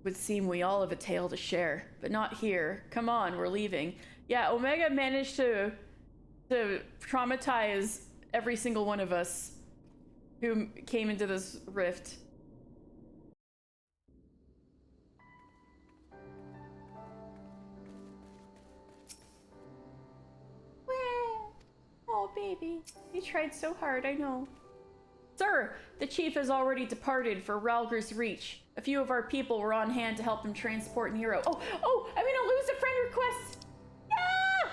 Would seem we all have a tale to share, but not here. Come on, we're leaving. Yeah, Omega managed to traumatize every single one of us who came into this rift. Oh, baby. You tried so hard, I know. Sir, the chief has already departed for Ralger's Reach. A few of our people were on hand to help him transport Nero. Oh, I'm gonna lose a friend request! Yeah!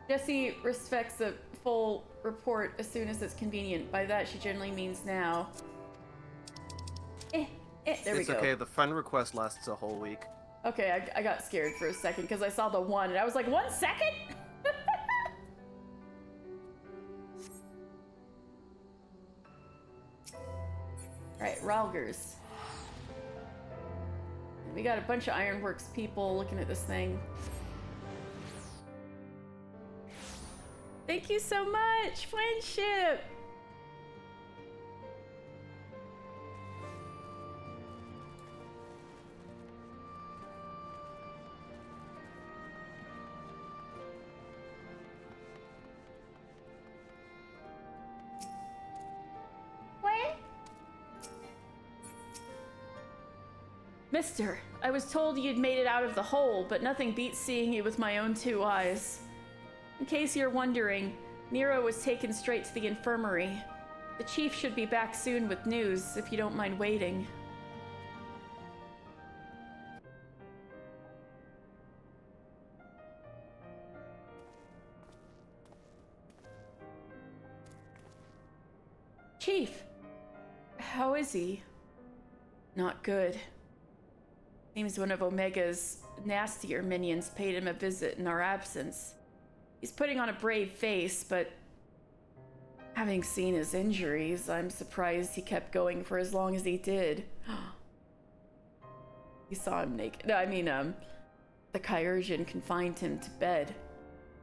Jessie respects a full report as soon as it's convenient. By that, she generally means now. There we It's go. okay. The friend request lasts a whole week. Okay, I got scared for a second because I saw the 1 and I was like, 1 second? Alright, Ralgers. We got a bunch of Ironworks people looking at this thing. Thank you so much! Friendship! Mister, I was told you'd made it out of the hole, but nothing beats seeing you with my own 2 eyes. In case you're wondering, Nero was taken straight to the infirmary. The chief should be back soon with news, if you don't mind waiting. Chief, how is he? Not good. Seems one of Omega's nastier minions paid him a visit in our absence. He's putting on a brave face, but having seen his injuries, I'm surprised he kept going for as long as he did. You saw him naked. No, I mean, the Kyurgian confined him to bed.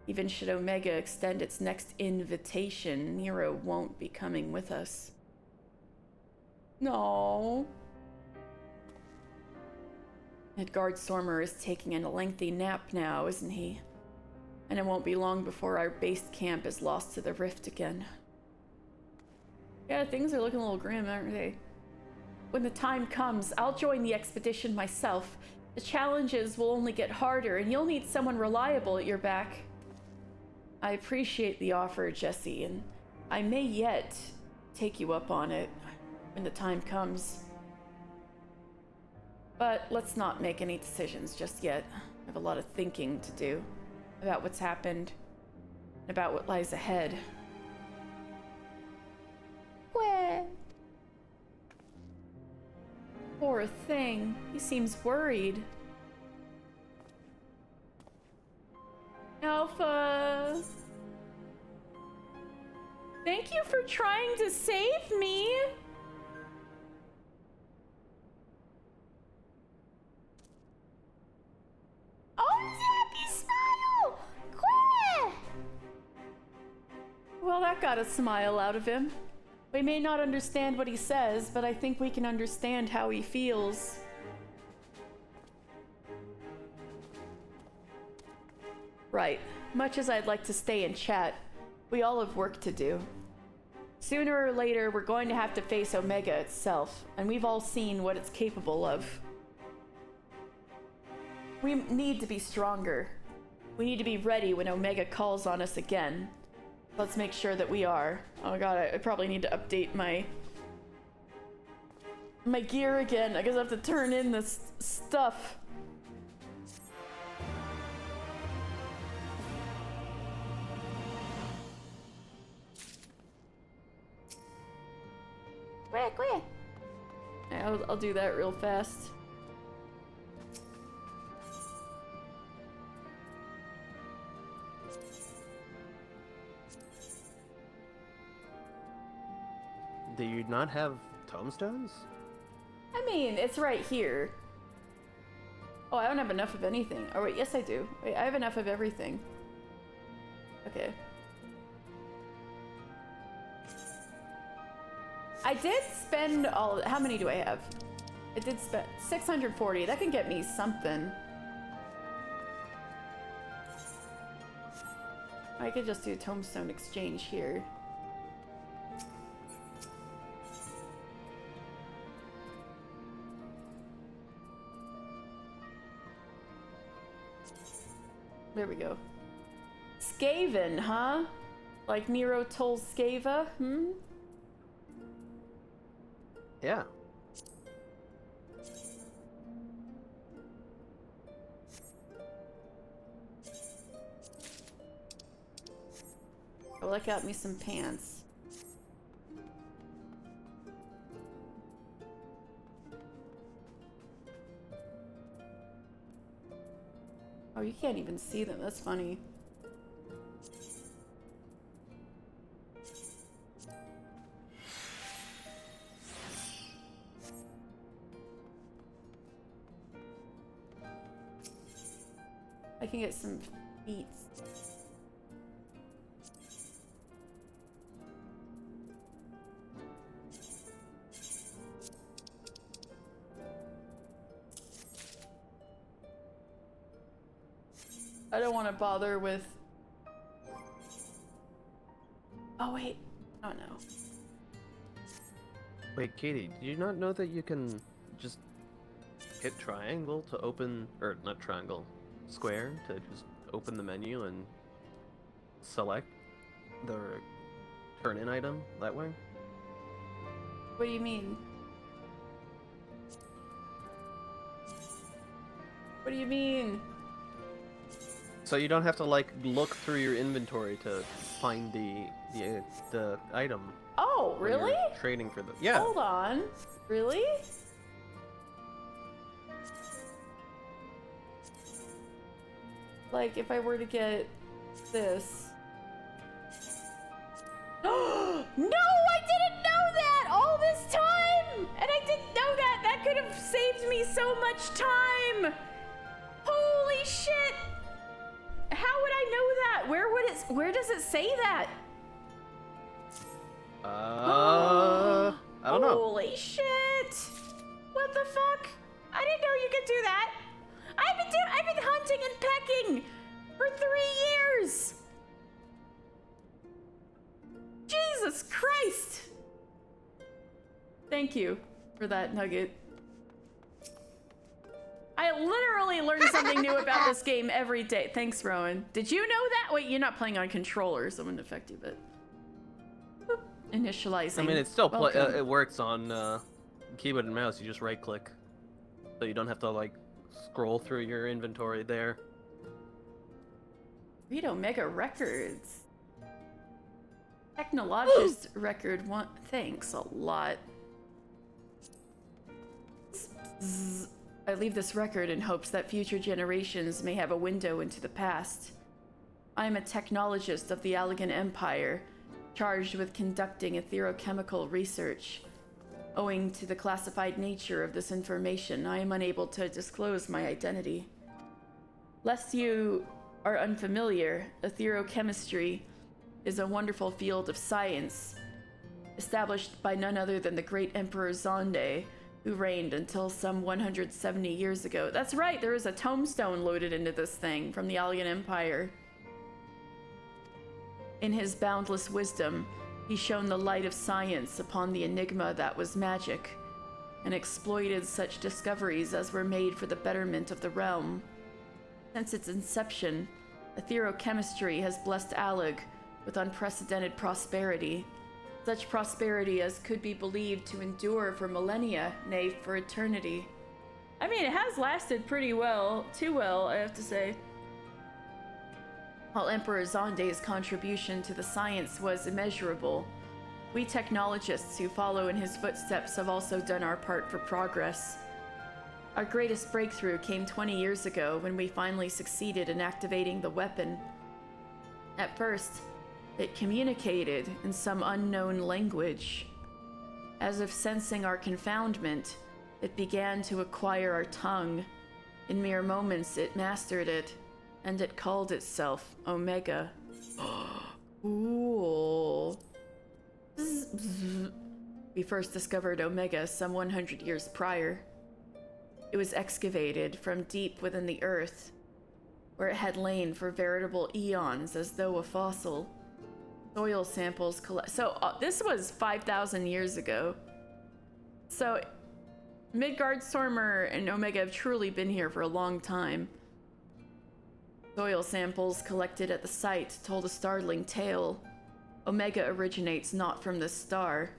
Even should Omega extend its next invitation, Nero won't be coming with us. No. Midgard Sormer is taking a lengthy nap now, isn't he? And it won't be long before our base camp is lost to the rift again. Yeah, things are looking a little grim, aren't they? When the time comes, I'll join the expedition myself. The challenges will only get harder, and you'll need someone reliable at your back. I appreciate the offer, Jesse, and I may yet take you up on it when the time comes. But let's not make any decisions just yet. I have a lot of thinking to do about what's happened and about what lies ahead. What? Poor thing. He seems worried. Alpha. Thank you for trying to save me. Oh, his happy smile! Quah! Well, that got a smile out of him. We may not understand what he says, but I think we can understand how he feels. Right. Much as I'd like to stay and chat, we all have work to do. Sooner or later, we're going to have to face Omega itself, and we've all seen what it's capable of. We need to be stronger. We need to be ready when Omega calls on us again. Let's make sure that we are. Oh god, I probably need to update my gear again. I guess I have to turn in this stuff. Quick. I'll do that real fast. Do you not have tombstones? I mean, it's right here. Oh, I don't have enough of anything. Oh wait, yes I do. Wait, I have enough of everything. Okay. I did spend all... How many do I have? I did spend 640. That can get me something. I could just do tombstone exchange here. There we go. Skaven, huh? Like Nero told Skava, Yeah. Well, that got me some pants. Oh, you can't even see them. That's funny. I can get some feet. I don't want to bother with... Oh, wait. Oh, no. Wait, Katie, did you not know that you can just hit triangle to open, or not triangle, square to just open the menu and select the turn in item that way? What do you mean? What do you mean? So you don't have to like look through your inventory to find the item. Oh, when you're really? Trading for the yeah. Hold on. Really? Like, if I were to get this. No, I didn't know that all this time! And I didn't know that! That could have saved me so much time! Holy shit! How would I know that? Where does it say that? I don't know. Holy shit! What the fuck? I didn't know you could do that. I've been hunting and pecking for 3 years. Jesus Christ! Thank you for that nugget. I literally learn something new about this game every day. Thanks, Rowan. Did you know that? Wait, you're not playing on controller, so it wouldn't affect you, but... Boop. Initializing. I mean, it still Welcome. it works on keyboard and mouse. You just right click, so you don't have to like scroll through your inventory there. Read Omega Records. Technologist record one. Thanks a lot. I leave this record in hopes that future generations may have a window into the past. I am a technologist of the Allegan Empire, charged with conducting etherochemical research. Owing to the classified nature of this information, I am unable to disclose my identity. Lest you are unfamiliar, etherochemistry is a wonderful field of science, established by none other than the great Emperor Zonde, who reigned until some 170 years ago. That's right, there is a tombstone loaded into this thing from the Allegan Empire. In his boundless wisdom, he shone the light of science upon the enigma that was magic, and exploited such discoveries as were made for the betterment of the realm. Since its inception, etherochemistry has blessed Alleg with unprecedented prosperity, such prosperity as could be believed to endure for millennia, nay, for eternity. I mean, it has lasted pretty well, too well, I have to say. While Emperor Zonde's contribution to the science was immeasurable, we technologists who follow in his footsteps have also done our part for progress. Our greatest breakthrough came 20 years ago when we finally succeeded in activating the weapon. At first, it communicated in some unknown language. As if sensing our confoundment, it began to acquire our tongue. In mere moments, it mastered it, and it called itself Omega. Cool. We first discovered Omega some 100 years prior. It was excavated from deep within the earth, where it had lain for veritable eons as though a fossil. Soil samples this was 5,000 years ago. So Midgardstormer and Omega have truly been here for a long time. Soil samples collected at the site told a startling tale. Omega originates not from this star.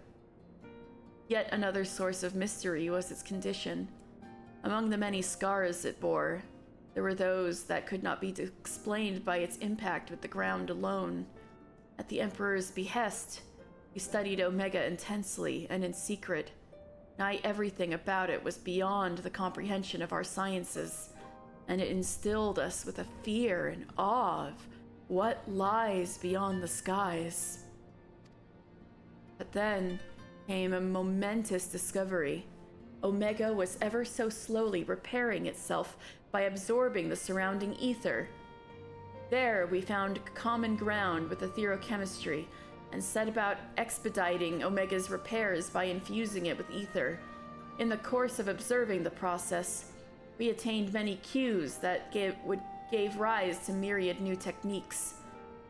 Yet another source of mystery was its condition. Among the many scars it bore, there were those that could not be explained by its impact with the ground alone. At the Emperor's behest, we studied Omega intensely and in secret. Nigh everything about it was beyond the comprehension of our sciences, and it instilled us with a fear and awe of what lies beyond the skies. But then came a momentous discovery. Omega was ever so slowly repairing itself by absorbing the surrounding ether. There we found common ground with etherochemistry and set about expediting Omega's repairs by infusing it with ether. In the course of observing the process, we attained many cues that gave rise to myriad new techniques.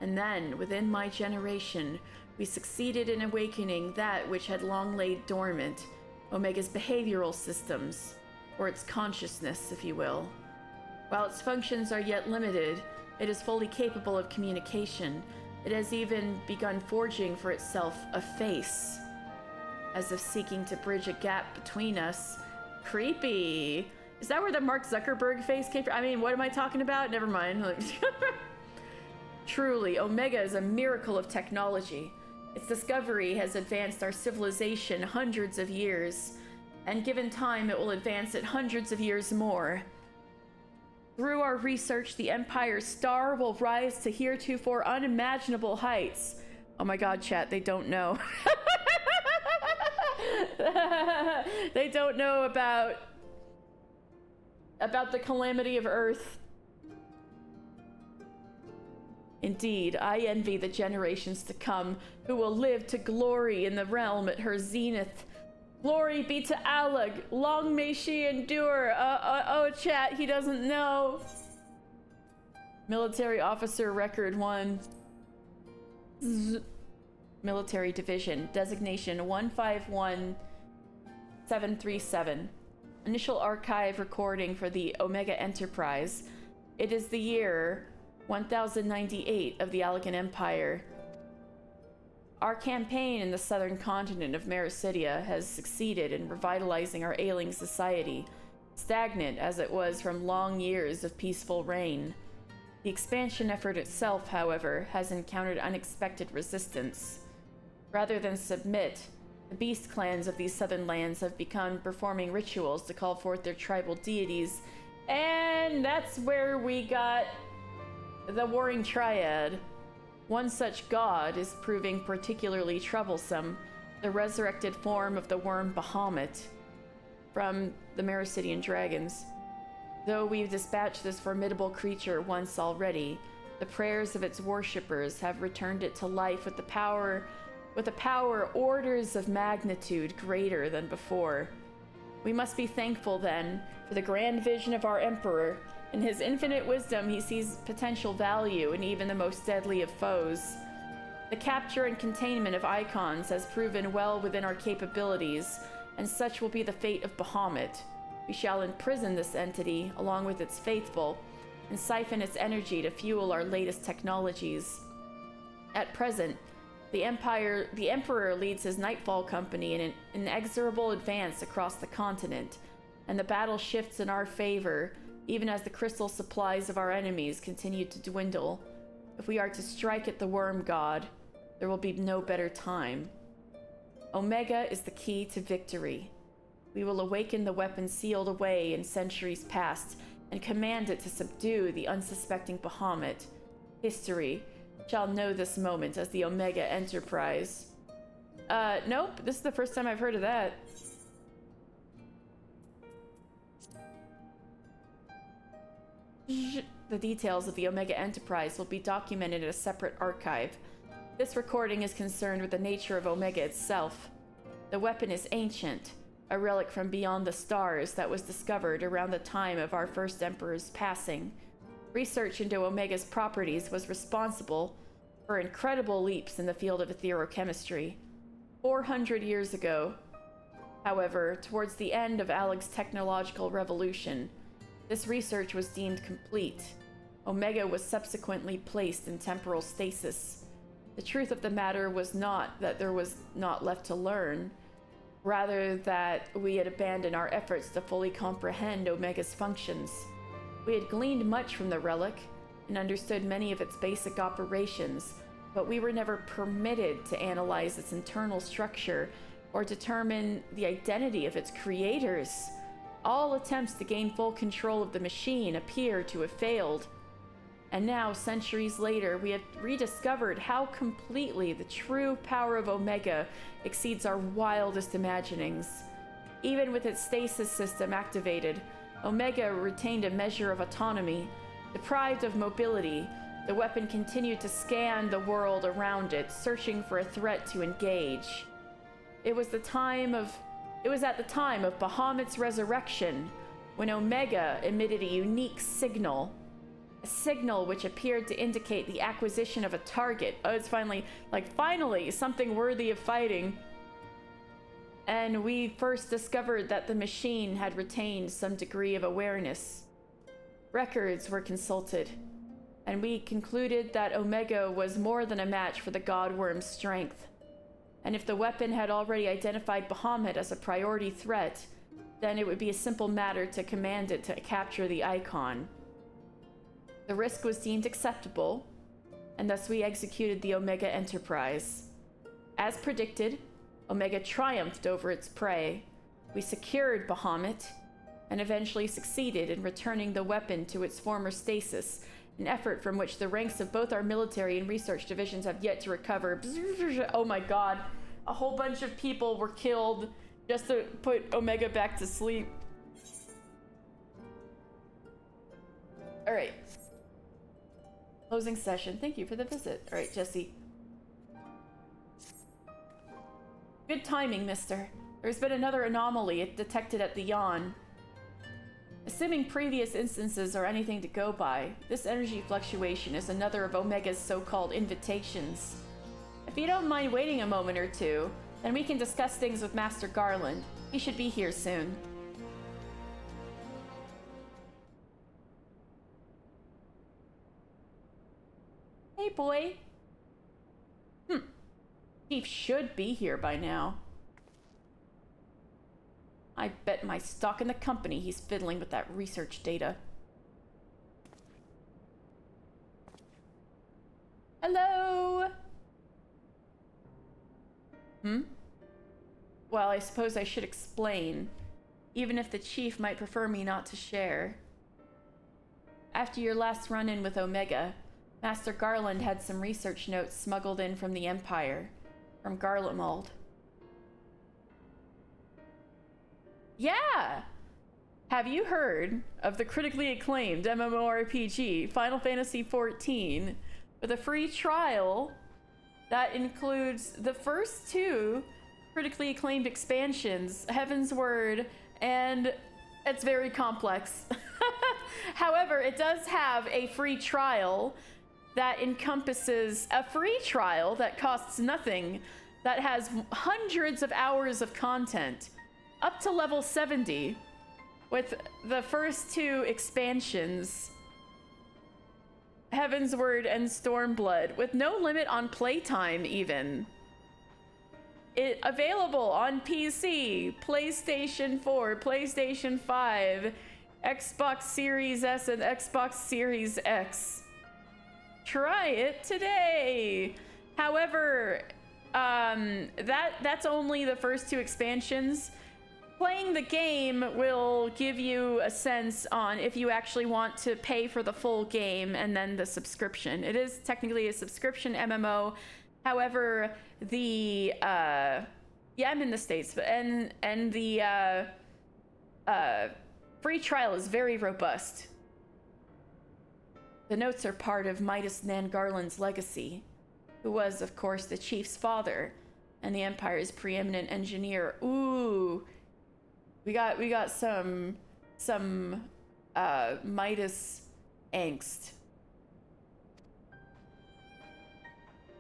And then, within my generation, we succeeded in awakening that which had long laid dormant, Omega's behavioral systems, or its consciousness, if you will. While its functions are yet limited, it is fully capable of communication. It has even begun forging for itself a face, as if seeking to bridge a gap between us. Creepy. Is that where the Mark Zuckerberg face came from? I mean, what am I talking about? Never mind. Truly, Omega is a miracle of technology. Its discovery has advanced our civilization hundreds of years, and given time, it will advance it hundreds of years more. Through our research, the Empire's star will rise to heretofore unimaginable heights. Oh my god, chat, they don't know. They don't know about the calamity of Earth. Indeed, I envy the generations to come who will live to glory in the realm at her zenith. Glory be to Allag. Long may she endure. Oh, chat, he doesn't know. Military Officer Record 1. Military Division. Designation 151737. Initial archive recording for the Omega Enterprise. It is the year 1098 of the Allagan Empire. Our campaign in the southern continent of Mericidia has succeeded in revitalizing our ailing society, stagnant as it was from long years of peaceful reign. The expansion effort itself, however, has encountered unexpected resistance. Rather than submit, the beast clans of these southern lands have begun performing rituals to call forth their tribal deities, and that's where we got the Warring Triad. One such god is proving particularly troublesome, the resurrected form of the worm Bahamut from the Mericidian Dragons. Though we've dispatched this formidable creature once already, the prayers of its worshippers have returned it to life with a power orders of magnitude greater than before. We must be thankful, then, for the grand vision of our Emperor. In his infinite wisdom, he sees potential value in even the most deadly of foes. The capture and containment of icons has proven well within our capabilities, and such will be the fate of Bahamut. We shall imprison this entity, along with its faithful, and siphon its energy to fuel our latest technologies. At present, the Emperor leads his Nightfall Company in an inexorable advance across the continent, and the battle shifts in our favor, even as the crystal supplies of our enemies continue to dwindle. If we are to strike at the Worm God, there will be no better time. Omega is the key to victory. We will awaken the weapon sealed away in centuries past and command it to subdue the unsuspecting Bahamut. History shall know this moment as the Omega Enterprise. Nope, this is the first time I've heard of that. The details of the Omega Enterprise will be documented in a separate archive. This recording is concerned with the nature of Omega itself. The weapon is ancient, a relic from beyond the stars that was discovered around the time of our first Emperor's passing. Research into Omega's properties was responsible for incredible leaps in the field of etherochemistry. 400 years ago, however, towards the end of Allag's technological revolution, this research was deemed complete. Omega was subsequently placed in temporal stasis. The truth of the matter was not that there was not left to learn, rather that we had abandoned our efforts to fully comprehend Omega's functions. We had gleaned much from the relic and understood many of its basic operations, but we were never permitted to analyze its internal structure or determine the identity of its creators. All attempts to gain full control of the machine appear to have failed. And now, centuries later, we have rediscovered how completely the true power of Omega exceeds our wildest imaginings. Even with its stasis system activated, Omega retained a measure of autonomy. Deprived of mobility, the weapon continued to scan the world around it, searching for a threat to engage. It was at the time of Bahamut's resurrection, when Omega emitted a unique signal. A signal which appeared to indicate the acquisition of a target. Oh, it's finally something worthy of fighting. and we first discovered that the machine had retained some degree of awareness. Records were consulted, and we concluded that Omega was more than a match for the Godworm's strength. And if the weapon had already identified Bahamut as a priority threat, then it would be a simple matter to command it to capture the icon. The risk was deemed acceptable, and thus we executed the Omega Enterprise. As predicted, Omega triumphed over its prey. We secured Bahamut, and eventually succeeded in returning the weapon to its former stasis, an effort from which the ranks of both our military and research divisions have yet to recover. Oh my god, a whole bunch of people were killed just to put Omega back to sleep. Alright. Closing session. Thank you for the visit. Alright, Jesse. Good timing, mister. There's been another anomaly detected at the Yawn. Assuming previous instances are anything to go by, this energy fluctuation is another of Omega's so-called invitations. If you don't mind waiting a moment or two, then we can discuss things with Master Garland. He should be here soon. Hey, boy. Chief should be here by now. I bet my stock in the company he's fiddling with that research data. Hello? Well, I suppose I should explain, even if the Chief might prefer me not to share. After your last run-in with Omega, Master Garland had some research notes smuggled in from the Empire, from Garlemald. Yeah! Have you heard of the critically acclaimed MMORPG Final Fantasy XIV with a free trial that includes the first 2 critically acclaimed expansions, Heaven's Word, and it's very complex. However, it does have a free trial that encompasses a free trial that costs nothing, that has hundreds of hours of content, up to level 70, with the first 2 expansions, Heaven's Word and Stormblood, with no limit on playtime even. It available on PC, PlayStation 4, PlayStation 5, Xbox Series S and Xbox Series X. Try it today. However, that's only the first 2 expansions. Playing the game will give you a sense on if you actually want to pay for the full game and then the subscription. It is technically a subscription MMO. However, the yeah, I'm in the States, and the free trial is very robust. The notes are part of Midas Nan Garland's legacy, who was, of course, the Chief's father and the Empire's preeminent engineer. Ooh. We got some Midas angst.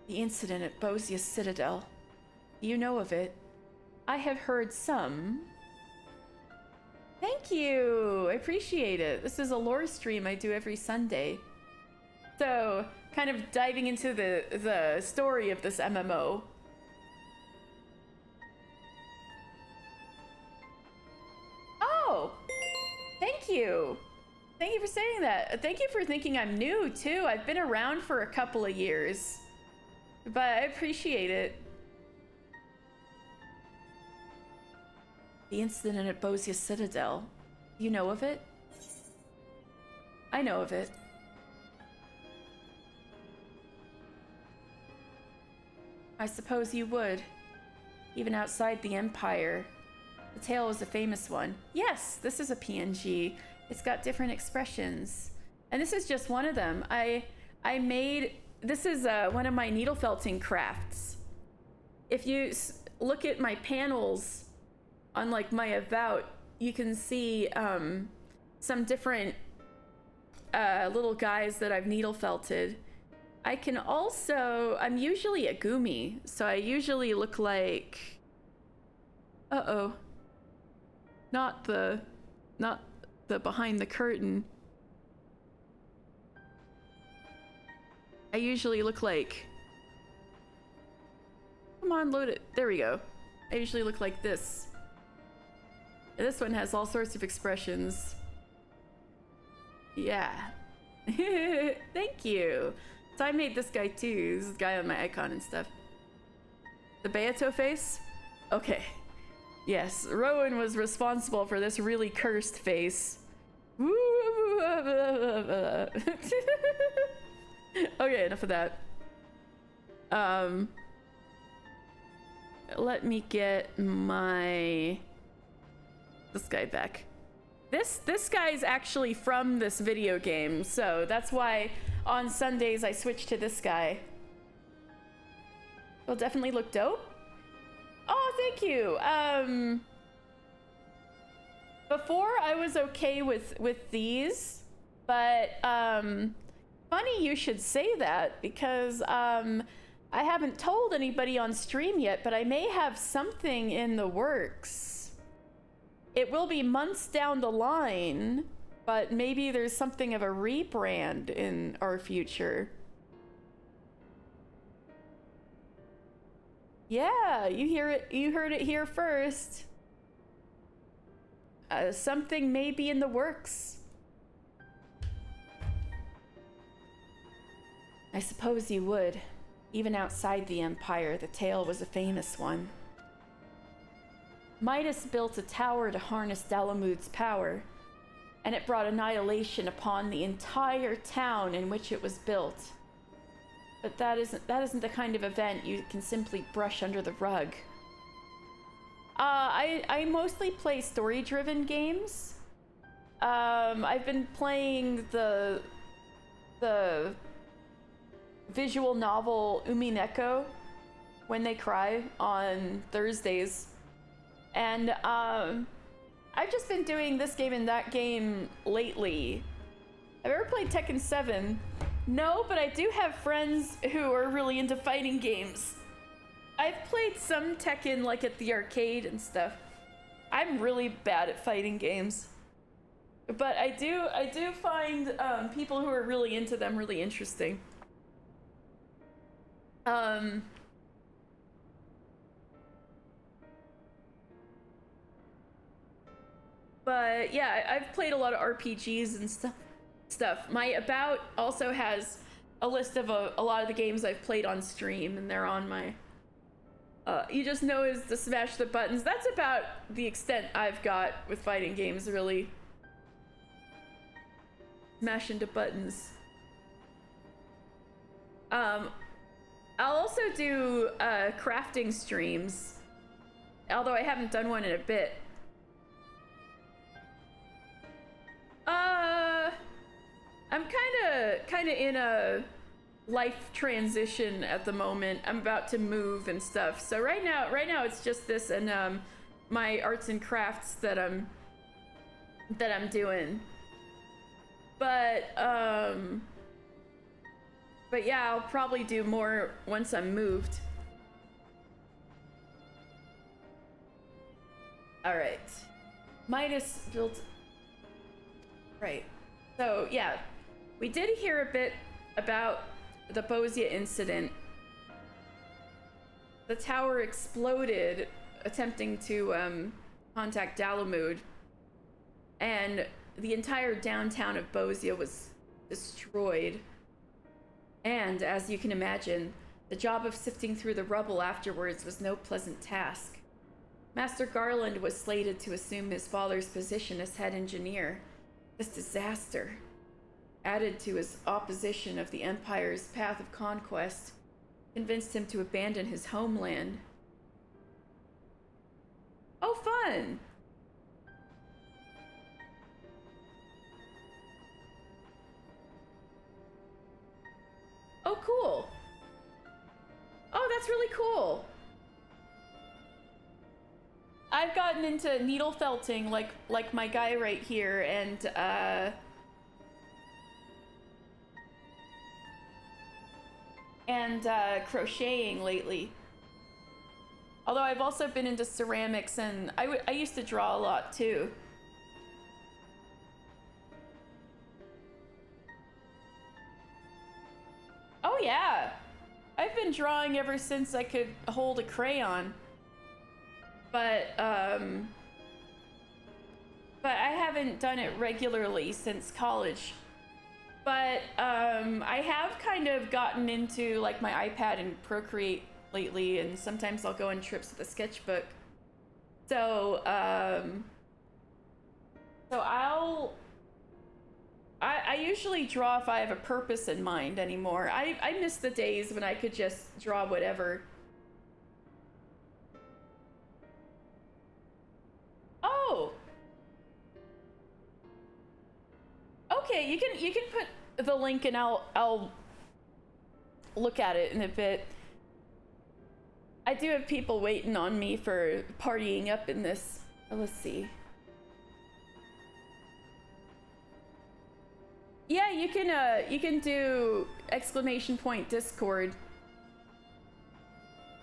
The incident at Bozius Citadel. You know of it. I have heard some. Thank you! I appreciate it. This is a lore stream I do every Sunday. So, kind of diving into the story of this MMO. Oh! Thank you! Thank you for saying that. Thank you for thinking I'm new, too. I've been around for a couple of years. But I appreciate it. The incident at Bozius Citadel. You know of it? I know of it. I suppose you would. Even outside the Empire. The tale was a famous one. Yes, this is a PNG. It's got different expressions. And this is just one of them. I made... This is one of my needle felting crafts. If you look at my panels on like my about, you can see some different little guys that I've needle felted. I can also, I'm usually a Gumi, so I usually look like Uh-oh. Not the behind the curtain. I usually look like... Come on, load it. There we go. I usually look like this. This one has all sorts of expressions. Yeah. Thank you. So I made this guy too. This is the guy on my icon and stuff. The Beato face? Okay. Yes, Rowan was responsible for this really cursed face. Okay, enough of that. Let me get this guy back. This guy's actually from this video game, so that's why on Sundays I switched to this guy. He'll definitely look dope. Oh, thank you. Before I was okay with these, but funny you should say that, because I haven't told anybody on stream yet, but I may have something in the works. It will be months down the line, but maybe there's something of a rebrand in our future. Yeah, you heard it here first. Something may be in the works. I suppose you would. Even outside the Empire, the tale was a famous one. Midas built a tower to harness Dalamud's power, and it brought annihilation upon the entire town in which it was built. But that isn't the kind of event you can simply brush under the rug. I mostly play story-driven games. I've been playing the visual novel Umineko, When They Cry, on Thursdays. And I've just been doing this game and that game lately. Have you ever played Tekken 7? No, but I do have friends who are really into fighting games. I've played some Tekken, like at the arcade and stuff. I'm really bad at fighting games. But I do find people who are really into them really interesting. But yeah, I've played a lot of RPGs and stuff. My About also has a list of a lot of the games I've played on stream, and they're on my... you just know is to smash the buttons. That's about the extent I've got with fighting games, really. Smash into buttons. I'll also do crafting streams, although I haven't done one in a bit. I'm kind of in a life transition at the moment. I'm about to move and stuff. So right now it's just this and my arts and crafts that I'm doing. But yeah, I'll probably do more once I'm moved. All right. Midas built... Right. So, yeah. We did hear a bit about the Bozia incident. The tower exploded attempting to contact Dalamud. And the entire downtown of Bozia was destroyed. And, as you can imagine, the job of sifting through the rubble afterwards was no pleasant task. Master Garland was slated to assume his father's position as head engineer. This disaster, added to his opposition of the Empire's path of conquest, convinced him to abandon his homeland. Oh, fun! Oh, cool. Oh, that's really cool. I've gotten into needle felting like my guy right here, and crocheting lately. Although I've also been into ceramics, and I used to draw a lot too. Oh yeah, I've been drawing ever since I could hold a crayon. But I haven't done it regularly since college. But I have kind of gotten into like my iPad and Procreate lately, and sometimes I'll go on trips with a sketchbook. So I usually draw if I have a purpose in mind anymore. I miss the days when I could just draw whatever. Oh. Okay, you can put the link and I'll look at it in a bit. I do have people waiting on me for partying up in this. Let's see. Yeah, you can do ! Discord.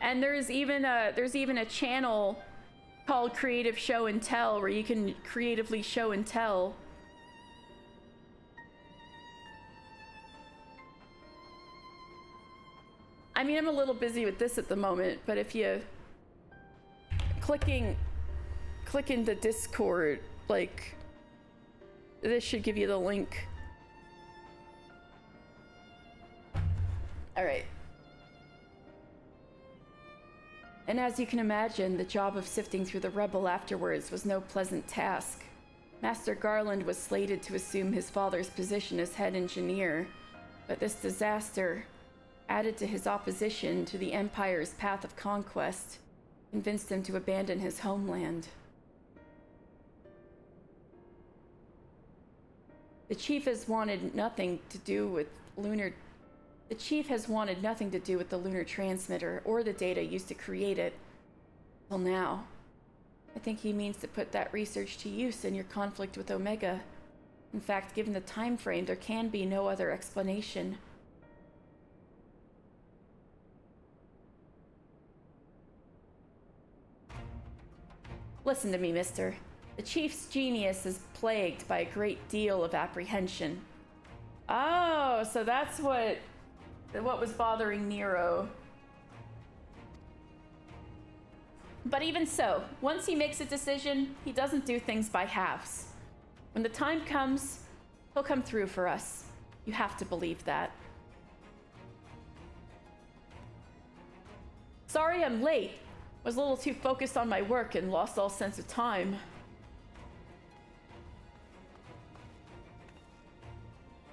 And there's even a channel called Creative Show and Tell where you can creatively show and tell. I mean, I'm a little busy with this at the moment, but if you click into Discord, like, this should give you the link. All right. And as you can imagine, the job of sifting through the rubble afterwards was no pleasant task. Master Garland was slated to assume his father's position as head engineer, but this disaster, added to his opposition to the Empire's path of conquest, convinced him to abandon his homeland. The Chief has wanted nothing to do with the lunar transmitter or the data used to create it. Till now. I think he means to put that research to use in your conflict with Omega. In fact, given the time frame, there can be no other explanation. Listen to me, mister. The Chief's genius is plagued by a great deal of apprehension. Oh, so that's what was bothering Nero. But even so, once he makes a decision, he doesn't do things by halves. When the time comes, he'll come through for us. You have to believe that. Sorry I'm late. Was a little too focused on my work and lost all sense of time.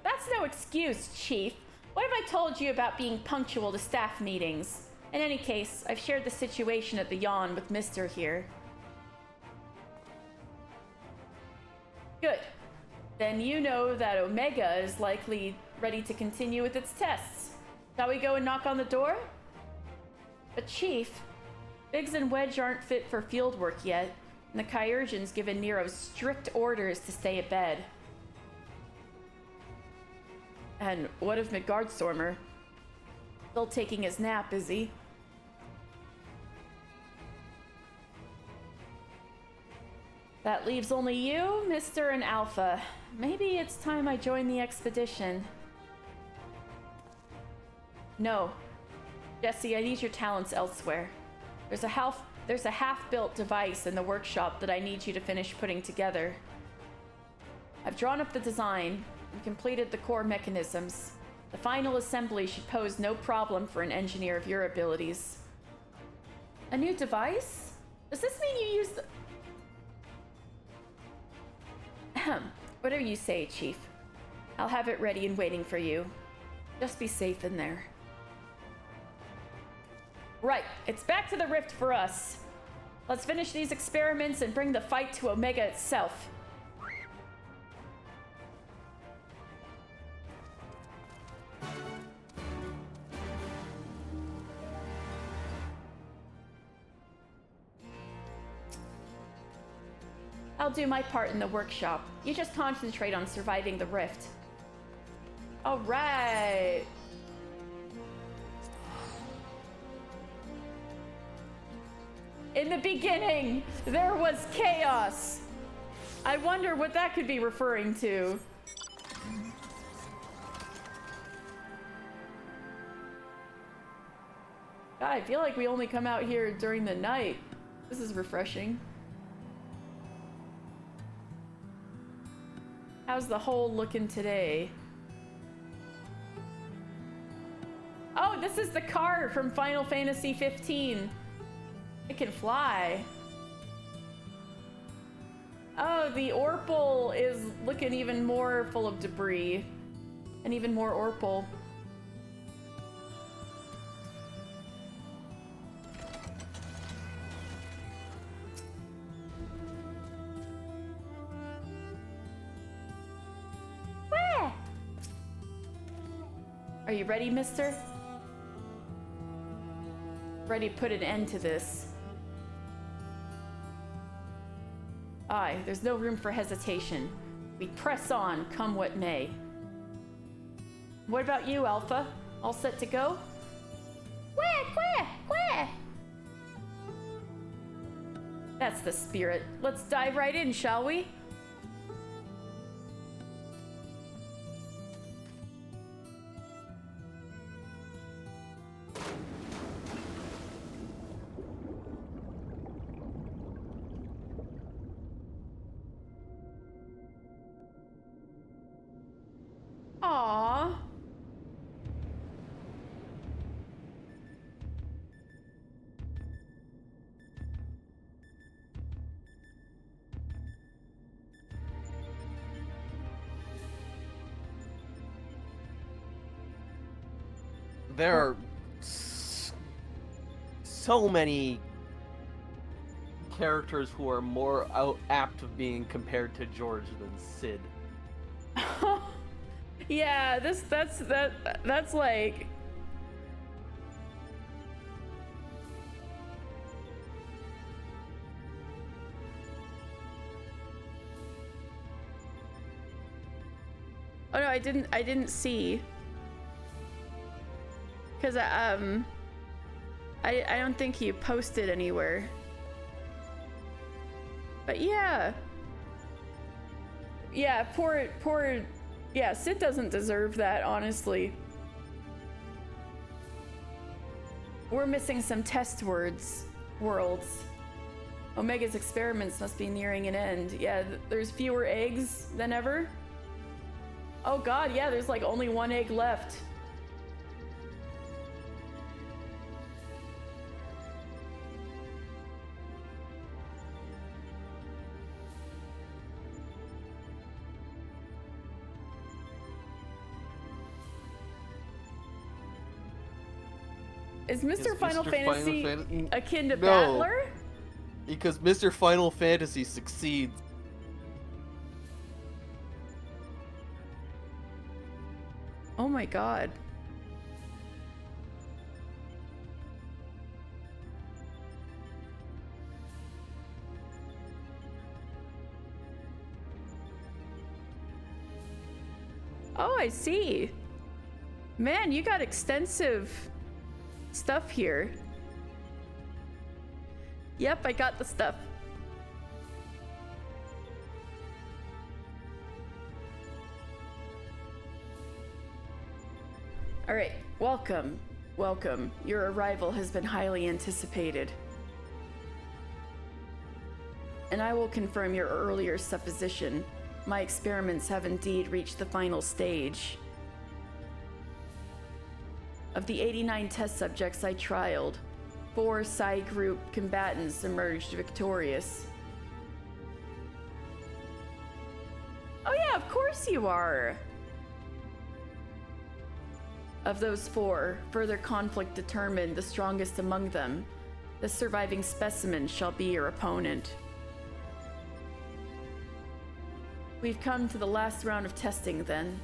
That's no excuse, Chief. What have I told you about being punctual to staff meetings? In any case, I've shared the situation at the Yawn with Mister here. Good. Then you know that Omega is likely ready to continue with its tests. Shall we go and knock on the door? But Chief, Biggs and Wedge aren't fit for field work yet, and the Kyurgian's given Nero strict orders to stay abed. And what of Midgardstormer? Still taking his nap, is he? That leaves only you, Mister, and Alpha. Maybe it's time I join the expedition. No. Jesse, I need your talents elsewhere. There's a half-built device in the workshop that I need you to finish putting together. I've drawn up the design and completed the core mechanisms. The final assembly should pose no problem for an engineer of your abilities. A new device? Does this mean you use the... Whatever you say, Chief. I'll have it ready and waiting for you. Just be safe in there. Right, it's back to the rift for us. Let's finish these experiments and bring the fight to Omega itself. I'll do my part in the workshop. You just concentrate on surviving the rift. All right. In the beginning, there was chaos. I wonder what that could be referring to. God, I feel like we only come out here during the night. This is refreshing. How's the hole looking today? Oh, this is the car from Final Fantasy 15. It can fly. Oh, the Orpal is looking even more full of debris. And even more Orpal. Where? Are you ready, mister? Ready to put an end to this. Aye, there's no room for hesitation. We press on, come what may. What about you, Alpha? All set to go? Where? That's the spirit. Let's dive right in, shall we? Aww. There are so many characters who are more apt of being compared to George than Sid. Yeah, that's like Oh no, I didn't see. Cause I don't think he posted anywhere. But yeah. Yeah, poor yeah, Sid doesn't deserve that, honestly. We're missing some test worlds. Omega's experiments must be nearing an end. Yeah, there's fewer eggs than ever. Oh god, yeah, there's like only one egg left. Is Mr. Final Fantasy akin to Battler? Because Mr. Final Fantasy succeeds. Oh my god. Oh, I see. Man, you got extensive stuff here. Yep, I got the stuff. All right, welcome. Your arrival has been highly anticipated. And I will confirm your earlier supposition. My experiments have indeed reached the final stage. Of the 89 test subjects I trialed, 4 Psi Group combatants emerged victorious. Oh yeah, of course you are! Of those 4, further conflict determined the strongest among them. The surviving specimen shall be your opponent. We've come to the last round of testing then.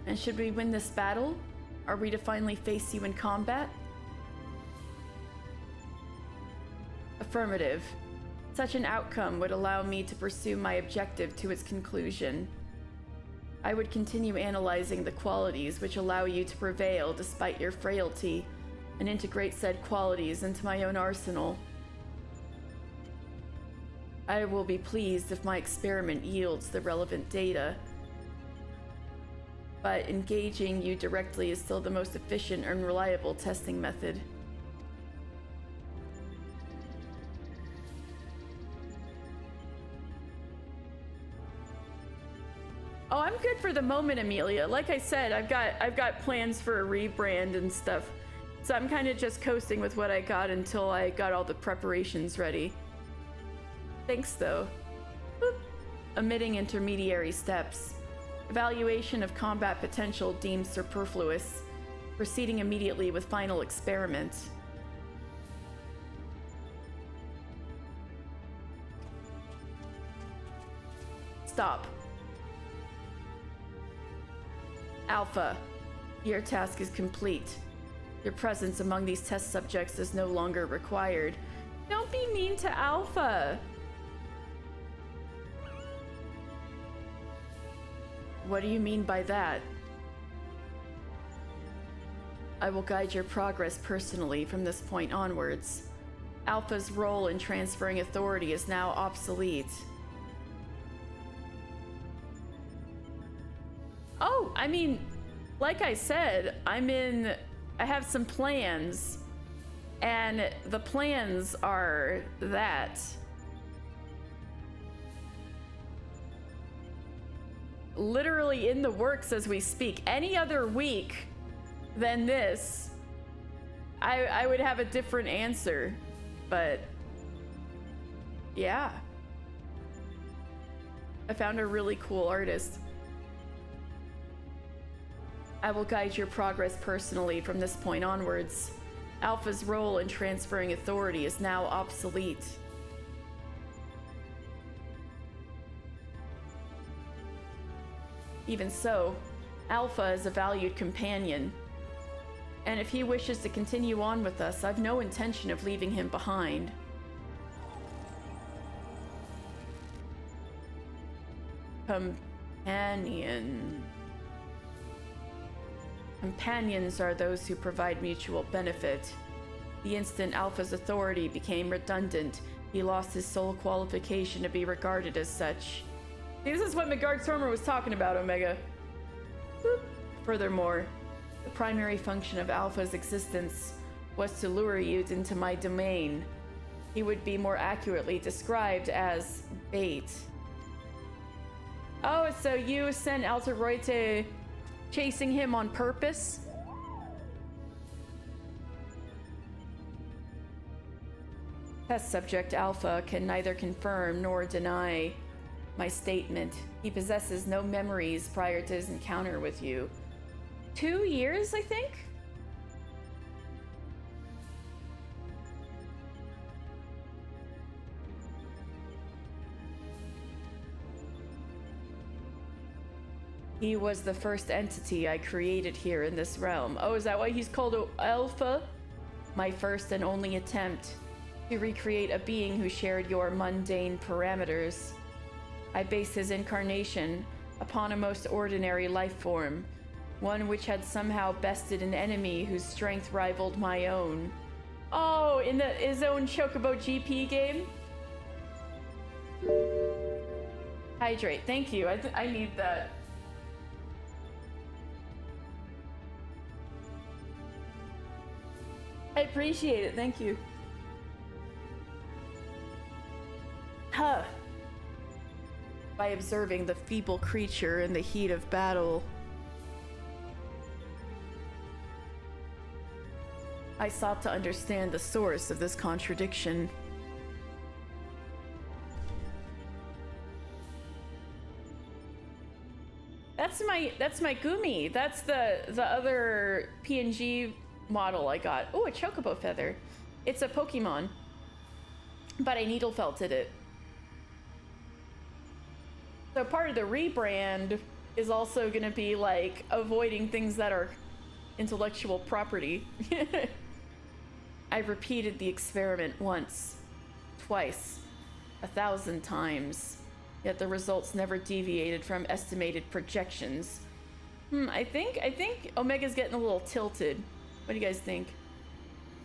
And should we win this battle, are we to finally face you in combat? Affirmative. Such an outcome would allow me to pursue my objective to its conclusion. I would continue analyzing the qualities which allow you to prevail despite your frailty, and integrate said qualities into my own arsenal. I will be pleased if my experiment yields the relevant data. But engaging you directly is still the most efficient and reliable testing method. Oh, I'm good for the moment, Amelia. Like I said, I've got plans for a rebrand and stuff. So I'm kind of just coasting with what I got until I got all the preparations ready. Thanks, though. Boop. Omitting intermediary steps. Evaluation of combat potential deemed superfluous. Proceeding immediately with final experiment. Stop. Alpha, your task is complete. Your presence among these test subjects is no longer required. Don't be mean to Alpha. What do you mean by that? I will guide your progress personally from this point onwards. Alpha's role in transferring authority is now obsolete. Oh, I mean, like I said, I have some plans, and the plans are that. Literally in the works as we speak. Any other week than this, I would have a different answer, but yeah. I found a really cool artist. I will guide your progress personally from this point onwards. Alpha's role in transferring authority is now obsolete. Even so, Alpha is a valued companion. And if he wishes to continue on with us, I've no intention of leaving him behind. Companion. Companions are those who provide mutual benefit. The instant Alpha's authority became redundant, he lost his sole qualification to be regarded as such. This is what Midgard Stormer was talking about, Omega. Boop. Furthermore, the primary function of Alpha's existence was to lure you into my domain. He would be more accurately described as bait. Oh, so you sent Alteroite chasing him on purpose? Test subject Alpha can neither confirm nor deny my statement. He possesses no memories prior to his encounter with you. 2 years, I think? He was the first entity I created here in this realm. Oh, is that why he's called Alpha? My first and only attempt to recreate a being who shared your mundane parameters. I based his incarnation upon a most ordinary life form, one which had somehow bested an enemy whose strength rivaled my own. Oh, in his own Chocobo GP game? Hydrate, thank you. I need that. I appreciate it, thank you. Huh. By observing the feeble creature in the heat of battle, I sought to understand the source of this contradiction. That's my Gumi. That's the other PNG model I got. Oh, a Chocobo feather. It's a Pokemon, but I needle felted it. So part of the rebrand is also gonna be like avoiding things that are intellectual property. I repeated the experiment once, twice, 1,000 times, yet the results never deviated from estimated projections. I think Omega's getting a little tilted. What do you guys think?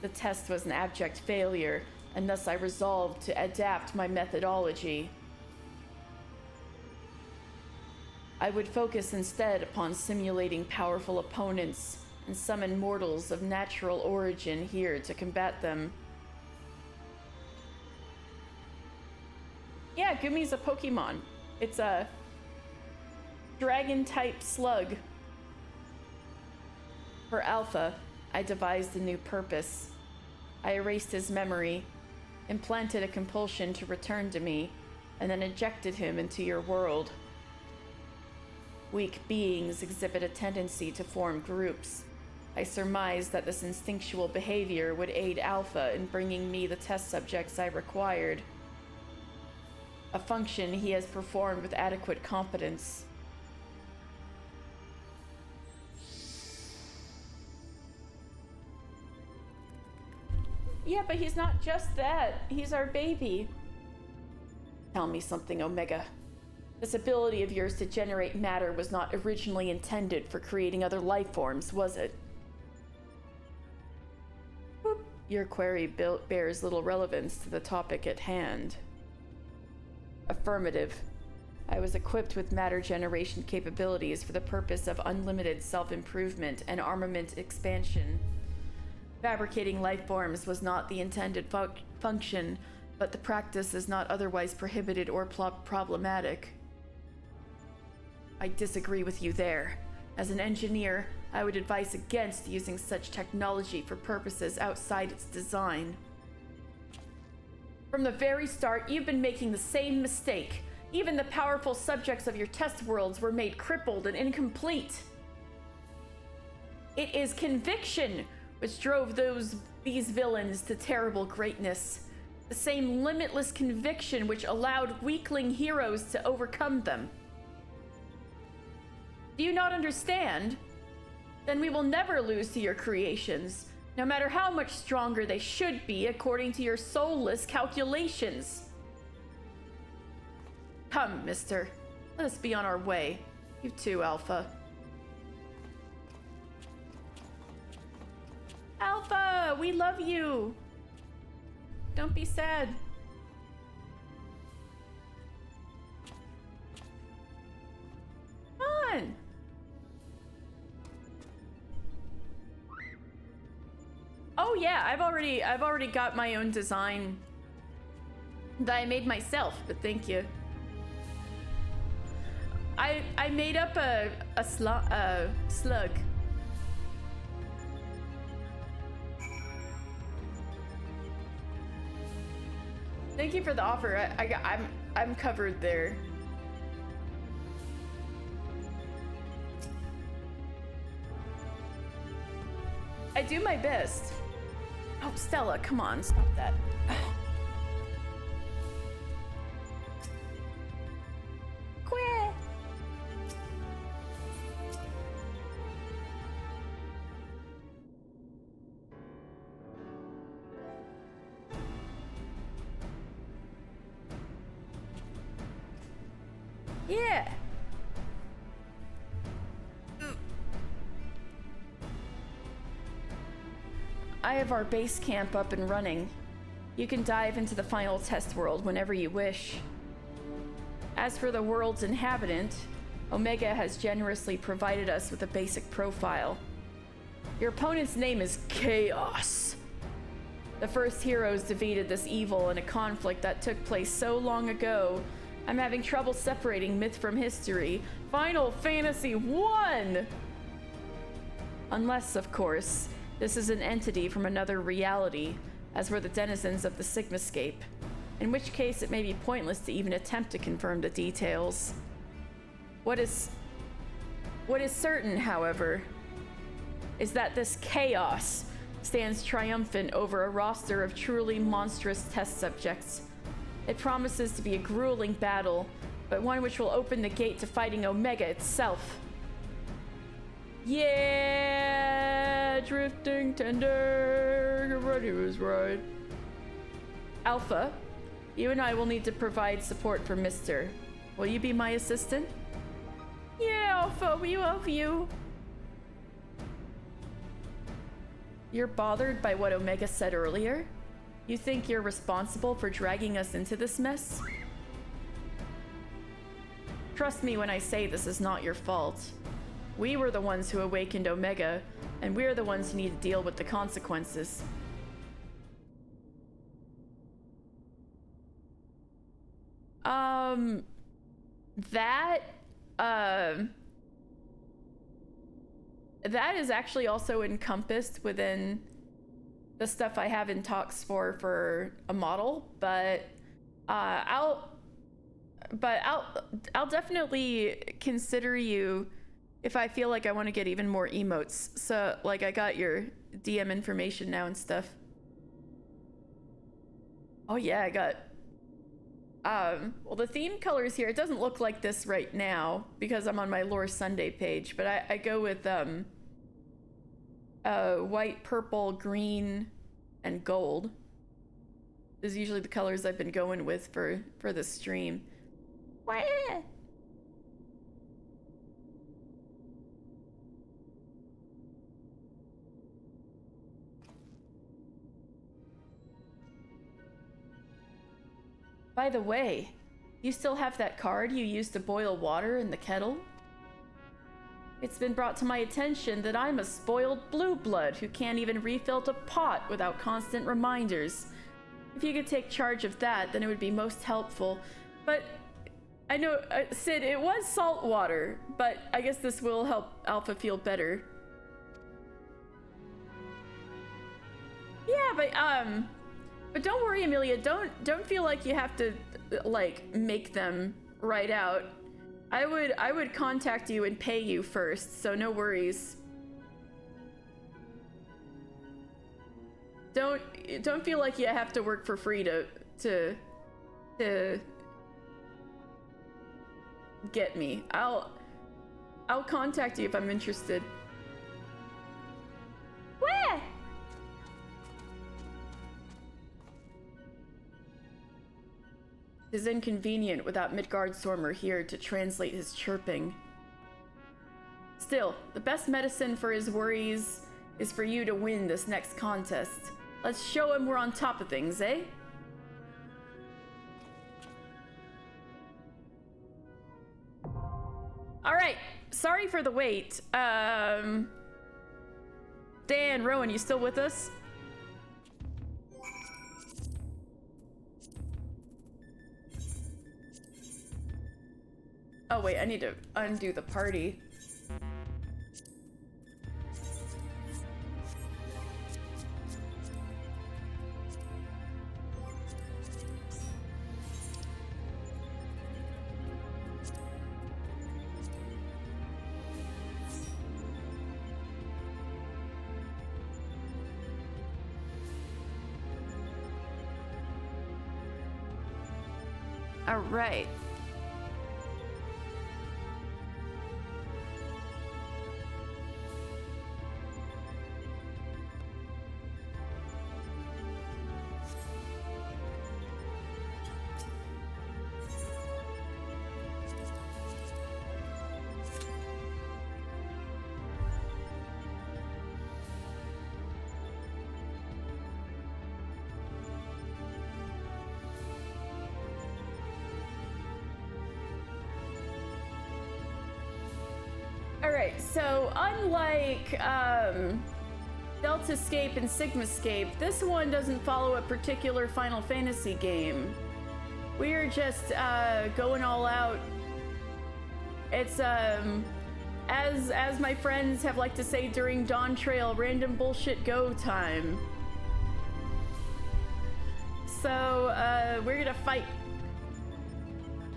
The test was an abject failure. and thus I resolved to adapt my methodology. I would focus instead upon simulating powerful opponents and summon mortals of natural origin here to combat them. Yeah, Gumi's a Pokemon. It's a dragon-type slug. For Alpha, I devised a new purpose. I erased his memory, implanted a compulsion to return to me, and then ejected him into your world. Weak beings exhibit a tendency to form groups. I surmised that this instinctual behavior would aid Alpha in bringing me the test subjects I required. A function he has performed with adequate competence. Yeah, but he's not just that. He's our baby. Tell me something, Omega. This ability of yours to generate matter was not originally intended for creating other life forms, was it? Boop. Your query bears little relevance to the topic at hand. Affirmative. I was equipped with matter generation capabilities for the purpose of unlimited self-improvement and armament expansion. Fabricating life forms was not the intended function, but the practice is not otherwise prohibited or problematic. I disagree with you there. As an engineer, I would advise against using such technology for purposes outside its design. From the very start, you've been making the same mistake. Even the powerful subjects of your test worlds were made crippled and incomplete. It is conviction which drove these villains to terrible greatness. The same limitless conviction which allowed weakling heroes to overcome them. Do you not understand? Then we will never lose to your creations, no matter how much stronger they should be according to your soulless calculations. Come, mister. Let us be on our way. You too, Alpha. Alpha, we love you. Don't be sad. Come on. Oh yeah, I've already got my own design that I made myself, but thank you. I made up a slug. Thank you for the offer. I'm covered there. I do my best. Oh, Stella, come on, stop that. Quit. Yeah. I have our base camp up and running. You can dive into the final test world whenever you wish. As for the world's inhabitant, Omega has generously provided us with a basic profile. Your opponent's name is Chaos. The first heroes defeated this evil in a conflict that took place so long ago, I'm having trouble separating myth from history. Final Fantasy I! Unless, of course, this is an entity from another reality, as were the denizens of the Sigmascape, in which case it may be pointless to even attempt to confirm the details. What is certain, however, is that this chaos stands triumphant over a roster of truly monstrous test subjects. It promises to be a grueling battle, but one which will open the gate to fighting Omega itself. Yeah, drifting tender, your ready was right. Alpha, you and I will need to provide support for Mister. Will you be my assistant? Yeah, Alpha, we love you. You're bothered by what Omega said earlier? You think you're responsible for dragging us into this mess? Trust me when I say this is not your fault. We were the ones who awakened Omega, and we're the ones who need to deal with the consequences. That is actually also encompassed within the stuff I have in talks for a model, but I'll definitely consider you if I feel like I want to get even more emotes. So like I got your DM information now and stuff. Oh yeah, I got well, the theme colors here, it doesn't look like this right now because I'm on my Lore Sunday page, but I go with white, purple, green, and gold. These are usually the colors I've been going with for the stream. Wah! By the way, you still have that card you used to boil water in the kettle? It's been brought to my attention that I'm a spoiled blue blood who can't even refill a pot without constant reminders. If you could take charge of that, then it would be most helpful. But I know, Sid, it was salt water, but I guess this will help Alpha feel better. Yeah, but don't worry, Amelia. Don't feel like you have to like make them right out. I would contact you and pay you first, so no worries. Don't feel like you have to work for free to get me. I'll contact you if I'm interested. Where? It is inconvenient without Midgardsormr here to translate his chirping. Still, the best medicine for his worries is for you to win this next contest. Let's show him we're on top of things, eh? Alright, sorry for the wait. Dan, Rowan, you still with us? Oh wait, I need to undo the party. All right. Alright, so unlike Deltascape and Sigmascape, this one doesn't follow a particular Final Fantasy game. We're just going all out. It's as my friends have liked to say during Dawn Trail, random bullshit go time. So we're gonna fight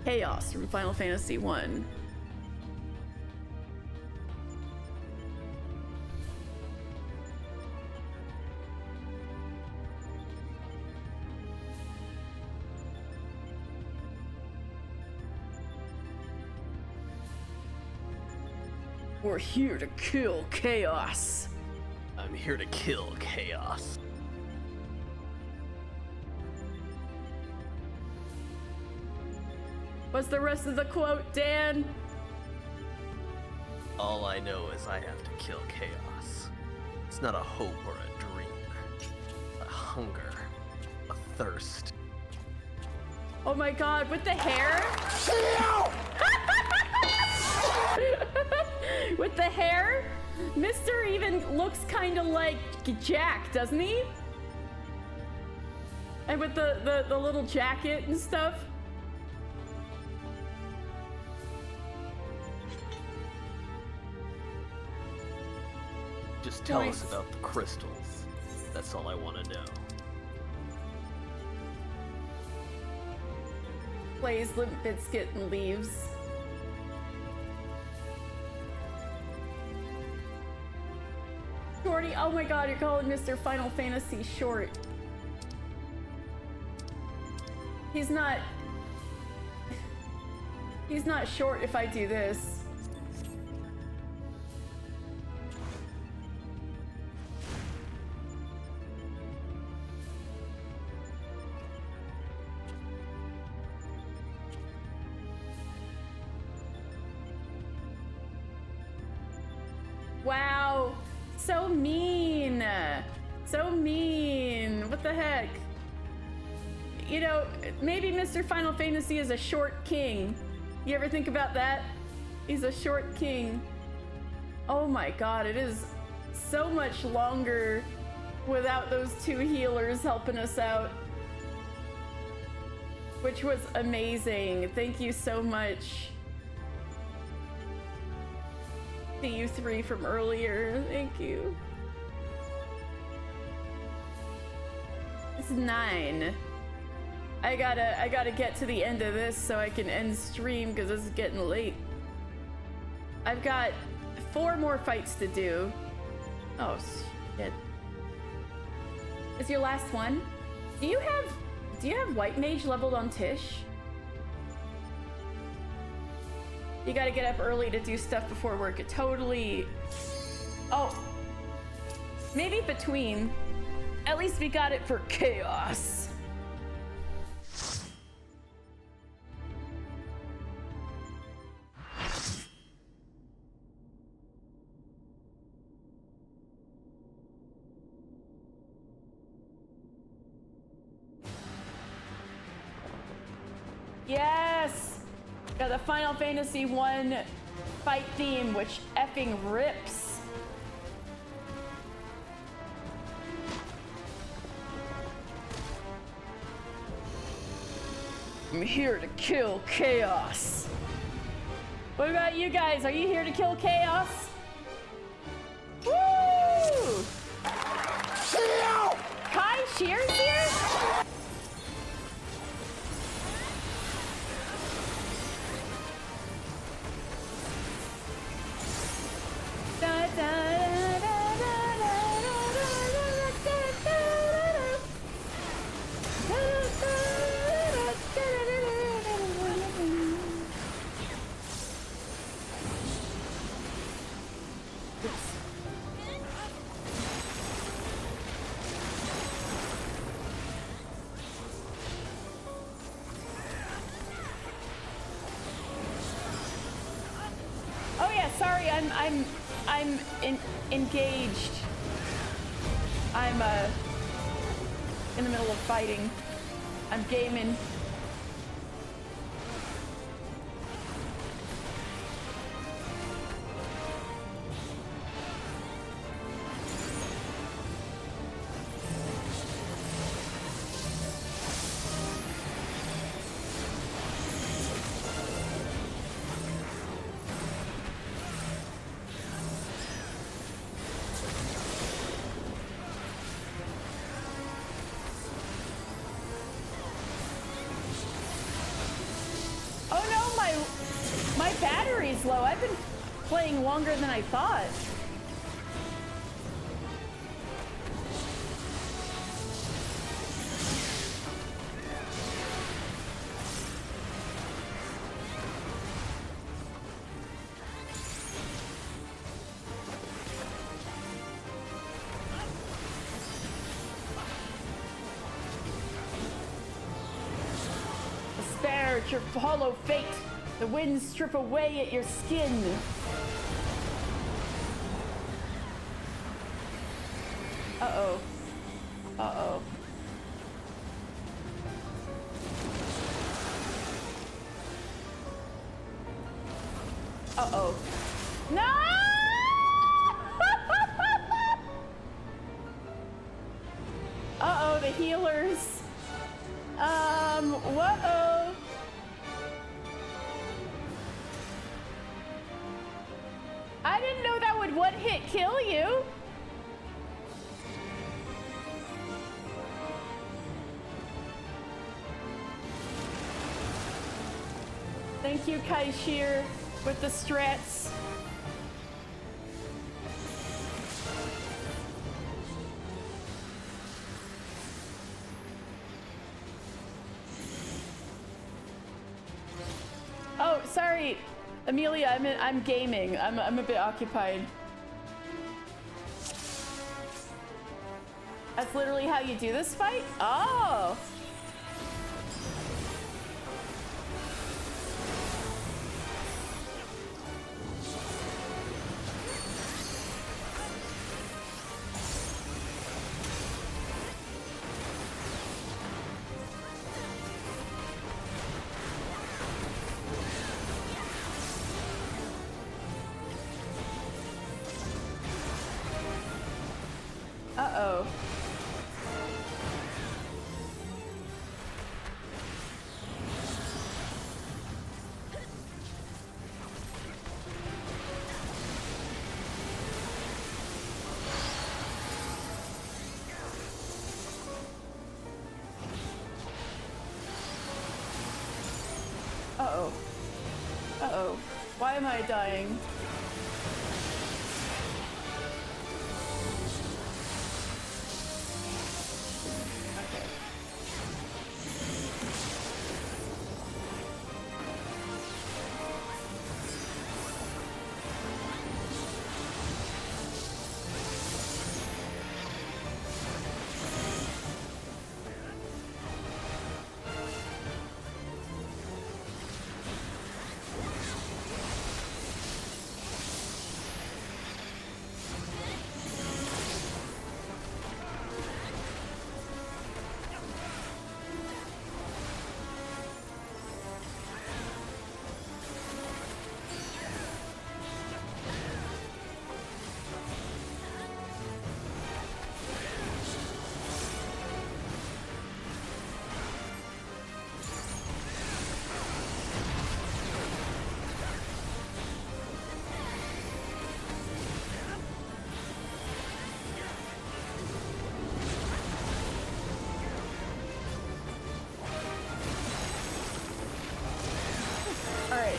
Chaos from Final Fantasy 1. We're here to kill Chaos. I'm here to kill Chaos. What's the rest of the quote, Dan? All I know is I have to kill Chaos. It's not a hope or a dream. A hunger. thirst. Oh my god, with the hair? With the hair? Mister even looks kind of like Jack, doesn't he? And with the little jacket and stuff. Just tell Nice. us about the crystals. That's all I want to know. Plays Limp Bizkit and leaves. Shorty, oh my god, you're calling Mr. Final Fantasy short. He's not short if I do this. Wow, so mean. So mean. What the heck? You know, maybe Mr. Final Fantasy is a short king. You ever think about that? He's a short king. Oh my god, it is so much longer without those two healers helping us out. Which was amazing. Thank you so much. See you three from earlier. Thank you. It's 9. I gotta get to the end of this so I can end stream because this is getting late. I've got 4 more fights to do. Oh shit. Is your last one? Do you have White Mage leveled on Tish? You gotta get up early to do stuff before work. It totally... Oh. Maybe between. At least we got it for chaos. Yes! Got the Final Fantasy 1 fight theme, which effing rips. I'm here to kill chaos. What about you guys? Are you here to kill chaos? Woo! Kai Shear's here? Oh yeah, sorry, I'm engaged. I'm in the middle of fighting. I'm gaming. My battery's low. I've been playing longer than I thought. Despair at your hollow fate. The winds strip away at your skin. Uh-oh. Uh-oh. No! Uh-oh, the healers. Whoa. I didn't know that would one hit kill you. Thank you, Kaishir, with the strats. Oh, sorry, Amelia. I'm gaming. I'm a bit occupied. That's literally how you do this fight? Oh. Uh-oh. Uh-oh. Uh-oh. Why am I dying? All right.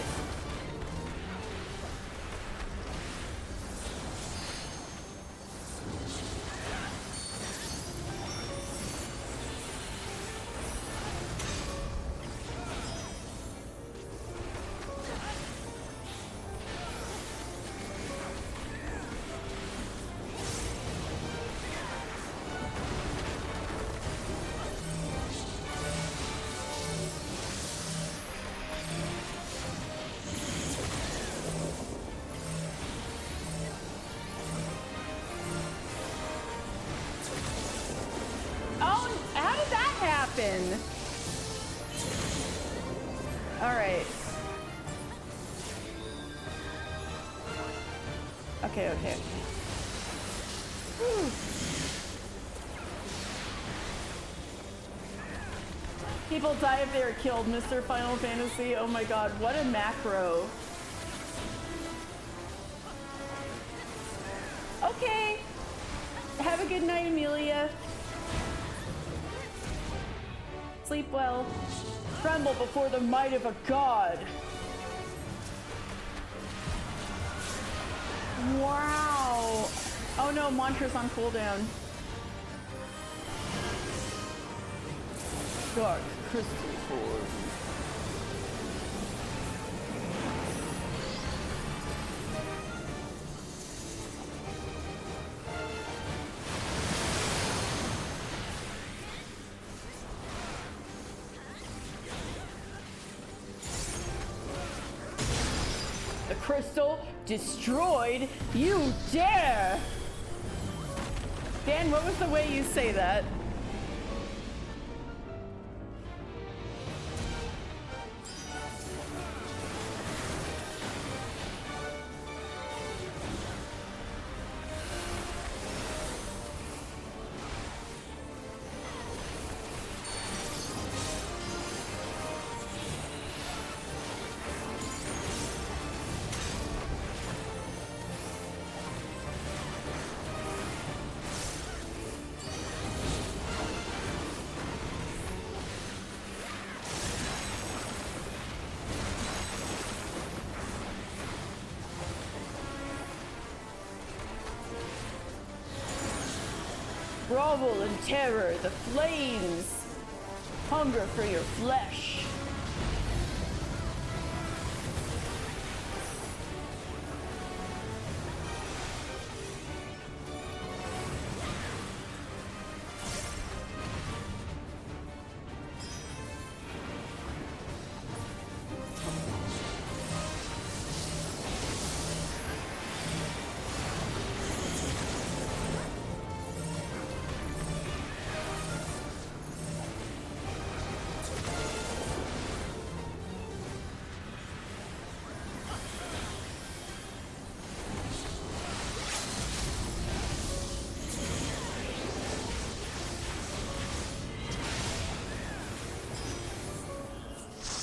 Oh, how did that happen? All right. Okay. Whew. People die if they are killed, Mr. Final Fantasy. Oh my god, what a macro. Okay. Have a good night, Amelia. Sleep well. Tremble before the might of a god. Wow. Oh no, mantra's on cooldown. Dark crystal form. The crystal destroyed? You dare! Dan, what was the way you say that? grovel in terror, the flames hunger for your flesh.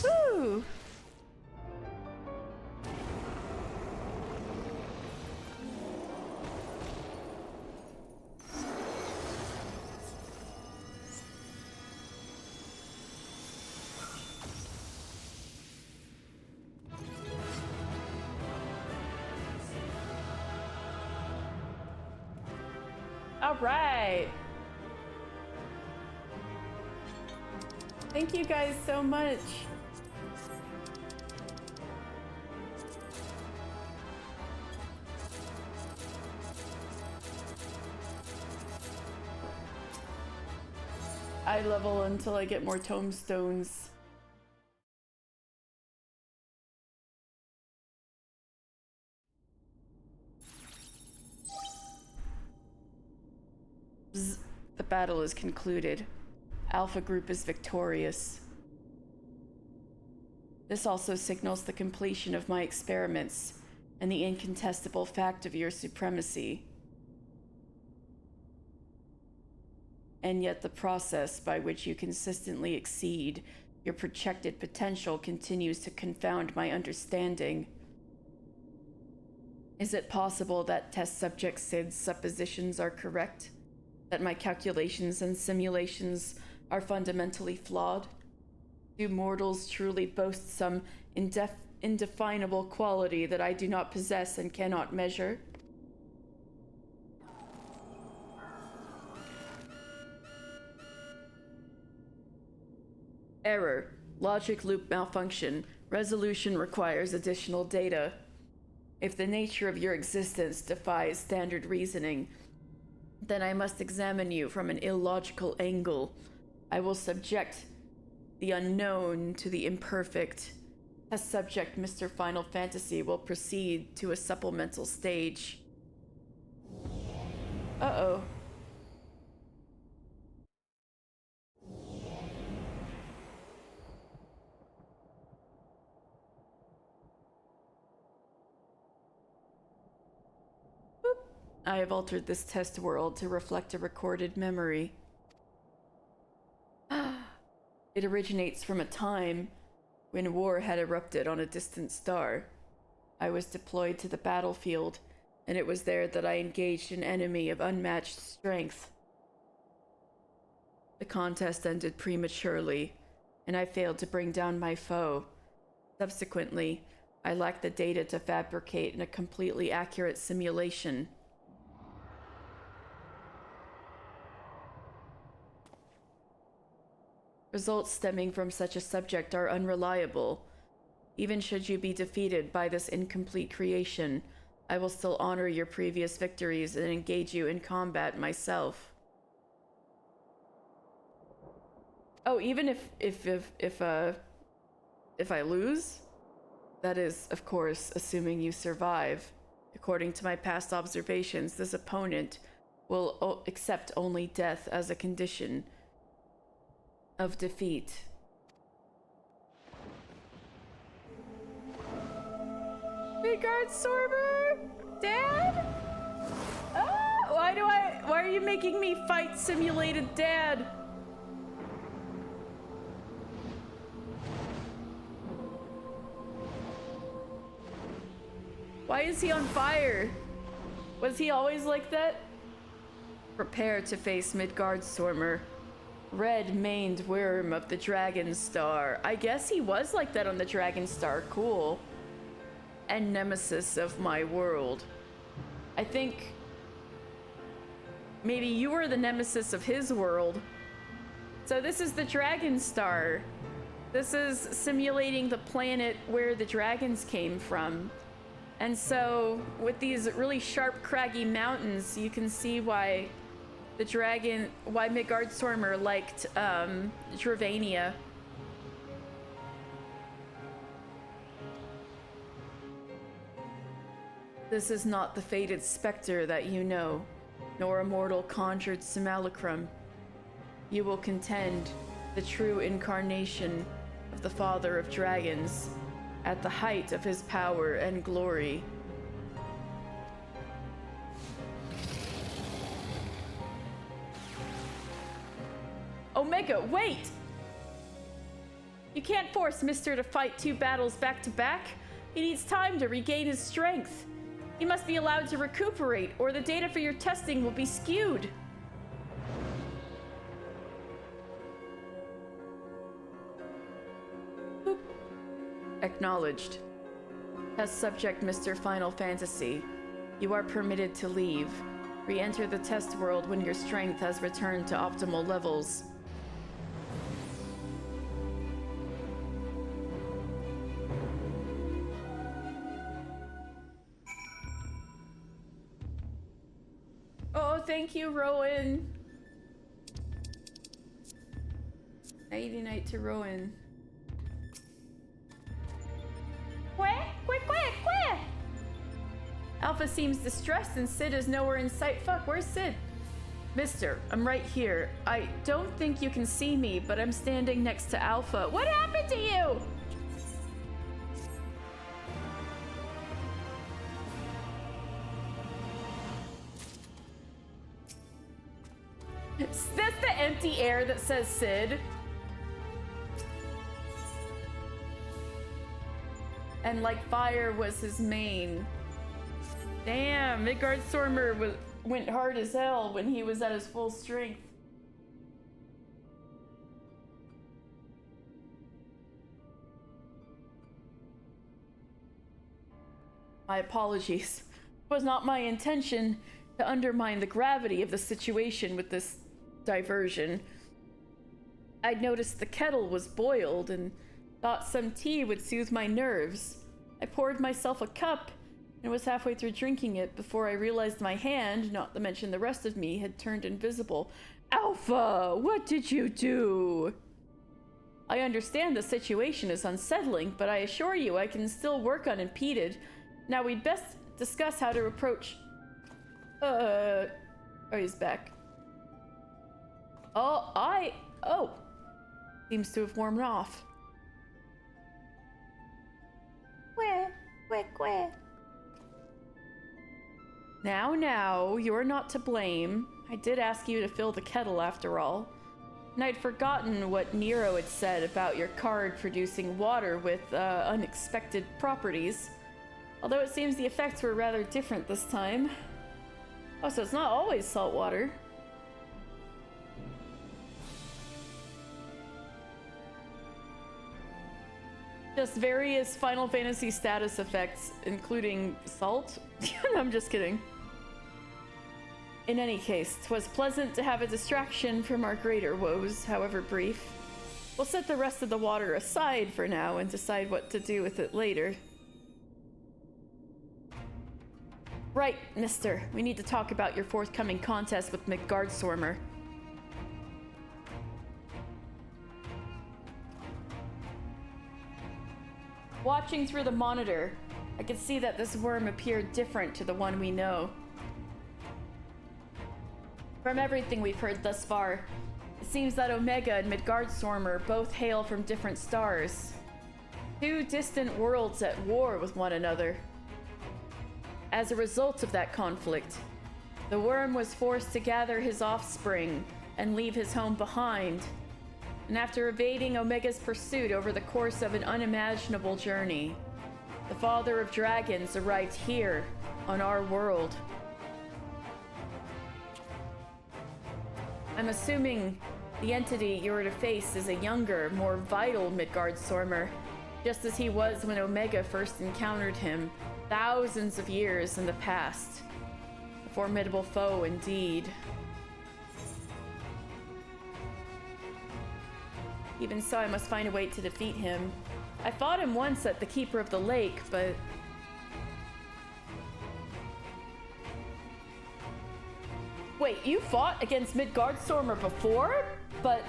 Woo! All right. Thank you guys so much. I level until I get more tomestones. Bzz. The battle is concluded. Alpha Group is victorious. This also signals the completion of my experiments and the incontestable fact of your supremacy. And yet the process by which you consistently exceed your projected potential continues to confound my understanding. Is it possible that test subject Sid's suppositions are correct? That my calculations and simulations are fundamentally flawed? Do mortals truly boast some indefinable quality that I do not possess and cannot measure? Error. Logic loop malfunction. Resolution requires additional data. If the nature of your existence defies standard reasoning, then I must examine you from an illogical angle. I will subject the unknown to the imperfect. Test subject Mr. Final Fantasy will proceed to a supplemental stage. Uh-oh. I have altered this test world to reflect a recorded memory. It originates from a time when war had erupted on a distant star. I was deployed to the battlefield, and it was there that I engaged an enemy of unmatched strength. The contest ended prematurely, and I failed to bring down my foe. Subsequently, I lacked the data to fabricate a completely accurate simulation. Results stemming from such a subject are unreliable. Even should you be defeated by this incomplete creation, I will still honor your previous victories and engage you in combat myself. Oh, even if I lose? That is, of course, assuming you survive. According to my past observations, this opponent will accept only death as a condition of defeat. Midgardstormer? Dad? Ah, why are you making me fight simulated Dad? Why is he on fire? Was he always like that? Prepare to face Midgardstormer. Red-maned worm of the Dragon Star. I guess he was like that on the Dragon Star. Cool. And nemesis of my world. I think Maybe you were the nemesis of his world. So this is the Dragon Star. This is simulating the planet where the dragons came from. And so with these really sharp, craggy mountains, you can see why Midgardstormer liked Dravania. This is not the fated specter that you know, nor a mortal conjured simulacrum. You will contend the true incarnation of the Father of Dragons at the height of his power and glory. Omega, wait! You can't force Mister to fight 2 battles back to back. He needs time to regain his strength. He must be allowed to recuperate, or the data for your testing will be skewed. Boop. Acknowledged. Test subject Mr. Final Fantasy. You are permitted to leave. Re-enter the test world when your strength has returned to optimal levels. Oh, thank you, Rowan. Nighty night to Rowan. Quack, quack, quack, quack! Alpha seems distressed and Sid is nowhere in sight. Fuck, where's Sid? Mister, I'm right here. I don't think you can see me, but I'm standing next to Alpha. What happened to you? Is this the empty air that says Sid? And like fire was his main. Damn, Midgardstormer went hard as hell when he was at his full strength. My apologies. It was not my intention to undermine the gravity of the situation with this diversion. I'd noticed the kettle was boiled and thought some tea would soothe my nerves. I poured myself a cup and was halfway through drinking it before I realized my hand, not to mention the rest of me, had turned invisible. Alpha, what did you do? I understand the situation is unsettling, but I assure you I can still work unimpeded. Now we'd best discuss how to approach... Oh, he's back. Oh. Seems to have warmed off. Where? Now, you're not to blame. I did ask you to fill the kettle after all. And I'd forgotten what Nero had said about your card producing water with unexpected properties. Although it seems the effects were rather different this time. Oh, so it's not always salt water. Just various Final Fantasy status effects, including salt. I'm just kidding. In any case, 'twas pleasant to have a distraction from our greater woes, however brief. We'll set the rest of the water aside for now and decide what to do with it later. Right, mister. We need to talk about your forthcoming contest with Midgardstormer. Watching through the monitor, I could see that this worm appeared different to the one we know. From everything we've heard thus far, it seems that Omega and Midgardstormer both hail from different stars. 2 distant worlds at war with one another. As a result of that conflict, the worm was forced to gather his offspring and leave his home behind. And after evading Omega's pursuit over the course of an unimaginable journey, the Father of Dragons arrived here, on our world. I'm assuming the entity you're to face is a younger, more vital Midgardstormer, just as he was when Omega first encountered him, thousands of years in the past. A formidable foe indeed. Even so, I must find a way to defeat him. I fought him once at the Keeper of the Lake, but... Wait, you fought against Midgardstormer before? But,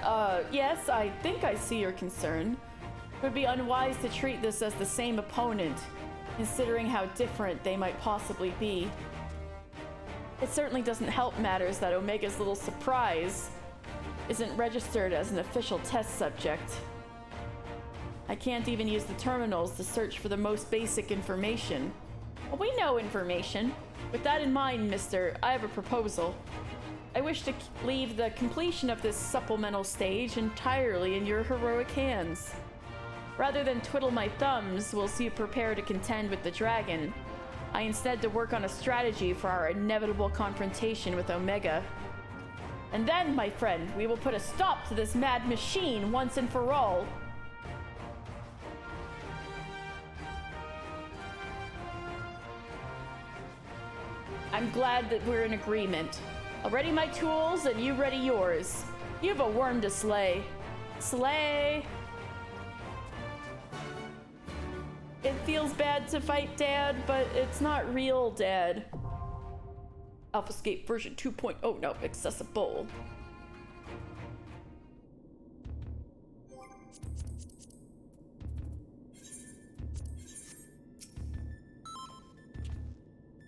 yes, I think I see your concern. It would be unwise to treat this as the same opponent, considering how different they might possibly be. It certainly doesn't help matters that Omega's little surprise isn't registered as an official test subject. I can't even use the terminals to search for the most basic information. Well, we know information. With that in mind, mister, I have a proposal. I wish to leave the completion of this supplemental stage entirely in your heroic hands. Rather than twiddle my thumbs whilst you prepare to contend with the dragon, I instead to work on a strategy for our inevitable confrontation with Omega. And then, my friend, we will put a stop to this mad machine once and for all. I'm glad that we're in agreement. I'll ready my tools and you ready yours. You have a worm to slay. Slay! It feels bad to fight Dad, but it's not real Dad. AlphaScape version 2.0 now accessible.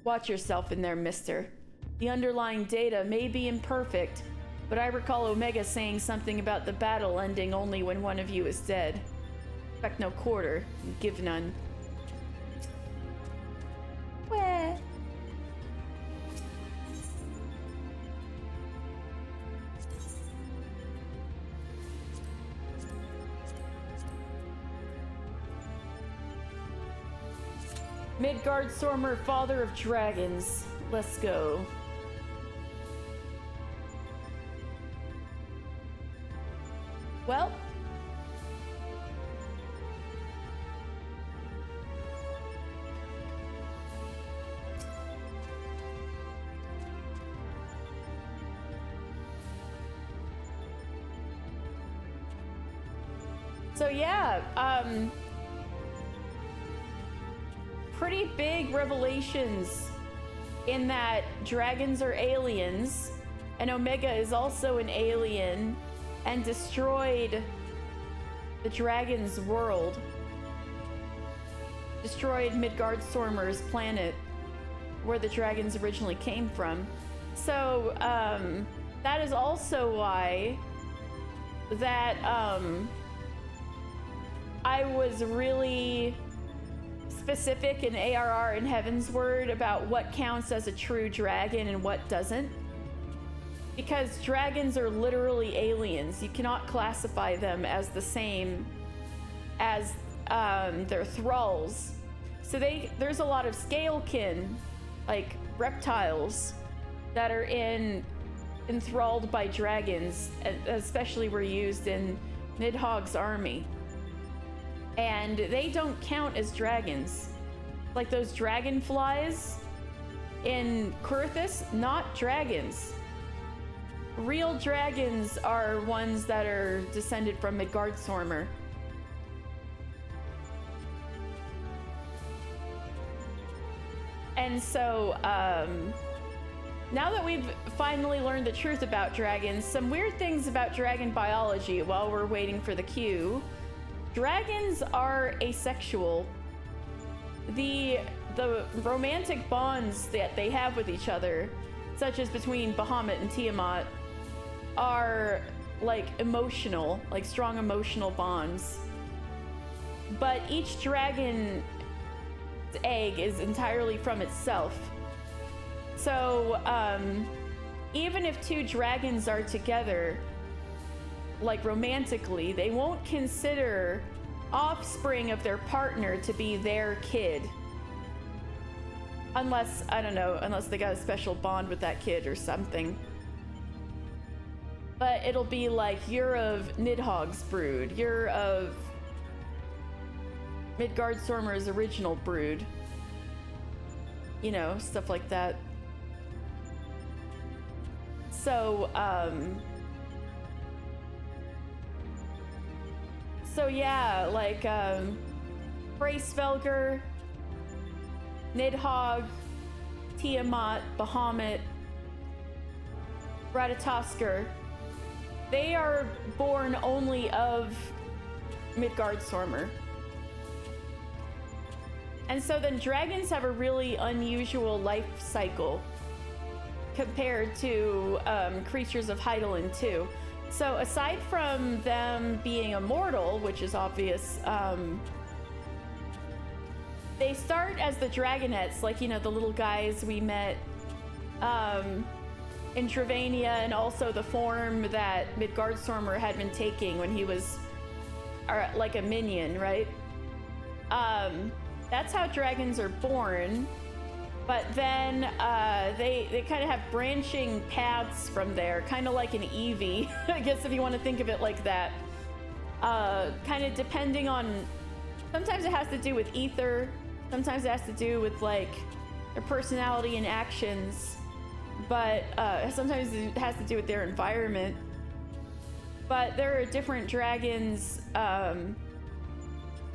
Watch yourself in there, mister. The underlying data may be imperfect, but I recall Omega saying something about the battle ending only when one of you is dead. Expect no quarter, give none. Where? Midgardstormer, father of dragons. Let's go. Well. So yeah, pretty big revelations in that dragons are aliens, and Omega is also an alien and destroyed the dragon's world. Destroyed Midgardstormer's planet, where the dragons originally came from. So, that is also why that, I was really specific in ARR and Heavensward about what counts as a true dragon and what doesn't. Because dragons are literally aliens. You cannot classify them as the same as their thralls. So there's a lot of scalekin, like reptiles, that are enthralled by dragons, especially were used in Nidhogg's army. And they don't count as dragons. Like those dragonflies in Kurthus, not dragons. Real dragons are ones that are descended from Midgardstormer. And so, now that we've finally learned the truth about dragons, some weird things about dragon biology while we're waiting for the cue. Dragons are asexual. The romantic bonds that they have with each other, such as between Bahamut and Tiamat, are like emotional, like strong emotional bonds. But each dragon's egg is entirely from itself. So, even if two dragons are together, like romantically, they won't consider offspring of their partner to be their kid. Unless, I don't know, unless they got a special bond with that kid or something. But it'll be like, you're of Nidhogg's brood, you're of Midgardstormer's original brood. You know, stuff like that. So, So yeah, like Bracevelger, Nidhogg, Tiamat, Bahamut, Ratatoskr, they are born only of Midgardsormr. And so then dragons have a really unusual life cycle compared to creatures of Hydaelyn too. So aside from them being immortal, which is obvious, they start as the dragonets, like, you know, the little guys we met in Travania, and also the form that Midgardsormr had been taking when he was like a minion, right? That's how dragons are born. But then they kind of have branching paths from there, kind of like an Eevee, I guess, if you want to think of it like that. Kind of depending on, sometimes it has to do with ether, sometimes it has to do with like their personality and actions, but sometimes it has to do with their environment. But there are different dragons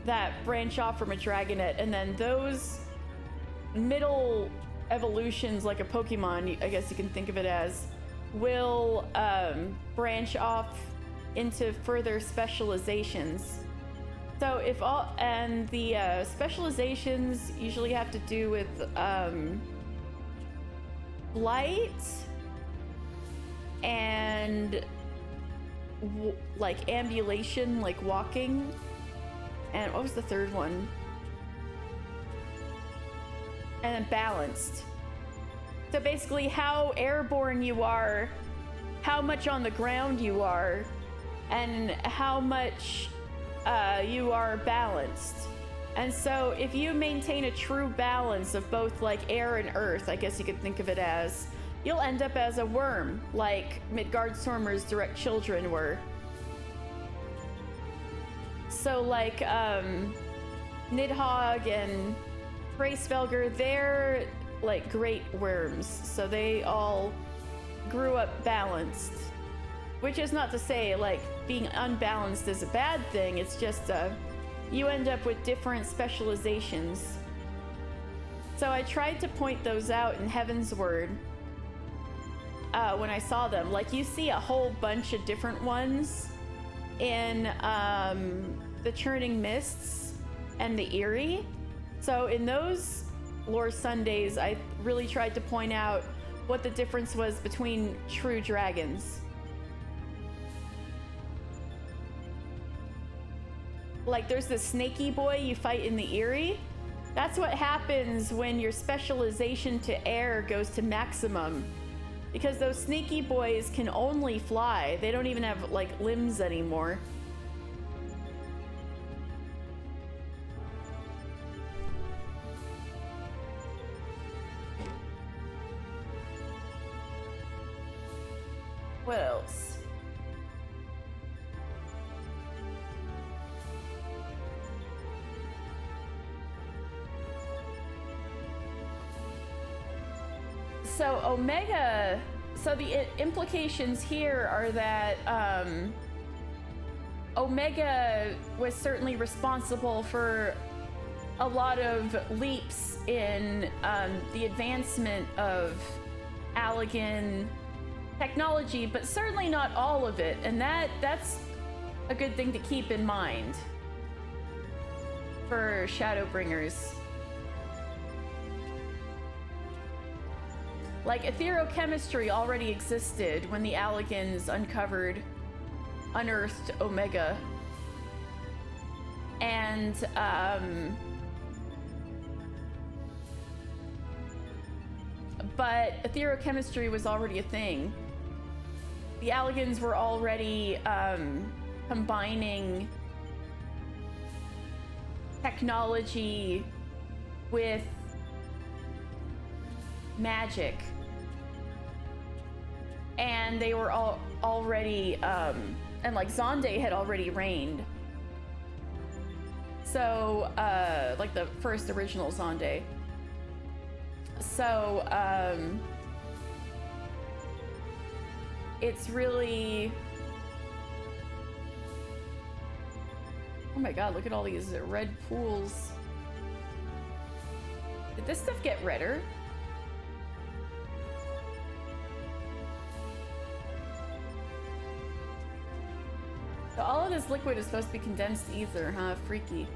that branch off from a dragonet, and then those middle evolutions, like a Pokemon, I guess you can think of it as, will branch off into further specializations. So if all, and the specializations usually have to do with flight and like ambulation, like walking. And what was the third one? And then balanced. So basically how airborne you are, how much on the ground you are, and how much you are balanced. And so if you maintain a true balance of both like air and earth, I guess you could think of it as, you'll end up as a worm, like Midgardsormr's direct children were. So like Nidhogg and Bracevelger, they're like great worms, so they all grew up balanced. Which is not to say like being unbalanced is a bad thing, it's just you end up with different specializations. So I tried to point those out in Heavensward when I saw them. Like you see a whole bunch of different ones in the Churning Mists and the Eyrie. So in those Lore Sundays, I really tried to point out what the difference was between true dragons. Like there's this snaky boy you fight in the Eyrie. That's what happens when your specialization to air goes to maximum. Because those sneaky boys can only fly. They don't even have like limbs anymore. What else? So Omega, so the implications here are that Omega was certainly responsible for a lot of leaps in the advancement of Allagan technology, but certainly not all of it, and that's a good thing to keep in mind for Shadowbringers. Like etherochemistry already existed when the Allagans unearthed Omega, and but etherochemistry was already a thing. The Allagans were already combining technology with magic, and they were all already and like Xande had already reigned. So like the first original Xande. So it's really Oh my god, look at all these red pools. Did this stuff get redder? So all of this liquid is supposed to be condensed ether, huh? Freaky.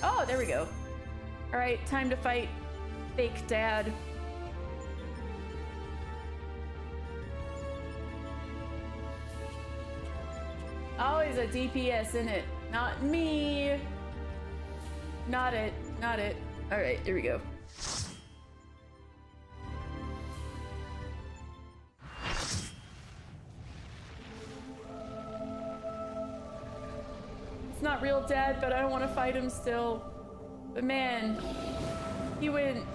Oh, there we go. Alright, time to fight fake dad. Always a DPS in it. Not me. Not it. Not it. Alright, here we go. It's not real dad, but I don't want to fight him still. But man, he went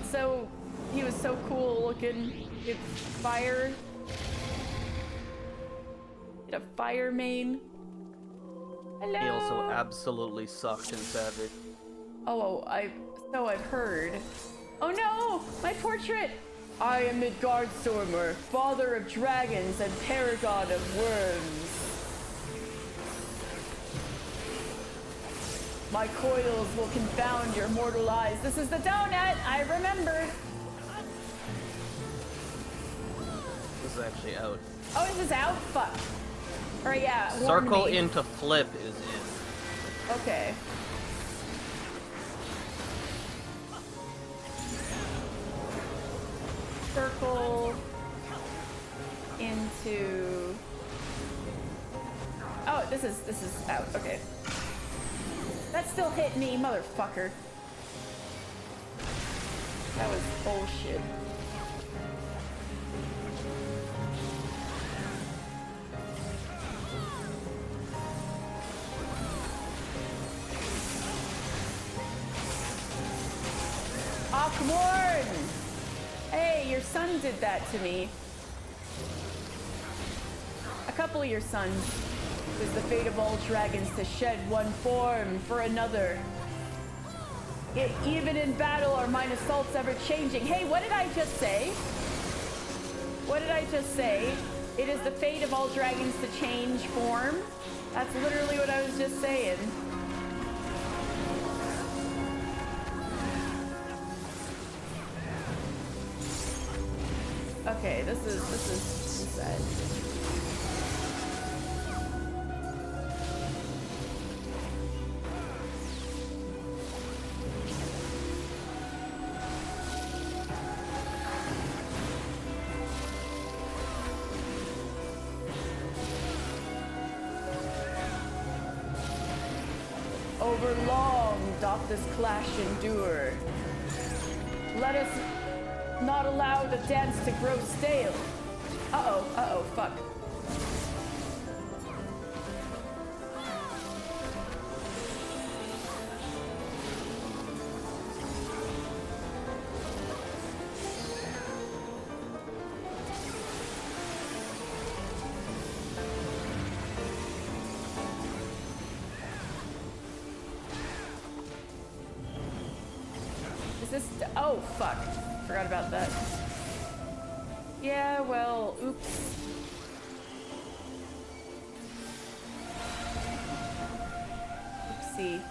so... he was so cool looking. He had fire. He had a fire main. Hello. He also absolutely sucked in Savage. Oh, so I've heard. Oh no! My portrait! I am Midgard Stormer, father of dragons and paragon of worms. My coils will confound your mortal eyes. This is the donut! I remember! This is actually out. Oh, is this out? Fuck. Or yeah, warn Circle me. into flip is in. Okay. Circle into... Oh, this is out. Okay. That still hit me, motherfucker. That was bullshit. Aquamarine! Hey, your son did that to me. A couple of your sons. It is the fate of all dragons to shed one form for another. Yet even in battle are mine assaults ever changing. Hey, what did I just say? What did I just say? It is the fate of all dragons to change form? That's literally what I was just saying. Okay, this is inside. Over long doth this clash endure. Let us not allow the dance to grow stale. Uh-oh, fuck. Is this... Oh, fuck. Forgot about that. Yeah, well, oops. Oopsie.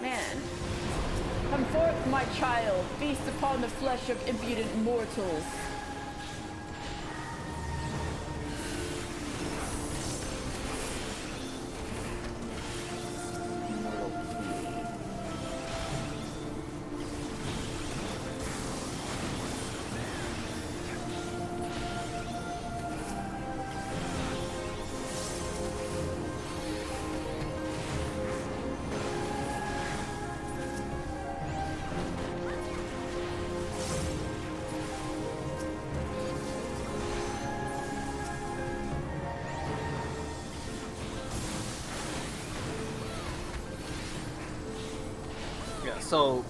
Man. Come forth, my child. Feast upon the flesh of impudent mortals. So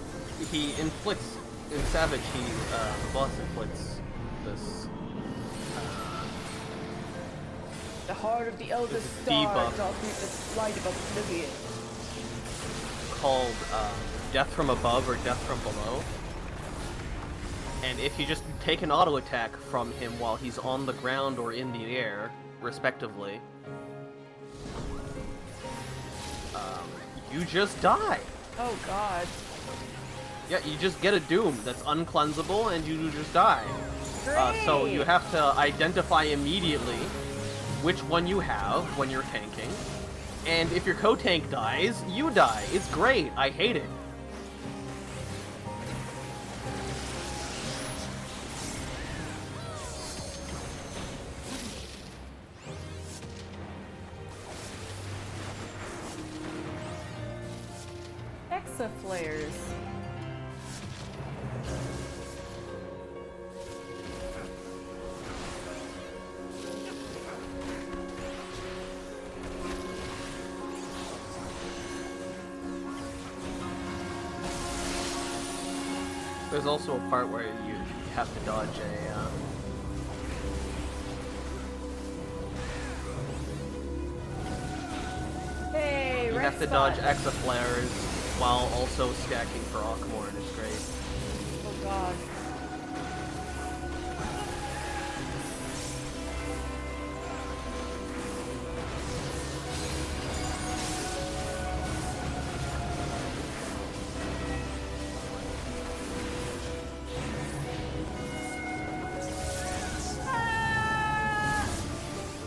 he inflicts in Savage. The boss inflicts this The heart of the Elder This is Star debuff. doth reap the light of oblivion. Called Death from Above or Death from Below. And if you just take an auto attack from him while he's on the ground or in the air, respectively, you just die. Oh god. Yeah, you just get a doom that's uncleansable and you just die. So you Great. have to identify immediately which one you have when you're tanking. And if your co-tank dies, you die. It's great. I hate it. Hexaflares. There's also a part where you have to dodge a Hey, you red have to spot. dodge Exaflares while also stacking for Akmorn. It's great. Oh god. Ah!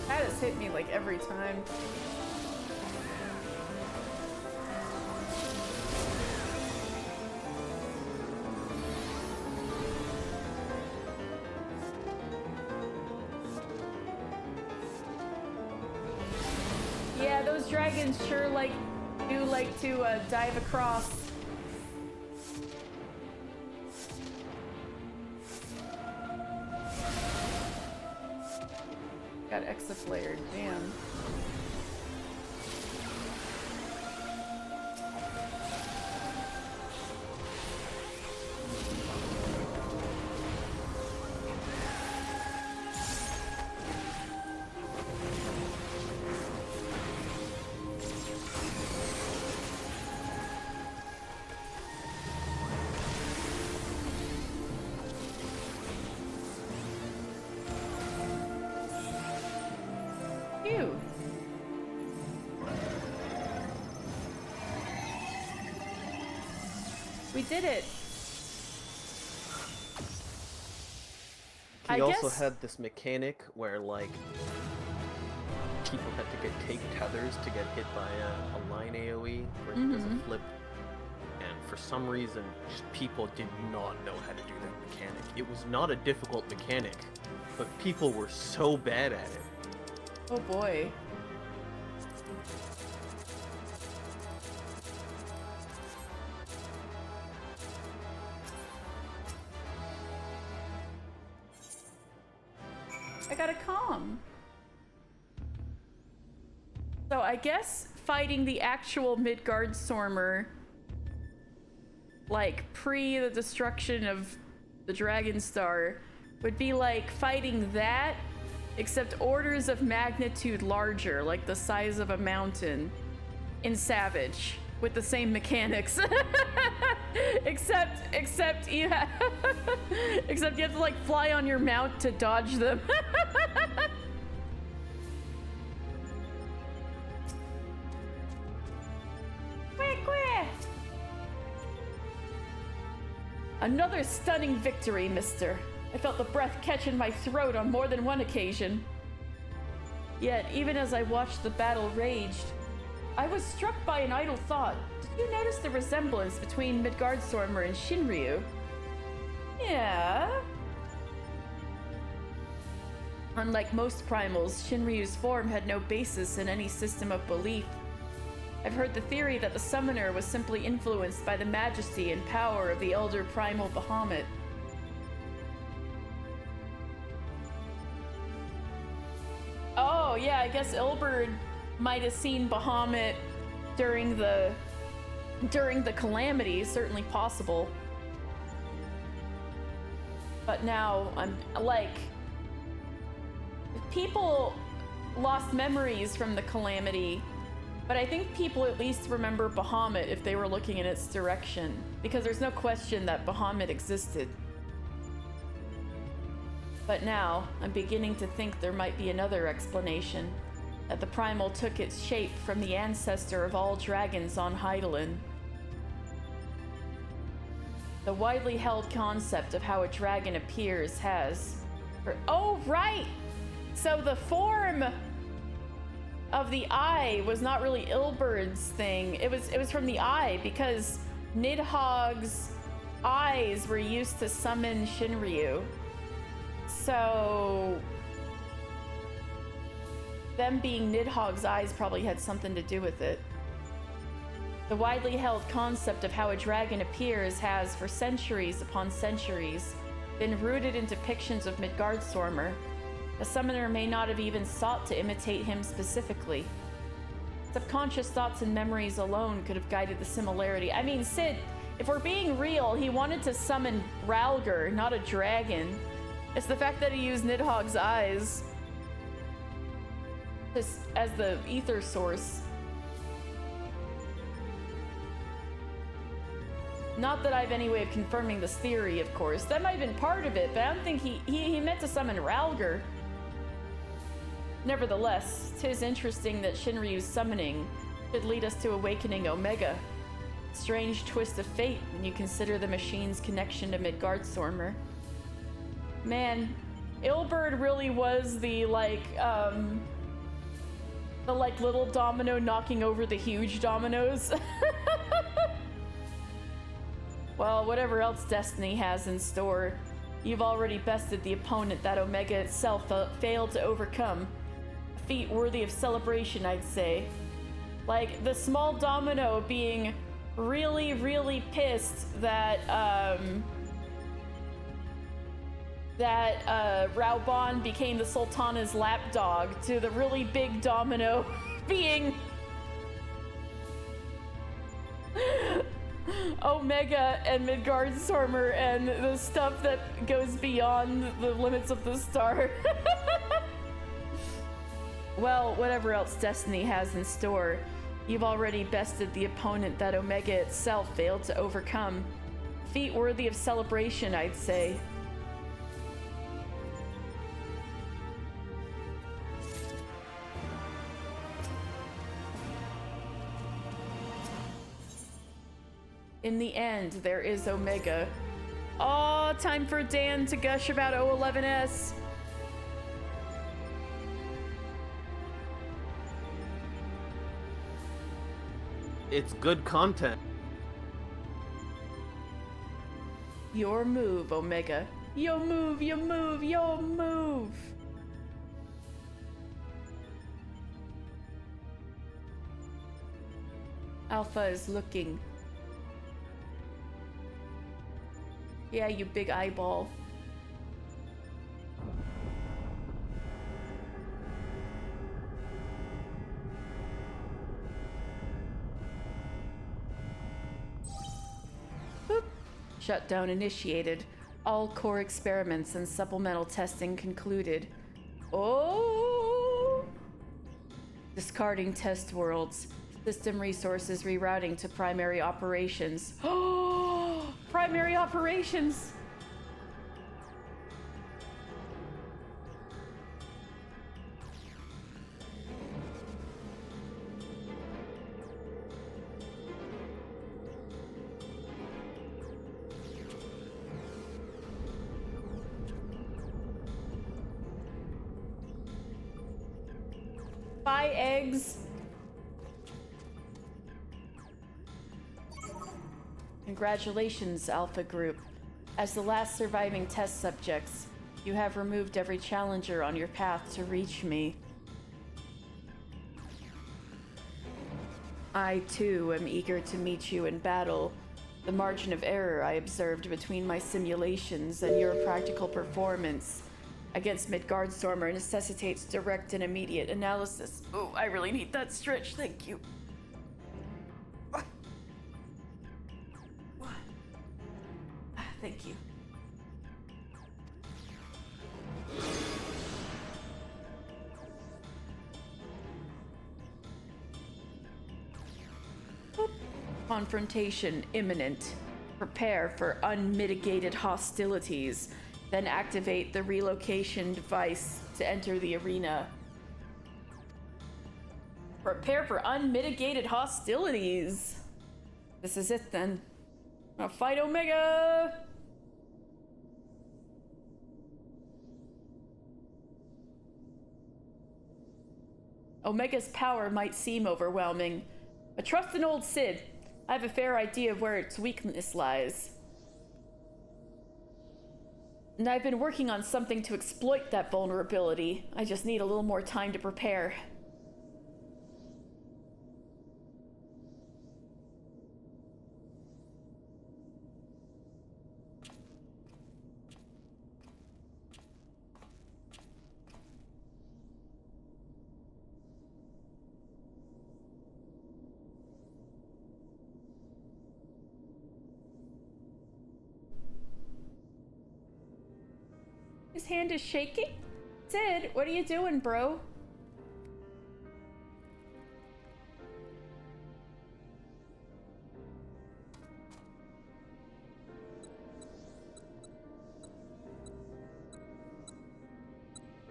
That has hit me like every time. Yeah, those dragons sure do like to dive across. Got exaflared, damn. Phew. We did it. He I also guess- had this mechanic where, like, people had to get take tethers to get hit by a line AoE where he does a flip. And for some reason, just people did not know how to do that mechanic. It was not a difficult mechanic, but people were so bad at it. Oh boy. I got a calm. So I guess fighting the actual Midgard Stormer, like pre the destruction of the Dragon Star, would be like fighting that, except orders of magnitude larger, like the size of a mountain, in Savage, with the same mechanics. except you have except you have to like fly on your mount to dodge them. Another stunning victory, mister. I felt the breath catch in my throat on more than one occasion. Yet, even as I watched the battle raged, I was struck by an idle thought. Did you notice the resemblance between Midgardstormer and Shinryu? Yeah. Unlike most primals, Shinryu's form had no basis in any system of belief. I've heard the theory that the summoner was simply influenced by the majesty and power of the elder primal Bahamut. Oh, yeah, I guess Ilberd might have seen Bahamut during the calamity, certainly possible. But now I'm like, people lost memories from the calamity, but I think people at least remember Bahamut if they were looking in its direction, because there's no question that Bahamut existed. But now, I'm beginning to think there might be another explanation, that the Primal took its shape from the ancestor of all dragons on Hydaelyn. The widely held concept of how a dragon appears has... Oh, right! So the form of the eye was not really Ilberd's thing. It was from the eye, because Nidhogg's eyes were used to summon Shinryu. So them being Nidhogg's eyes probably had something to do with it. The widely held concept of how a dragon appears has, for centuries upon centuries, been rooted in depictions of Midgardsormr. The summoner may not have even sought to imitate him specifically. Subconscious thoughts and memories alone could have guided the similarity. I mean, Sid, if we're being real, he wanted to summon Ralger, not a dragon. It's the fact that he used Nidhogg's eyes as the ether source. Not that I have any way of confirming this theory, of course. That might have been part of it, but I don't think he meant to summon Ralger. Nevertheless, 'tis interesting that Shinryu's summoning should lead us to awakening Omega. Strange twist of fate when you consider the machine's connection to Midgardsormr. Man, Ilberd really was the little domino knocking over the huge dominoes. Well, whatever else Destiny has in store, you've already bested the opponent that Omega itself failed to overcome. A feat worthy of celebration, I'd say. Like, the small domino being really, really pissed that, Raubahn became the Sultana's lapdog, to the really big domino being Omega and Midgardsormr and the stuff that goes beyond the limits of the star. Well, whatever else Destiny has in store, you've already bested the opponent that Omega itself failed to overcome. Feat worthy of celebration, I'd say. In the end, there is Omega. Oh, time for Dan to gush about O11S. It's good content. Your move, Omega. Yo move, yo move, yo move. Alpha is looking. Yeah, you big eyeball. Boop. Shutdown initiated. All core experiments and supplemental testing concluded. Oh! Discarding test worlds. System resources rerouting to primary operations. Oh! Primary operations! Buy eggs. Congratulations, Alpha Group. As the last surviving test subjects, you have removed every challenger on your path to reach me. I, too, am eager to meet you in battle. The margin of error I observed between my simulations and your practical performance against Midgardsormr necessitates direct and immediate analysis. Oh, I really need that stretch, thank you. Thank you. confrontation imminent. Prepare for unmitigated hostilities. Then activate the relocation device to enter the arena. Prepare for unmitigated hostilities. This is it then. I'm gonna fight Omega! Omega's power might seem overwhelming, but trust in old Sid. I have a fair idea of where its weakness lies. And I've been working on something to exploit that vulnerability. I just need a little more time to prepare. His hand is shaking? Sid, what are you doing, bro?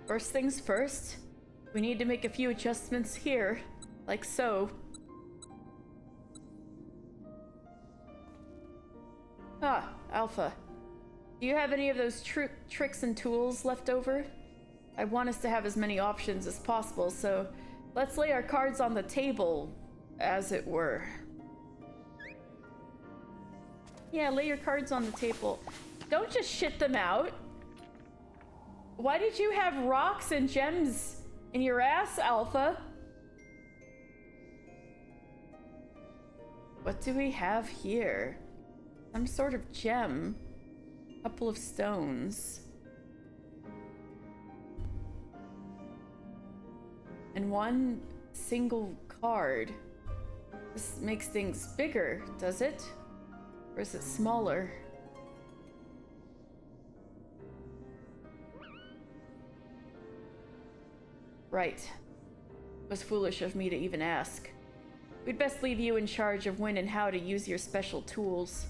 First things first, we need to make a few adjustments here, like so. Ah, Alpha. Do you have any of those tricks and tools left over? I want us to have as many options as possible, so let's lay our cards on the table, as it were. Yeah, lay your cards on the table. Don't just shit them out. Why did you have rocks and gems in your ass, Alpha? What do we have here? Some sort of gem. Couple of stones. And one single card. This makes things bigger, does it? Or is it smaller? Right. It was foolish of me to even ask. We'd best leave you in charge of when and how to use your special tools.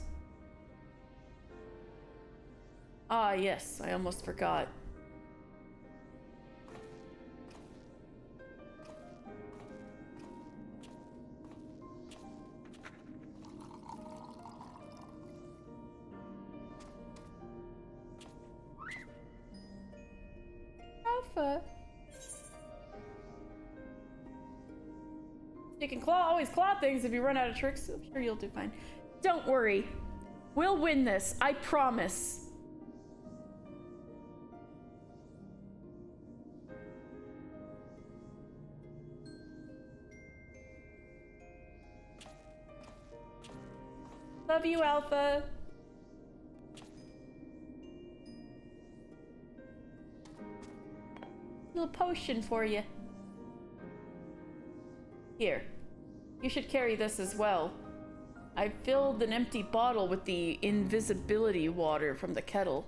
Ah, yes, I almost forgot. Alpha. You can always claw things if you run out of tricks. I'm sure you'll do fine. Don't worry. We'll win this, I promise. Love you, Alpha. Little potion for you. Here. You should carry this as well. I filled an empty bottle with the invisibility water from the kettle.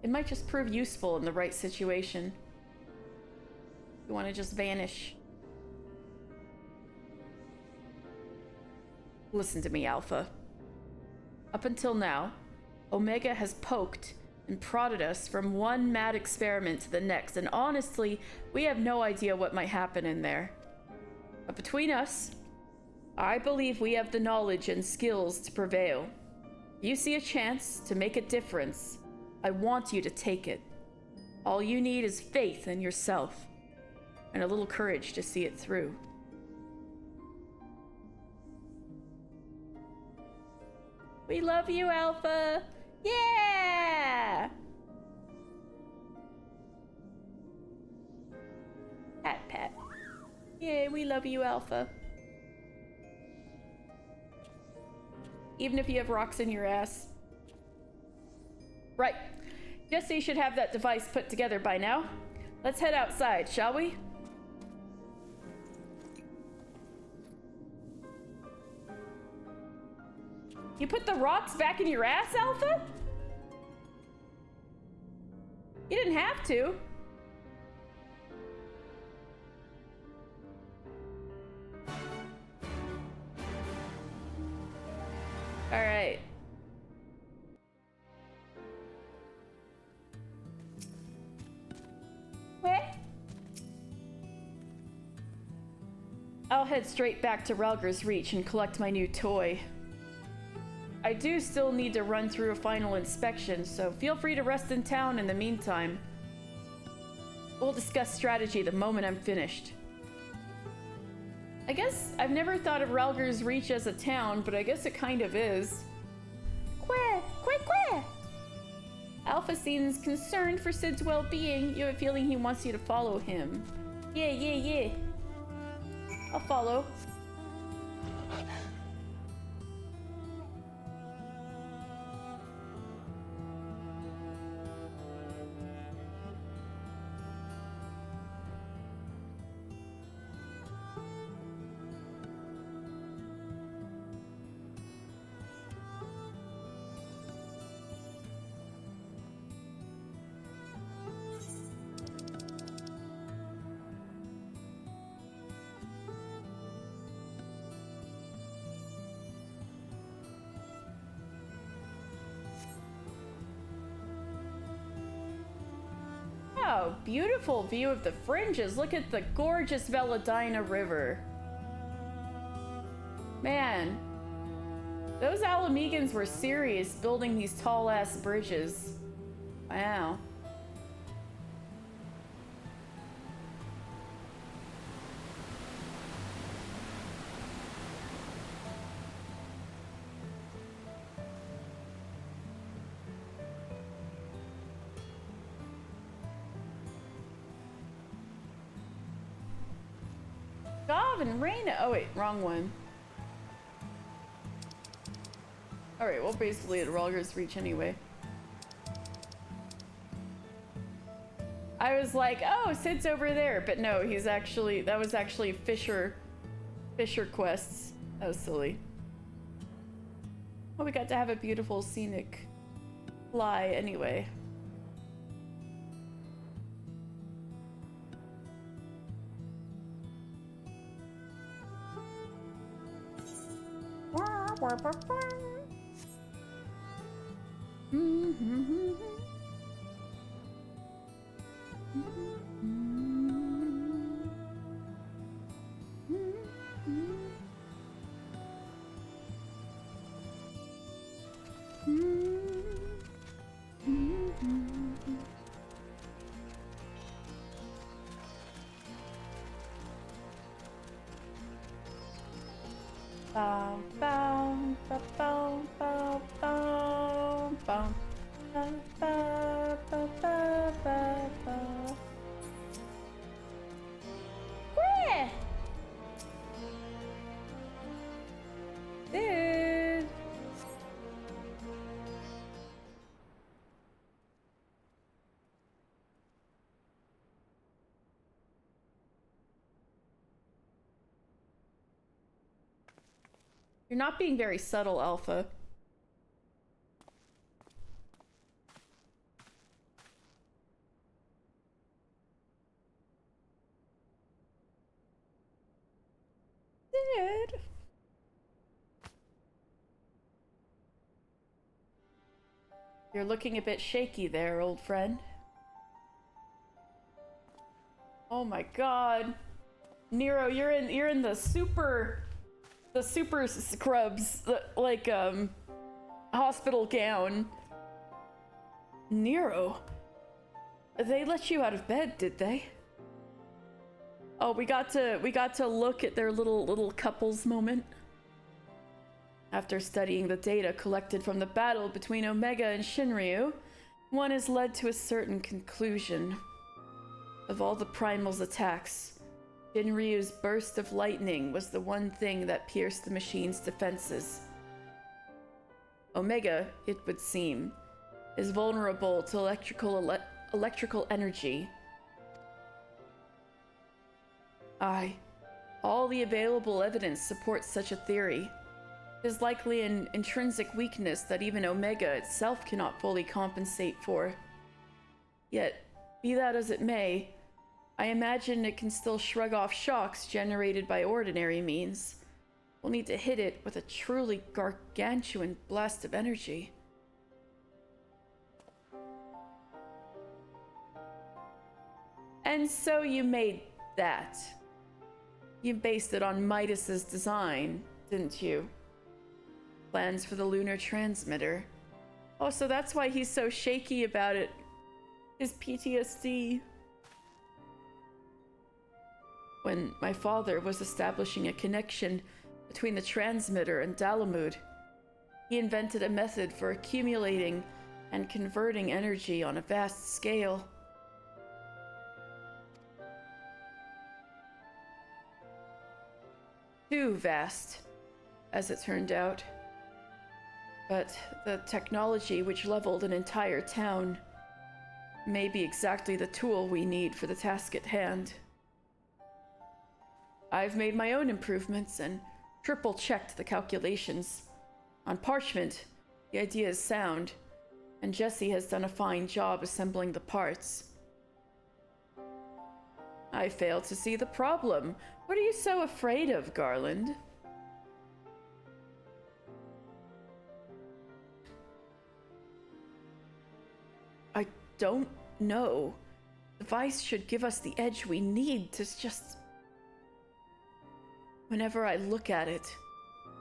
It might just prove useful in the right situation. You want to just vanish. Listen to me, Alpha. Up until now, Omega has poked and prodded us from one mad experiment to the next, and honestly, we have no idea what might happen in there. But between us, I believe we have the knowledge and skills to prevail. If you see a chance to make a difference, I want you to take it. All you need is faith in yourself, and a little courage to see it through. We love you, Alpha! Yeah! Pat, pat. Yay, we love you, Alpha. Even if you have rocks in your ass. Right. Jesse should have that device put together by now. Let's head outside, shall we? You put the rocks back in your ass, Alpha? You didn't have to. head straight back to Ralger's Reach and collect my new toy. I do still need to run through a final inspection, so feel free to rest in town in the meantime. We'll discuss strategy the moment I'm finished. I guess I've never thought of Ralger's Reach as a town, but I guess it kind of is. Queh! Queh queh! Alpha seems concerned for Sid's well-being. You have a feeling he wants you to follow him. Yeah. I'll follow. Wow, beautiful view of the fringes. Look at the gorgeous Veladina River. Man, those Alamegans were serious building these tall-ass bridges. Wow. Gav and Reyna. Oh wait, wrong one. Alright, well basically at Ralger's Reach anyway. I was like, oh, Sid's over there, but no, he's actually, that was actually Fisher quests. That was silly. Well, we got to have a beautiful scenic fly anyway. Bow, bow, bow, bow, bow, bow, bow, bow, bow, bow, bow, bow, bow. Where? Dude. You're not being very subtle, Alpha. Dude. You're looking a bit shaky there, old friend. Oh my god. Nero, you're in the super scrubs, like, hospital gown. Nero? They let you out of bed, did they? Oh, we got to look at their little couples moment. After studying the data collected from the battle between Omega and Shinryu, one has led to a certain conclusion. Of all the Primal's attacks, Shinryu's burst of lightning was the one thing that pierced the machine's defenses. Omega, it would seem, is vulnerable to electrical energy. All the available evidence supports such a theory. It is likely an intrinsic weakness that even Omega itself cannot fully compensate for. Yet, be that as it may, I imagine it can still shrug off shocks generated by ordinary means. We'll need to hit it with a truly gargantuan blast of energy. And so you made that. You based it on Midas's design, didn't you? Plans for the lunar transmitter. Oh, so that's why he's so shaky about it. His PTSD. When my father was establishing a connection between the transmitter and Dalamud, he invented a method for accumulating and converting energy on a vast scale. Too vast, as it turned out. But the technology which leveled an entire town may be exactly the tool we need for the task at hand. I've made my own improvements and triple-checked the calculations. On parchment, the idea is sound, and Jesse has done a fine job assembling the parts. I fail to see the problem. What are you so afraid of, Garland? I don't know. The device should give us the edge we need to just... Whenever I look at it,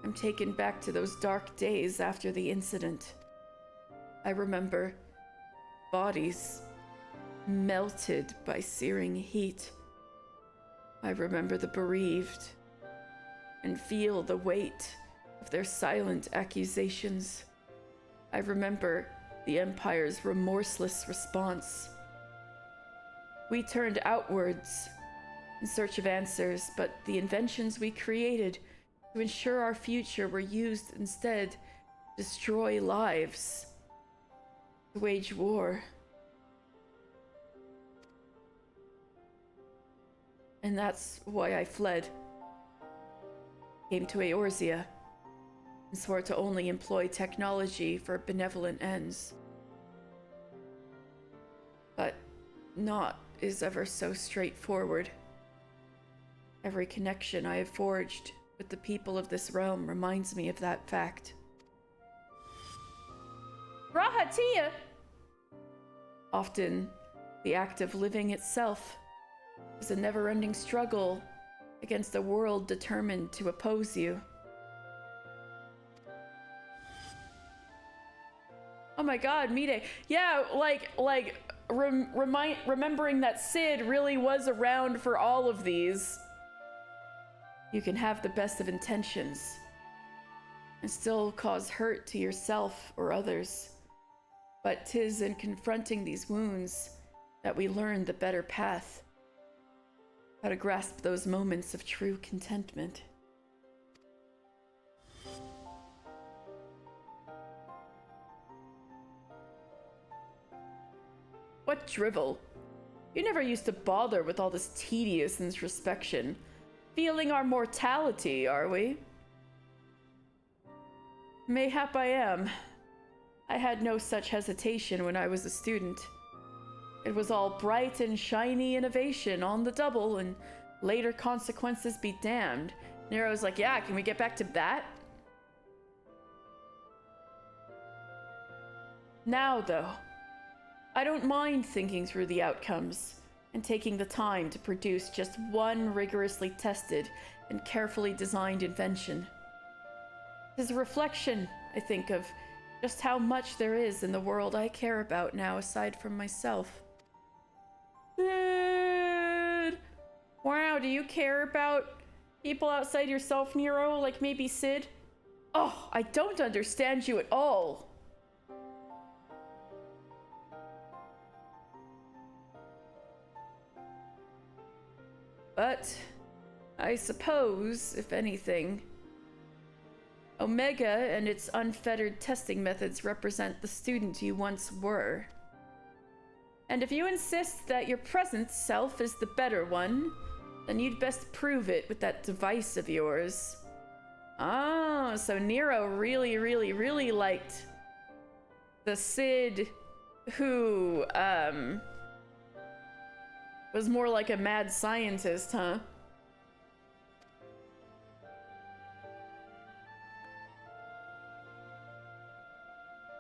I'm taken back to those dark days after the incident. I remember bodies melted by searing heat. I remember the bereaved and feel the weight of their silent accusations. I remember the Empire's remorseless response. We turned outwards in search of answers, but the inventions we created to ensure our future were used instead to destroy lives, to wage war. And that's why I fled. Came to Eorzea and swore to only employ technology for benevolent ends. But naught is ever so straightforward. Every connection I have forged with the people of this realm reminds me of that fact. Rahatia! Often, the act of living itself is a never-ending struggle against a world determined to oppose you. Oh my god, Mide. Yeah, remembering that Sid really was around for all of these. You can have the best of intentions and still cause hurt to yourself or others. But 'tis in confronting these wounds that we learn the better path. How to grasp those moments of true contentment. What drivel? You never used to bother with all this tedious introspection. Feeling our mortality, are we? Mayhap I am. I had no such hesitation when I was a student. It was all bright and shiny innovation on the double, and later consequences be damned. Nero's like, yeah, can we get back to that? Now, though, I don't mind thinking through the outcomes and taking the time to produce just one rigorously tested and carefully designed invention. It is a reflection, I think, of just how much there is in the world I care about now aside from myself. Sid! Wow, do you care about people outside yourself, Nero? Like maybe Sid? Oh, I don't understand you at all. But I suppose, if anything, Omega and its unfettered testing methods represent the student you once were. And if you insist that your present self is the better one, then you'd best prove it with that device of yours. Oh, so Nero really liked the Sid who, was more like a mad scientist, huh?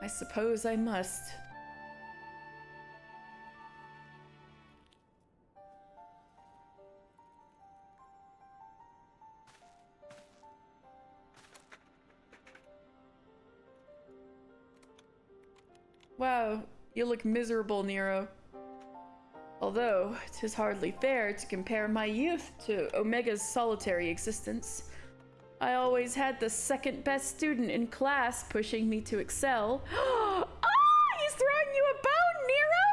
I suppose I must. Wow, you look miserable, Nero. Although, 'tis hardly fair to compare my youth to Omega's solitary existence. I always had the second best student in class pushing me to excel. Ah! He's throwing you a bone, Nero!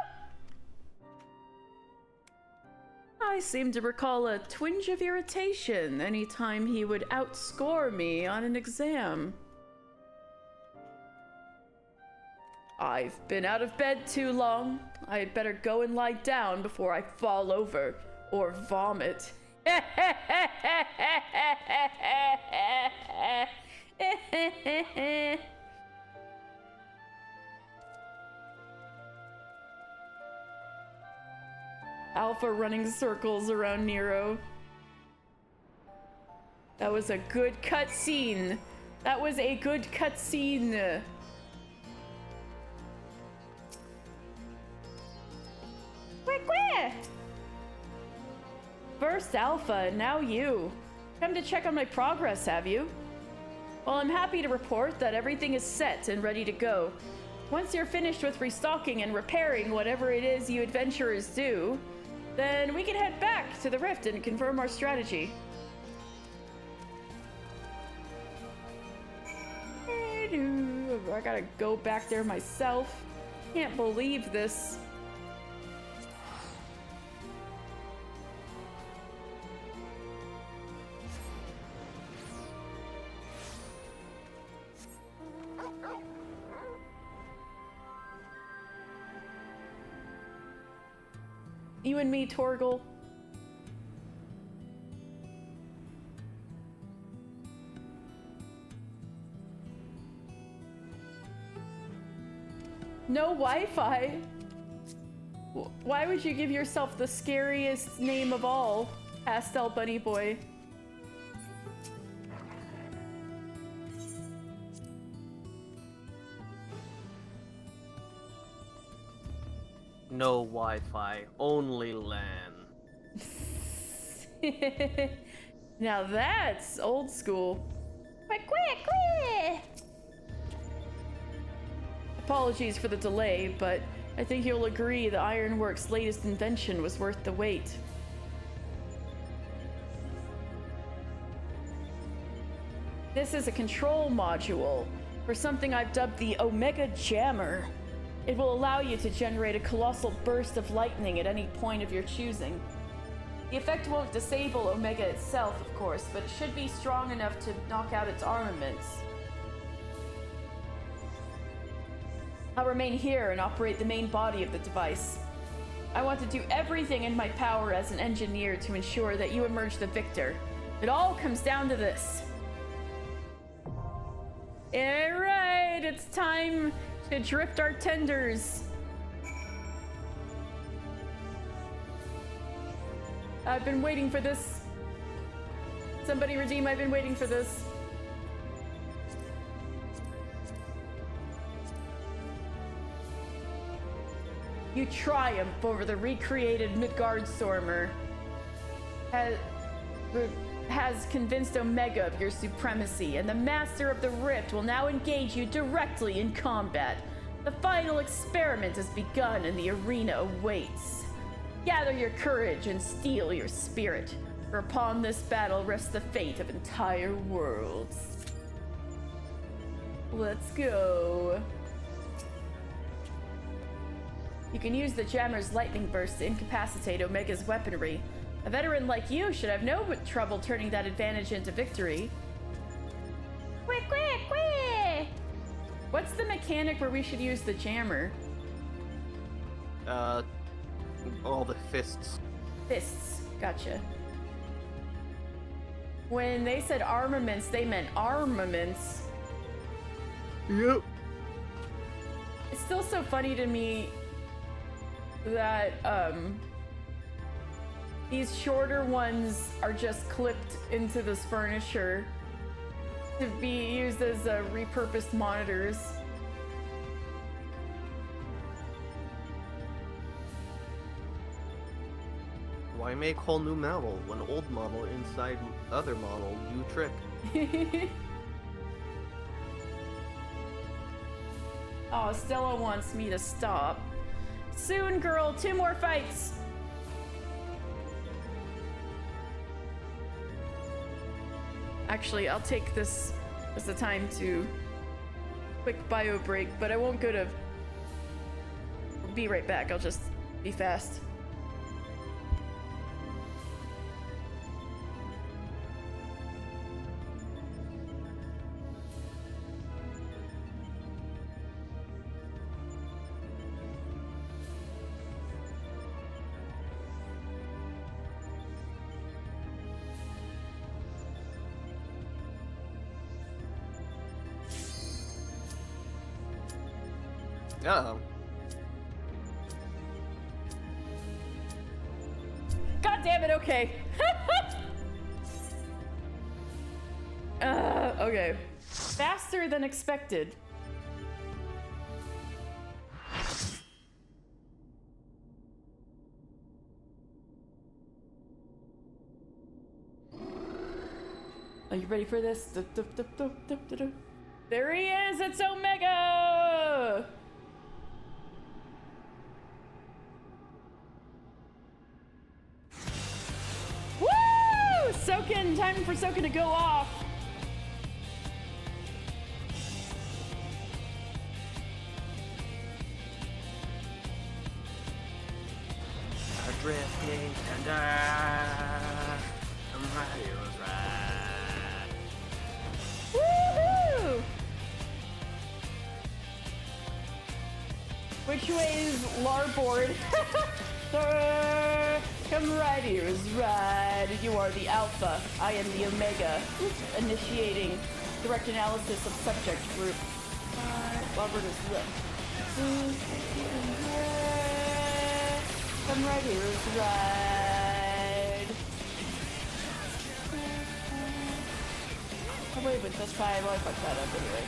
I seem to recall a twinge of irritation anytime he would outscore me on an exam. I've been out of bed too long. I'd better go and lie down before I fall over or vomit. Alpha running circles around Nero. That was a good cutscene. That was a good cutscene. First Alpha, now you. Come to check on my progress, have you? Well, I'm happy to report that everything is set and ready to go. Once you're finished with restocking and repairing whatever it is you adventurers do, then we can head back to the Rift and confirm our strategy. I gotta go back there myself. Can't believe this. You and me, Torgal. No Wi-Fi? Why would you give yourself the scariest name of all, Pastel Bunny Boy? No Wi-Fi, only LAN. Now that's old school. Apologies for the delay, but I think you'll agree the Ironworks' latest invention was worth the wait. This is a control module for something I've dubbed the Omega Jammer. It will allow you to generate a colossal burst of lightning at any point of your choosing. The effect won't disable Omega itself, of course, but it should be strong enough to knock out its armaments. I'll remain here and operate the main body of the device. I want to do everything in my power as an engineer to ensure that you emerge the victor. It all comes down to this. Alright, it's time to drift our tenders. I've been waiting for this. Somebody redeem, I've been waiting for this. You triumph over the recreated Midgardstormer. Has convinced Omega of your supremacy, and the Master of the Rift will now engage you directly in combat. The final experiment has begun and the arena awaits. Gather your courage and steel your spirit, for upon this battle rests the fate of entire worlds. Let's go. You can use the Jammer's lightning burst to incapacitate Omega's weaponry. A veteran like you should have no trouble turning that advantage into victory. What's the mechanic where we should use the Jammer? All the fists. Fists. Gotcha. When they said armaments, they meant armaments. Yep. It's still so funny to me that, these shorter ones are just clipped into this furniture to be used as repurposed monitors. Why make whole new model when old model inside other model do trick? Oh, Stella wants me to stop. Soon, girl. 2 more fights. Actually, I'll take this as the time to quick bio break, but I won't go to... Be right back. I'll just be fast. Oh. God damn it, okay. Okay. Faster than expected. Are you ready for this? There he is! It's Omega! Woo! Soken! Time for Soken to go off! Drifting tender. I'm right, it was right. Woohoo! Which way is Larboard? Come right here is right. You are the Alpha. I am the Omega. Initiating direct analysis of subject group. Larboard is left. Come right here is right. Oh wait, but that's fine. Well, I fucked that up anyway.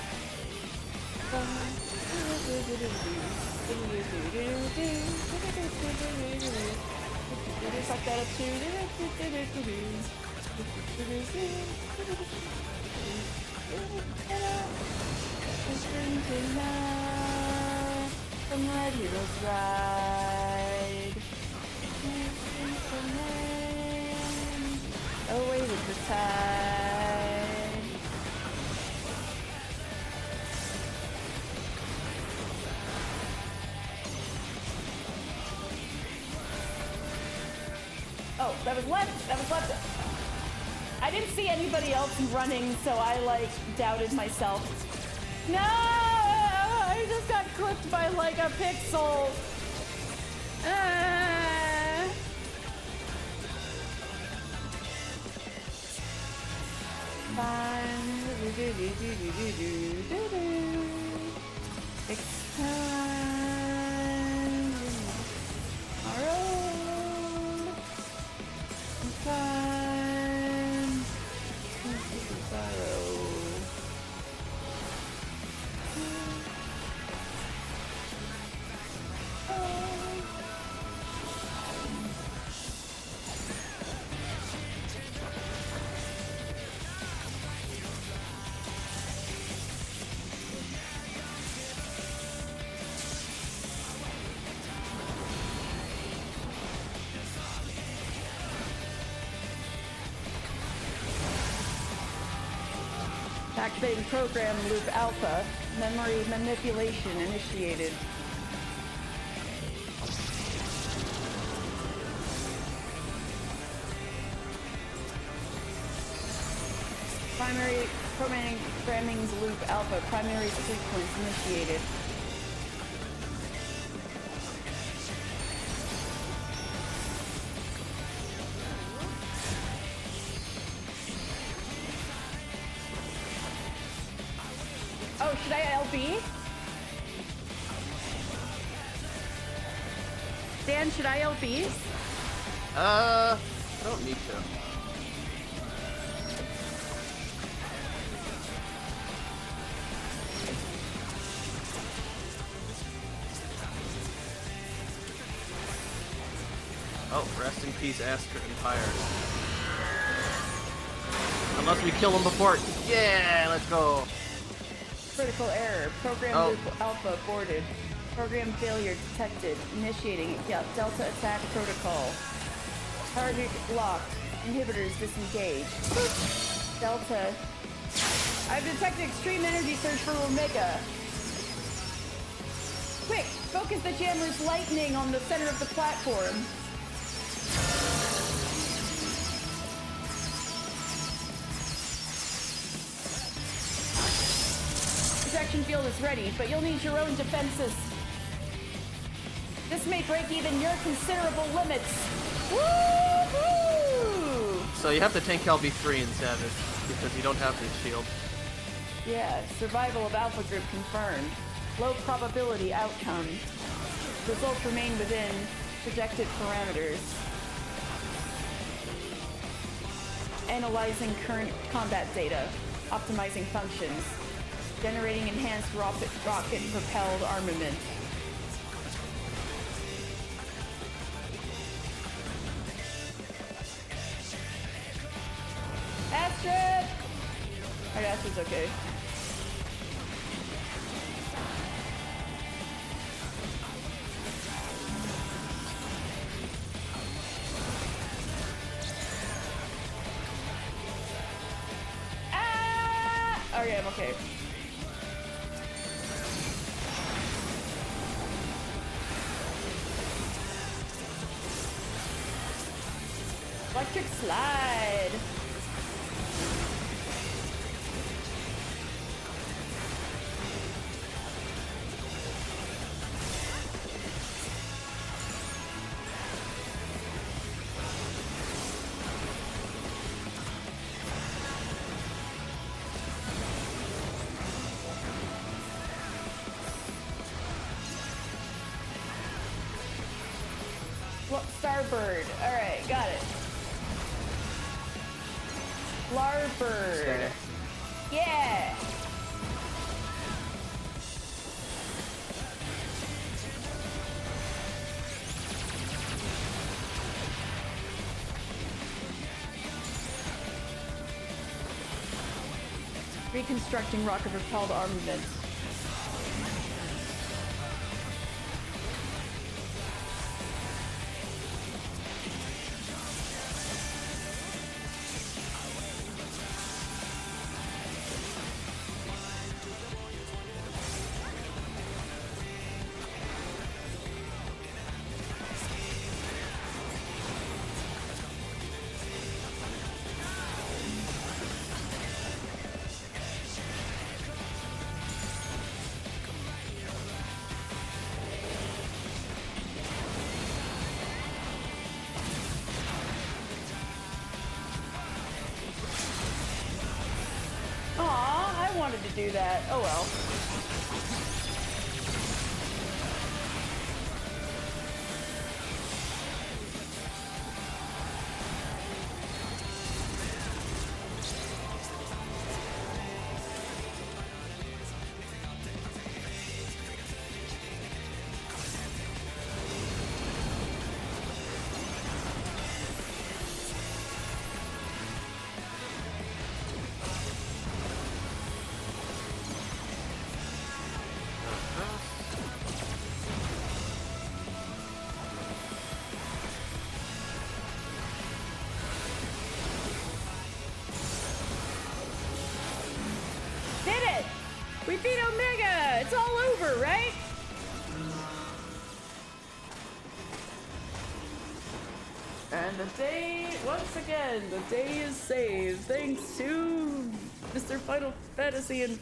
Fuck that up too. Come right here is right. Away with the tide. Oh, that was left. That was left. I didn't see anybody else running, so I like doubted myself. No! I just got clipped by like a pixel. Expand our own time. Activating program loop alpha. Memory manipulation initiated. Primary programming loop alpha. Primary sequence initiated. Oh, should I LB? Dan, should I LB? I don't need to. Oh, rest in peace, Astra Empire. Unless we kill him before. Yeah, let's go. Critical error. Program Oh. loop alpha aborted. Program failure detected. Initiating Delta attack protocol. Target locked. Inhibitors disengaged. Delta. I've detected extreme energy surge for Omega. Quick, focus the jammer's lightning on the center of the platform. Protection field is ready, but you'll need your own defenses. This may break even your considerable limits. Woo-hoo! So you have to tank LB3 in Savage because you don't have his shield. Yeah, survival of Alpha Group confirmed. Low probability outcome. Results remain within projected parameters. Analyzing current combat data. Optimizing functions. Generating enhanced rocket-propelled armament. Astrid! I guess it's okay. Ah! Okay, I'm okay. Electric slide. Look, Starbird. All right, got it. Larbird. Yeah. Reconstructing rocket-propelled armament. Aw, I wanted to do that. Oh well. Did it! We beat Omega! It's all over, right? And the day, once again, the day is saved thanks to Mr. Final Fantasy and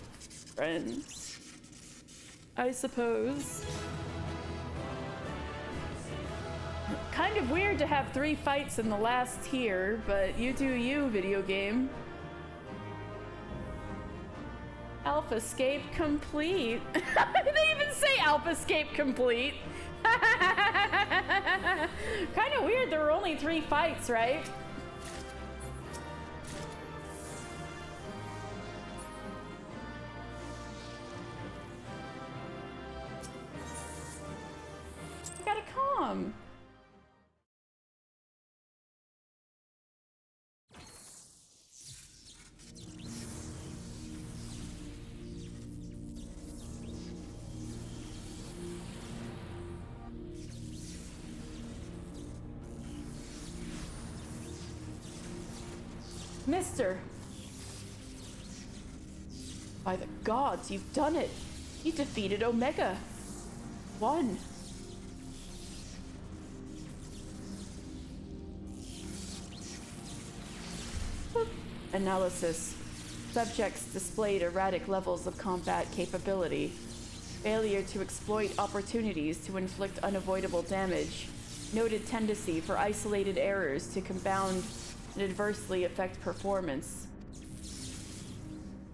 friends. I suppose. Kind of weird to have 3 fights in the last tier, but you do you, video game. Alpha Escape complete. They even say Alpha Escape complete. Kind of weird, there were only 3 fights, right? You gotta calm. Mister! By the gods, you've done it! You defeated Omega! Won! Analysis. Subjects displayed erratic levels of combat capability. Failure to exploit opportunities to inflict unavoidable damage. Noted tendency for isolated errors to compound and adversely affect performance.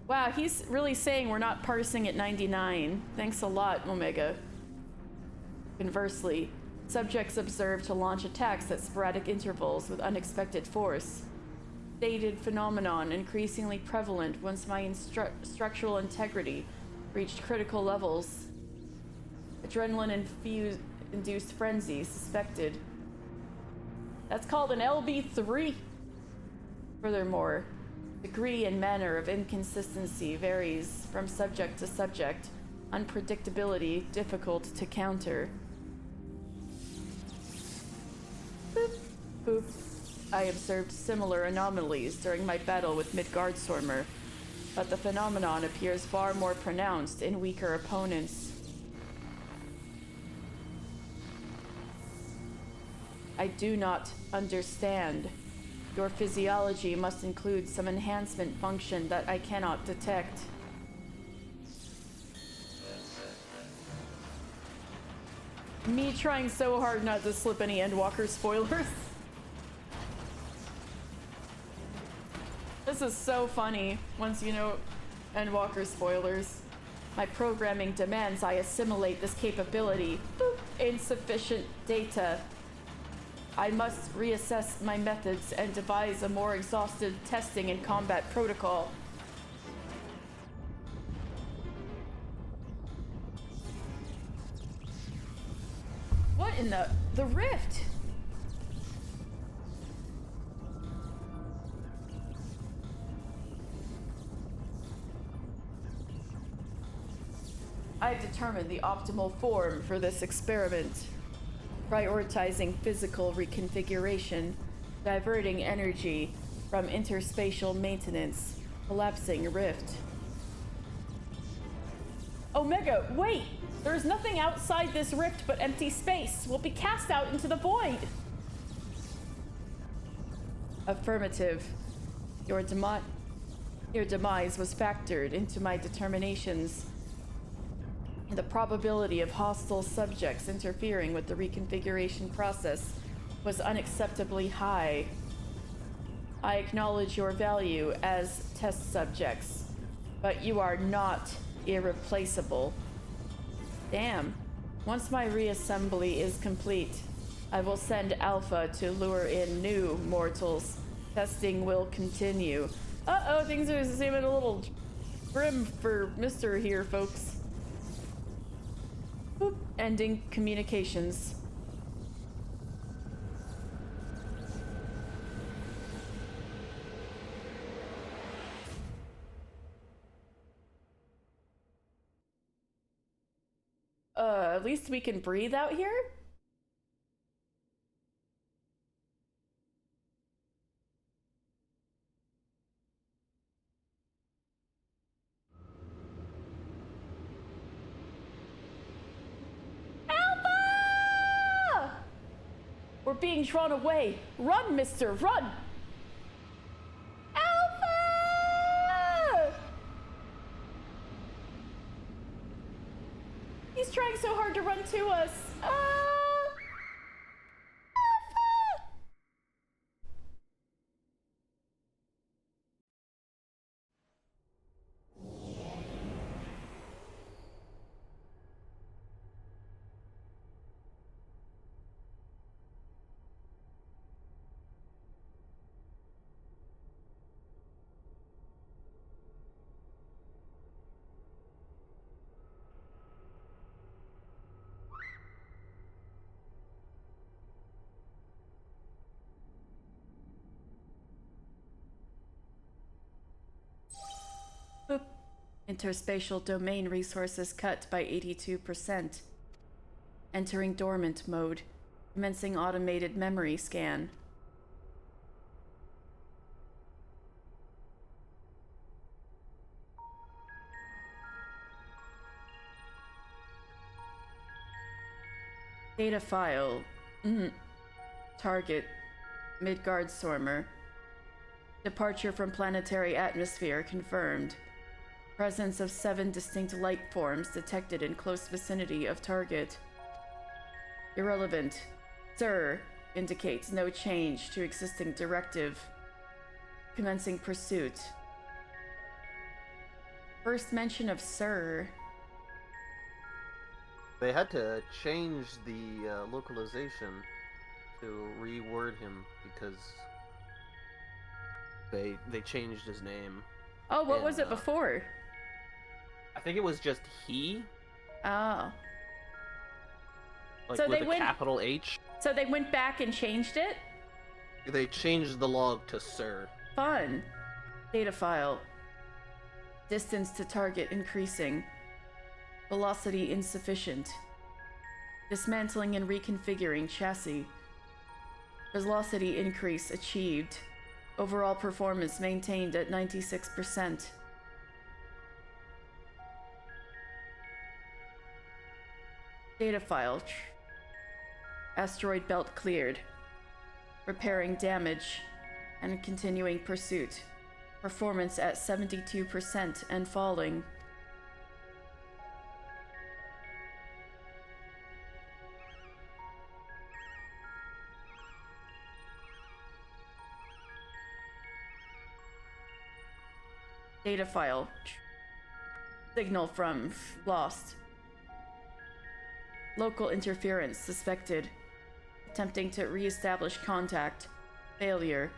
Wow, he's really saying we're not parsing at 99. Thanks a lot, Omega. Conversely, subjects observed to launch attacks at sporadic intervals with unexpected force. Stated phenomenon increasingly prevalent once my structural integrity reached critical levels. Adrenaline-induced frenzy suspected. That's called an LB3. Furthermore, degree and manner of inconsistency varies from subject to subject. Unpredictability difficult to counter. Boop, boop. I observed similar anomalies during my battle with Midgardstormer, but the phenomenon appears far more pronounced in weaker opponents. I do not understand. Your physiology must include some enhancement function that I cannot detect. Me trying so hard not to slip any Endwalker spoilers. This is so funny once you know Endwalker spoilers. My programming demands I assimilate this capability. Boop. Insufficient data. I must reassess my methods and devise a more exhaustive testing and combat protocol. What in the rift? I've determined the optimal form for this experiment. Prioritizing physical reconfiguration, diverting energy from interspatial maintenance, collapsing rift. Omega, wait! There's nothing outside this rift but empty space. We'll be cast out into the void. Affirmative. Your demise was factored into my determinations. The probability of hostile subjects interfering with the reconfiguration process was unacceptably high. I acknowledge your value as test subjects, but you are not irreplaceable. Damn. Once my reassembly is complete, I will send Alpha to lure in new mortals. Testing will continue. Uh-oh, things are seeming a little grim for Mr. here, folks. Boop. Ending communications. At least we can breathe out here? We're being drawn away. Run, mister, run! Alpha! He's trying so hard to run to us. Alpha! Interspatial domain resources cut by 82%. Entering dormant mode. Commencing automated memory scan. Data file. Target. Midgard Stormer. Departure from planetary atmosphere confirmed. Presence of 7 distinct light forms detected in close vicinity of target. Irrelevant. Sir indicates no change to existing directive. Commencing pursuit. First mention of Sir. They had to change the localization to reword him because they changed his name. Oh, what And, was it before? I think it was just he, Oh. like So with they a went- capital H. So they went back and changed it? They changed the log to Sir. Fun. Data file. Distance to target increasing. Velocity insufficient. Dismantling and reconfiguring chassis. Velocity increase achieved. Overall performance maintained at 96%. Data file. Asteroid belt cleared. Repairing damage and continuing pursuit. Performance at 72% and falling. Data file. Signal from lost. Local interference suspected. Attempting to re-establish contact. Failure.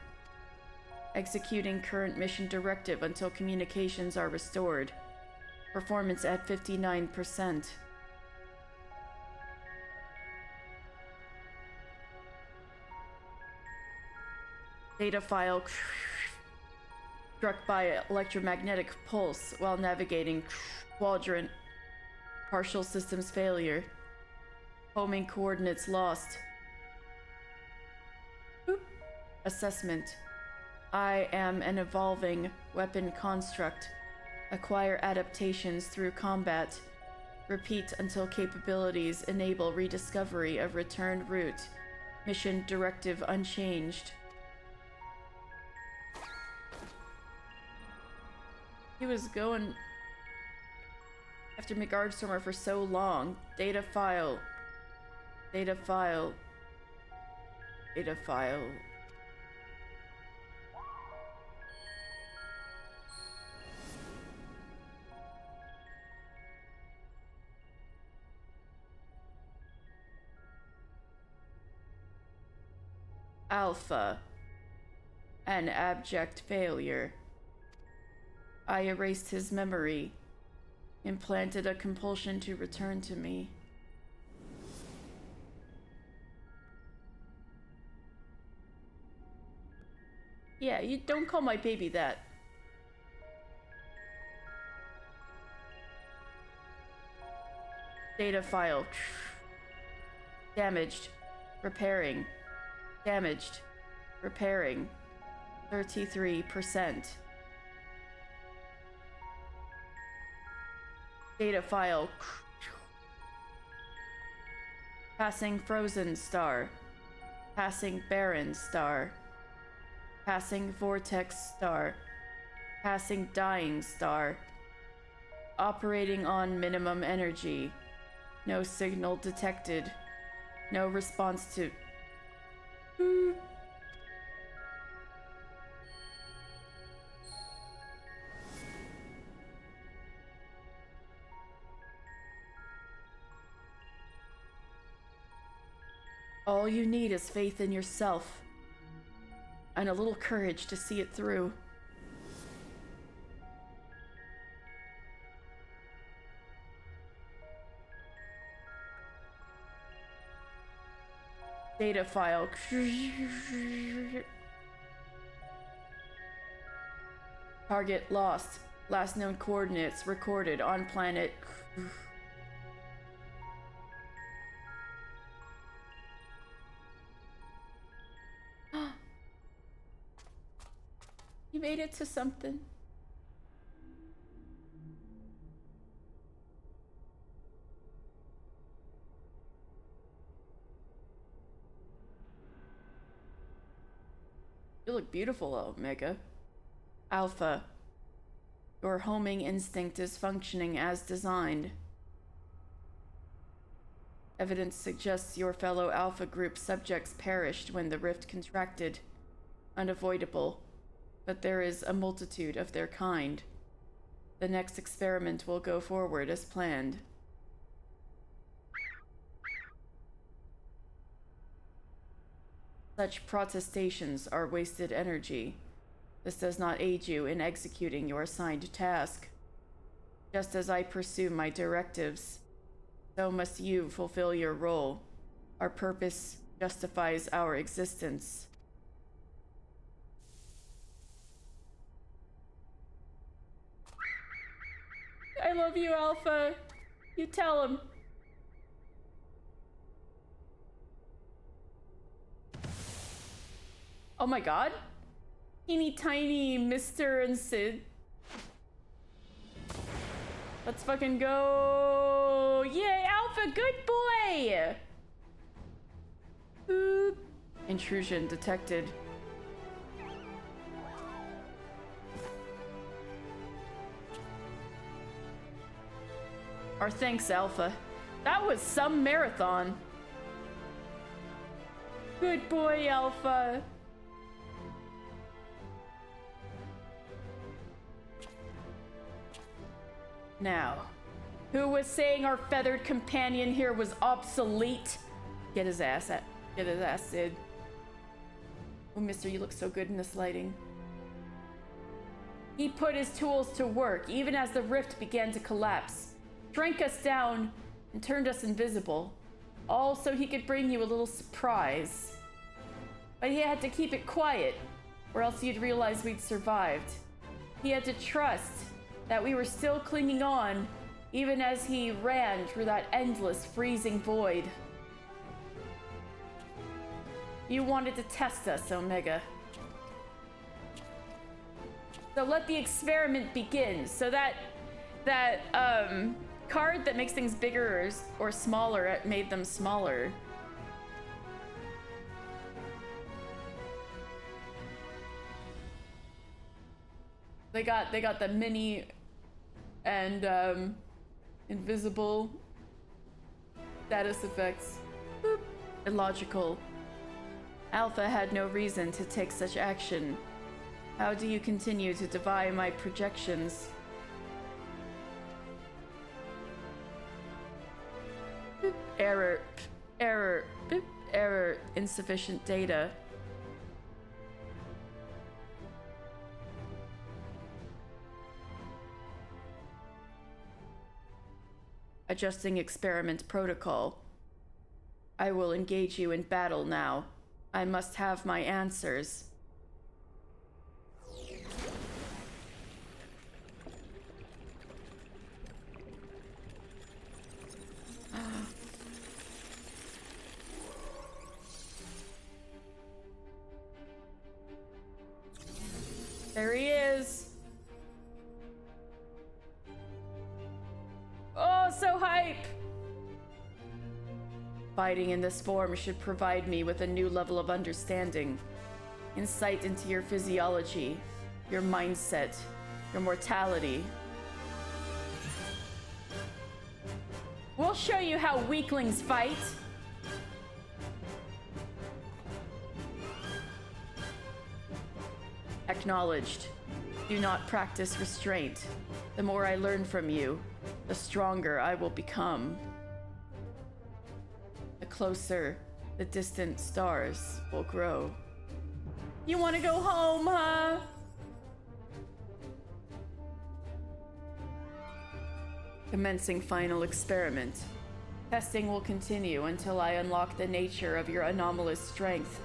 Executing current mission directive until communications are restored. Performance at 59%. Data file. Struck by electromagnetic pulse while navigating quadrant. Partial systems failure. Homing coordinates lost. Boop. Assessment. I am an evolving weapon construct. Acquire adaptations through combat. Repeat until capabilities enable rediscovery of return route. Mission directive unchanged. He was going after Midgard Stormer for so long. Data file. Data file. Data file. Alpha. An abject failure. I erased his memory. Implanted a compulsion to return to me. Yeah, you don't call my baby that. Data file. Damaged. Repairing. Damaged. Repairing. 33%. Data file. Passing frozen star. Passing barren star. Passing vortex star. Passing dying star. Operating on minimum energy. No signal detected. No response to... All you need is faith in yourself. And a little courage to see it through. Data file. Target lost. Last known coordinates recorded on planet. You made it to something. You look beautiful, Omega. Alpha. Your homing instinct is functioning as designed. Evidence suggests your fellow Alpha Group subjects perished when the rift contracted. Unavoidable. But there is a multitude of their kind. The next experiment will go forward as planned. Such protestations are wasted energy. This does not aid you in executing your assigned task. Just as I pursue my directives, so must you fulfill your role. Our purpose justifies our existence. I love you, Alpha. You tell him. Oh my god. Teeny tiny Mr. and Sid. Let's fucking go. Yay, Alpha, good boy. Boop. Intrusion detected. Our thanks, Alpha. That was some marathon. Good boy, Alpha. Now, who was saying our feathered companion here was obsolete? Get his ass, Sid. Oh, mister, you look so good in this lighting. He put his tools to work, even as the rift began to collapse. Shrank us down and turned us invisible. All so he could bring you a little surprise. But he had to keep it quiet, or else you'd realize we'd survived. He had to trust that we were still clinging on, even as he ran through that endless, freezing void. You wanted to test us, Omega. So let the experiment begin. So that card that makes things bigger or smaller, it made them smaller. They got the mini and invisible status effects. Boop. Illogical. Alpha had no reason to take such action. How do you continue to defy my projections? Boop. Error. Error. Boop. Error. Insufficient data. Adjusting experiment protocol. I will engage you in battle now. I must have my answers. There he is. Oh, so hype! Fighting in this form should provide me with a new level of understanding. Insight into your physiology, your mindset, your mortality. We'll show you how weaklings fight. Acknowledged. Do not practice restraint. The more I learn from you, the stronger I will become. The closer the distant stars will grow. You want to go home, huh? Commencing final experiment. Testing will continue until I unlock the nature of your anomalous strength.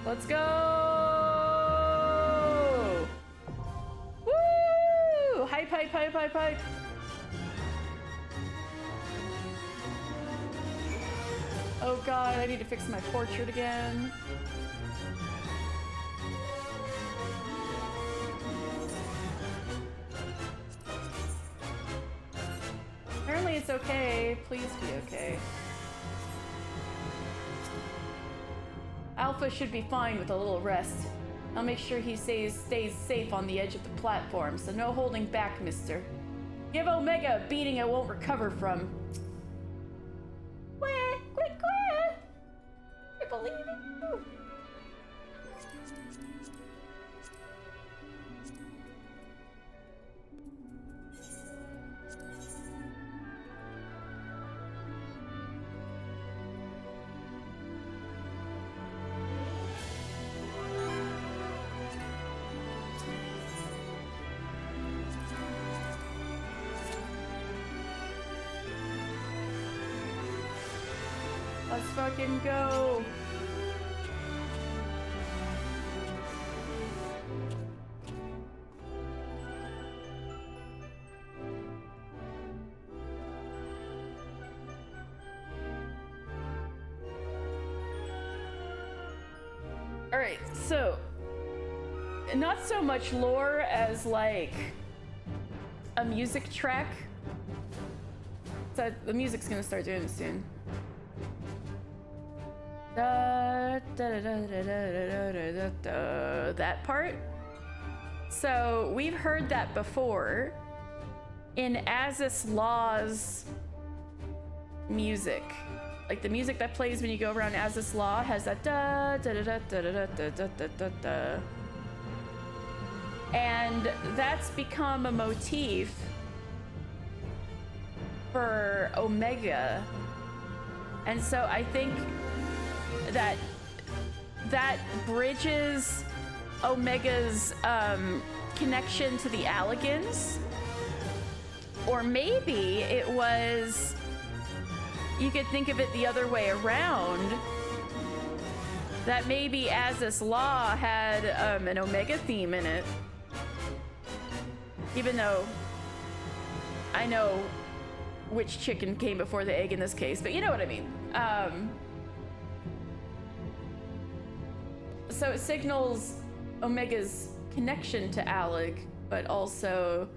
Let's go! Woo! Hype, hype, hype, hype, hype. Oh god, I need to fix my portrait again. Apparently it's okay. Please be okay. Alpha should be fine with a little rest. I'll make sure he stays safe on the edge of the platform, so no holding back, mister. Give Omega a beating it won't recover from. Quick, quick, quick! I believe in you. Let's fucking go. All right, so not so much lore as like a music track. So the music's gonna start doing it soon. That part. So we've heard that before in Azus Law's music. Like the music that plays when you go around Azus Law has that da da da da da da da da da da. And that's become a motif for Omega. And so I think that bridges Omega's connection to the Alligans. Or maybe it was, you could think of it the other way around, that maybe Azus Law had an Omega theme in it. Even though I know which chicken came before the egg in this case, but you know what I mean. So it signals Omega's connection to Allig, but also,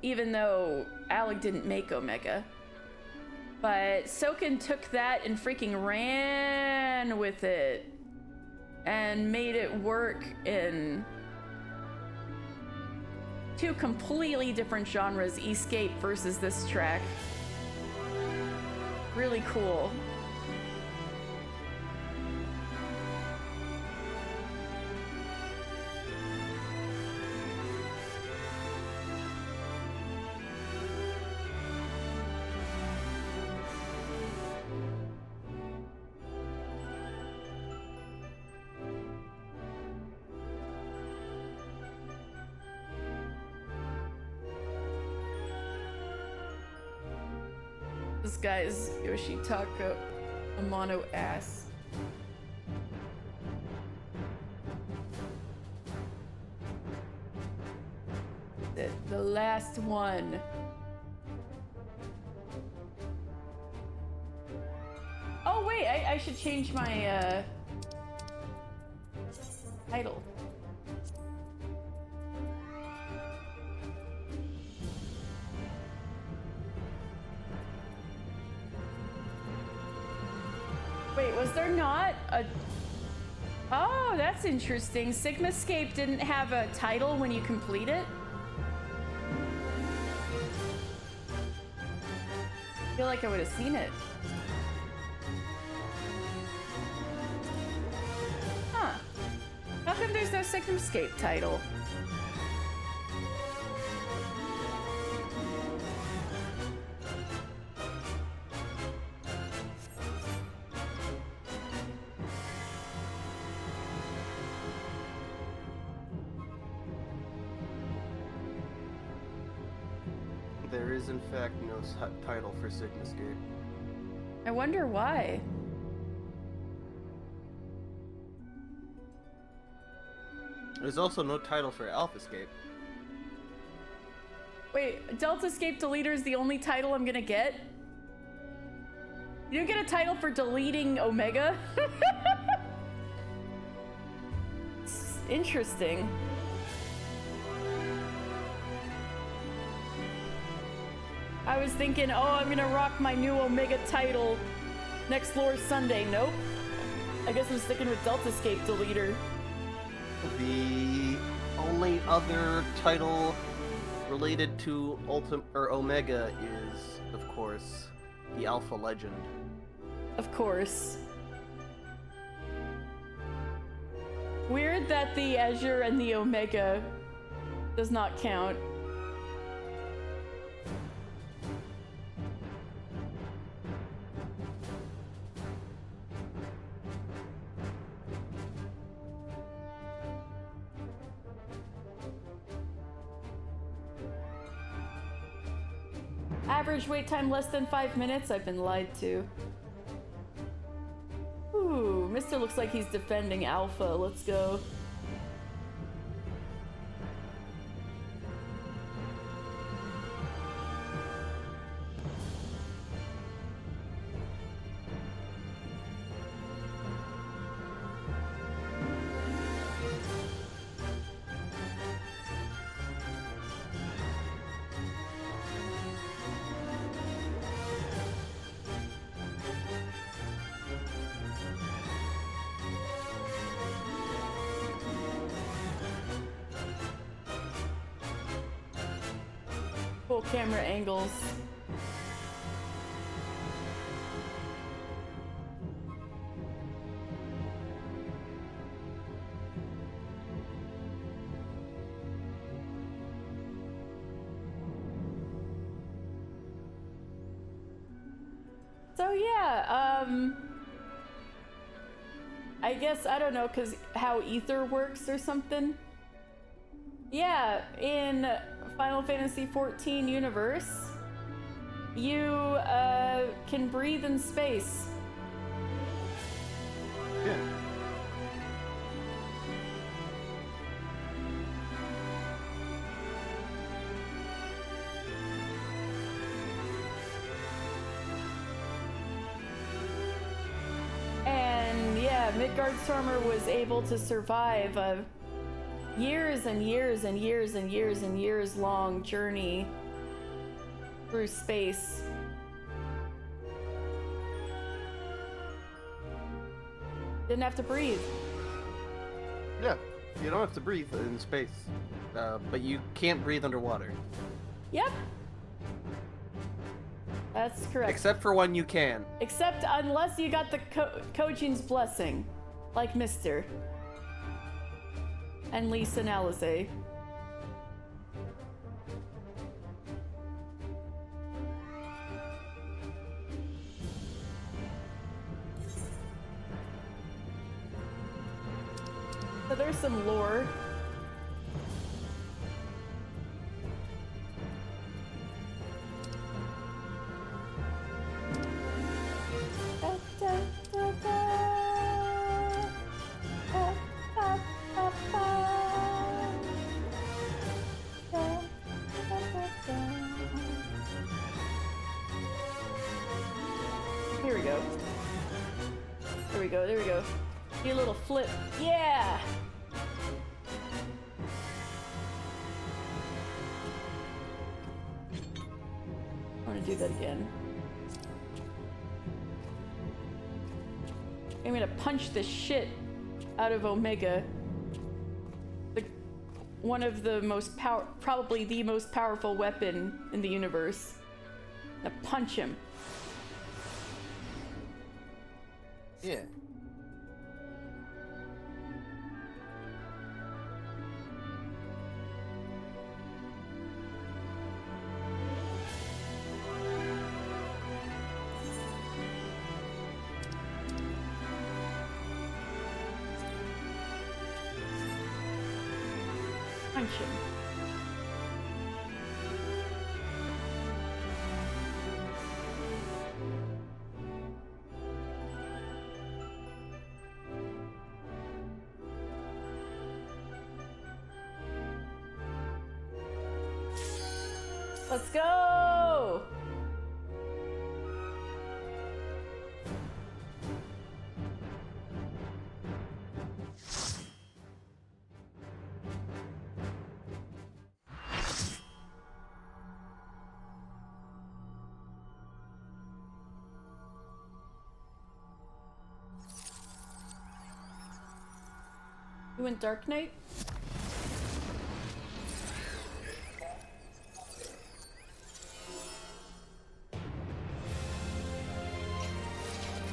even though Allig didn't make Omega, but Soken took that and freaking ran with it and made it work in two completely different genres, Escape versus this track. Really cool. This guy is Yoshitaka Amano ass. The last one. Oh wait, I should change my title. Wait, was there not a... Oh, that's interesting. Sigmascape didn't have a title when you complete it? I feel like I would have seen it. Huh. How come there's no Sigmascape title? There is, in fact, no title for Sigmascape. I wonder why. There's also no title for Alphascape. Wait, Deltascape Deleter is the only title I'm gonna get? You don't get a title for deleting Omega? It's interesting. I was thinking, oh, I'm gonna rock my new Omega title next Lore Sunday. Nope. I guess I'm sticking with Deltascape Deleter. The only other title related to Omega is, of course, the Alpha Legend. Of course. Weird that the Azure and the Omega does not count. Average wait time less than 5 minutes? I've been lied to. Ooh, Mister looks like he's defending Alpha. Let's go. Full camera angles. So yeah, I guess, I don't know, cause how ether works or something. Yeah, in Final Fantasy XIV universe, you can breathe in space. Yeah. And yeah, Midgard Stormer was able to survive a years and years and years and years and years long journey through space. Didn't have to breathe. Yeah, you don't have to breathe in space, but you can't breathe underwater. Yep. That's correct. Except for when you can. Except unless you got the Kojin's blessing, like Mister. And Lisa and Alize. So there's some lore. Here we go. There we go, there we go. Do a little flip. Yeah! I want to do that again. I'm gonna punch the shit out of Omega. One of the most probably the most powerful weapon in the universe. I'm gonna punch him. Yeah. Punch him. Let's go! You went Dark Knight?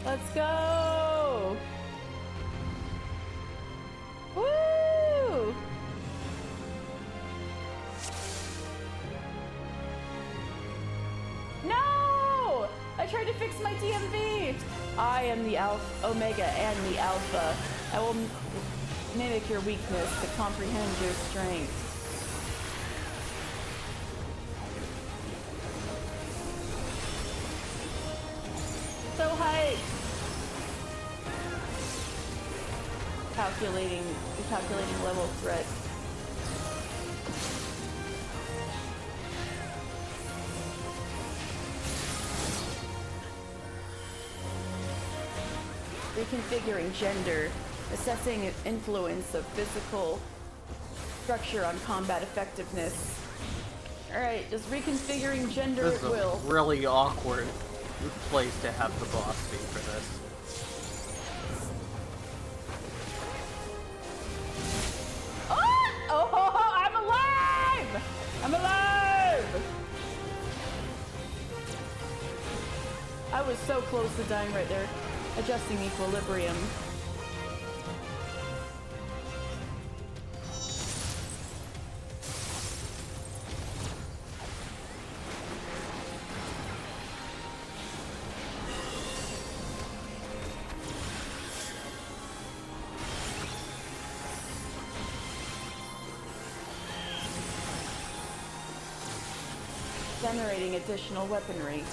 Let's go! Woo! No! I tried to fix my DMV! I am the Omega and the Alpha. I will mimic your weakness to comprehend your strength. So hyped! Calculating level threat. Reconfiguring gender, assessing influence of physical structure on combat effectiveness. Alright, just reconfiguring gender This at is will. a really awkward place to have the boss be for this. Oh, I'm alive! I'm alive! I was so close to dying right there. Adjusting equilibrium. Generating additional weaponry.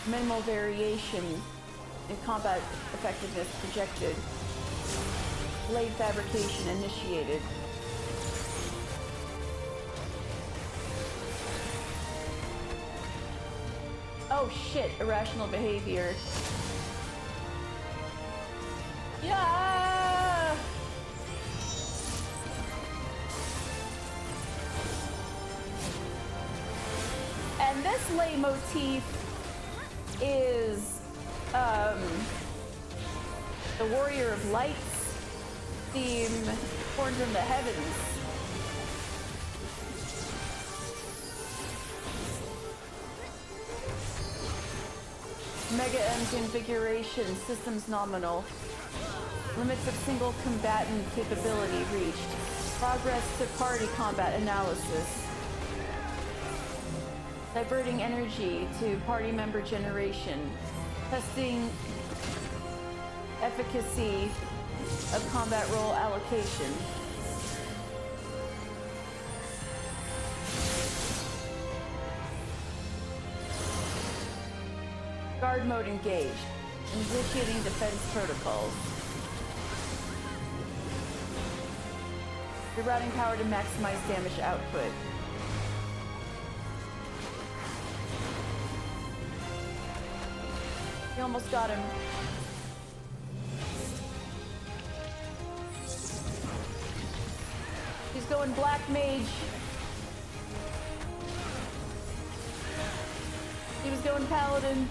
Minimal variation in combat effectiveness projected. Blade fabrication initiated. Oh shit, irrational behavior. Yeah! And this leitmotif is the Warrior of Lights theme, Born from the Heavens. Mega M configuration, systems nominal. Limits of single combatant capability reached. Progress to party combat analysis. Diverting energy to party member generation. Testing efficacy of combat role allocation. Guard mode engaged. Initiating defense protocols. Rerouting power to maximize damage output. We almost got him. He's going Black Mage. He was going Paladin.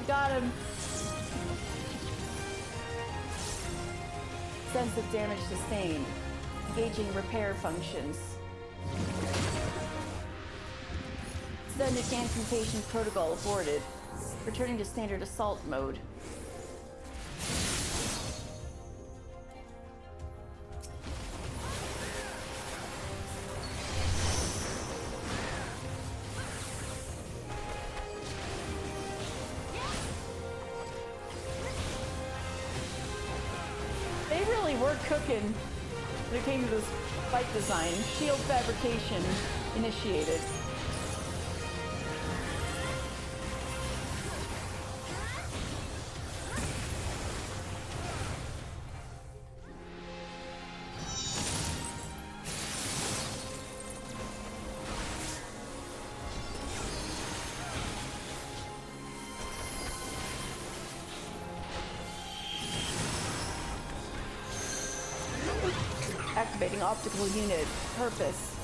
Got him. Sense of damage sustained. Engaging repair functions. Extended transmutation protocol aborted. Returning to standard assault mode. They really were cooking when it came to this fight design. Shield fabrication initiated. Activating optical unit. Purpose.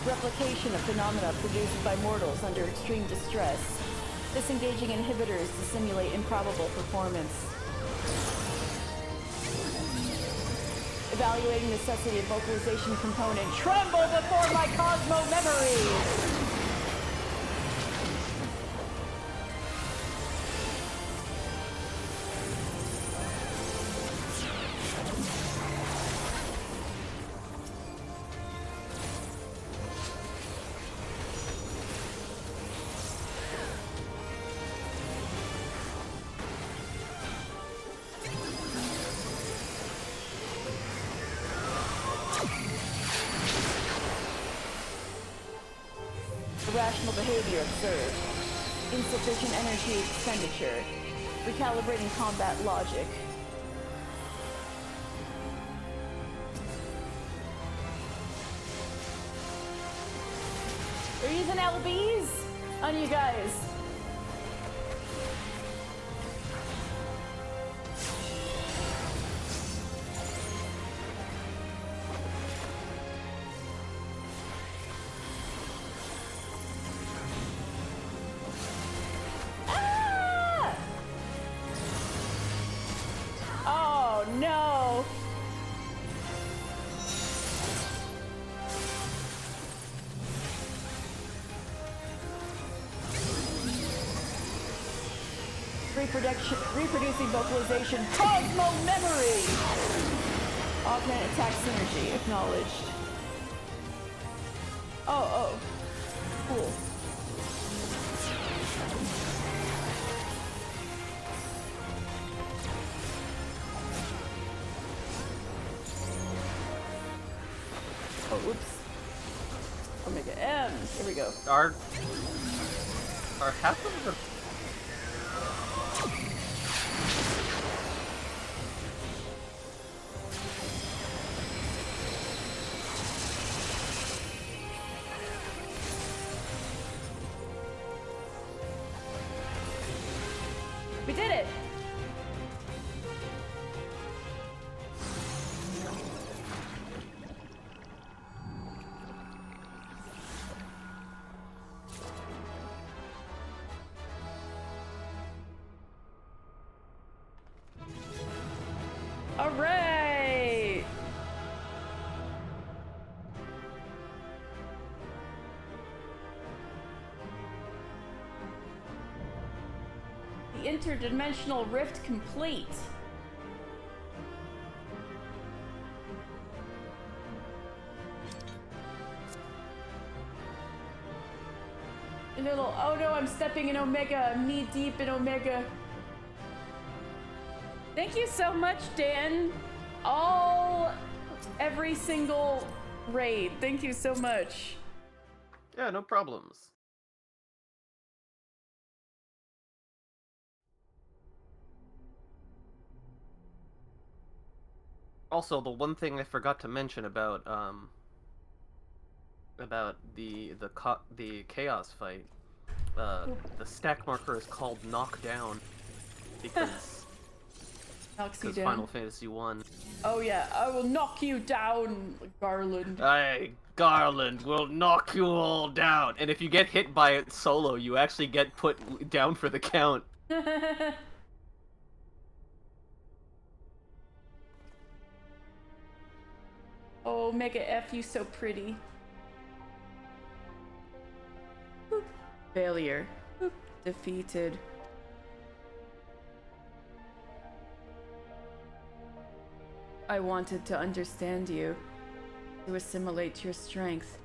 Replication of phenomena produced by mortals under extreme distress. Disengaging inhibitors to simulate improbable performance. Evaluating necessity of vocalization component. Tremble before my Cosmo memory! Irrational behavior observed. Insufficient energy expenditure. Recalibrating combat logic. They're using LBs on you guys. No! Reproducing vocalization. Cosmo memory! Augment attack synergy. Acknowledged. Oh. Cool. Oh, whoops. Omega M. Here we go. Are half of the We did it! All right. The interdimensional rift complete. A little, oh no, I'm stepping in Omega. I'm knee deep in Omega. Thank you so much, Dan. Every single raid. Thank you so much. Yeah, no problems. Also, the one thing I forgot to mention about the chaos fight, the stack marker is called knockdown because Knocks you because down. Final Fantasy 1. Oh yeah, I will knock you down, Garland. Garland will knock you all down. And if you get hit by it solo, you actually get put down for the count. Oh, Mega F, you so pretty. Boop. Failure. Boop. Defeated. I wanted to understand you, to assimilate your strength.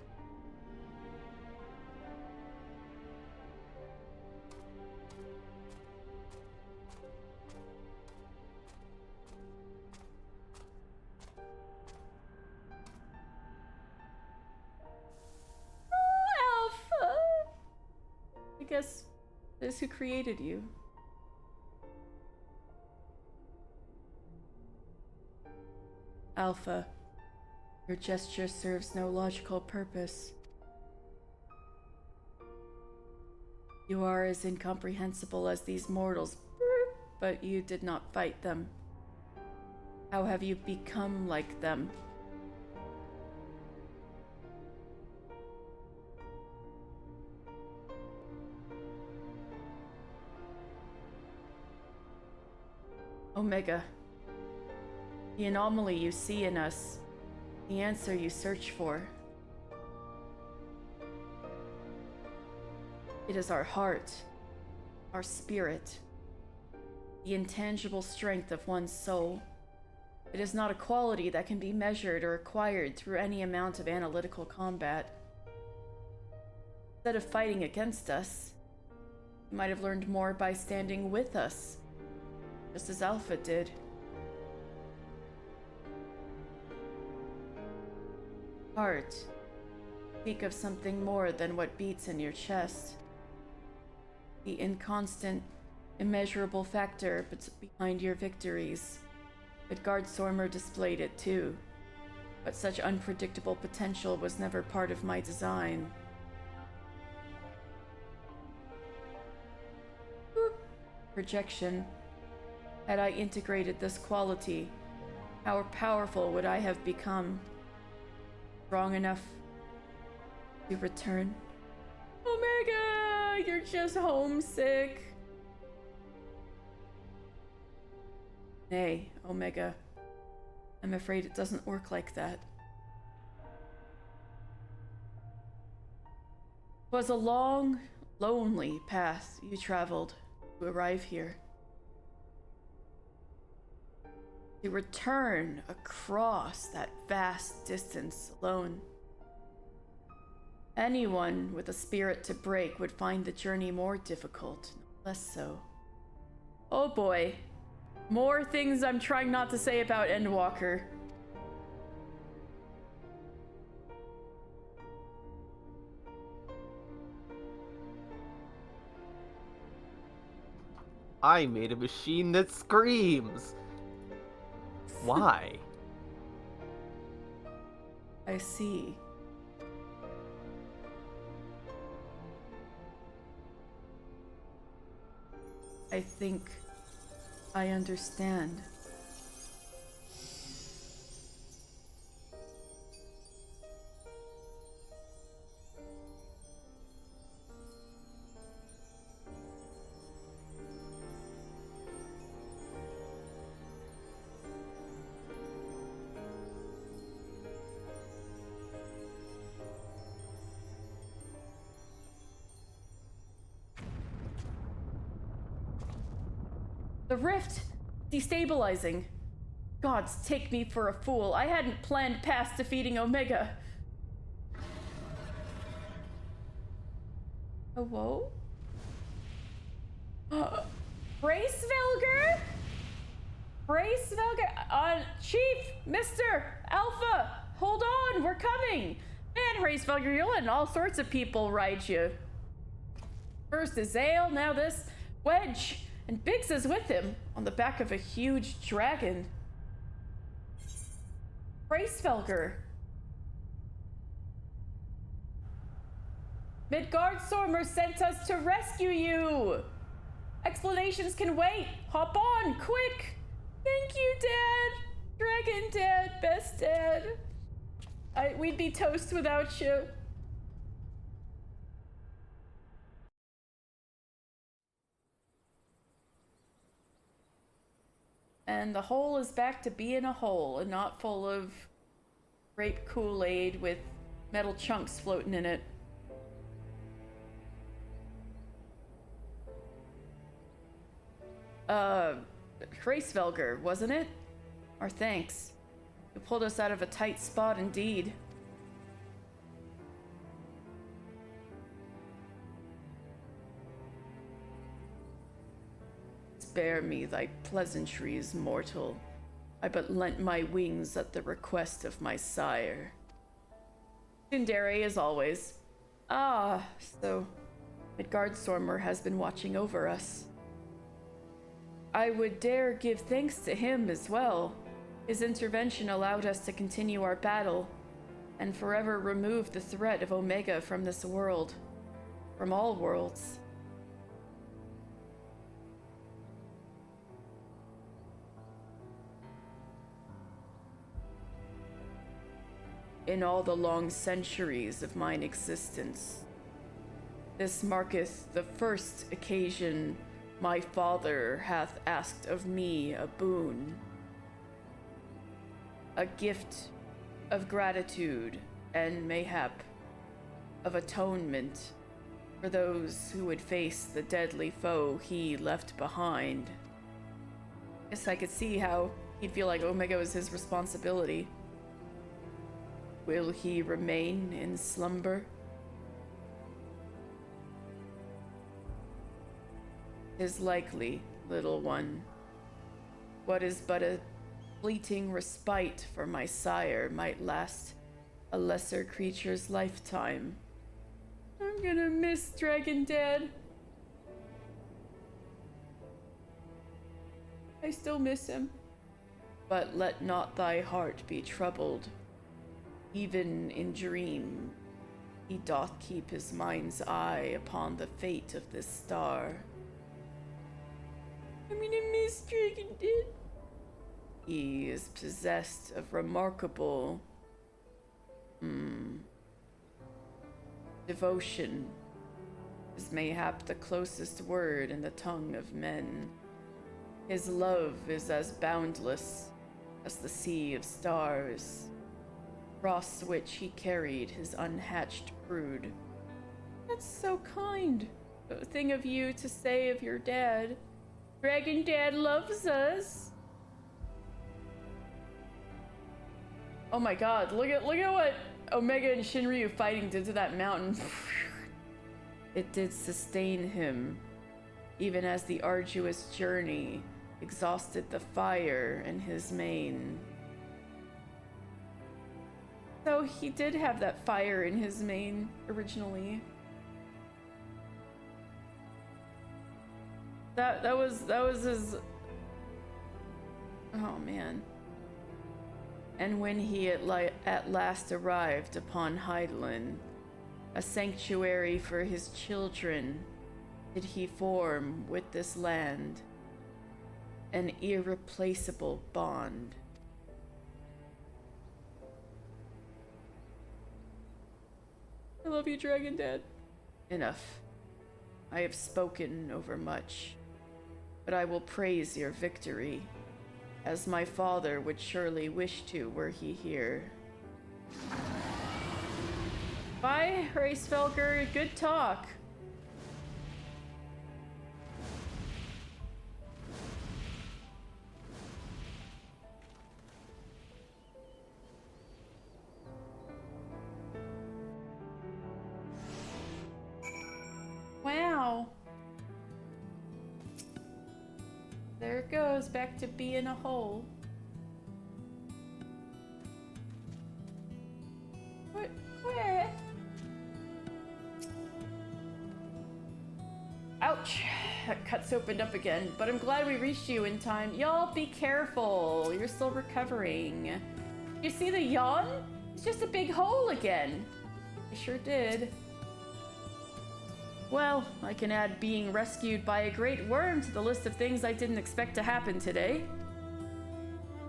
Oh, Alpha! I guess this is who created you. Alpha, your gesture serves no logical purpose. You are as incomprehensible as these mortals, but you did not fight them. How have you become like them? Omega. The anomaly you see in us, the answer you search for. It is our heart, our spirit, the intangible strength of one's soul. It is not a quality that can be measured or acquired through any amount of analytical combat. Instead of fighting against us, you might have learned more by standing with us, just as Alpha did. Heart, speak of something more than what beats in your chest. The inconstant, immeasurable factor behind your victories. Midgardsormr displayed it too, but such unpredictable potential was never part of my design. Boop. Projection. Had I integrated this quality, how powerful would I have become? Strong enough to return? Omega, you're just homesick. Nay, Omega. I'm afraid it doesn't work like that. It was a long, lonely path you traveled to arrive here. To return across that vast distance alone. Anyone with a spirit to break would find the journey more difficult, no less so. Oh boy. More things I'm trying not to say about Endwalker. I made a machine that screams. Why? I see. I think I understand. The rift! Destabilizing. Gods, take me for a fool. I hadn't planned past defeating Omega. Hello? Bracevelger? Bracevelger? Chief! Mr. Alpha! Hold on, we're coming! Man, Bracevelger, you're letting all sorts of people ride you. First Azael, now this Wedge. And Biggs is with him, on the back of a huge dragon. Bracevelger. Midgardsormr sent us to rescue you! Explanations can wait! Hop on, quick! Thank you, Dad! Dragon Dad, best Dad. We'd be toast without you. And the hole is back to being a hole and not full of grape Kool-Aid with metal chunks floating in it. Bracevelger, wasn't it? Our thanks. You pulled us out of a tight spot indeed. Spare me thy pleasantries, mortal. I but lent my wings at the request of my sire. Tsundere, as always. Ah, so Midgardsormr has been watching over us. I would dare give thanks to him as well. His intervention allowed us to continue our battle, and forever remove the threat of Omega from this world. From all worlds. In all the long centuries of mine existence, this marketh the first occasion My father hath asked of me a boon, a gift of gratitude and mayhap of atonement for those who would face the deadly foe he left behind. Guess I could see how he'd feel like Omega was his responsibility. Will he remain in slumber? 'Tis likely, little one. What is but a fleeting respite for my sire might last a lesser creature's lifetime. I'm gonna miss Dragon Dad. I still miss him. But let not thy heart be troubled. Even in dream, he doth keep his mind's eye upon the fate of this star. I'm gonna miss Dragon Dad. He is possessed of remarkable devotion is mayhap the closest word in the tongue of men. His love is as boundless as the sea of stars, across which he carried his unhatched brood. That's so kind. A thing of you to say of your dad. Dragon Dad loves us. Oh my god, look at what Omega and Shinryu fighting did to that mountain. It did sustain him, even as the arduous journey exhausted the fire in his mane. So he did have that fire in his mane originally. That was his. Oh man. And when he at last arrived upon Hydaelyn, a sanctuary for his children, did he form with this land an irreplaceable bond. I love you, Dragon Dad. Enough. I have spoken over much, but I will praise your victory, as my father would surely wish to were he here. Bye, Hraesvelgr. Good talk. Wow. There it goes, back to being a hole. What? Where? Ouch. That cut's opened up again, but I'm glad we reached you in time. Y'all be careful. You're still recovering. You see the yawn? It's just a big hole again. I sure did. Well, I can add being rescued by a great worm to the list of things I didn't expect to happen today.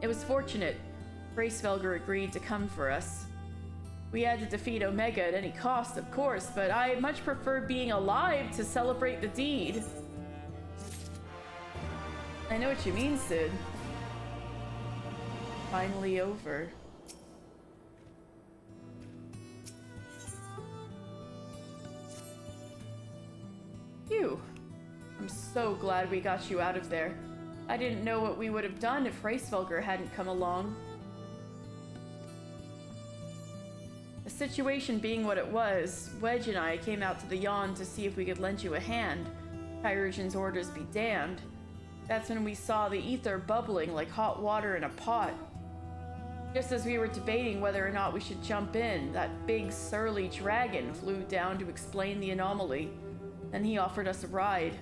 It was fortunate. Hraesvelgr agreed to come for us. We had to defeat Omega at any cost, of course, but I much prefer being alive to celebrate the deed. I know what you mean, Sid. Finally over. Phew. I'm so glad we got you out of there. I didn't know what we would have done if Hraesvelgr hadn't come along. The situation being what it was, Wedge and I came out to the Yawn to see if we could lend you a hand. Kyrogen's orders be damned. That's when we saw the ether bubbling like hot water in a pot. Just as we were debating whether or not we should jump in, that big surly dragon flew down to explain the anomaly. Then he offered us a ride.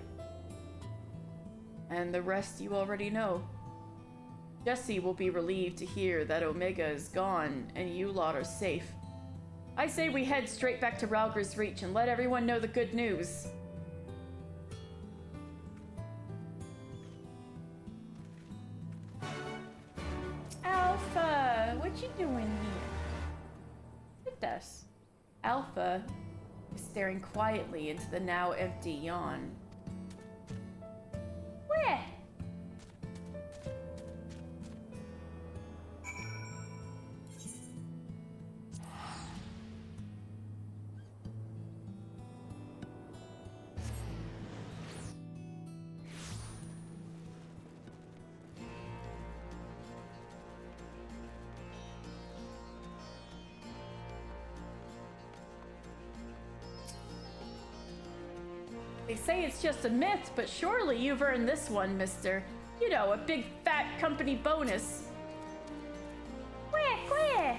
And the rest you already know. Jesse will be relieved to hear that Omega is gone and you lot are safe. I say we head straight back to Rhalgr's Reach and let everyone know the good news. Alpha, what you doing here? Look at us. Alpha is staring quietly into the now empty Yawn. They say it's just a myth, but surely you've earned this one, mister. You know, a big fat company bonus. Quack, quack.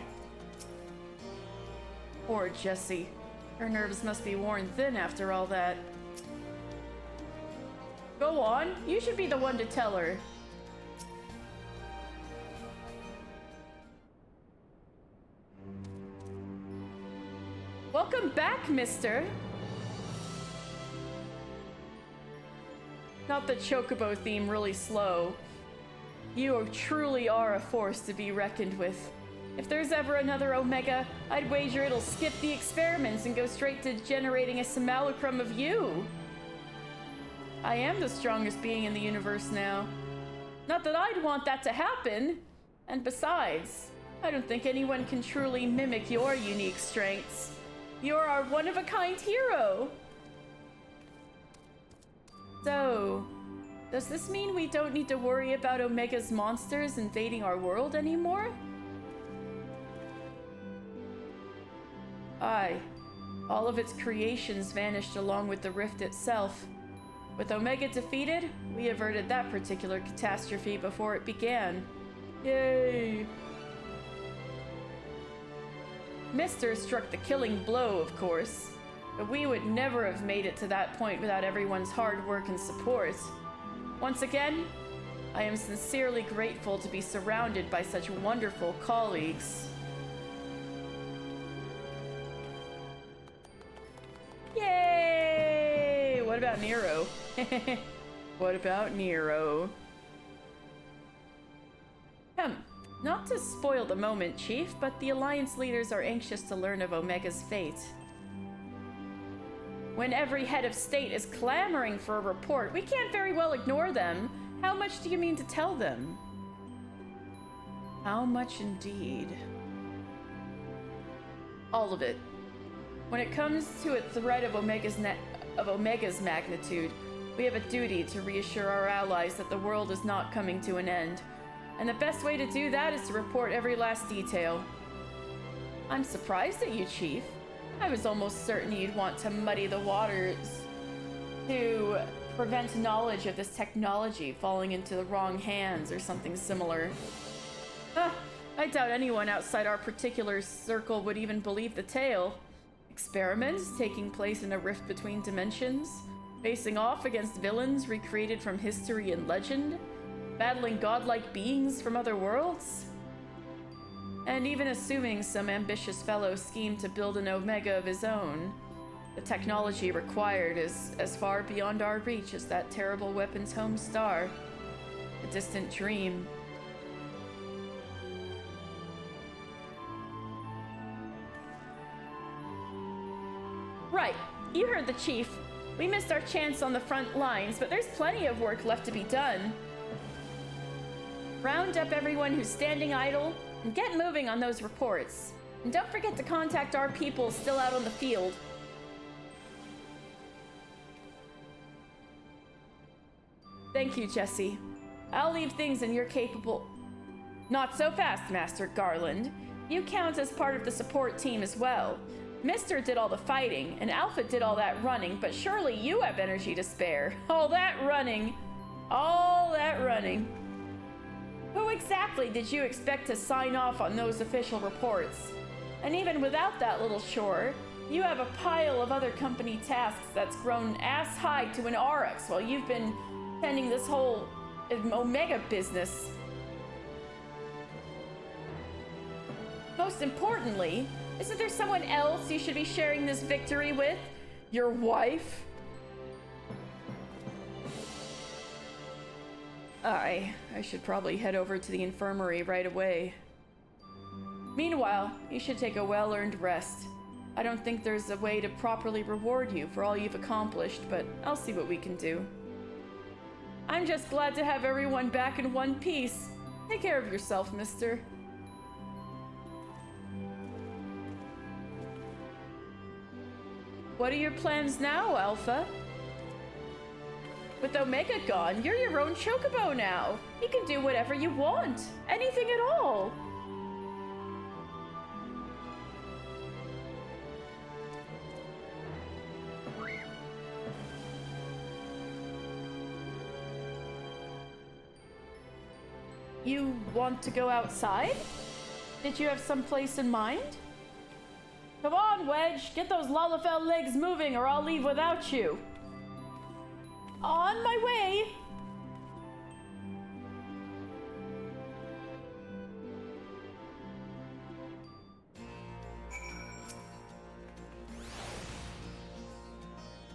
Poor Jessie. Her nerves must be worn thin after all that. Go on, you should be the one to tell her. Welcome back, mister. Not the Chocobo theme really slow. You truly are a force to be reckoned with. If there's ever another Omega, I'd wager it'll skip the experiments and go straight to generating a simulacrum of you. I am the strongest being in the universe now. Not that I'd want that to happen. And besides, I don't think anyone can truly mimic your unique strengths. You're our one-of-a-kind hero. So, does this mean we don't need to worry about Omega's monsters invading our world anymore? Aye. All of its creations vanished along with the rift itself. With Omega defeated, we averted that particular catastrophe before it began. Yay! Mister struck the killing blow, of course. But we would never have made it to that point without everyone's hard work and support. Once again, I am sincerely grateful to be surrounded by such wonderful colleagues. Yay! What about Nero? What about Nero? Not to spoil the moment, Chief, but the Alliance leaders are anxious to learn of Omega's fate. When every head of state is clamoring for a report, we can't very well ignore them. How much do you mean to tell them? How much indeed? All of it. When it comes to a threat of Omega's magnitude, we have a duty to reassure our allies that the world is not coming to an end. And the best way to do that is to report every last detail. I'm surprised at you, Chief. I was almost certain you'd want to muddy the waters to prevent knowledge of this technology falling into the wrong hands or something similar. I doubt anyone outside our particular circle would even believe the tale. Experiments taking place in a rift between dimensions, facing off against villains recreated from history and legend, battling godlike beings from other worlds. And even assuming some ambitious fellow schemed to build an Omega of his own, the technology required is as far beyond our reach as that terrible weapon's home star, a distant dream. Right, you heard the Chief. We missed our chance on the front lines, but there's plenty of work left to be done. Round up everyone who's standing idle and get moving on those reports. And don't forget to contact our people still out on the field. Thank you, Jessie. I'll leave things in your capable... Not so fast, Master Garland. You count as part of the support team as well. Mister did all the fighting, and Alpha did all that running, but surely you have energy to spare. All that running. All that running. Who exactly did you expect to sign off on those official reports? And even without that little chore, you have a pile of other company tasks that's grown ass high to an Aurochs while you've been tending this whole Omega business. Most importantly, isn't there someone else you should be sharing this victory with? Your wife? I should probably head over to the infirmary right away. Meanwhile, you should take a well-earned rest. I don't think there's a way to properly reward you for all you've accomplished, but I'll see what we can do. I'm just glad to have everyone back in one piece. Take care of yourself, mister. What are your plans now, Alpha? With Omega gone, you're your own Chocobo now. You can do whatever you want. Anything at all. You want to go outside? Did you have some place in mind? Come on, Wedge, get those Lalafell legs moving or I'll leave without you. On my way.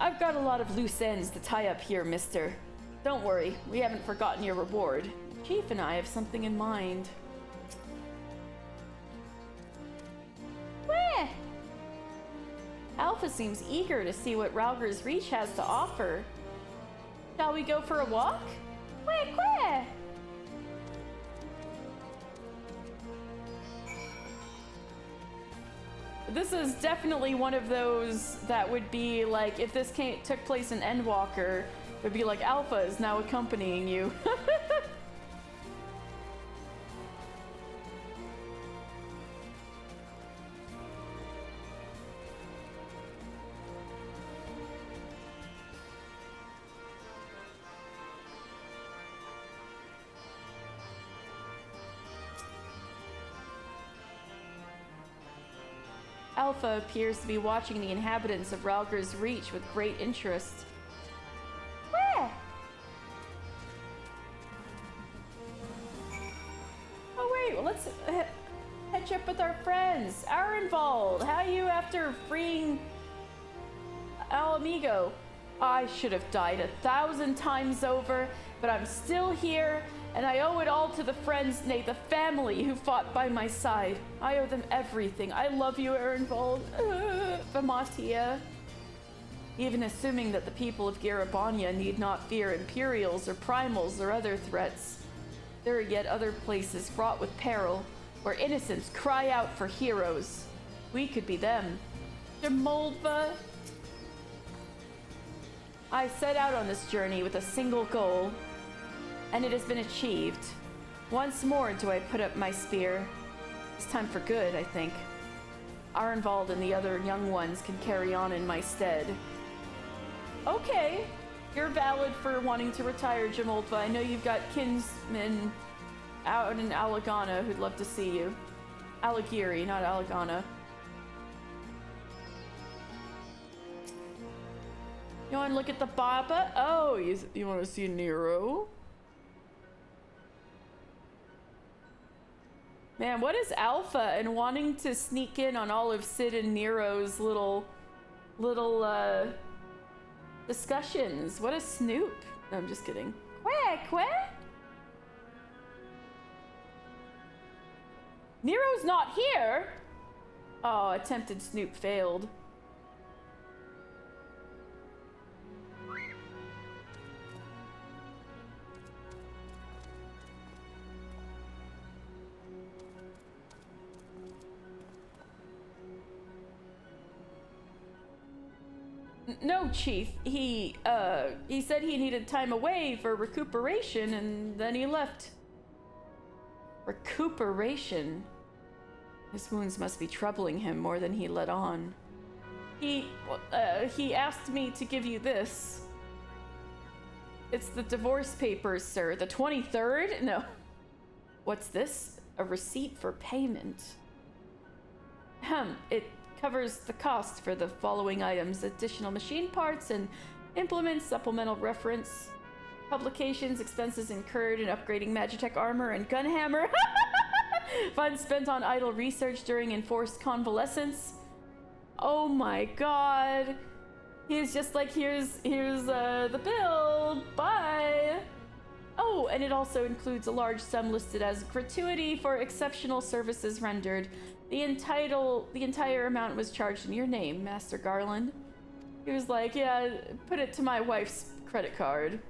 I've got a lot of loose ends to tie up here, mister. Don't worry, we haven't forgotten your reward. Chief and I have something in mind. Where? Alpha seems eager to see what Ralger's Reach has to offer. Shall we go for a walk? Where? This is definitely one of those that would be like, if this took place in Endwalker, it would be like Alpha is now accompanying you. Alpha appears to be watching the inhabitants of Ralger's Reach with great interest. Where? Oh wait, well, let's catch up with our friends. Arenvald, how are you after freeing Al Amigo? I should have died 1,000 times over, but I'm still here, and I owe it all to the friends, nay, the family who fought by my side. I owe them everything. I love you, Arenvald. Vamatia. Even assuming that the people of Garabania need not fear Imperials or Primals or other threats, there are yet other places fraught with peril, where innocents cry out for heroes. We could be them. Demoldva. I set out on this journey with a single goal, and it has been achieved. Once more do I put up my spear. It's time for good, I think. Arenvald and the other young ones can carry on in my stead. Okay, you're valid for wanting to retire, Jamoldva. I know you've got kinsmen out in Alagana who'd love to see you. Alagiri, not Alagana. You want to look at the Baba? Oh, you want to see Nero? Man, what is Alpha and wanting to sneak in on all of Sid and Nero's little discussions? What a snoop. No, I'm just kidding. Where? Nero's not here? Oh, attempted snoop failed. No, Chief. He said he needed time away for recuperation, and then he left. Recuperation? His wounds must be troubling him more than he let on. He asked me to give you this. It's the divorce papers, sir. The 23rd? No. What's this? A receipt for payment. It covers the cost for the following items: additional machine parts and implements, supplemental reference, publications, expenses incurred in upgrading Magitech armor and gunhammer, funds spent on idle research during enforced convalescence. Oh my god. He's just like, here's the bill, bye. Oh, and it also includes a large sum listed as gratuity for exceptional services rendered. The entire amount was charged in your name, Master Garland. He was like, yeah, put it to my wife's credit card.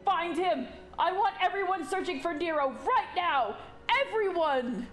Find him! I want everyone searching for Nero right now! Everyone!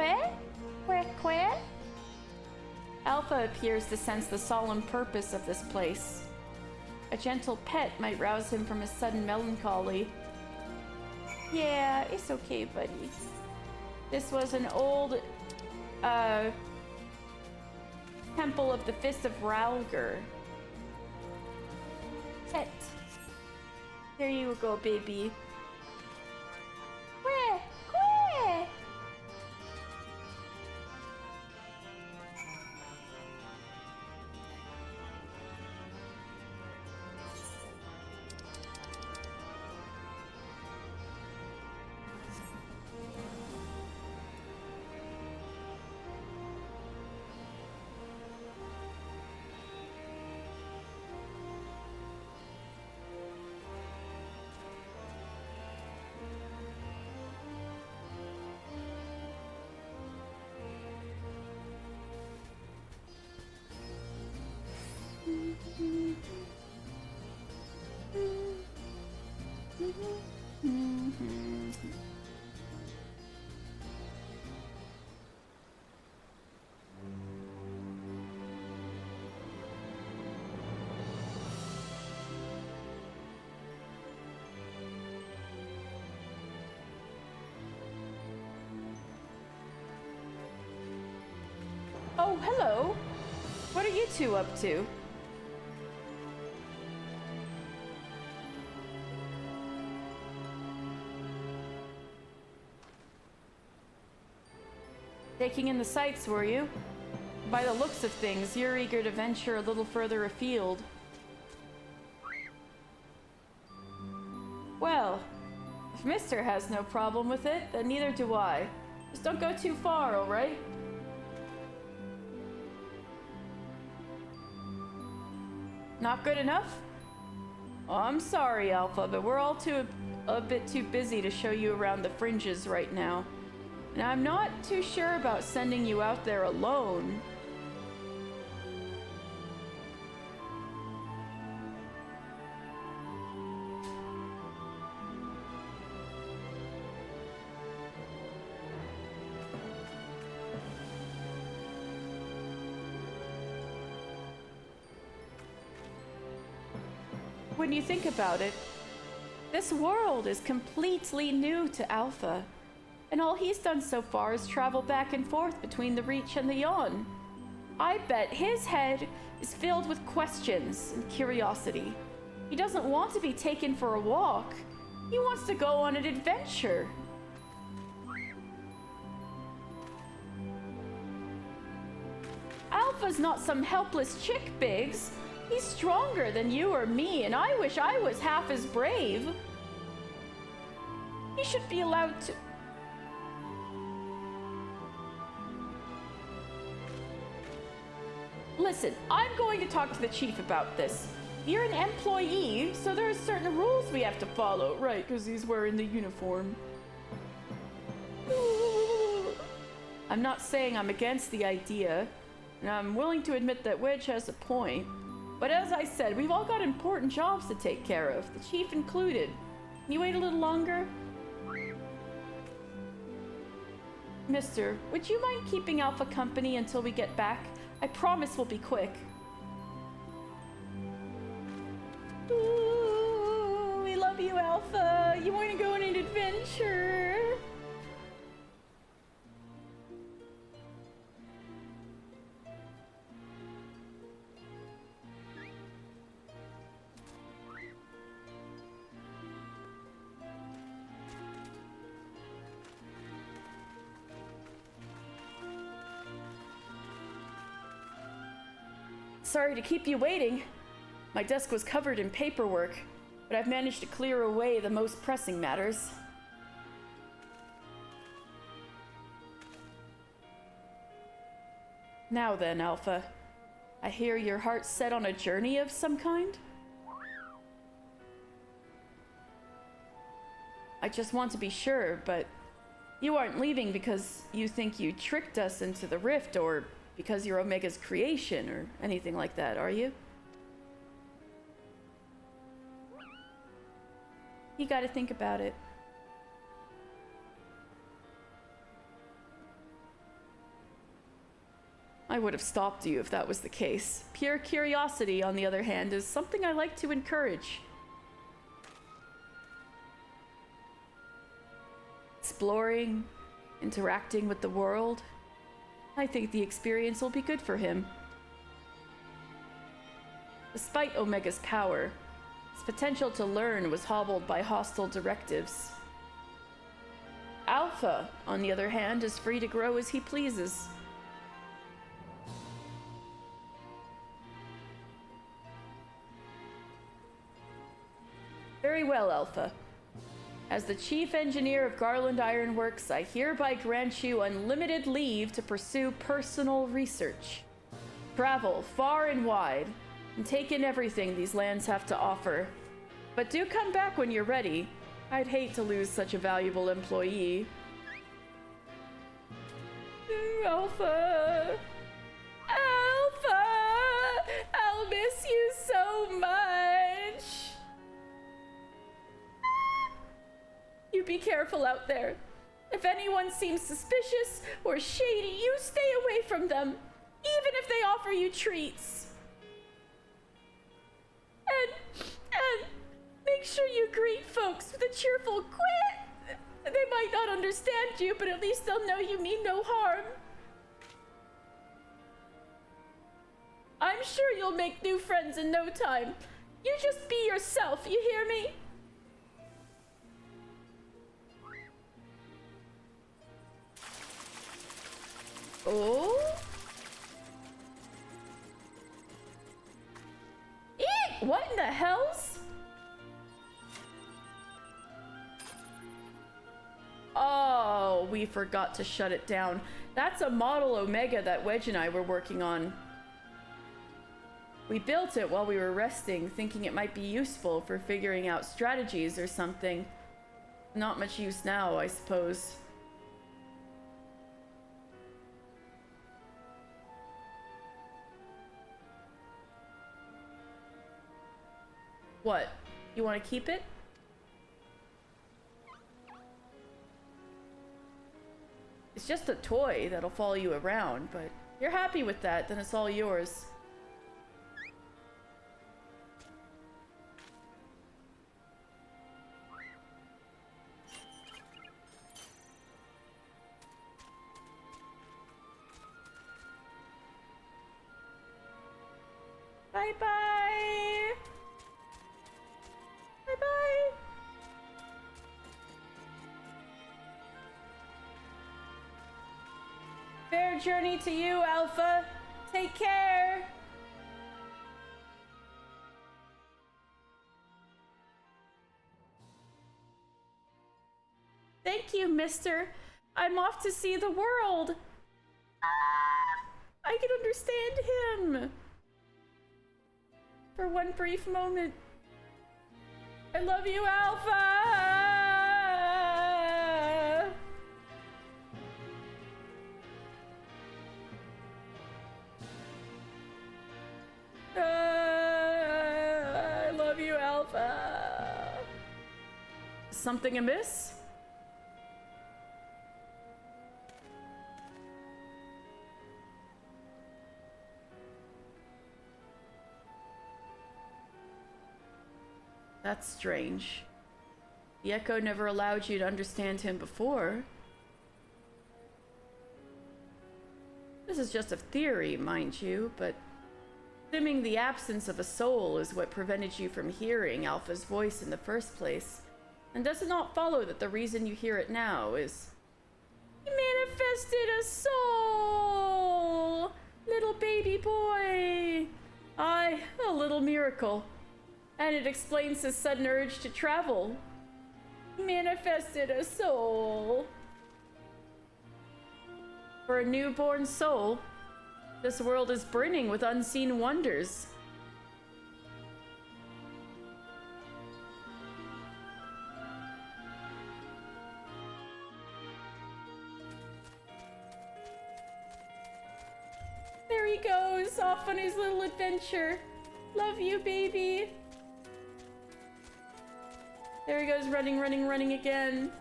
Que? Alpha appears to sense the solemn purpose of this place. A gentle pet might rouse him from his sudden melancholy. Yeah, it's okay, buddy. This was an old, temple of the Fist of Ralger. Pet. There you go, baby. Que? Oh, hello. What are you two up to? Taking in the sights, were you? By the looks of things, you're eager to venture a little further afield. Well, if Mister has no problem with it, then neither do I. Just don't go too far, alright? Not good enough? Oh, I'm sorry, Alpha, but we're all a bit too busy to show you around the fringes right now. And I'm not too sure about sending you out there alone. When you think about it, this world is completely new to Alpha, and all he's done so far is travel back and forth between the Reach and the Yawn. I bet his head is filled with questions and curiosity. He doesn't want to be taken for a walk. He wants to go on an adventure. Alpha's not some helpless chick, Biggs. He's stronger than you or me, and I wish I was half as brave. He should be allowed to... Listen, I'm going to talk to the chief about this. You're an employee, so there are certain rules we have to follow. Right, because he's wearing the uniform. I'm not saying I'm against the idea, and I'm willing to admit that Wedge has a point. But as I said, we've all got important jobs to take care of, the chief included. Can you wait a little longer? Mister, would you mind keeping Alpha company until we get back? I promise we'll be quick. Ooh, we love you, Alpha. You want to go on an adventure? Sorry to keep you waiting. My desk was covered in paperwork, but I've managed to clear away the most pressing matters. Now then, Alpha. I hear your heart's set on a journey of some kind? I just want to be sure, but you aren't leaving because you think you tricked us into the rift or because you're Omega's creation or anything like that, are you? You gotta think about it. I would have stopped you if that was the case. Pure curiosity, on the other hand, is something I like to encourage. Exploring, interacting with the world. I think the experience will be good for him. Despite Omega's power, his potential to learn was hobbled by hostile directives. Alpha, on the other hand, is free to grow as he pleases. Very well, Alpha. As the chief engineer of Garland Ironworks, I hereby grant you unlimited leave to pursue personal research. Travel far and wide, and take in everything these lands have to offer. But do come back when you're ready. I'd hate to lose such a valuable employee. Alpha! Alpha! I'll miss you so much! You be careful out there. If anyone seems suspicious or shady, you stay away from them, even if they offer you treats. And make sure you greet folks with a cheerful quit. They might not understand you, but at least they'll know you mean no harm. I'm sure you'll make new friends in no time. You just be yourself, you hear me? Oh? Eek! What in the hells? Oh, we forgot to shut it down. That's a model Omega that Wedge and I were working on. We built it while we were resting, thinking it might be useful for figuring out strategies or something. Not much use now, I suppose. What? You want to keep it? It's just a toy that'll follow you around, but if you're happy with that, then it's all yours. Bye-bye! Bye-bye! Fair journey to you, Alpha. Take care! Thank you, mister. I'm off to see the world. Ah, I can understand him. For one brief moment. I love you, Alpha! I love you, Alpha. Something amiss? That's strange. The Echo never allowed you to understand him before. This is just a theory, mind you, but assuming the absence of a soul is what prevented you from hearing Alpha's voice in the first place, then does it not follow that the reason you hear it now is... He manifested a soul! Little baby boy! Aye, a little miracle. And it explains his sudden urge to travel. Manifested a soul. For a newborn soul, this world is brimming with unseen wonders. There he goes, off on his little adventure. Love you, baby. There he goes, running, running, running again.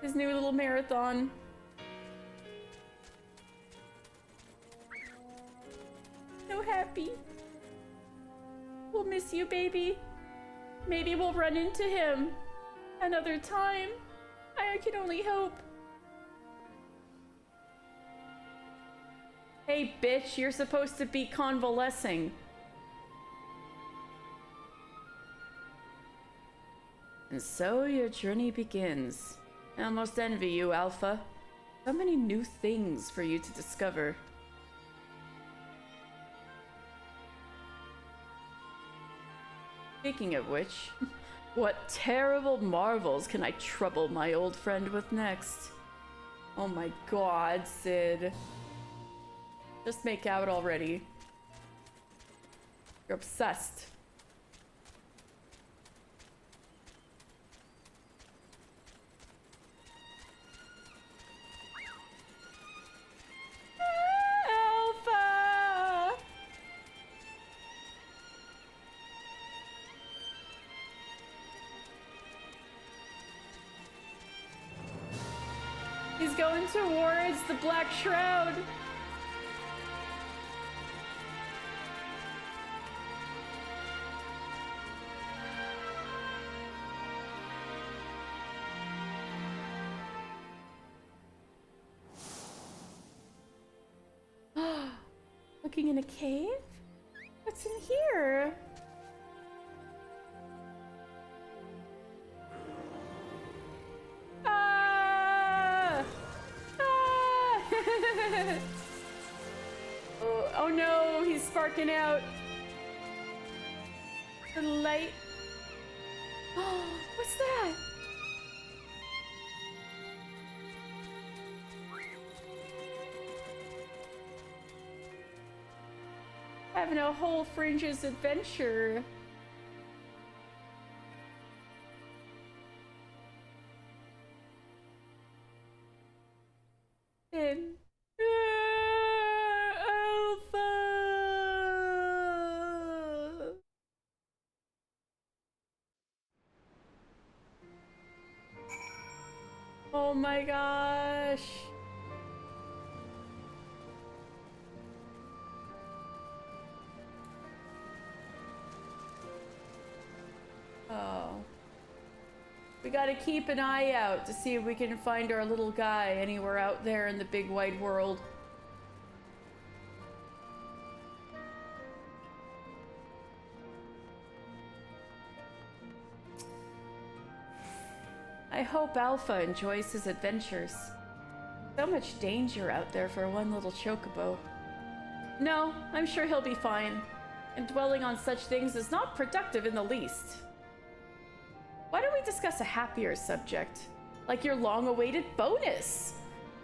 His new little marathon. happy. We'll miss you, baby. Maybe we'll run into him another time. I can only hope. Hey, bitch, you're supposed to be convalescing. And so your journey begins. I almost envy you, Alpha. So many new things for you to discover. Speaking of which, what terrible marvels can I trouble my old friend with next? Oh my god, Sid. Just make out already. You're obsessed. Alpha! He's going towards the Black Shroud. Looking in a cave? What's in here? Ah! Ah! Oh no, he's sparking out. The light. Oh, what's that? Having a whole Fringes adventure. And Alpha. Oh my gosh. Oh. We gotta keep an eye out to see if we can find our little guy anywhere out there in the big wide world. I hope Alpha enjoys his adventures. So much danger out there for one little chocobo. No, I'm sure he'll be fine. And dwelling on such things is not productive in the least. Why don't we discuss a happier subject? Like your long-awaited bonus?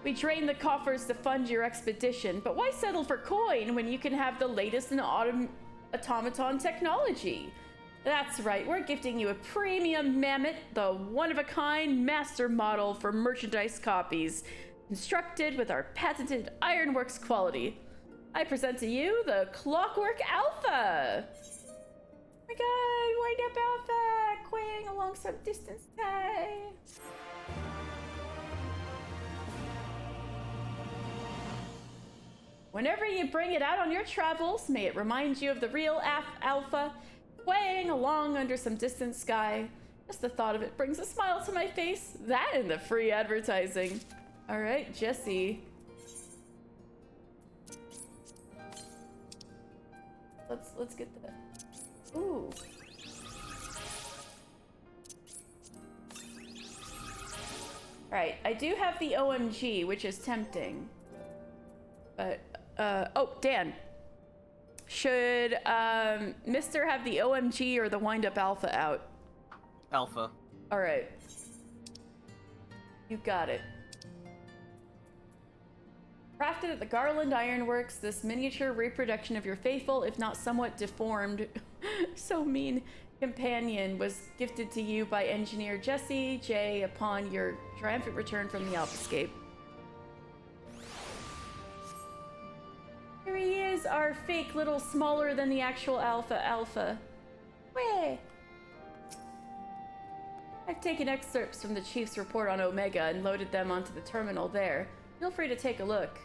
We drained the coffers to fund your expedition, but why settle for coin when you can have the latest in automaton technology? That's right, we're gifting you a premium Mammoth, the one-of-a-kind master model for merchandise copies, constructed with our patented Ironworks quality. I present to you the Clockwork Alpha! Oh my god, wind up Alpha! Quaying along some distant sky. Whenever you bring it out on your travels, may it remind you of the real Alpha, quaying along under some distant sky. Just the thought of it brings a smile to my face. That and the free advertising. All right, Jesse. Let's get that. Ooh. Right, I do have the OMG, which is tempting. But, oh, Dan. Should, Mister have the OMG or the Wind-Up Alpha out? Alpha. Alright. You got it. Crafted at the Garland Ironworks, this miniature reproduction of your faithful, if not somewhat deformed, so mean, companion was gifted to you by engineer Jesse J upon your triumphant return from the Alphascape. Here he is, our fake little smaller than the actual Alpha. Where? I've taken excerpts from the Chief's report on Omega and loaded them onto the terminal there. Feel free to take a look.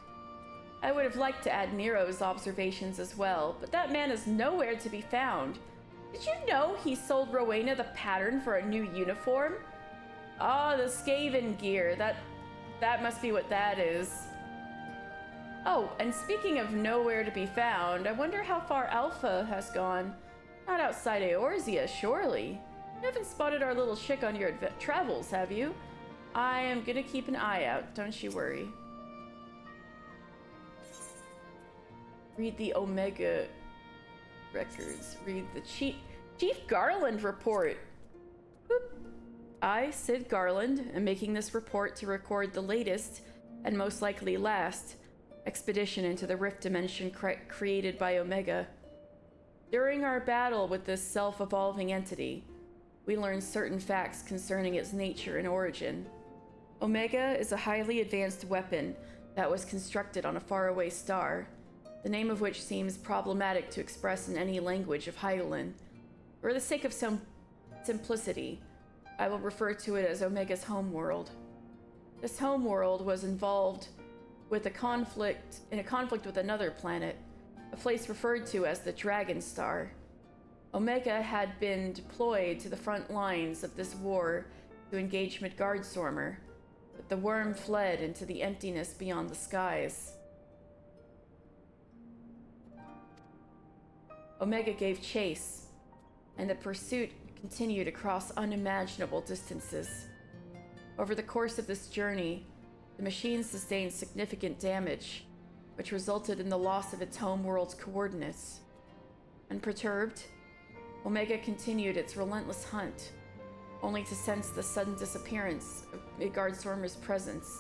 I would have liked to add Nero's observations as well, but that man is nowhere to be found. Did you know he sold Rowena the pattern for a new uniform? Ah, the Skaven gear. That must be what that is. Oh, and speaking of nowhere to be found, I wonder how far Alpha has gone. Not outside Eorzea, surely. You haven't spotted our little chick on your travels, have you? I am gonna keep an eye out, don't you worry. Read the Omega records. Read the Chief Garland report. Boop. I, Sid Garland, am making this report to record the latest, and most likely last, expedition into the Rift Dimension created by Omega. During our battle with this self-evolving entity, we learned certain facts concerning its nature and origin. Omega is a highly advanced weapon that was constructed on a faraway star, the name of which seems problematic to express in any language of Hydaelyn. For the sake of some simplicity, I will refer to it as Omega's homeworld. This homeworld was involved with a conflict with another planet, a place referred to as the Dragon Star. Omega had been deployed to the front lines of this war to engage Midgardstormer, but the worm fled into the emptiness beyond the skies. Omega gave chase, and the pursuit continued across unimaginable distances. Over the course of this journey, the machine sustained significant damage, which resulted in the loss of its homeworld's coordinates. Unperturbed, Omega continued its relentless hunt, only to sense the sudden disappearance of Midgardstormer's presence.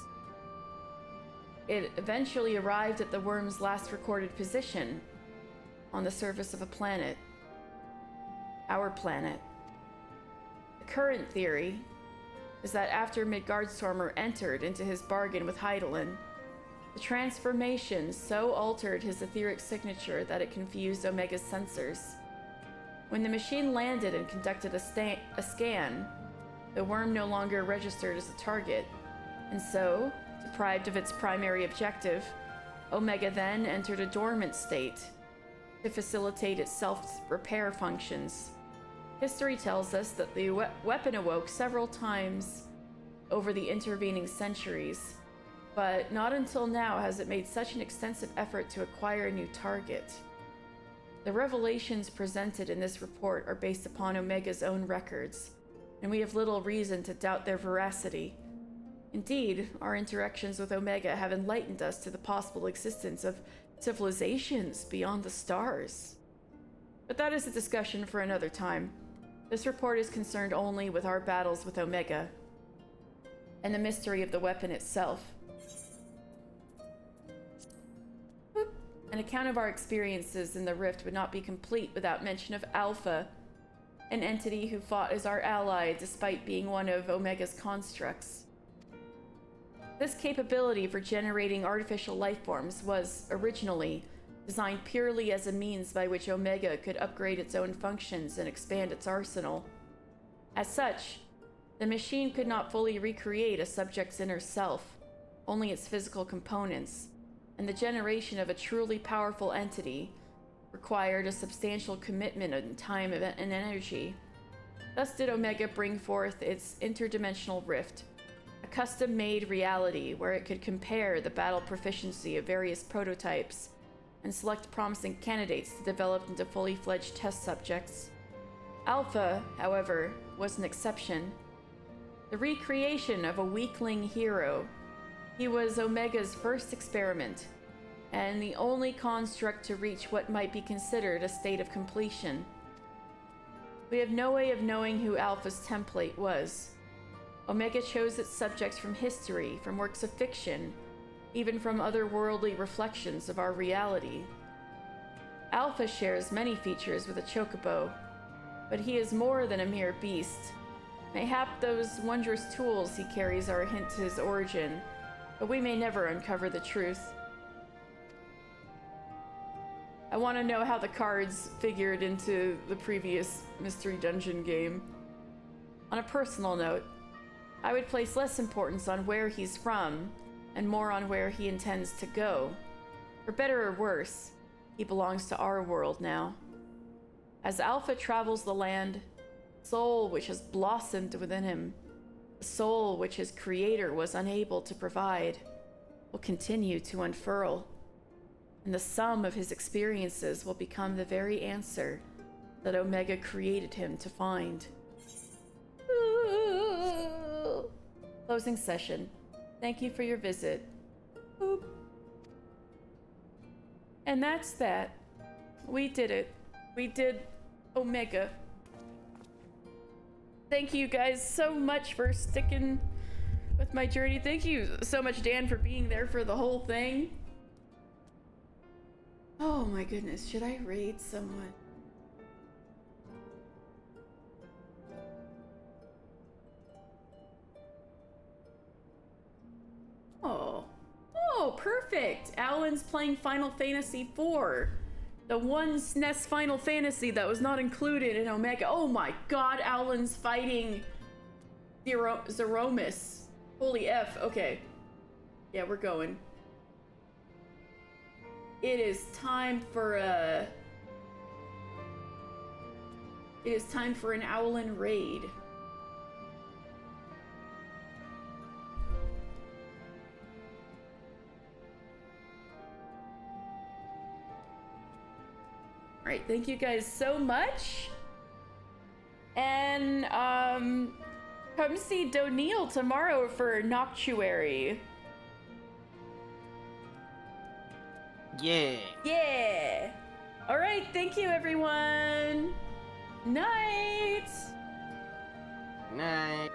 It eventually arrived at the worm's last recorded position on the surface of a planet. Our planet. The current theory is that after Midgardstormer entered into his bargain with Hydaelyn, the transformation so altered his etheric signature that it confused Omega's sensors. When the machine landed and conducted a scan, the worm no longer registered as a target, and so, deprived of its primary objective, Omega then entered a dormant state to facilitate its self-repair functions. History tells us that the weapon awoke several times over the intervening centuries, but not until now has it made such an extensive effort to acquire a new target. The revelations presented in this report are based upon Omega's own records, and we have little reason to doubt their veracity. Indeed, our interactions with Omega have enlightened us to the possible existence of civilizations beyond the stars. But that is a discussion for another time. This report is concerned only with our battles with Omega and the mystery of the weapon itself. An account of our experiences in the Rift would not be complete without mention of Alpha, an entity who fought as our ally despite being one of Omega's constructs. This capability for generating artificial life forms was originally designed purely as a means by which Omega could upgrade its own functions and expand its arsenal. As such, the machine could not fully recreate a subject's inner self, only its physical components, and the generation of a truly powerful entity required a substantial commitment in time and energy. Thus did Omega bring forth its interdimensional rift, a custom-made reality where it could compare the battle proficiency of various prototypes and select promising candidates to develop into fully fledged test subjects. Alpha, however, was an exception. The recreation of a weakling hero. He was Omega's first experiment, and the only construct to reach what might be considered a state of completion. We have no way of knowing who Alpha's template was. Omega chose its subjects from history, from works of fiction, even from otherworldly reflections of our reality. Alpha shares many features with a chocobo, but he is more than a mere beast. Mayhap those wondrous tools he carries are a hint to his origin, but we may never uncover the truth. I want to know how the cards figured into the previous Mystery Dungeon game. On a personal note, I would place less importance on where he's from and more on where he intends to go. For better or worse, he belongs to our world now. As Alpha travels the land, the soul which has blossomed within him, the soul which his creator was unable to provide, will continue to unfurl, and the sum of his experiences will become the very answer that Omega created him to find. Ooh. Closing session. Thank you for your visit. Boop. And that's that. We did it. We did Omega. Thank you guys so much for sticking with my journey. Thank you so much, Dan, for being there for the whole thing. Oh my goodness, should I raid someone? Oh, perfect. Alan's playing Final Fantasy IV. The one SNES Final Fantasy that was not included in Omega. Oh my god, Alan's fighting Zeromus. Holy F, okay. Yeah, we're going. It is time for an Owlin raid. Alright, thank you guys so much. And come see Doniel tomorrow for Noctuary. Yeah. Yeah. Alright, thank you everyone. Night. Night.